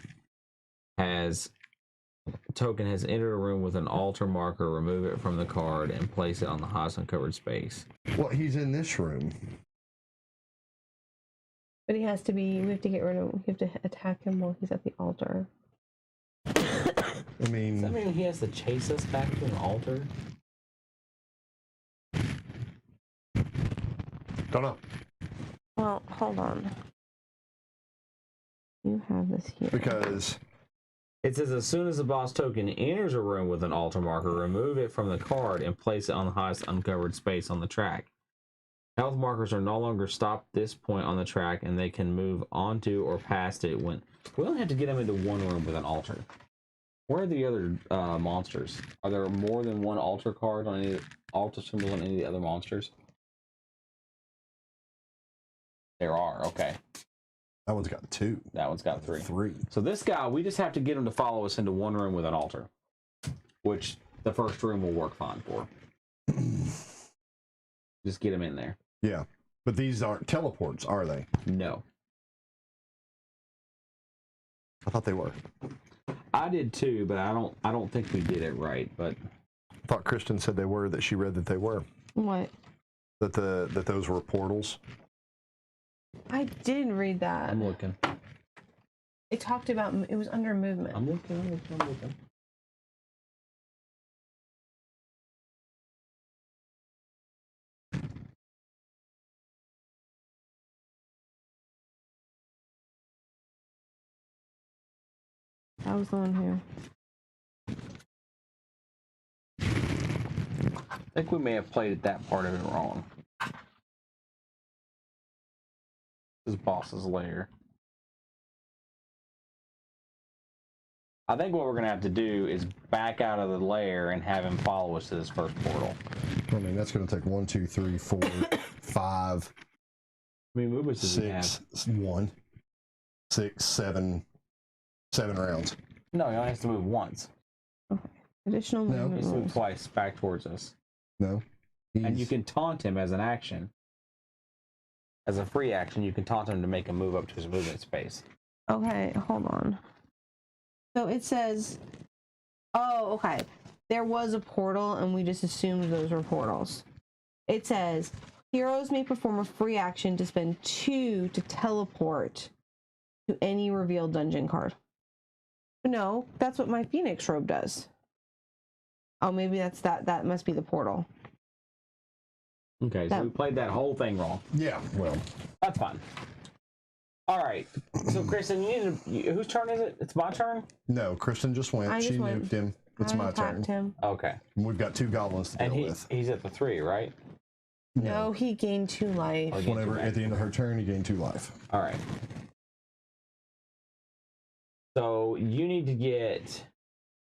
Speaker 2: token has entered a room with an altar marker, remove it from the card and place it on the highest uncovered space.
Speaker 1: Well, he's in this room.
Speaker 3: But he has to be, we have to get rid of, we have to attack him while he's at the altar.
Speaker 1: I mean...
Speaker 2: Does that mean he has to chase us back to an altar?
Speaker 1: Don't know.
Speaker 3: Well, hold on. You have this here.
Speaker 1: Because...
Speaker 2: It says as soon as the boss token enters a room with an altar marker, remove it from the card and place it on the highest uncovered space on the track. Health markers are no longer stopped at this point on the track, and they can move onto or past it when... We only have to get them into one room with an altar. Where are the other monsters? Are there more than one altar card on any altar symbols on any of the other monsters? There are, okay.
Speaker 1: That one's got 2.
Speaker 2: That one's got 3.
Speaker 1: 3.
Speaker 2: So this guy, we just have to get him to follow us into one room with an altar, which the first room will work fine for. Just get him in there.
Speaker 1: Yeah. But these aren't teleports, are they?
Speaker 2: No.
Speaker 1: I thought they were.
Speaker 2: I did too, but I don't think we did it right, but
Speaker 1: I thought Kristen said they were, that she read that they were.
Speaker 3: What?
Speaker 1: That those were portals.
Speaker 3: I did read that.
Speaker 2: I'm looking.
Speaker 3: It talked about, it was under movement.
Speaker 2: I'm looking.
Speaker 3: That was the one here.
Speaker 2: I think we may have played that part of it wrong. This boss's lair. I think what we're going to have to do is back out of the lair and have him follow us to this first portal.
Speaker 1: I mean, that's going to take 1, 2, 3, 4, 5,
Speaker 2: I mean, movements does he have?
Speaker 1: 6, 1, 6, 7 rounds.
Speaker 2: No, he only has to move once.
Speaker 3: Additional
Speaker 1: No.
Speaker 3: movement
Speaker 2: He's moved
Speaker 3: rules.
Speaker 2: twice back towards us.
Speaker 1: No.
Speaker 2: And you can taunt him as an action. As a free action, you can taunt him to make him move up to his movement space.
Speaker 3: Okay, hold on. So it says, oh, okay. There was a portal, and we just assumed those were portals. It says, heroes may perform a free action to spend 2 to teleport to any revealed dungeon card. No, that's what my Phoenix robe does. Oh, maybe that's that must be the portal.
Speaker 2: Okay, so we played that whole thing wrong.
Speaker 1: Yeah, well.
Speaker 2: That's fine. All right. So, Kristen, whose turn is it? It's my turn?
Speaker 1: No, Kristen just went.
Speaker 3: I just
Speaker 1: She
Speaker 3: went.
Speaker 1: nuked him. It's
Speaker 3: I
Speaker 1: my turn.
Speaker 3: attacked him.
Speaker 2: Okay.
Speaker 1: And we've got 2 goblins to
Speaker 2: And
Speaker 1: deal with.
Speaker 2: he's at the 3, right?
Speaker 3: No, he gained 2 life.
Speaker 2: Oh,
Speaker 4: Whenever at the end of her turn, you gain 2 life.
Speaker 2: All right. So you need to get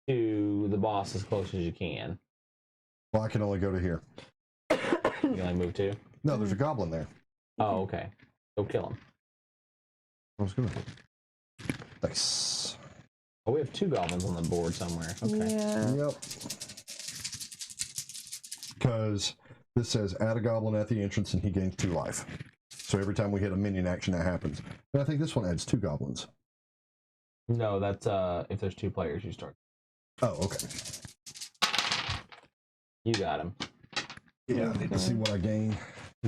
Speaker 2: to the boss as close as you can.
Speaker 4: Well, I can only go to here.
Speaker 2: You can only move 2?
Speaker 4: No, there's a goblin there.
Speaker 2: Oh, okay. Go kill him.
Speaker 4: I was gonna. Nice.
Speaker 2: Oh, we have 2 goblins on the board somewhere. Okay.
Speaker 3: Yeah.
Speaker 4: Yep. Because this says add a goblin at the entrance and he gains 2 life. So every time we hit a minion action, that happens. And I think this one adds 2 goblins.
Speaker 2: No, that's if there's 2 players, you start.
Speaker 4: Oh, okay.
Speaker 2: You got him.
Speaker 4: Yeah, I need to see what I gain.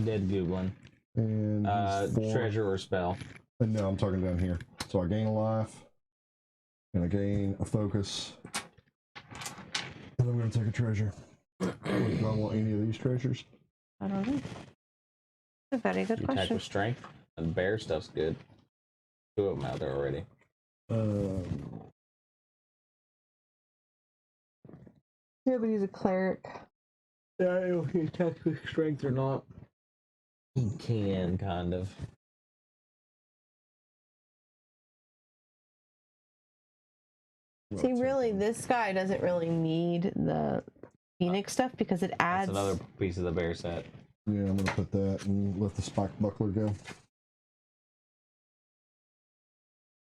Speaker 2: Dead goblin.
Speaker 4: And he's 4.
Speaker 2: Treasure or spell.
Speaker 4: And no, I'm talking down here. So I gain a life. And I gain a focus. And I'm going to take a treasure. Do I want any of these treasures?
Speaker 3: I don't know. A very good
Speaker 2: You attack
Speaker 3: question.
Speaker 2: with strength, and bear stuff's good. 2 of them out there already.
Speaker 3: Yeah, but he's a cleric.
Speaker 2: I don't know if he attacks with strength or not. He can, kind of.
Speaker 3: See, really, this guy doesn't really need the Phoenix stuff because it adds.
Speaker 2: That's another piece of the bear set.
Speaker 4: Yeah, I'm going to put that and let the spike buckler go.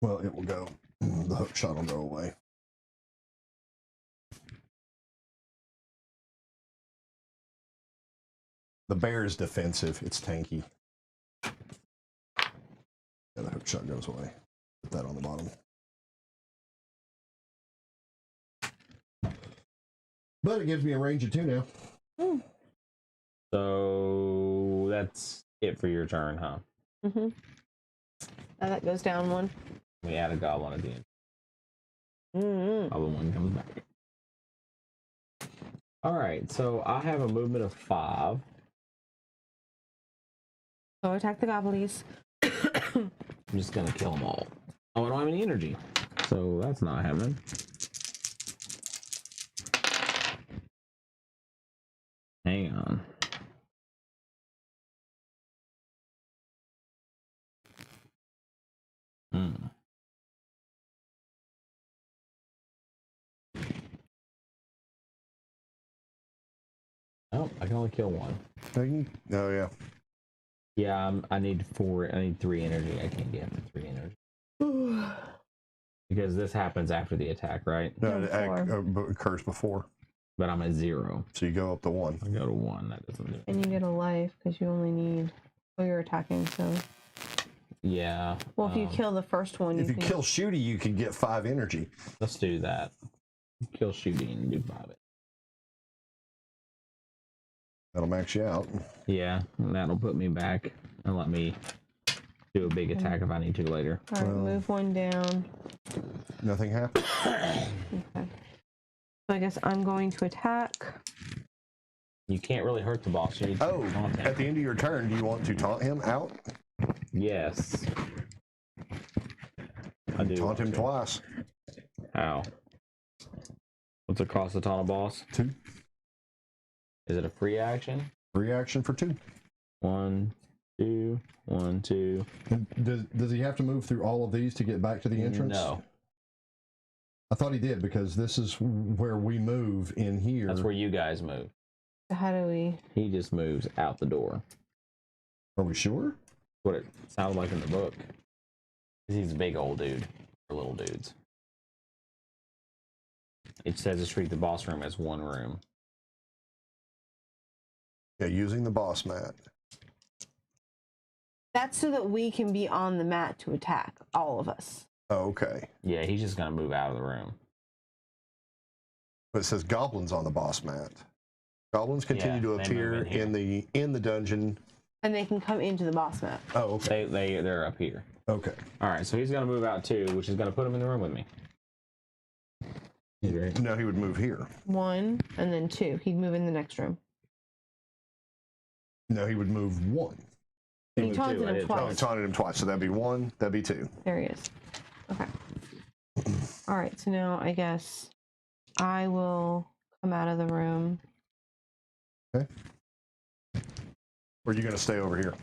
Speaker 4: Well, it will go. The hook shot will go away. The bear is defensive. It's tanky. Yeah, the hook shot goes away. Put that on the bottom. But it gives me a range of 2 now.
Speaker 2: So that's it for your turn, huh?
Speaker 3: Mm-hmm. Now that goes down 1.
Speaker 2: We add a goblin at the end.
Speaker 3: Mm-hmm.
Speaker 2: Goblin 1 comes back. Alright, so I have a movement of 5.
Speaker 3: So attack the goblins.
Speaker 2: I'm just gonna kill them all. Oh, I don't have any energy. So that's not happening. Hang on. Oh, I can only kill 1.
Speaker 4: Oh, yeah.
Speaker 2: Yeah, I need 4. I need 3 energy. I can't get up to 3 energy because this happens after the attack, right?
Speaker 4: No, it
Speaker 3: No,
Speaker 4: occurs before.
Speaker 2: But I'm at 0.
Speaker 4: So you go up to 1.
Speaker 2: I go to 1. That doesn't do it.
Speaker 3: And you get a life because you only need. Oh, you're attacking, so.
Speaker 2: Yeah.
Speaker 3: Well, if you kill the first one,
Speaker 4: If you
Speaker 3: can...
Speaker 4: kill Shooty, you can get 5 energy.
Speaker 2: Let's do that. Kill shooting and do 5 it.
Speaker 4: That'll max you out.
Speaker 2: Yeah, and that'll put me back and let me do a big attack if I need to later.
Speaker 3: All right,
Speaker 4: Well-
Speaker 3: move 1 down.
Speaker 4: Nothing happens.
Speaker 3: Okay. So I guess I'm going to attack.
Speaker 2: You can't really hurt the boss. You need to
Speaker 4: Oh,
Speaker 2: taunt him.
Speaker 4: at the end of your turn, do you want to taunt him out?
Speaker 2: Yes. I do.
Speaker 4: Taunt him twice.
Speaker 2: How? What's it cost to taunt a boss?
Speaker 4: 2.
Speaker 2: Is it a free action?
Speaker 4: Reaction for 2.
Speaker 2: 1, 2, 1, 2.
Speaker 4: And does he have to move through all of these to get back to the entrance?
Speaker 2: No.
Speaker 4: I thought he did because this is where we move in here.
Speaker 2: That's where you guys move.
Speaker 3: How do we?
Speaker 2: He just moves out the door.
Speaker 4: Are we sure?
Speaker 2: What it sounds like in the book. He's a big old dude for little dudes. It says to treat the boss room as 1 room.
Speaker 4: Yeah, using the boss mat.
Speaker 3: That's so that we can be on the mat to attack, all of us.
Speaker 4: Oh, okay.
Speaker 2: Yeah, he's just gonna move out of the room.
Speaker 4: But it says goblins on the boss mat. Goblins continue to
Speaker 2: they
Speaker 4: appear
Speaker 2: move in
Speaker 4: in the dungeon.
Speaker 3: And they can come into the boss mat.
Speaker 4: Oh, okay.
Speaker 2: They're up here.
Speaker 4: Okay.
Speaker 2: All right, so he's gonna move out too, which is gonna put him in the room with me.
Speaker 4: No, he would move here.
Speaker 3: 1 and then 2. He'd move in the next room.
Speaker 4: No, he would move 1.
Speaker 3: You
Speaker 2: moved
Speaker 3: taunted
Speaker 2: 2, I
Speaker 3: him
Speaker 2: did
Speaker 4: Oh,
Speaker 3: twice.
Speaker 4: he taunted him twice, so that'd be 1. That'd be 2.
Speaker 3: There he is. Okay. All right, so now I guess I will come out of the room.
Speaker 4: Okay. Or are you going to stay over here?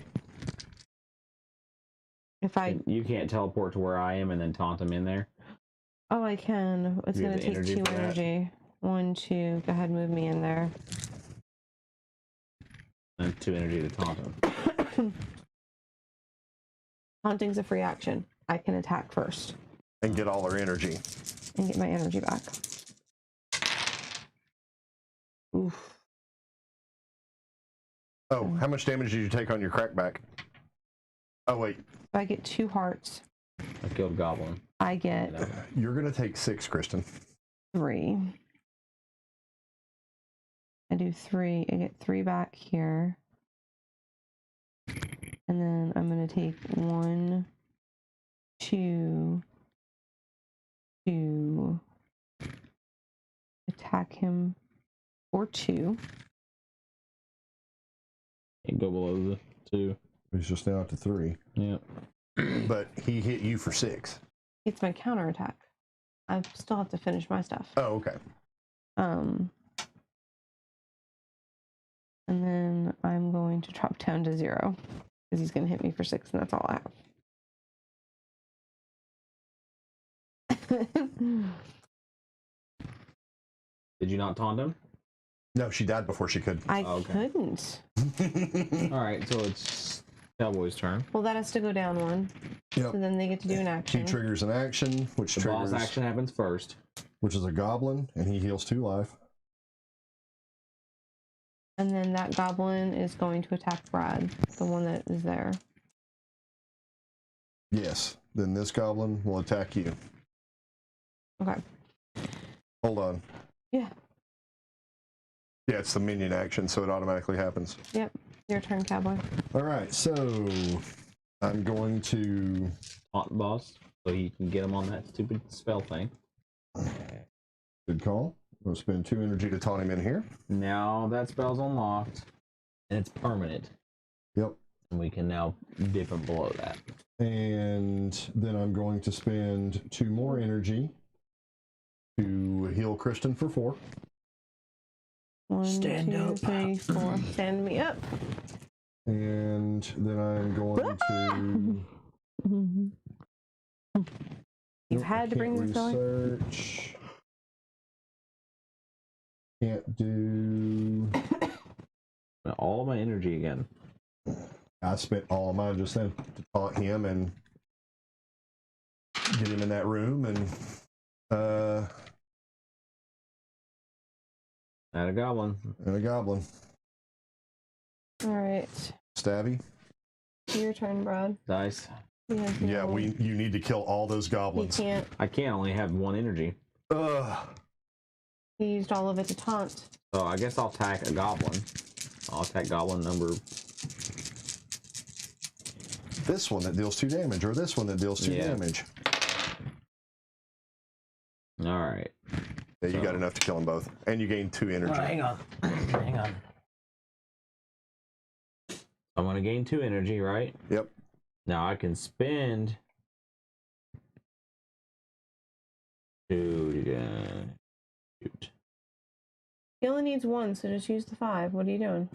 Speaker 3: If I
Speaker 2: You can't teleport to where I am and then taunt him in there.
Speaker 3: oh, I can. It's
Speaker 2: You have
Speaker 3: gonna
Speaker 2: the
Speaker 3: take
Speaker 2: energy
Speaker 3: 2
Speaker 2: for that?
Speaker 3: energy. 1, 2. Go ahead, move me in there.
Speaker 2: And 2 energy to taunt him.
Speaker 3: Haunting's a free action. I can attack first
Speaker 4: And get all her energy.
Speaker 3: and get my energy back. Oof.
Speaker 4: Oh, how much damage did you take on your crackback? Oh, wait.
Speaker 3: If I get 2 hearts,
Speaker 2: I killed Goblin.
Speaker 3: I get
Speaker 2: You know?
Speaker 4: You're going to take 6, Kristen.
Speaker 3: 3. I do 3. I get 3 back here. And then I'm going to take 1, 2 to attack him for 2.
Speaker 2: Can't go below the 2.
Speaker 4: He's just now up to 3.
Speaker 2: Yep.
Speaker 4: But he hit you for 6.
Speaker 3: It's my counterattack. I still have to finish my stuff.
Speaker 4: Oh, okay.
Speaker 3: And then I'm going to drop down to 0 because he's going to hit me for 6, and that's all I have.
Speaker 2: Did you not taunt him?
Speaker 4: No, she died before she could.
Speaker 3: I
Speaker 2: Okay.
Speaker 3: couldn't.
Speaker 2: Alright, so it's Cowboy's turn.
Speaker 3: Well, that has to go down 1.
Speaker 4: Yep.
Speaker 3: So then they get to do an
Speaker 4: He
Speaker 3: action.
Speaker 4: triggers an action, which
Speaker 2: The
Speaker 4: triggers,
Speaker 2: boss action happens first.
Speaker 4: which is a goblin, and he heals 2 life.
Speaker 3: And then that goblin is going to attack Brad, the one that is there.
Speaker 4: Yes. Then this goblin will attack you.
Speaker 3: Okay.
Speaker 4: Hold on.
Speaker 3: Yeah.
Speaker 4: Yeah, it's the minion action, so it automatically happens.
Speaker 3: Yep. Your turn, cowboy.
Speaker 4: All right, so I'm going to...
Speaker 2: Taunt the boss. So you can get him on that stupid spell thing.
Speaker 4: Good call. I'm going to spend 2 energy to taunt him in here.
Speaker 2: Now that spell's unlocked. And it's permanent.
Speaker 4: Yep.
Speaker 2: And we can now dip him below that.
Speaker 4: And then I'm going to spend 2 more energy to heal Kristen for 4.
Speaker 3: 1,
Speaker 2: Stand
Speaker 3: 2,
Speaker 2: up.
Speaker 3: 3, 4. Stand me up.
Speaker 4: And then I'm going to...
Speaker 3: You
Speaker 4: Nope,
Speaker 3: had to
Speaker 4: I
Speaker 3: bring
Speaker 4: can't
Speaker 3: this going.
Speaker 4: research. Can't do...
Speaker 2: All my energy again.
Speaker 4: I spent all of mine just then to taunt him and get him in that room and
Speaker 2: Add a goblin.
Speaker 4: a goblin.
Speaker 3: All right.
Speaker 4: Stabby.
Speaker 3: Your turn, Brad.
Speaker 2: Dice.
Speaker 3: He has
Speaker 4: Yeah,
Speaker 3: no-
Speaker 4: you need to kill all those
Speaker 3: He
Speaker 4: goblins.
Speaker 3: can't.
Speaker 2: I can't only have 1 energy.
Speaker 4: Ugh.
Speaker 3: He used all of it to taunt.
Speaker 2: So I guess I'll attack a goblin. I'll attack goblin number.
Speaker 4: This one that deals 2 damage, or this one that deals 2
Speaker 2: Yeah.
Speaker 4: damage.
Speaker 2: Alright.
Speaker 4: Yeah, you got enough to kill them both. And you gain 2 energy.
Speaker 2: Hang on. Hang on. I'm going to gain 2 energy, right?
Speaker 4: Yep.
Speaker 2: Now I can spend 2 to shoot.
Speaker 3: He only needs 1, so just use the 5. What are you doing?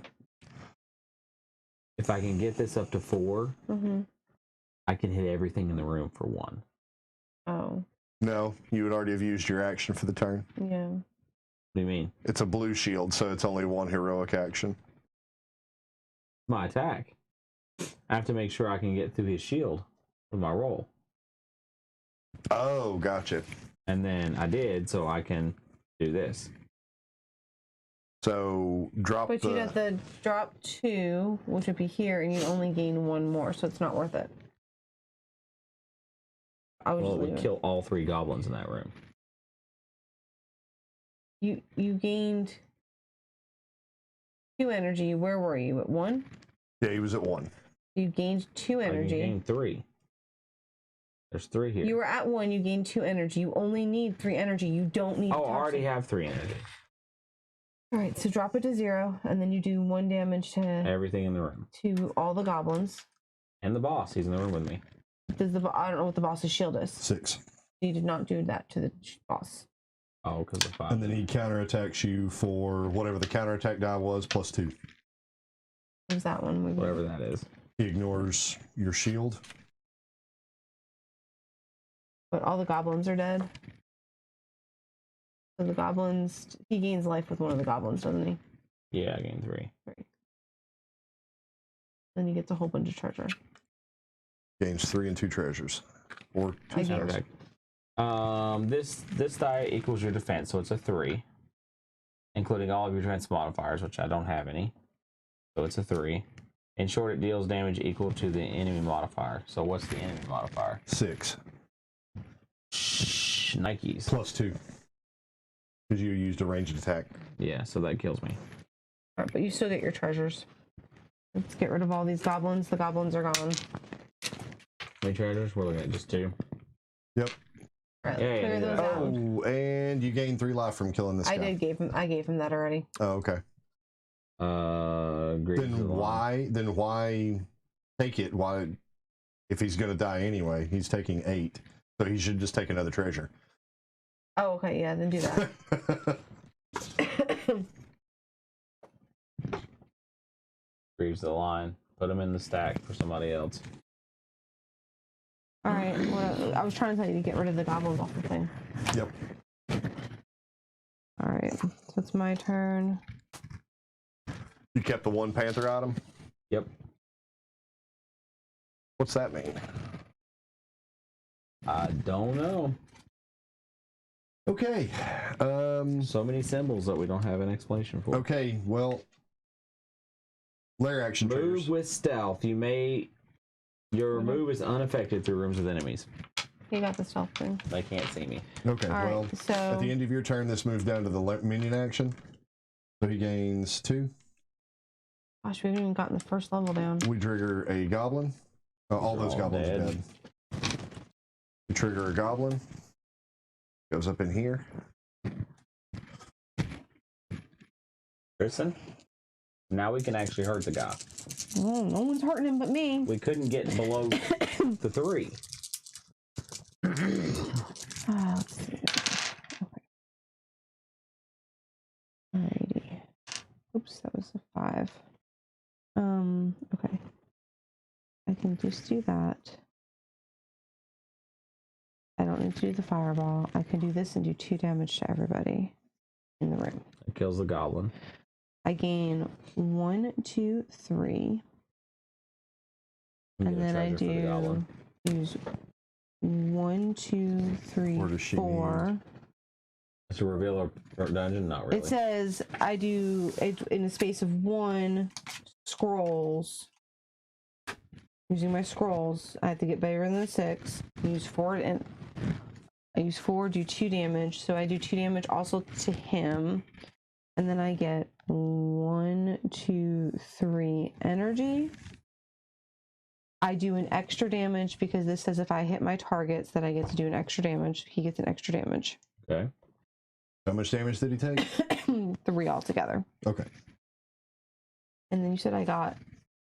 Speaker 2: If I can get this up to 4,
Speaker 3: Mm-hmm.
Speaker 2: I can hit everything in the room for 1.
Speaker 3: Oh,
Speaker 4: No, you would already have used your action for the turn.
Speaker 3: yeah.
Speaker 2: What do you mean?
Speaker 4: It's a blue shield, so it's only 1 heroic action.
Speaker 2: My attack. I have to make sure I can get through his shield with my roll.
Speaker 4: Oh, gotcha.
Speaker 2: And then I did, so I can do this.
Speaker 4: So drop
Speaker 3: But
Speaker 4: the...
Speaker 3: you'd have to drop 2, which would be here, and you'd only gain 1 more, so it's not worth it. I would
Speaker 2: Well, it
Speaker 3: just leave
Speaker 2: would
Speaker 3: it.
Speaker 2: kill all 3 goblins in that room.
Speaker 3: You gained 2 energy. Where were you? At 1?
Speaker 4: Yeah, he was at 1.
Speaker 3: You gained 2
Speaker 2: I can
Speaker 3: energy.
Speaker 2: gain 3. There's 3 here.
Speaker 3: You were at 1. You gained 2 energy. You only need 3 energy. You don't need.
Speaker 2: Oh, I
Speaker 3: to top
Speaker 2: already
Speaker 3: save.
Speaker 2: have 3 energy.
Speaker 3: All right, so drop it to 0, and then you do 1 damage to
Speaker 2: Everything in the room.
Speaker 3: all the goblins.
Speaker 2: And the boss, he's in the room with me.
Speaker 3: Does the I don't know what the boss's shield is.
Speaker 4: 6.
Speaker 3: You did not do that to the boss.
Speaker 2: Oh, because of 5.
Speaker 4: And then he counterattacks you for whatever the counterattack die was, plus 2.
Speaker 3: What's that one?
Speaker 2: Whatever that is.
Speaker 4: He ignores your shield.
Speaker 3: But all the goblins are dead. So the goblins, he gains life with one of the goblins, doesn't he?
Speaker 2: Yeah, I gained 3.
Speaker 3: Then he gets a whole bunch of treasure.
Speaker 4: Gains 3 and 2 treasures. Or 2
Speaker 3: I get
Speaker 4: treasures.
Speaker 2: This die equals your defense, so it's a 3, including all of your defense modifiers, which I don't have any. So it's a 3. In short, it deals damage equal to the enemy modifier. So what's the enemy modifier?
Speaker 4: 6.
Speaker 2: Shh, Nikes.
Speaker 4: Plus 2. Because you used a ranged attack.
Speaker 2: Yeah, so that kills me.
Speaker 3: Alright, but you still get your treasures. Let's get rid of all these goblins. The goblins are gone.
Speaker 2: How many treasures? We're looking at just 2.
Speaker 4: Yep.
Speaker 3: Alright,
Speaker 2: Yeah,
Speaker 3: clear
Speaker 2: yeah,
Speaker 3: those
Speaker 2: yeah.
Speaker 3: out.
Speaker 4: Oh, and you gain 3 life from killing this guy.
Speaker 3: I gave him that already.
Speaker 4: Oh, okay. Then why take it? Why, if he's gonna die anyway, he's taking 8, so he should just take another treasure.
Speaker 3: Oh, okay, yeah, then do that.
Speaker 2: Grieves the line. Put him in the stack for somebody else.
Speaker 3: Alright, I was trying to tell you to get rid of the goblins off the thing.
Speaker 4: Yep.
Speaker 3: Alright, so it's my turn.
Speaker 1: You kept the 1 panther item?
Speaker 2: Yep.
Speaker 1: What's that mean?
Speaker 2: I don't know.
Speaker 1: Okay.
Speaker 2: So many symbols that we don't have an explanation for.
Speaker 4: Okay, well, lair action
Speaker 2: Move
Speaker 4: triggers.
Speaker 2: with stealth. Your move is unaffected through rooms with enemies.
Speaker 3: You got the stealth thing.
Speaker 2: They can't see me.
Speaker 4: Okay,
Speaker 3: Alright,
Speaker 4: well,
Speaker 3: so
Speaker 4: at the end of your turn, this moves down to the minion action. So he gains 2.
Speaker 3: gosh, we haven't even gotten the first level down.
Speaker 4: We trigger a goblin. All
Speaker 2: They're
Speaker 4: those
Speaker 2: all
Speaker 4: goblins are
Speaker 2: dead.
Speaker 4: dead. We trigger a goblin. Goes up in here.
Speaker 2: Kristen, now we can actually hurt the guy.
Speaker 3: Oh, no one's hurting him but me.
Speaker 2: We couldn't get below the 3.
Speaker 3: Let's see. Okay. Alrighty. Oops, that was a 5. Okay. I can just do that. I don't need to do the fireball. I can do this and do 2 damage to everybody in the room.
Speaker 2: It kills the goblin.
Speaker 3: I gain 1, 2, 3.
Speaker 2: You
Speaker 3: And
Speaker 2: get a
Speaker 3: then I
Speaker 2: treasure for the goblin.
Speaker 3: do use 1, 2, 3,
Speaker 4: Where does she
Speaker 3: 4.
Speaker 2: To reveal a dungeon? Not really.
Speaker 3: It says I do it in the space of 1 scrolls. Using my scrolls, I have to get bigger than a 6. Use 4 and I use 4, do 2 damage. So I do 2 damage also to him, and then I get 1, 2, 3 energy. I do an extra damage because this says if I hit my targets that I get to do an extra damage. He gets an extra damage.
Speaker 2: Okay.
Speaker 4: How much damage did he take?
Speaker 3: 3 altogether.
Speaker 4: Okay.
Speaker 3: And then you said I got,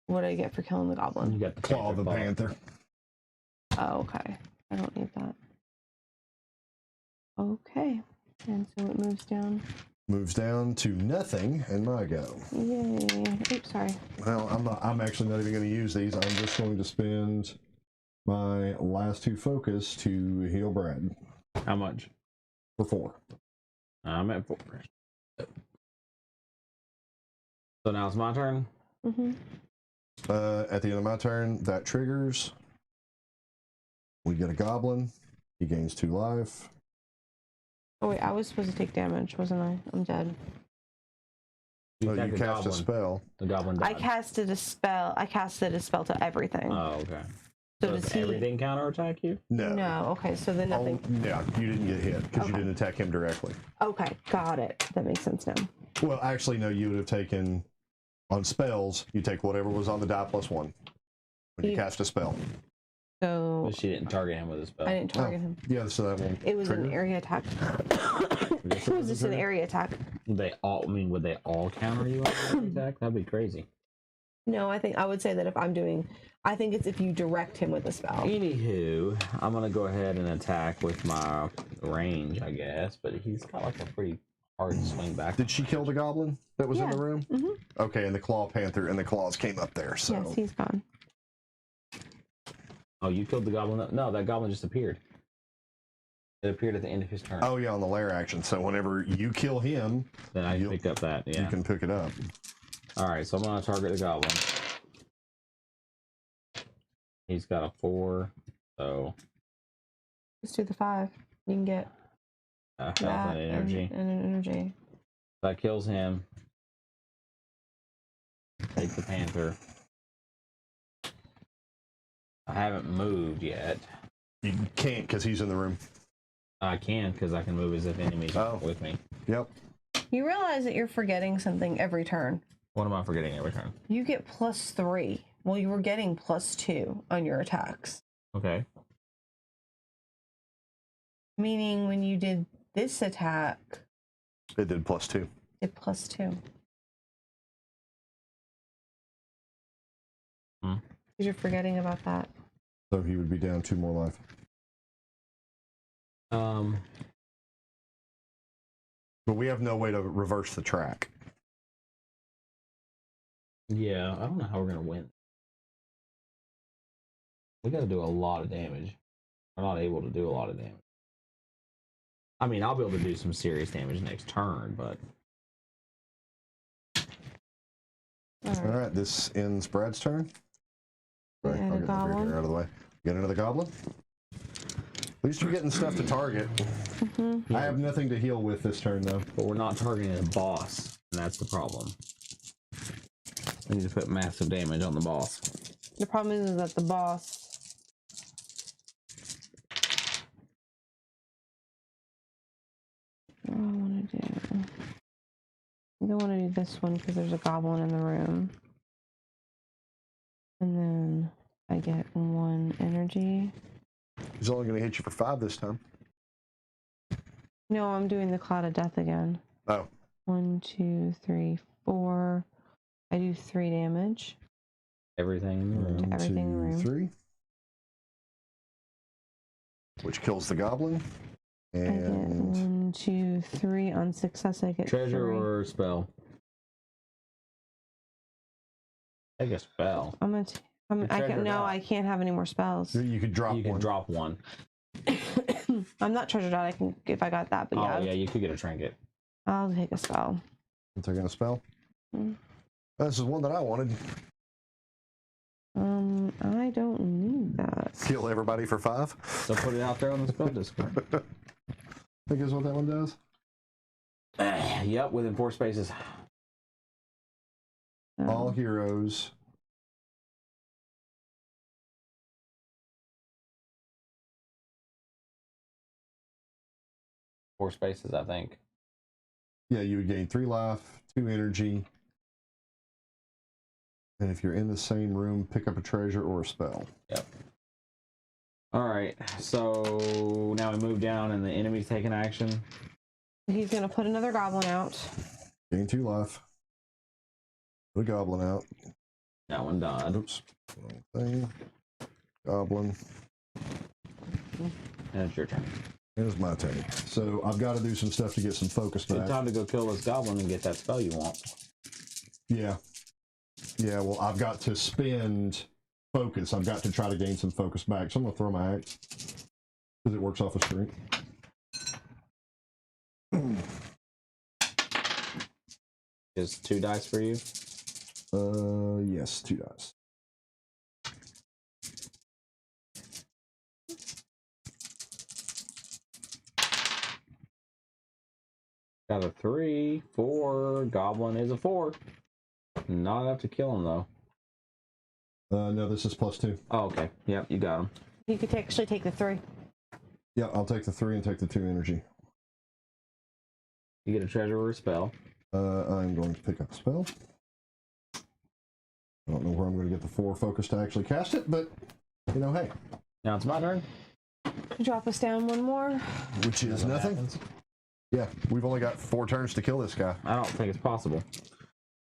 Speaker 3: what did I get for killing the goblin?
Speaker 2: You got the
Speaker 4: Claw of the
Speaker 2: claw.
Speaker 4: panther.
Speaker 3: Oh, okay. I don't need that. Okay. And so it moves down.
Speaker 4: Moves down to nothing, and my go.
Speaker 3: Yay. Oops, sorry.
Speaker 4: Well, I'm actually not even going to use these. I'm just going to spend my last 2 focus to heal Brad
Speaker 2: How much?
Speaker 4: for 4.
Speaker 2: I'm at 4. So now it's my turn.
Speaker 3: Mm-hmm.
Speaker 4: At the end of my turn, that triggers. We get a goblin. He gains 2 life.
Speaker 3: Oh, wait, I was supposed to take damage, wasn't I? I'm dead.
Speaker 4: Oh,
Speaker 2: attack
Speaker 4: you
Speaker 2: the
Speaker 4: cast a
Speaker 2: goblin.
Speaker 4: spell.
Speaker 2: The goblin
Speaker 3: I
Speaker 2: died.
Speaker 3: casted a spell. I casted a spell to everything.
Speaker 2: Oh, okay.
Speaker 3: so
Speaker 2: Does
Speaker 3: does he?
Speaker 2: everything counterattack you?
Speaker 4: No.
Speaker 3: No. Okay, so then
Speaker 4: Oh,
Speaker 3: nothing.
Speaker 4: yeah, you didn't get hit because you
Speaker 3: Okay.
Speaker 4: didn't attack him directly.
Speaker 3: Okay, got it. That makes sense now.
Speaker 4: Well, actually, no, you would have taken, on spells, you take whatever was on the die plus 1 when you
Speaker 3: You-
Speaker 4: cast a spell.
Speaker 3: So
Speaker 2: But she didn't target him with a spell.
Speaker 3: I didn't target him.
Speaker 4: Yeah, so that will
Speaker 3: It was
Speaker 4: trigger.
Speaker 3: an area attack. It was just an area attack.
Speaker 2: Would they all counter you on an attack? That'd be crazy.
Speaker 3: No, I would say that if I'm doing, I think it's if you direct him with a spell.
Speaker 2: Anywho, I'm gonna go ahead and attack with my range, I guess. But he's got like a pretty hard to swing back.
Speaker 1: Did she kill the goblin that was in
Speaker 3: Yeah.
Speaker 1: the room?
Speaker 3: Mm-hmm.
Speaker 1: Okay, and the claw panther and the claws came up there. So
Speaker 3: Yes, he's gone.
Speaker 2: Oh, you killed the goblin? No, that goblin just appeared. It appeared at the end of his turn.
Speaker 1: oh yeah, on the lair action. So whenever you kill him,
Speaker 2: Then I
Speaker 1: you-
Speaker 2: picked up that, yeah.
Speaker 1: you can pick it up.
Speaker 2: Alright, so I'm going to target the goblin. He's got a 4, so...
Speaker 3: Let's do the 5. You can get
Speaker 2: health
Speaker 3: that
Speaker 2: and energy.
Speaker 3: and an energy.
Speaker 2: That kills him. Take the panther. I haven't moved yet.
Speaker 1: You can't because he's in the room.
Speaker 2: I can, because I can move as if enemies are with me.
Speaker 1: Yep.
Speaker 3: You realize that you're forgetting something every turn.
Speaker 2: What am I forgetting every turn?
Speaker 3: You get +3. Well, you were getting +2 on your attacks.
Speaker 2: Okay.
Speaker 3: Meaning when you did this attack,
Speaker 1: It did +2.
Speaker 3: it +2.
Speaker 2: Hmm.
Speaker 3: Because you're forgetting about that.
Speaker 4: So he would be down 2 more life.
Speaker 1: But we have no way to reverse the track.
Speaker 2: Yeah, I don't know how we're going to win. We got to do a lot of damage. We're not able to do a lot of damage. I mean, I'll be able to do some serious damage next turn, but...
Speaker 3: All
Speaker 1: All right, this ends Brad's turn. Right,
Speaker 3: And
Speaker 1: I'll
Speaker 3: a
Speaker 1: get the
Speaker 3: goblin.
Speaker 1: out of the way. Get another goblin. At least you're getting stuff to target.
Speaker 3: Mm-hmm.
Speaker 1: I have nothing to heal with this turn, though.
Speaker 2: But we're not targeting a boss, and that's the problem. We need to put massive damage on the boss.
Speaker 3: The problem is that the boss. What do I want to do? I don't want to do this one because there's a goblin in the room. And then I get 1 energy.
Speaker 1: He's only going to hit you for 5 this time.
Speaker 3: No, I'm doing the cloud of death again.
Speaker 1: Oh.
Speaker 3: 1, 2, 3, 4. I do 3 damage.
Speaker 2: Everything in the room.
Speaker 3: To everything in the room.
Speaker 1: 3. Which kills the goblin.
Speaker 3: I get
Speaker 1: And
Speaker 3: 1, 2, 3 on success. I get
Speaker 2: Treasure
Speaker 3: 3.
Speaker 2: or spell? Take a spell.
Speaker 3: I'm gonna. I
Speaker 2: treasured
Speaker 3: can't. No,
Speaker 2: out.
Speaker 3: I can't have any more spells.
Speaker 1: you could drop
Speaker 2: You can
Speaker 1: one.
Speaker 2: drop one.
Speaker 3: I'm not treasured out. I can if I got that, but
Speaker 2: Oh, yeah, you could get a trinket.
Speaker 3: I'll take a spell.
Speaker 1: I'm taking a spell.
Speaker 3: Hmm.
Speaker 1: This is one that I wanted.
Speaker 3: I don't need that.
Speaker 1: Heal everybody for 5.
Speaker 2: So put it out there on the spell Discord.
Speaker 1: Think is what that one does?
Speaker 2: Yep, within 4 spaces.
Speaker 1: All heroes.
Speaker 2: Four spaces, I think.
Speaker 1: Yeah, you would gain 3 life, 2 energy. And if you're in the same room, pick up a treasure or a spell.
Speaker 2: Yep. Alright, so now we move down and the enemy's taking action.
Speaker 3: He's gonna put another goblin out.
Speaker 1: Gain 2 life. Put a goblin out.
Speaker 2: That one died.
Speaker 1: Oops. Wrong thing. Goblin.
Speaker 2: And it's your turn.
Speaker 1: Here's my turn. So I've got to do some stuff to get some focus
Speaker 2: Good
Speaker 1: back.
Speaker 2: time to go kill this goblin and get that spell you want.
Speaker 1: Yeah. Yeah, well, I've got to spend focus. I've got to try to gain some focus back. So I'm going to throw my axe because it works off of strength.
Speaker 2: Is 2 dice for you?
Speaker 1: Yes, 2 dice.
Speaker 2: Got a 3, 4. Goblin is a 4. Not enough to kill him though.
Speaker 1: No, this is +2.
Speaker 2: Oh, okay. Yep, you got him.
Speaker 3: You could actually take the 3.
Speaker 1: Yeah, I'll take the 3 and take the 2 energy.
Speaker 2: You get a treasure or a spell.
Speaker 1: I'm going to pick up a spell. I don't know where I'm going to get the 4 focus to actually cast it, but, you know, hey.
Speaker 2: Now it's my turn.
Speaker 3: Drop us down 1 more.
Speaker 1: Which is
Speaker 2: What
Speaker 1: nothing.
Speaker 2: happens.
Speaker 1: Yeah, we've only got 4 turns to kill this guy.
Speaker 2: I don't think it's possible.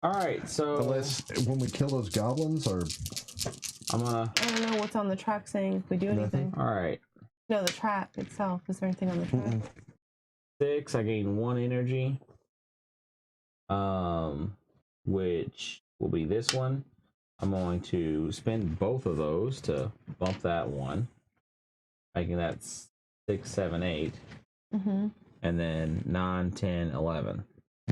Speaker 2: Alright, so
Speaker 1: Unless, when we kill those goblins, or...
Speaker 2: I'm gonna...
Speaker 3: I don't know what's on the track saying if we do anything.
Speaker 2: Alright.
Speaker 3: No, the track itself. Is there anything on the track?
Speaker 2: 6, I gain 1 energy. which will be this one. I'm going to spend both of those to bump that one, making that 6, 7, 8,
Speaker 3: Mm-hmm.
Speaker 2: and then 9, 10, 11.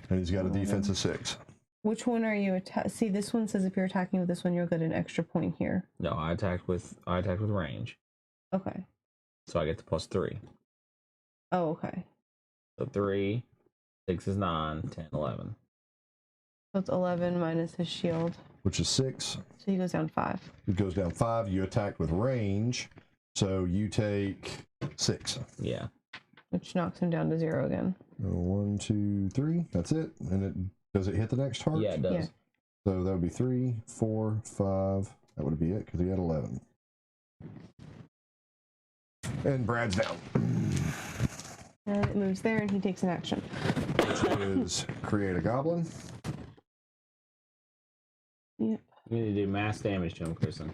Speaker 4: And he's got a defense of 6.
Speaker 3: Which one are you see, this one says if you're attacking with this one, you'll get an extra point here.
Speaker 2: No, I attacked with range,
Speaker 3: Okay.
Speaker 2: so I get the +3.
Speaker 3: Oh, okay.
Speaker 2: So 3, 6 is 9, 10, 11.
Speaker 3: So it's 11 minus his shield.
Speaker 4: Which is 6.
Speaker 3: So he goes down 5.
Speaker 4: It goes down 5. You attack with range, so you take 6.
Speaker 2: Yeah.
Speaker 3: Which knocks him down to 0 again.
Speaker 4: 1, 2, 3. That's it. And does it hit the next target?
Speaker 2: Yeah, it does.
Speaker 3: Yeah.
Speaker 4: So that would be 3, 4, 5. That would be it because he had 11. And Brad's down.
Speaker 3: And it moves there, and he takes an action.
Speaker 4: Which is create a goblin.
Speaker 3: Yep.
Speaker 2: You need to do mass damage to him, Kristen.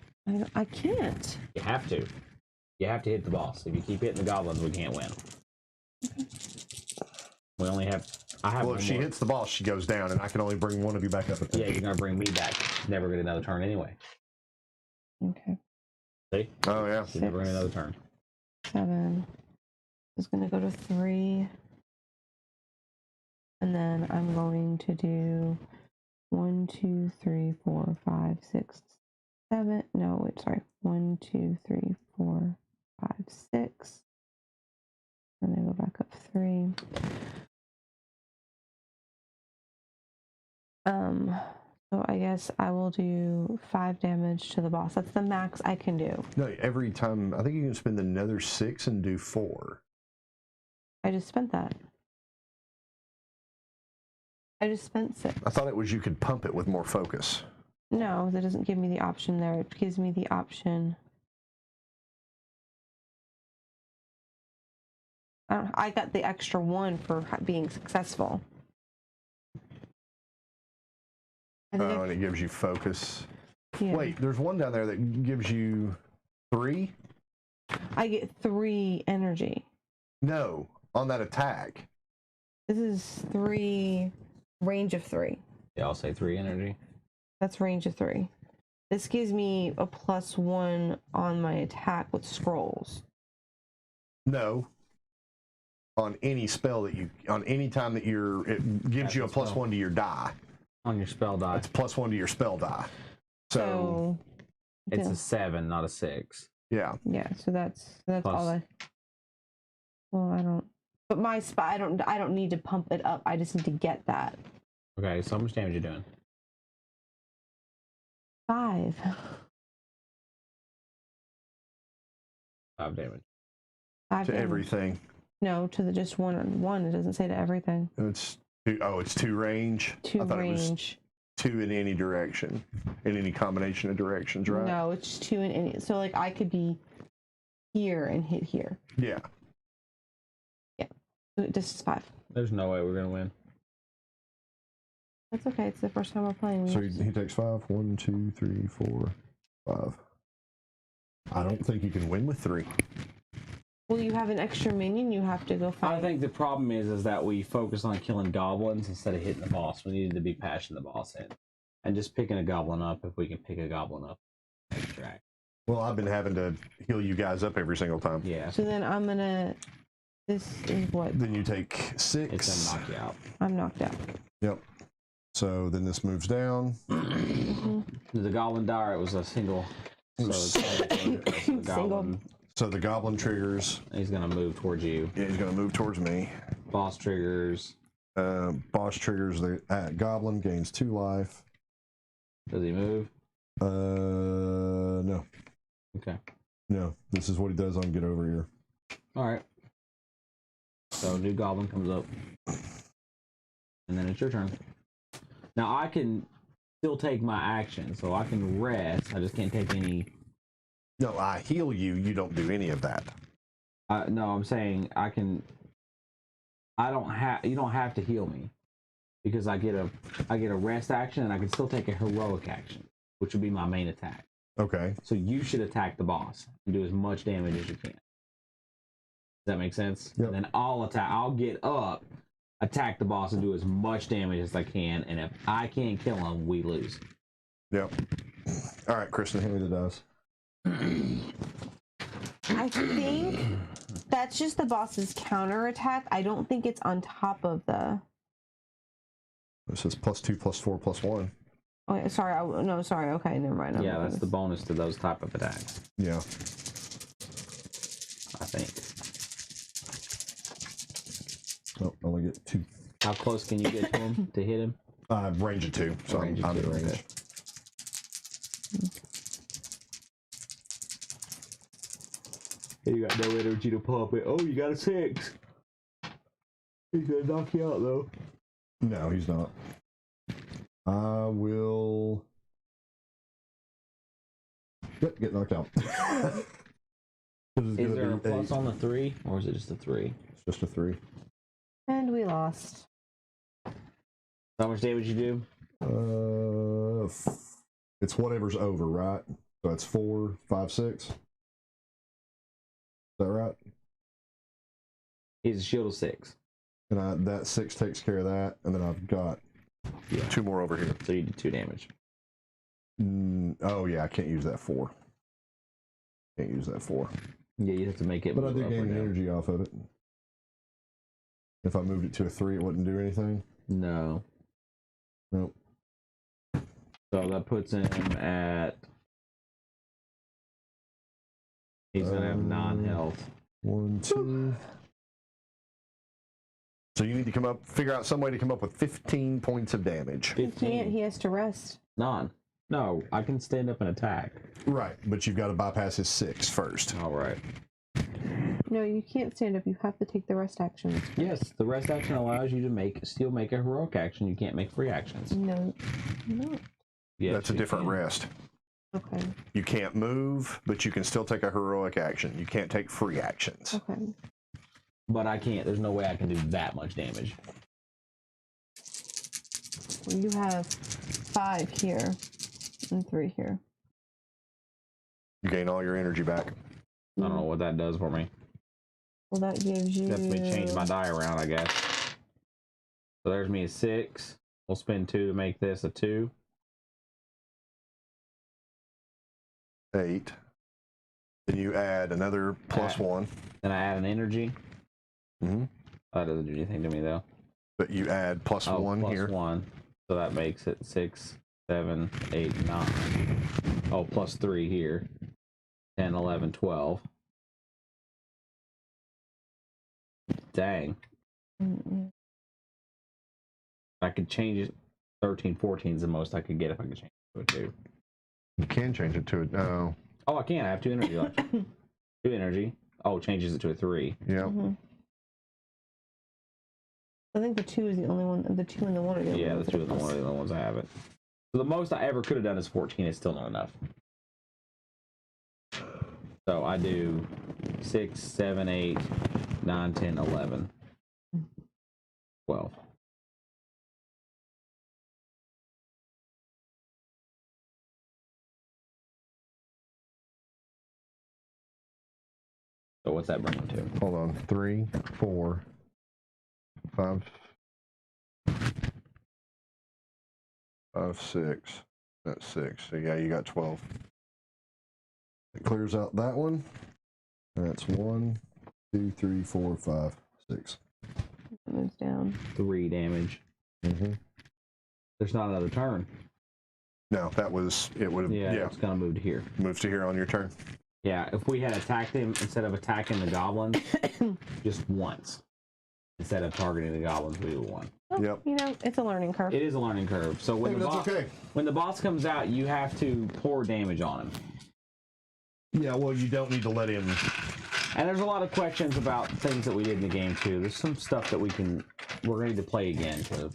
Speaker 3: I can't.
Speaker 2: You have to. You have to hit the boss. If you keep hitting the goblins, we can't win. We only have. I have.
Speaker 4: Well,
Speaker 2: one
Speaker 4: if she
Speaker 2: more.
Speaker 4: hits the boss, she goes down, and I can only bring one of you back up at 10
Speaker 2: Yeah,
Speaker 4: feet.
Speaker 2: you're gonna bring me back. Never get another turn anyway.
Speaker 3: Okay.
Speaker 2: See?
Speaker 4: Oh, yeah.
Speaker 2: You never get another turn.
Speaker 3: 7. Is going to go to 3. And then I'm going to do 1, 2, 3, 4, 5, 6, 7. No, wait, sorry. 1, 2, 3, 4, 5, 6. And then go back up 3. So I guess I will do 5 damage to the boss. That's the max I can do.
Speaker 4: No, every time, I think you can spend another 6 and do 4.
Speaker 3: I just spent that. I just spent 6.
Speaker 4: I thought it was you could pump it with more focus.
Speaker 3: No, that doesn't give me the option there. It gives me the option. I got the extra 1 for being successful. I think
Speaker 4: Oh, and it gives you focus.
Speaker 3: yeah.
Speaker 4: Wait, there's one down there that gives you 3?
Speaker 3: I get 3 energy.
Speaker 4: No, on that attack.
Speaker 3: This is 3 range of 3.
Speaker 2: Yeah, I'll say 3 energy.
Speaker 3: That's range of 3. This gives me a +1 on my attack with scrolls.
Speaker 4: No. On any spell that on any time that it gives you a +1 to your die.
Speaker 2: On your spell die.
Speaker 4: It's +1 to your spell die. So
Speaker 2: It's a 7, not a 6.
Speaker 4: yeah.
Speaker 3: yeah, so that's
Speaker 2: Plus.
Speaker 3: all I. Well, I don't. But my I don't need to pump it up. I just need to get that.
Speaker 2: Okay, so how much damage you doing?
Speaker 3: 5.
Speaker 2: 5 damage.
Speaker 3: 5
Speaker 4: To
Speaker 3: damage.
Speaker 4: everything.
Speaker 3: No, to the just one. It doesn't say to everything.
Speaker 4: It's 2 range.
Speaker 3: 2
Speaker 4: I thought it was
Speaker 3: range.
Speaker 4: 2 in any direction, in any combination of directions, right?
Speaker 3: No, it's 2 in any. So like I could be here and hit here.
Speaker 4: Yeah.
Speaker 3: So this is 5.
Speaker 2: There's no way we're gonna win.
Speaker 3: That's okay. It's the first time we're playing.
Speaker 4: So he takes 5. 1, 2, 3, 4, 5. I don't think you can win with 3.
Speaker 3: Well, you have an extra minion. You have to go fight.
Speaker 2: I think the problem is that we focus on killing goblins instead of hitting the boss. We needed to be patching the boss in, and just picking a goblin up if we can pick a goblin up. Track.
Speaker 4: Well, I've been having to heal you guys up every single time.
Speaker 2: Yeah,
Speaker 3: So then I'm gonna. This is what
Speaker 4: Then you take 6.
Speaker 2: it's gonna knock you out.
Speaker 3: I'm knocked out.
Speaker 4: Yep. So then this moves down.
Speaker 2: The goblin die. It was a single. So it's the goblin.
Speaker 4: So the goblin triggers.
Speaker 2: He's gonna move towards you.
Speaker 4: Yeah, he's going to move towards me.
Speaker 2: Boss triggers.
Speaker 4: Boss triggers the goblin, gains 2 life.
Speaker 2: Does he move?
Speaker 4: No.
Speaker 2: Okay.
Speaker 4: No. This is what he does on Get Over Here.
Speaker 2: All right. So new goblin comes up, and then it's your turn. Now I can still take my action, so I can rest. I just can't take any.
Speaker 4: No, I heal you. You don't do any of that.
Speaker 2: No, I'm saying I can. I don't have. You don't have to heal me, because I get a rest action, and I can still take a heroic action, which would be my main attack.
Speaker 4: Okay.
Speaker 2: So you should attack the boss and do as much damage as you can. Does that make sense?
Speaker 4: Yep.
Speaker 2: And then I'll attack. I'll get up. attack the boss and do as much damage as I can, and if I can't kill him, we lose.
Speaker 4: Yep. All right, Kristen, hand me the dice.
Speaker 3: I think that's just the boss's counter attack. I don't think it's on top of the.
Speaker 4: It says +2, +4, +1.
Speaker 3: Oh, yeah, sorry. No, sorry. Okay, never mind.
Speaker 2: Yeah, that's the bonus to those type of attacks.
Speaker 4: Yeah.
Speaker 2: I think.
Speaker 4: Oh, I only get 2.
Speaker 2: How close can you get to him to hit him?
Speaker 4: Range of 2, so
Speaker 2: Range of
Speaker 4: I'm in
Speaker 2: 2,
Speaker 4: range.
Speaker 2: okay. You got no energy to pump it. Oh, you got a 6. He's gonna knock you out though.
Speaker 4: No, he's not. I will. Yep, get knocked out.
Speaker 2: Is there a plus on the 3, or is it just a 3?
Speaker 4: It's just a 3.
Speaker 3: And we lost.
Speaker 2: How much damage you do?
Speaker 4: It's whatever's over, right? So it's 4, 5, 6. Is that right?
Speaker 2: He's a shield of 6.
Speaker 4: And that 6 takes care of that, and then I've got 2 more over here.
Speaker 2: So you did 2 damage.
Speaker 4: Oh yeah, I can't use that 4. Can't use that 4.
Speaker 2: Yeah, you have to make it.
Speaker 4: But I do
Speaker 2: up or
Speaker 4: gain the
Speaker 2: down.
Speaker 4: energy off of it. If I moved it to a 3, it wouldn't do anything.
Speaker 2: No.
Speaker 4: Nope.
Speaker 2: So that puts him at. He's gonna have non-health.
Speaker 4: 1, 2. So you need to figure out some way to come up with 15 points of damage.
Speaker 3: He can't. He has to rest.
Speaker 2: None. No, I can stand up and attack.
Speaker 4: Right, but you've got to bypass his 6 first.
Speaker 2: All right.
Speaker 3: No, you can't stand up. You have to take the rest actions.
Speaker 2: Yes, the rest action allows you to still make a heroic action. You can't make free actions.
Speaker 3: No.
Speaker 2: Yes,
Speaker 4: That's a
Speaker 2: you
Speaker 4: different
Speaker 2: can.
Speaker 4: rest.
Speaker 3: Okay.
Speaker 4: You can't move, but you can still take a heroic action. You can't take free actions.
Speaker 3: Okay.
Speaker 2: But I can't. There's no way I can do that much damage.
Speaker 3: Well, you have 5 here and 3 here.
Speaker 4: You gain all your energy back.
Speaker 2: I don't know what that does for me.
Speaker 3: Well, that gives you.
Speaker 2: That's me change my die around, I guess. So there's me a 6. We'll spend 2 to make this a 2.
Speaker 4: 8. Then you add another +1.
Speaker 2: Then I add an energy.
Speaker 4: Mm-hmm.
Speaker 2: That doesn't do anything to me though.
Speaker 4: But you add +1 here.
Speaker 2: +1. So that makes it 6, 7, 8, 9. Oh, +3 here. 10, 11, 12. Dang. I could change it. 13, 14 is the most I could get if I could change it to a 2.
Speaker 4: You can change it to a.
Speaker 2: Oh, I can. I have 2 energy left. 2 energy. Oh, changes it to a 3.
Speaker 4: Yeah.
Speaker 3: I think the 2 is the only one. The 2 and the 1 are the only
Speaker 2: Yeah, the
Speaker 3: ones
Speaker 2: 2
Speaker 3: that
Speaker 2: and the 1 are the only ones I have it. So the most I ever could have done is 14. It's still not enough. So I do 6, 7, 8, 9, 10, 11, 12. So what's that bring me to?
Speaker 4: Hold on. 3, 4, 5, 6. That's 6. So yeah, you got 12. It clears out that one. That's 1, 2, 3, 4, 5, 6.
Speaker 3: It moves down.
Speaker 2: 3 damage.
Speaker 4: Mm-hmm.
Speaker 2: There's not another turn.
Speaker 4: No, that was it. Would have
Speaker 2: Yeah, it's gonna move to here.
Speaker 4: Move to here on your turn.
Speaker 2: Yeah, if we had attacked him instead of attacking the goblins just once, instead of targeting the goblins, we would have won.
Speaker 3: Well,
Speaker 4: Yep.
Speaker 3: You know, it's a learning curve.
Speaker 2: It is a learning curve. So when the boss,
Speaker 4: okay.
Speaker 2: when the boss comes out, you have to pour damage on him.
Speaker 4: Yeah, well, you don't need to let him.
Speaker 2: And there's a lot of questions about things that we did in the game too. There's some stuff that we're gonna need to play again to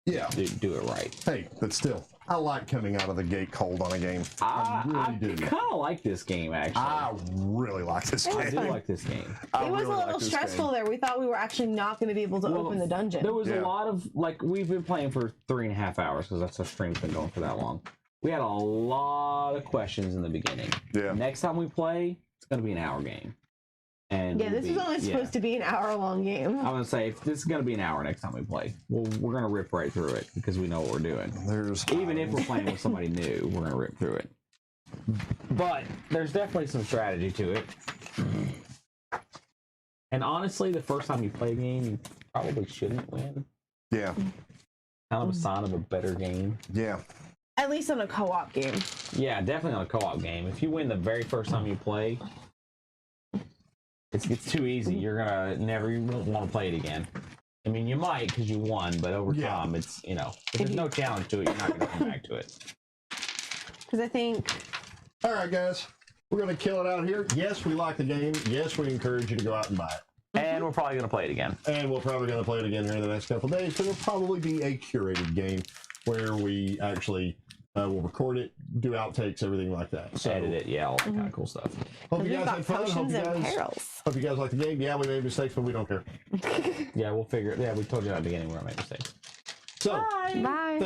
Speaker 4: Yeah.
Speaker 2: do it right.
Speaker 4: Hey, but still, I like coming out of the gate cold on a game. I really do.
Speaker 2: kind of like this game actually.
Speaker 4: I really like this
Speaker 2: I
Speaker 4: game.
Speaker 2: do like this game.
Speaker 3: It was a little stressful there. We thought we were actually not going to be able to open the dungeon.
Speaker 2: There was a lot of we've been playing for 3.5 hours because that's our stream's been going for that long. We had a lot of questions in the beginning.
Speaker 4: Yeah.
Speaker 2: Next time we play, it's going to be an hour game. And
Speaker 3: Yeah, this was only supposed to be an hour-long game.
Speaker 2: I'm gonna say if this is gonna be an hour next time we play, we're gonna rip right through it because we know what we're doing. Even if we're playing with somebody new, we're gonna rip through it. But there's definitely some strategy to it. And honestly, the first time you play a game, you probably shouldn't win.
Speaker 4: Yeah.
Speaker 2: Kind of a sign of a better game.
Speaker 4: Yeah.
Speaker 3: At least on a co-op game.
Speaker 2: Yeah, definitely on a co-op game. If you win the very first time you play, it's too easy. You're gonna you won't want to play it again. I mean, you might because you won, but over time, it's if there's no challenge to it, you're not gonna come back to it.
Speaker 3: Because I think.
Speaker 1: All right, guys, we're gonna kill it out here. Yes, we like the game. Yes, we encourage you to go out and buy it.
Speaker 2: And we're probably gonna play it again.
Speaker 1: And we're probably gonna play it again here in the next couple of days. But it'll probably be a curated game where we actually will record it, do outtakes, everything like that. So,
Speaker 2: edit it, all that kind of cool stuff.
Speaker 1: Hope you guys had fun. Hope you guys like the game. Yeah, we made mistakes, but we don't care.
Speaker 2: Yeah, we'll figure it. Yeah, we told you at the beginning we're gonna make mistakes.
Speaker 1: So,
Speaker 3: Bye.